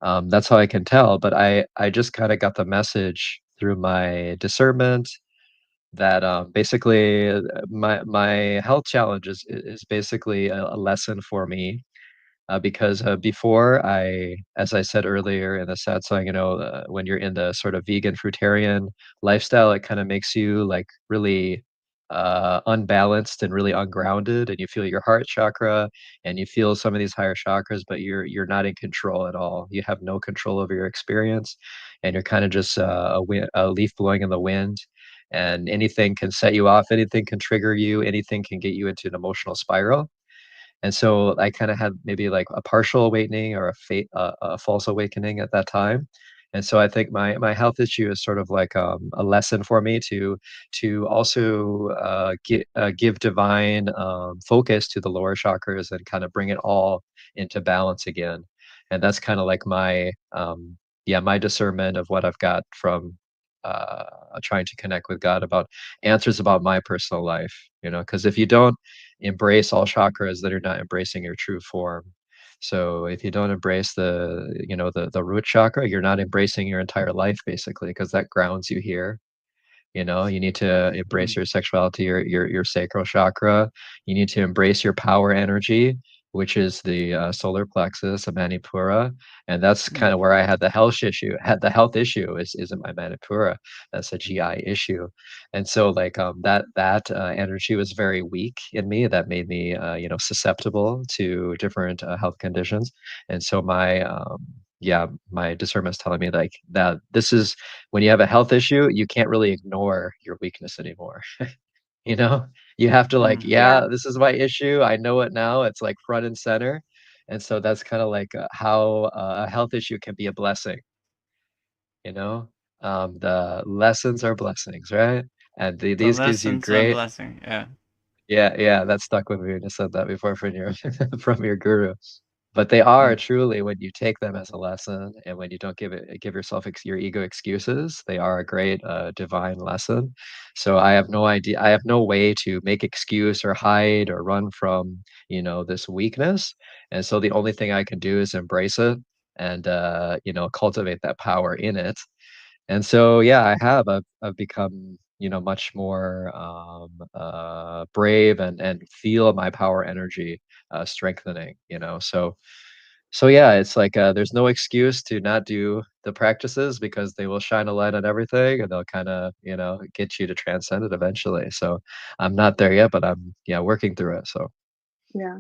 that's how I can tell. But I just kind of got the message through my discernment that basically my health challenge is basically a lesson for me because before as I said earlier in the satsang, when you're in the sort of vegan fruitarian lifestyle, it kind of makes you like really unbalanced and really ungrounded, and you feel your heart chakra and you feel some of these higher chakras, but you're not in control at all. You have no control over your experience, and you're kind of just a leaf blowing in the wind. And anything can set you off, anything can trigger you, anything can get you into an emotional spiral. And so I kind of had maybe like a partial awakening or a false awakening at that time. And so I think my health issue is sort of like a lesson for me to also give divine focus to the lower chakras and kind of bring it all into balance again. And that's kind of like my discernment of what I've got from trying to connect with God about answers about my personal life. Because if you don't embrace all chakras, that are not embracing your true form. So if you don't embrace the root chakra, you're not embracing your entire life basically, because that grounds you here. You need to embrace your sexuality, your sacral chakra. You need to embrace your power energy, which is the solar plexus of Manipura, and that's kind of where I had the health issue. Had the health issue is in my Manipura. That's a GI issue, and so like that energy was very weak in me. That made me susceptible to different health conditions, and so my discernment is telling me like that this is when you have a health issue, you can't really ignore your weakness anymore. You know, you have to like, Yeah. yeah, this is my issue. I know it now. It's like front and center. And so that's kind of like how a health issue can be a blessing, you know? The lessons are blessings, right? And The these gives you lessons are great, blessing. Yeah. yeah, that stuck with me when you said that before from your from your guru. But they are Mm. truly, when you take them as a lesson and when you don't give yourself your ego excuses, they are a great divine lesson. So I have no idea, I have no way to make excuse or hide or run from, this weakness. And so the only thing I can do is embrace it and cultivate that power in it. And so, yeah, I've become, much more brave and feel my power energy strengthening. So yeah, it's like there's no excuse to not do the practices because they will shine a light on everything and they'll kind of get you to transcend it eventually. So I'm not there yet, but I'm working through it. So Yeah.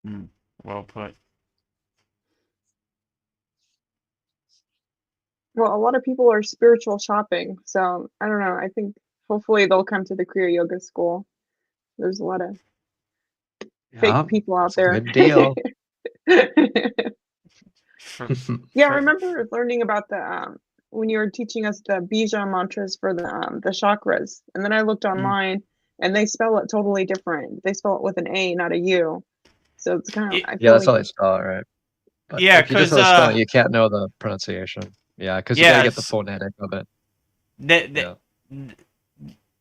Mm. Well put. Well, a lot of people are spiritual shopping, so I don't know. I think hopefully they'll come to the Kriya Yoga school. There's a lot of fake yeah, people out it's a there. good deal. For, Yeah, I for, remember learning about the when you were teaching us the bija mantras for the chakras, and then I looked mm. online and they spell it totally different. They spell it with an A, not a U. So it's kind of, Y- I Yeah, feel that's like, how they spell it, right? But Yeah, if you just cause know the spelling, you can't know the pronunciation. Yeah, because you got to get the yes, phonetic of it. that Yeah.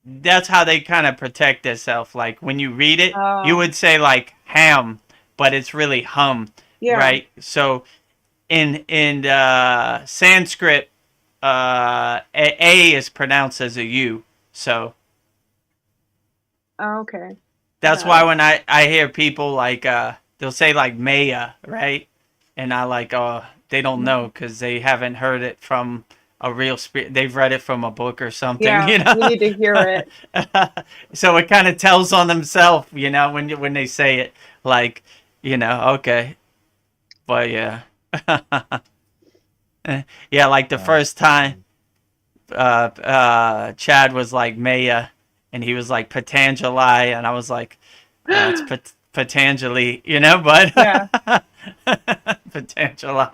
that's how they kind of protect themselves. Like when you read it, you oh, would say like ham, but it's really hum, yeah. right? So in Sanskrit, a is pronounced as a U. So Oh, okay. that's Got why it. when I hear people like they'll say like Maya, right? And I like they don't know because they haven't heard it from a real spirit. They've read it from a book or something, Yeah, you need to hear it. So it kind of tells on themselves, when they say it, like, okay, but yeah, yeah, like the Wow. first time Chad was like Maya, and he was like Patanjali, and I was like, it's Patanjali, Yeah, but Patanjali.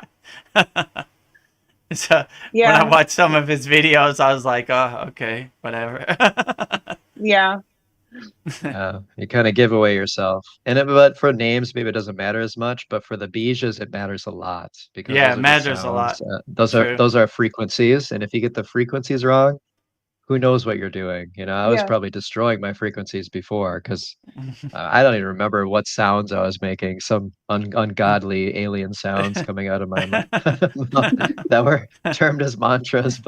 So when I yeah, watched some of his videos, I was like, oh, okay, whatever. yeah. You kind of give away yourself. But for names, maybe it doesn't matter as much. But for the bijas, it matters a lot because Yeah, those it are just matters a sounds. lot. True. Those are frequencies, and if you get the frequencies wrong, who knows what you're doing? I was Yeah. probably destroying my frequencies before because I don't even remember what sounds I was making. Some ungodly alien sounds coming out of my mouth that were termed as mantras.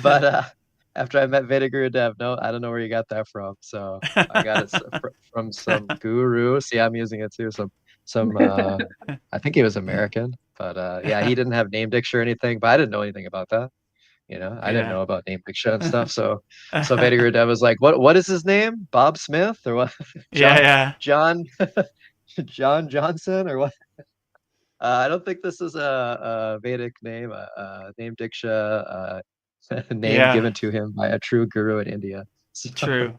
But after I met Veda Guru Dev, no, I don't know where you got that from. So I got it from some guru. See, I'm using it too. Some I think he was American, but yeah, he didn't have name diksha or anything. But I didn't know anything about that. I didn't Yeah. know about name diksha and stuff. So Veda Guru Dev was like, what is his name? Bob Smith or what? Yeah, John yeah. John John Johnson or what? I don't think this is a Vedic name, name diksha, name Yeah, given to him by a true guru in India. So, true.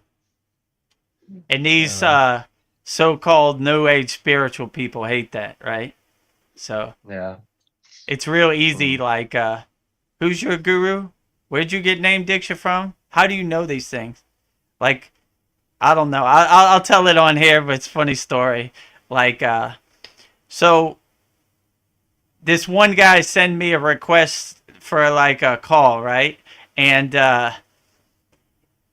And these uh, so-called New Age spiritual people hate that, right? So yeah. it's real easy. Mm. Like, who's your guru? Where'd you get name diksha from? How do you know these things? Like, I don't know. I'll tell it on here, but it's a funny story. Like, so this one guy sent me a request for like a call, right? And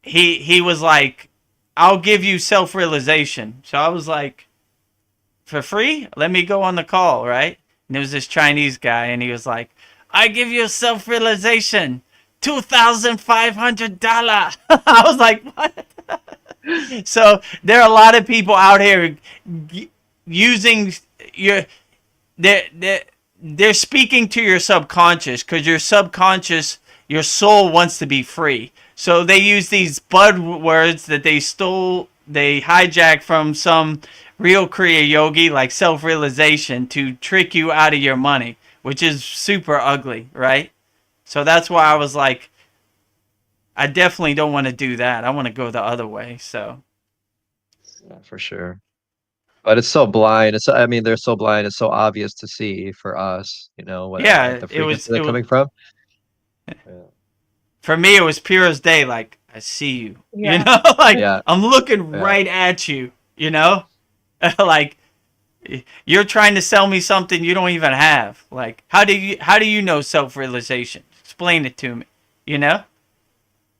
he was like, "I'll give you self-realization." So I was like, "For free? Let me go on the call," right? And there was this Chinese guy, and he was like, "I give you self-realization, $2,500." I was like, "What?" So there are a lot of people out here using your they're speaking to your subconscious because your subconscious, your soul wants to be free. So they use these buzzwords that they hijack from some real Kriya yogi, like self-realization, to trick you out of your money, which is super ugly, right? So that's why I was like, I definitely don't want to do that. I want to go the other way. So Yeah, for sure. But it's so blind. I mean, they're so blind. It's so obvious to see for us, what yeah, the it frequency was they're coming from. Yeah. for me, it was pure as day. Like, I see you, Yeah. like Yeah. I'm looking Yeah. right at you, like you're trying to sell me something you don't even have. Like, how do you know self-realization? Explain it to me, you know?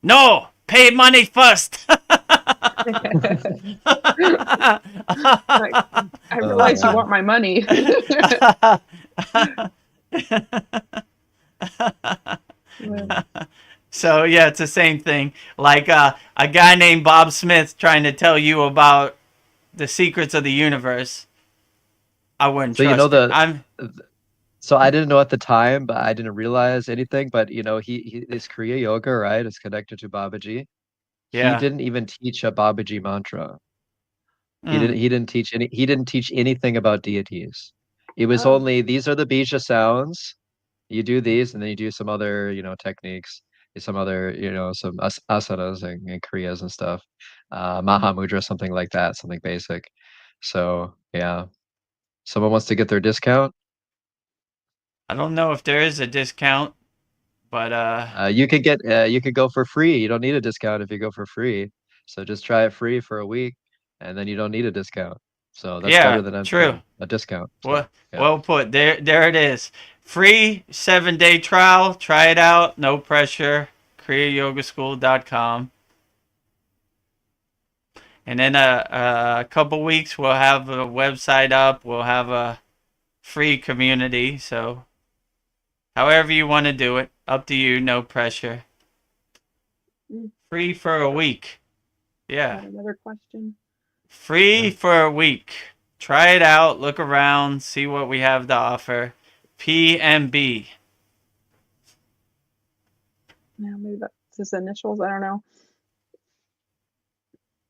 No, pay money first. Like, I realize you want my money. Yeah. So yeah, it's the same thing. Like a guy named Bob Smith trying to tell you about the secrets of the universe. I wouldn't So you know trust it. the I'm so I didn't know at the time, but I didn't realize anything. But he his Kriya yoga, right, is connected to Babaji. He yeah. didn't even teach a Babaji mantra. He didn't Mm. he didn't teach anything about deities. It was Oh. only these are the bija sounds. You do these, and then you do some other, techniques, some other, some asanas and kriyas and stuff. Mahamudra, something like that, something basic. So yeah. Someone wants to get their discount. I don't know if there is a discount, but You could go for free. You don't need a discount if you go for free. So just try it free for a week, and then you don't need a discount. So that's better yeah, than true. a discount. So Well, yeah. well put. There it is. Free 7-day trial. Try it out. No pressure. kriyayogashop.com. And then a couple weeks we'll have a website up. We'll have a free community. So however you want to do it, up to you. No pressure. Mm. Free for a week. Yeah. Got another question. Free for a week. Try it out. Look around. See what we have to offer. PMB. Yeah, maybe that's his initials. I don't know.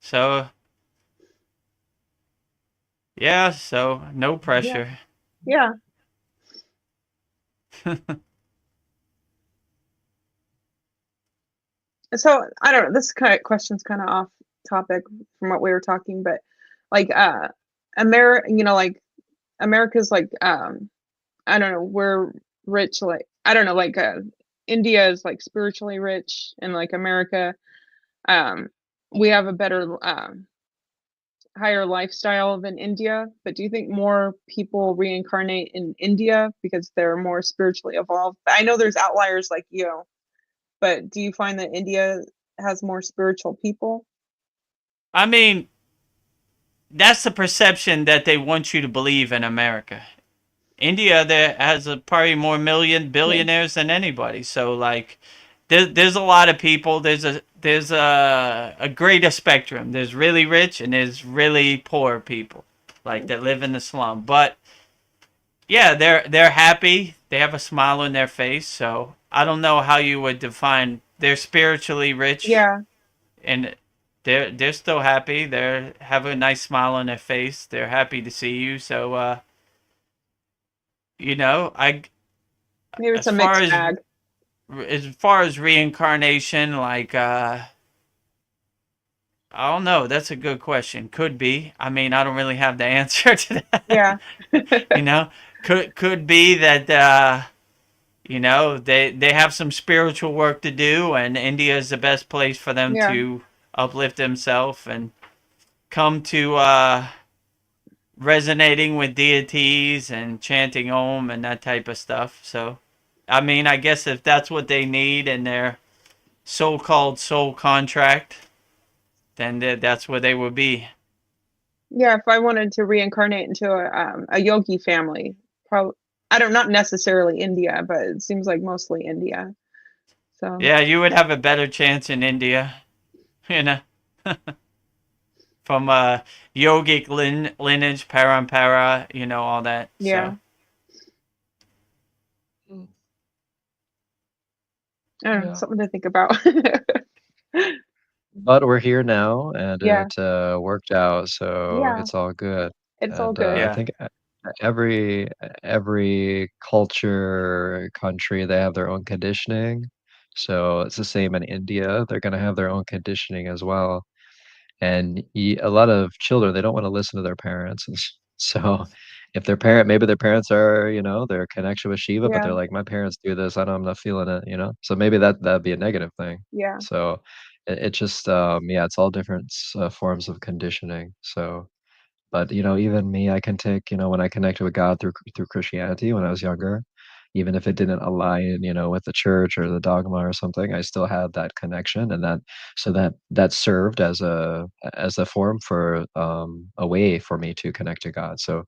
So yeah. So no pressure. Yeah. So I don't know. This question's kind of off topic from what we were talking, but like like America's like I don't know, we're rich, like I don't know, like India is like spiritually rich, and like America, um we have a better higher lifestyle than India, but do you think more people reincarnate in India because they're more spiritually evolved? I know there's outliers like you, but do you find that India has more spiritual people? I mean, that's the perception that they want you to believe in America. India there has probably more billionaires than anybody. So like, there's a lot of people. There's a greater spectrum. There's really rich and there's really poor people, like that live in the slum. But yeah, they're happy. They have a smile on their face. So I don't know how you would define they're spiritually rich. Yeah. And they're still happy. They have a nice smile on their face. They're happy to see you. So I Maybe it's a mixed bag. as far as reincarnation, like I don't know. That's a good question. Could be. I mean, I don't really have the answer to that. Yeah. Could be that they have some spiritual work to do, and India is the best place for them to uplift themselves and come to resonating with deities and chanting Om and that type of stuff. So, I mean, I guess if that's what they need in their so-called soul contract, then that's where they would be. Yeah, if I wanted to reincarnate into a yogi family, probably not necessarily India, but it seems like mostly India. So yeah, you would have a better chance in India, from yogic lineage, parampara, all that. Yeah. So. I don't know, something to think about. But we're here now, and Yeah. it worked out, so Yeah. it's all good. It's all And good. I think every culture, country, they have their own conditioning. So it's the same in India. They're going to have their own conditioning as well. And a lot of children, they don't want to listen to their parents. And so if maybe their parents are, their connection with Shiva, but Yeah. they're like, my parents do this, I'm not feeling it. So maybe that'd be a negative thing. Yeah. So it just, it's all different forms of conditioning. So, but even me, I can take, when I connected with God through Christianity when I was younger, even if it didn't align, with the church or the dogma or something, I still had that connection, and that served as a form for a way for me to connect to God. So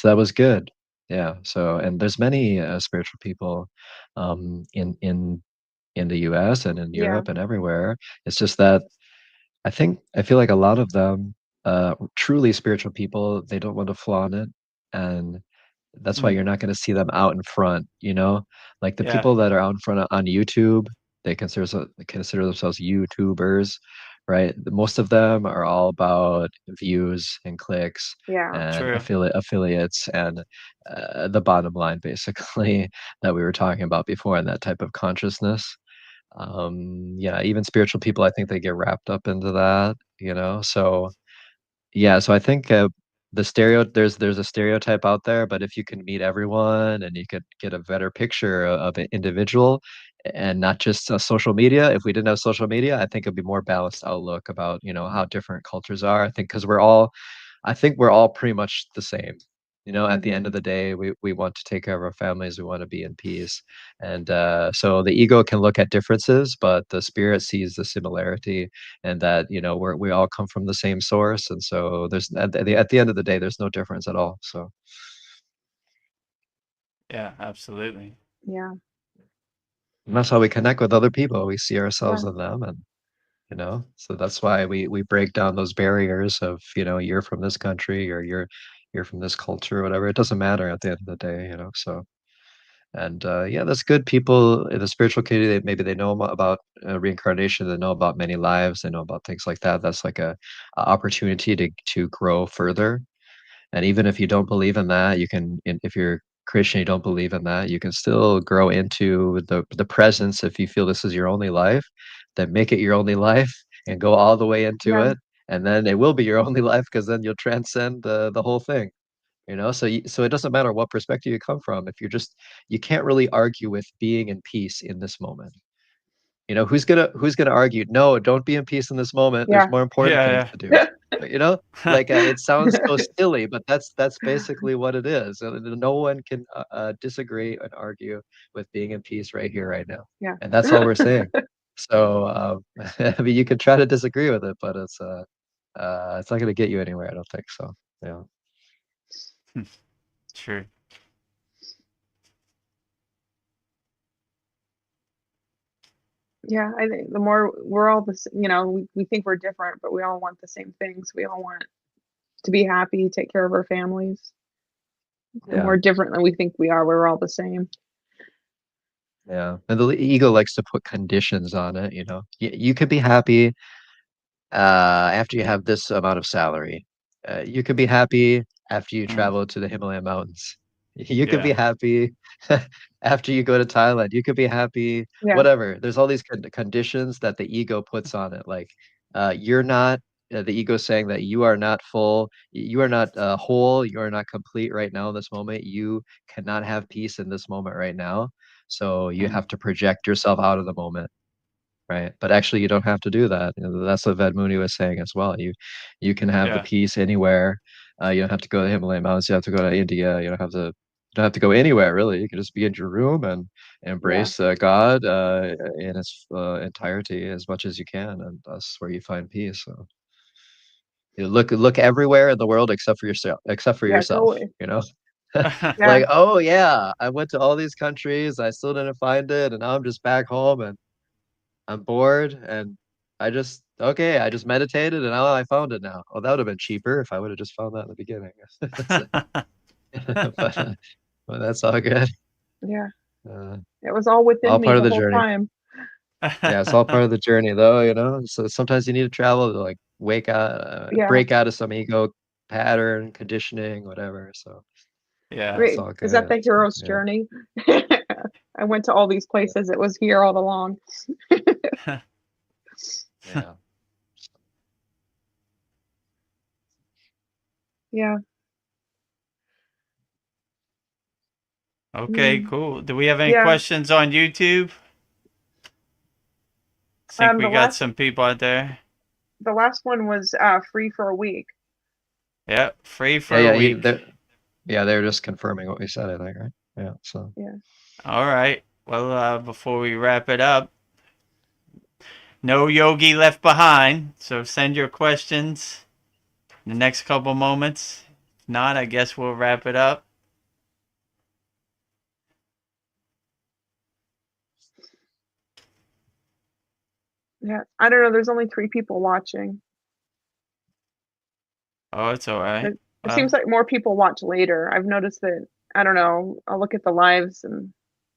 that was good. Yeah. So, and there's many spiritual people in the US and in Yeah. Europe and everywhere. It's just that I feel like a lot of them, truly spiritual people, they don't want to flaunt it, and that's why you're not going to see them out in front. Like the Yeah. people that are out in front on YouTube, they consider themselves YouTubers, right? Most of them are all about views and clicks Yeah. and True. affiliates and the bottom line, basically, that we were talking about before, and that type of consciousness. Even spiritual people, I think they get wrapped up into that. So so I think there's a stereotype out there, but if you can meet everyone and you could get a better picture of an individual and not just social media. If we didn't have social media, I think it'd be more balanced outlook about how different cultures are. I think because I think we're all pretty much the same. At the end of the day, we want to take care of our families. We want to be in peace. And so the ego can look at differences, but the spirit sees the similarity, and that, we all come from the same source. And so there's at the end of the day, there's no difference at all. So Yeah, absolutely. Yeah. and that's how we connect with other people. We see ourselves in them, and so that's why we break down those barriers of, you're from this country or you're from this culture or whatever. It doesn't matter at the end of the day. So. And that's good. People in the spiritual community, maybe they know about reincarnation, they know about many lives, they know about things like that. That's like a opportunity to grow further. And even if you don't believe in that, if you're Christian, you don't believe in that, you can still grow into the presence. If you feel this is your only life, then make it your only life and go all the way into Yeah. it. And then it will be your only life, because then you'll transcend the whole thing. So it doesn't matter what perspective you come from. If you can't really argue with being in peace in this moment. You know, who's gonna argue? No, don't be in peace in this moment. There's Yeah. more important things Yeah, to do. You know, yeah. like it sounds so silly, but that's basically what it is. No one can disagree and argue with being in peace right here, right now, Yeah. and that's all we're saying. So, I mean, you can try to disagree with it, but it's not going to get you anywhere. I don't think so. Yeah. True. Yeah, I think the more we're all we think we're different, but we all want the same things. We all want to be happy, take care of our families. The Yeah. more different than we think we are, we're all the same. Yeah. And the ego likes to put conditions on it, you know. You could be happy after you have this amount of salary. You could be happy after you Mm, travel to the Himalayan mountains. You could be yeah. happy after you go to Thailand. You could be happy, Yeah, whatever. There's all these conditions that the ego puts on it. Like, you're not, the ego saying that you are not full, you are not whole, you are not complete right now in this moment. You cannot have peace in this moment right now. So you Mm, have to project yourself out of the moment. Right. But actually, you don't have to do that. You know, that's what Vedmuni was saying as well. You can have the yeah. peace anywhere. You don't have to go to the Himalayan mountains. You have to go to India. You don't have to go anywhere really. You can just be in your room and yeah, embrace God in its entirety as much as you can, and that's where you find peace. So you look everywhere in the world except for yourself. Except for yeah. yourself. Totally. You know. Yeah, Like, oh yeah, I went to all these countries. I still didn't find it, and now I'm just back home and I'm bored and I just meditated and now I found it now. Oh, that would have been cheaper if I would have just found that in the beginning. but, but that's all good. yeah. Uh, It was all within all me part of the the whole journey. time. Yeah, it's all part of the journey though, you know. So sometimes you need to travel to like Yeah. break out of some ego pattern, conditioning, whatever. So Yeah. it's Wait, all is that good. the So, hero's yeah. journey? I went to all these places. It was here all along. Yeah. Yeah. Okay, Mm, cool. Do we have any yeah. questions on YouTube? Think we The got last some people out there. the last one was free for a week. Yep, free Yeah, for a yeah, week. they're just confirming what we said, I think, right? Yeah. So Yeah. All right. Well, before we wrap it up, no yogi left behind. So send your questions in the next couple moments. If not, I guess we'll wrap it up. Yeah. I don't know. There's only 3 people watching. Oh, it's all right. It seems like more people watch later. I've noticed that. I don't know. I'll look at the lives and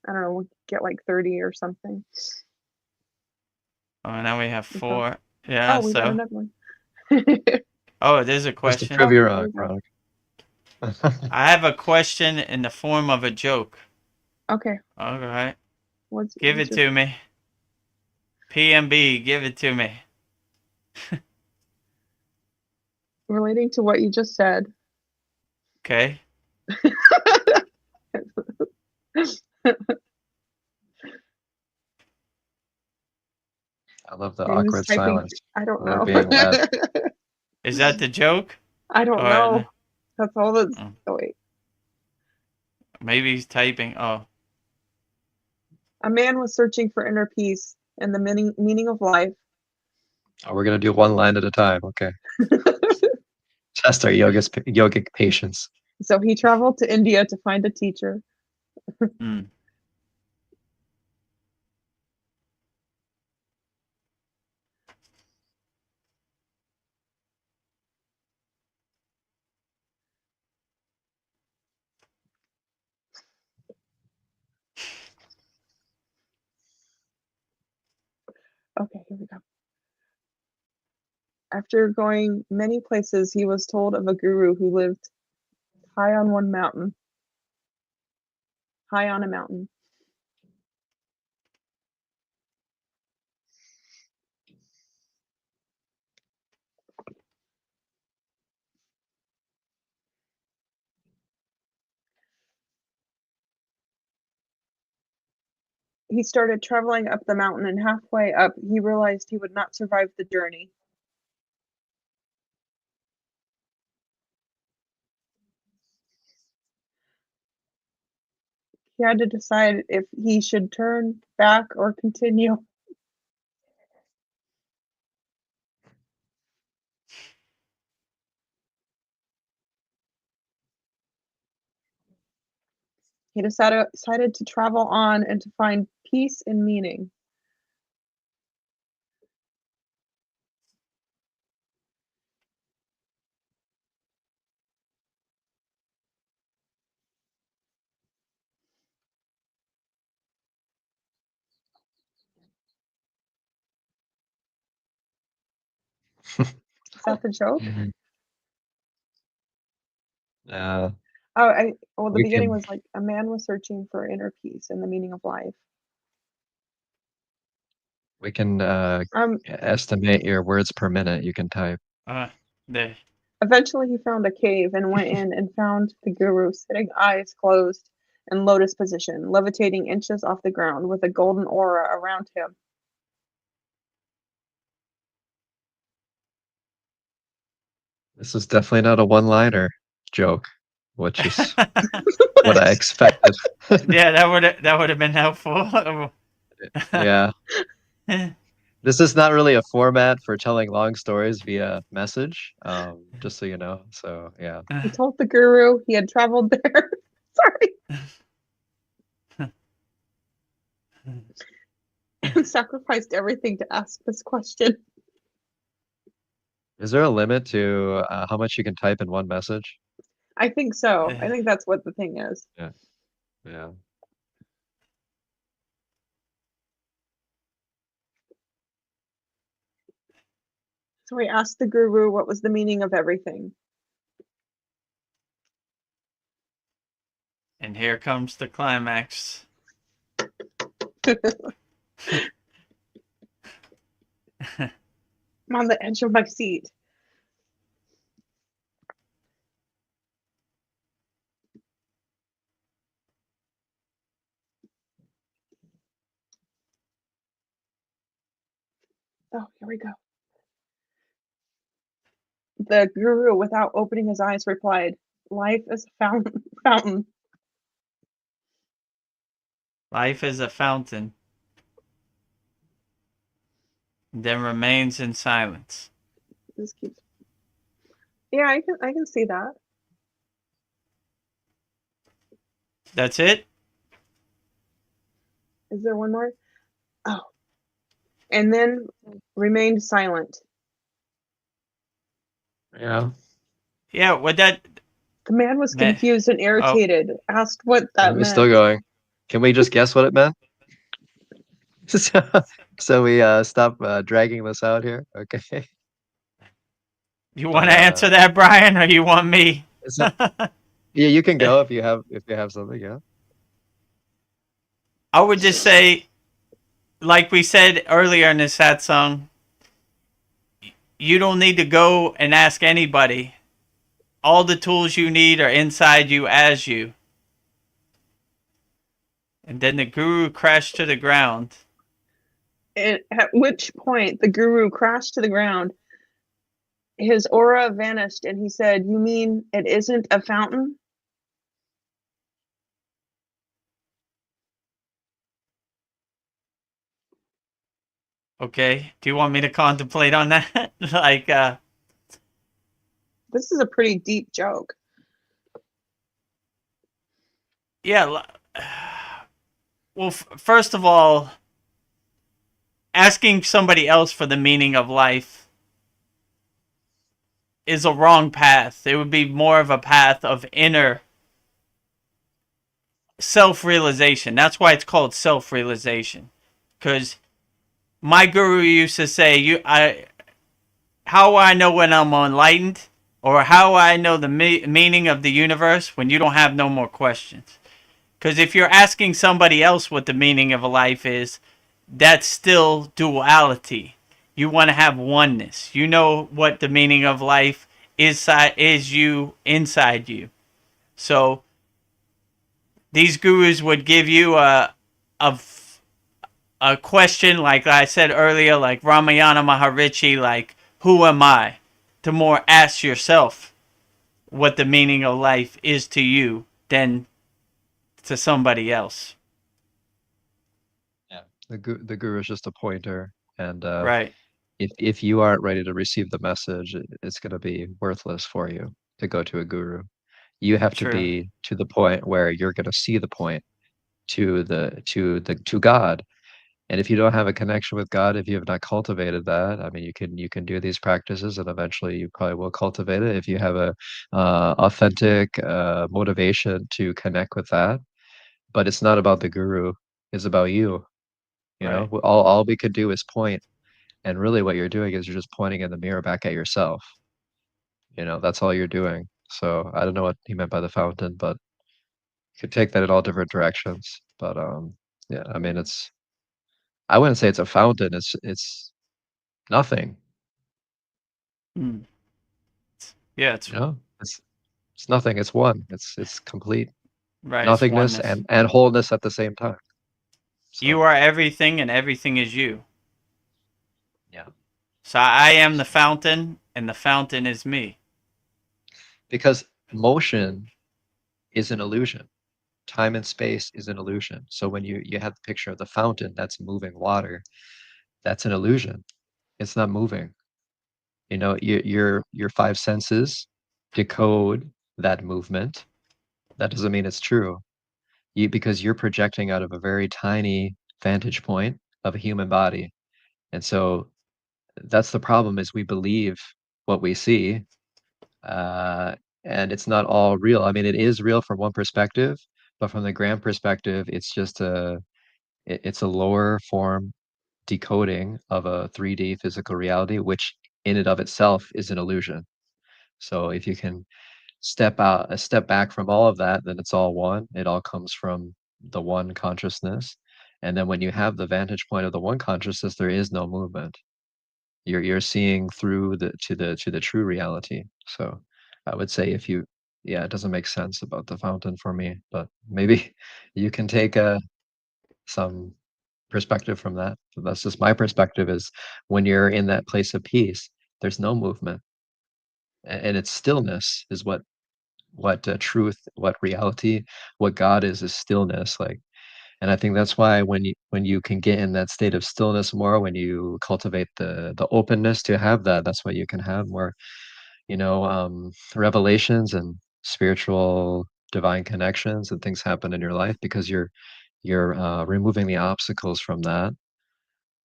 I don't know. We'll get like 30 or something. Oh, now we have And so, 4. Yeah, oh, we got so. another one. Oh, there's a just to question. prove you There wrong, we go. Veronica. I have a question in the form of a joke. Okay. All right. What's Give it your to me. PMB, give it to me. relating to what you just said? Okay. I love the James awkward is typing. silence. I don't We're know. being led. Is that the joke? I don't Or know. That's all that's. oh, Oh wait. maybe he's typing. Oh, A man was searching for inner peace and the meaning of life. Oh, we're gonna do one line at a time. Okay. Test our yogic patience. So he traveled to India to find a teacher. mm. Okay, here we go. After going many places, he was told of a guru who lived high on one mountain, high on a mountain. he started traveling up the mountain, and halfway up, he realized he would not survive the journey. He had to decide if he should turn back or continue. He decided to travel on and to find peace and meaning. Is that the joke? Well, the We beginning can was like a man was searching for inner peace and the meaning of life. we can Um, estimate your words per minute you can type. There. Eventually, he found a cave and went in and found the guru sitting, eyes closed, in lotus position, levitating inches off the ground with a golden aura around him. This is definitely not a one-liner joke, which is what I expected. Yeah, that would have been helpful. Yeah. This is not really a format for telling long stories via message, just so you know. So, yeah. He told the guru he had traveled there. Sorry. And sacrificed everything to ask this question. Is there a limit to how much you can type in one message? I think so. I think that's what the thing is. Yeah. Yeah. So he asked the guru what was the meaning of everything. And here comes the climax. I'm on the edge of my seat. Oh, here we go. The guru, without opening his eyes, replied, "Life is a fountain." Life is a fountain. Then remains in silence. This keeps. Yeah, I can see that. That's it? Is there one more? Oh. And then remained silent. Yeah. Yeah, what that... The man was confused and irritated, asked what that We're meant. still going. Can we just guess what it meant? So we stop dragging this out here? Okay. You want to answer that, Brian, or you want me? Yeah, you can go if you have something, yeah. I would just say, like we said earlier in the Satsang, you don't need to go and ask anybody. All the tools you need are inside you as you. And then the guru crashed to the ground. And at which point the guru crashed to the ground. His aura vanished and he said, "You mean it isn't a fountain?" Okay. Do you want me to contemplate on that? Like, this is a pretty deep joke. Yeah. Well, first of all, asking somebody else for the meaning of life is a wrong path. It would be more of a path of inner self-realization. That's why it's called self-realization. Because my guru used to say, how I know when I'm enlightened, or how I know the meaning of the universe, when you don't have no more questions. Because if you're asking somebody else what the meaning of a life is, that's still duality. You want to have oneness. You know what the meaning of life is you inside you. So these gurus would give you a a question, like I said earlier, like Ramayana Maharishi, like, who am I? To more ask yourself what the meaning of life is to you than to somebody else. Yeah. The guru is just a pointer, and Right. if you aren't ready to receive the message, it's going to be worthless for you to go to a guru. You have to True. be to the point where you're going to see the point to God. And if you don't have a connection with God, if you have not cultivated that, I mean, you can do these practices, and eventually you probably will cultivate it if you have a authentic motivation to connect with that. But it's not about the guru; it's about you. You know, Right. all we could do is point, and really, what you're doing is you're just pointing in the mirror back at yourself. You know, that's all you're doing. So I don't know what he meant by the fountain, but you could take that in all different directions. But yeah, I mean, I wouldn't say it's a fountain. It's nothing. Mm. Yeah, it's You know, it's nothing. It's one. It's complete right. It's nothingness oneness. and wholeness at the same time. You So are everything, and everything is you. yeah, So I am the fountain, and the fountain is me. because motion is an illusion. Time and space is an illusion. So when you have the picture of the fountain that's moving water, that's an illusion. It's not moving. You know, your five senses decode that movement. That doesn't mean it's true. Because you're projecting out of a very tiny vantage point of a human body. And so that's the problem is we believe what we see, uh, and it's not all real. I mean, it is real from one perspective, but from the grand perspective, it's just it's a lower form decoding of a 3D physical reality, which in and of itself is an illusion. So if you can step back from all of that, then it's all one. It all comes from the one consciousness. And then when you have the vantage point of the one consciousness, there is no movement. You're seeing through to the true reality. So I would say if you yeah, it doesn't make sense about the fountain for me, but maybe you can take some perspective from that. So that's just my perspective is when you're in that place of peace, there's no movement. And it's stillness is what truth, what reality, what God is stillness. Like, and I think that's why when you can get in that state of stillness more, when you cultivate the openness to have that, that's why you can have more, revelations and spiritual divine connections and things happen in your life because you're removing the obstacles from that.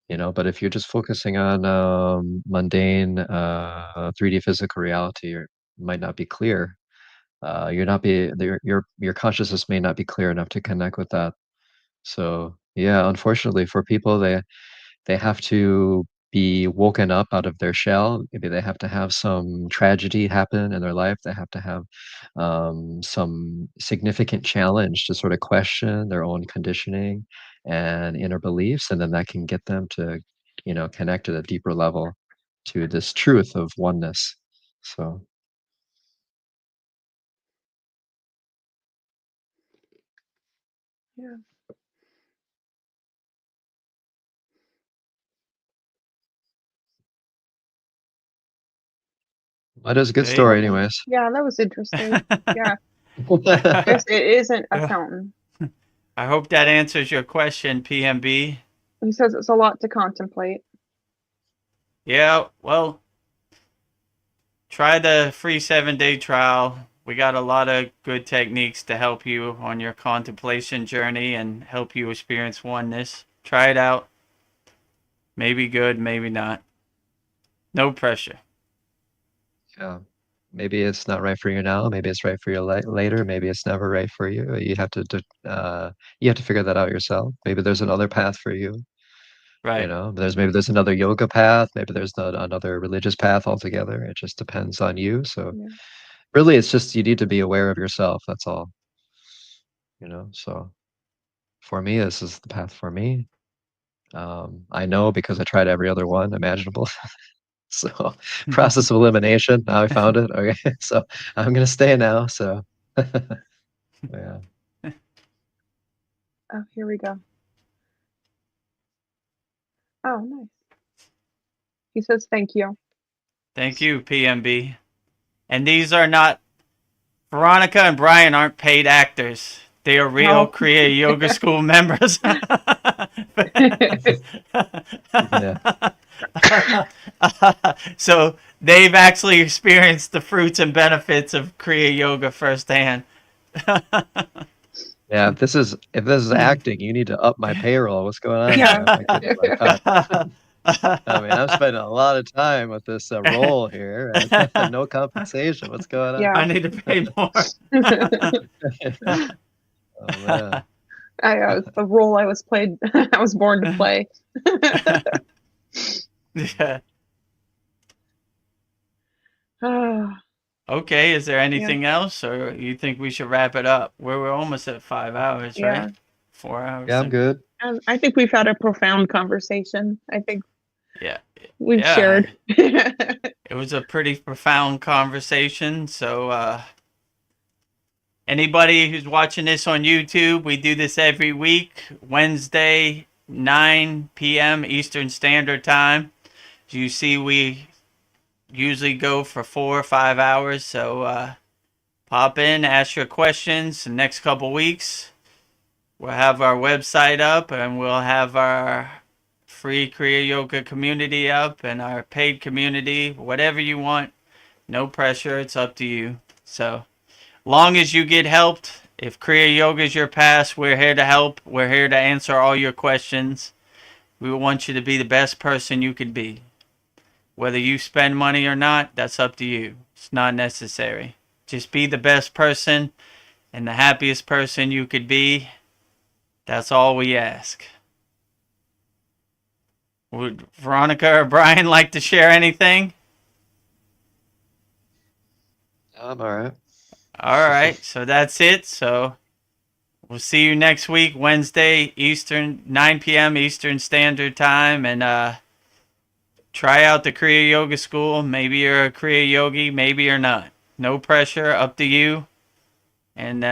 But if you're just focusing on mundane 3D physical reality, it might not be clear. You're not be your consciousness may not be clear enough to connect with that. So yeah, unfortunately for people, they have to be woken up out of their shell. Maybe they have to have some tragedy happen in their life. They have to have some significant challenge to sort of question their own conditioning and inner beliefs, and then that can get them to, connect at a deeper level to this truth of oneness. So Yeah. that is a good Okay. story, anyways. Yeah, that was interesting. Yeah, I yes, it isn't a Yeah. fountain. hope that answers your question, PMB. He says it's a lot to contemplate. Yeah, well, try the free 7-day trial. We got a lot of good techniques to help you on your contemplation journey and help you experience oneness. Try it out. Maybe good, maybe not. No pressure. Yeah. Maybe it's not right for you now. Maybe it's right for you later. Maybe it's never right for you. You have to figure that out yourself. Maybe there's another path for you. Right. There's another yoga path. Maybe there's not another religious path altogether. It just depends on you. So Yeah. really, it's just you need to be aware of yourself. That's all. So for me, this is the path for me. I know because I tried every other one imaginable. So process of elimination. Now I found it. Okay, so I'm gonna stay now. So yeah. Oh, here we go. Oh, nice. He says thank you. Thank you, PMB. And these are not, Veronica and Brian aren't paid actors. They are real No. Kriya Yoga School members. Yeah. So they've actually experienced the fruits and benefits of Kriya Yoga firsthand. Yeah, if this is acting, you need to up my payroll. What's going on Yeah. here? I'm not getting my cut. I mean, I'm spending a lot of time with this role here and no compensation. What's going on? Yeah. I need to pay more. Oh man. It's the role I was born to play. Yeah. Ah, Okay, is there anything else, or you think we should wrap it up? We're almost at 5 hours, Yeah. right? 4 hours. Yeah, I'm good. I think we've had a profound conversation. I think Yeah. we've Yeah. shared. It was a pretty profound conversation. So, anybody who's watching this on YouTube, we do this every week, Wednesday, 9 p.m. Eastern Standard Time. As you see, we usually go for 4 or 5 hours. So, pop in, ask your questions. The next couple weeks, we'll have our website up, and we'll have our free Kriya Yoga community up and our paid community, whatever you want. No pressure. It's up to you. So, long as you get helped, if Kriya Yoga is your past, we're here to help. We're here to answer all your questions. We want you to be the best person you could be. Whether you spend money or not, that's up to you. It's not necessary. Just be the best person and the happiest person you could be. That's all we ask. Would Veronica or Brian like to share anything? I'm all right. All right, so that's it. So we'll see you next week, Wednesday, Eastern, 9 p.m. Eastern Standard Time. And try out the Kriya Yoga School. Maybe you're a Kriya Yogi, maybe you're not. No pressure, up to you. And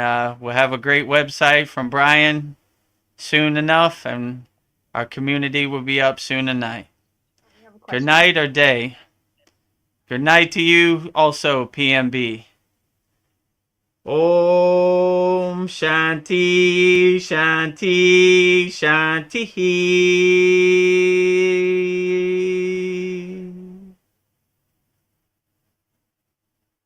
we'll have a great website from Brian soon enough, and our community will be up soon tonight. Good night or day. Good night to you also, PMB. Om Shanti Shanti Shanti.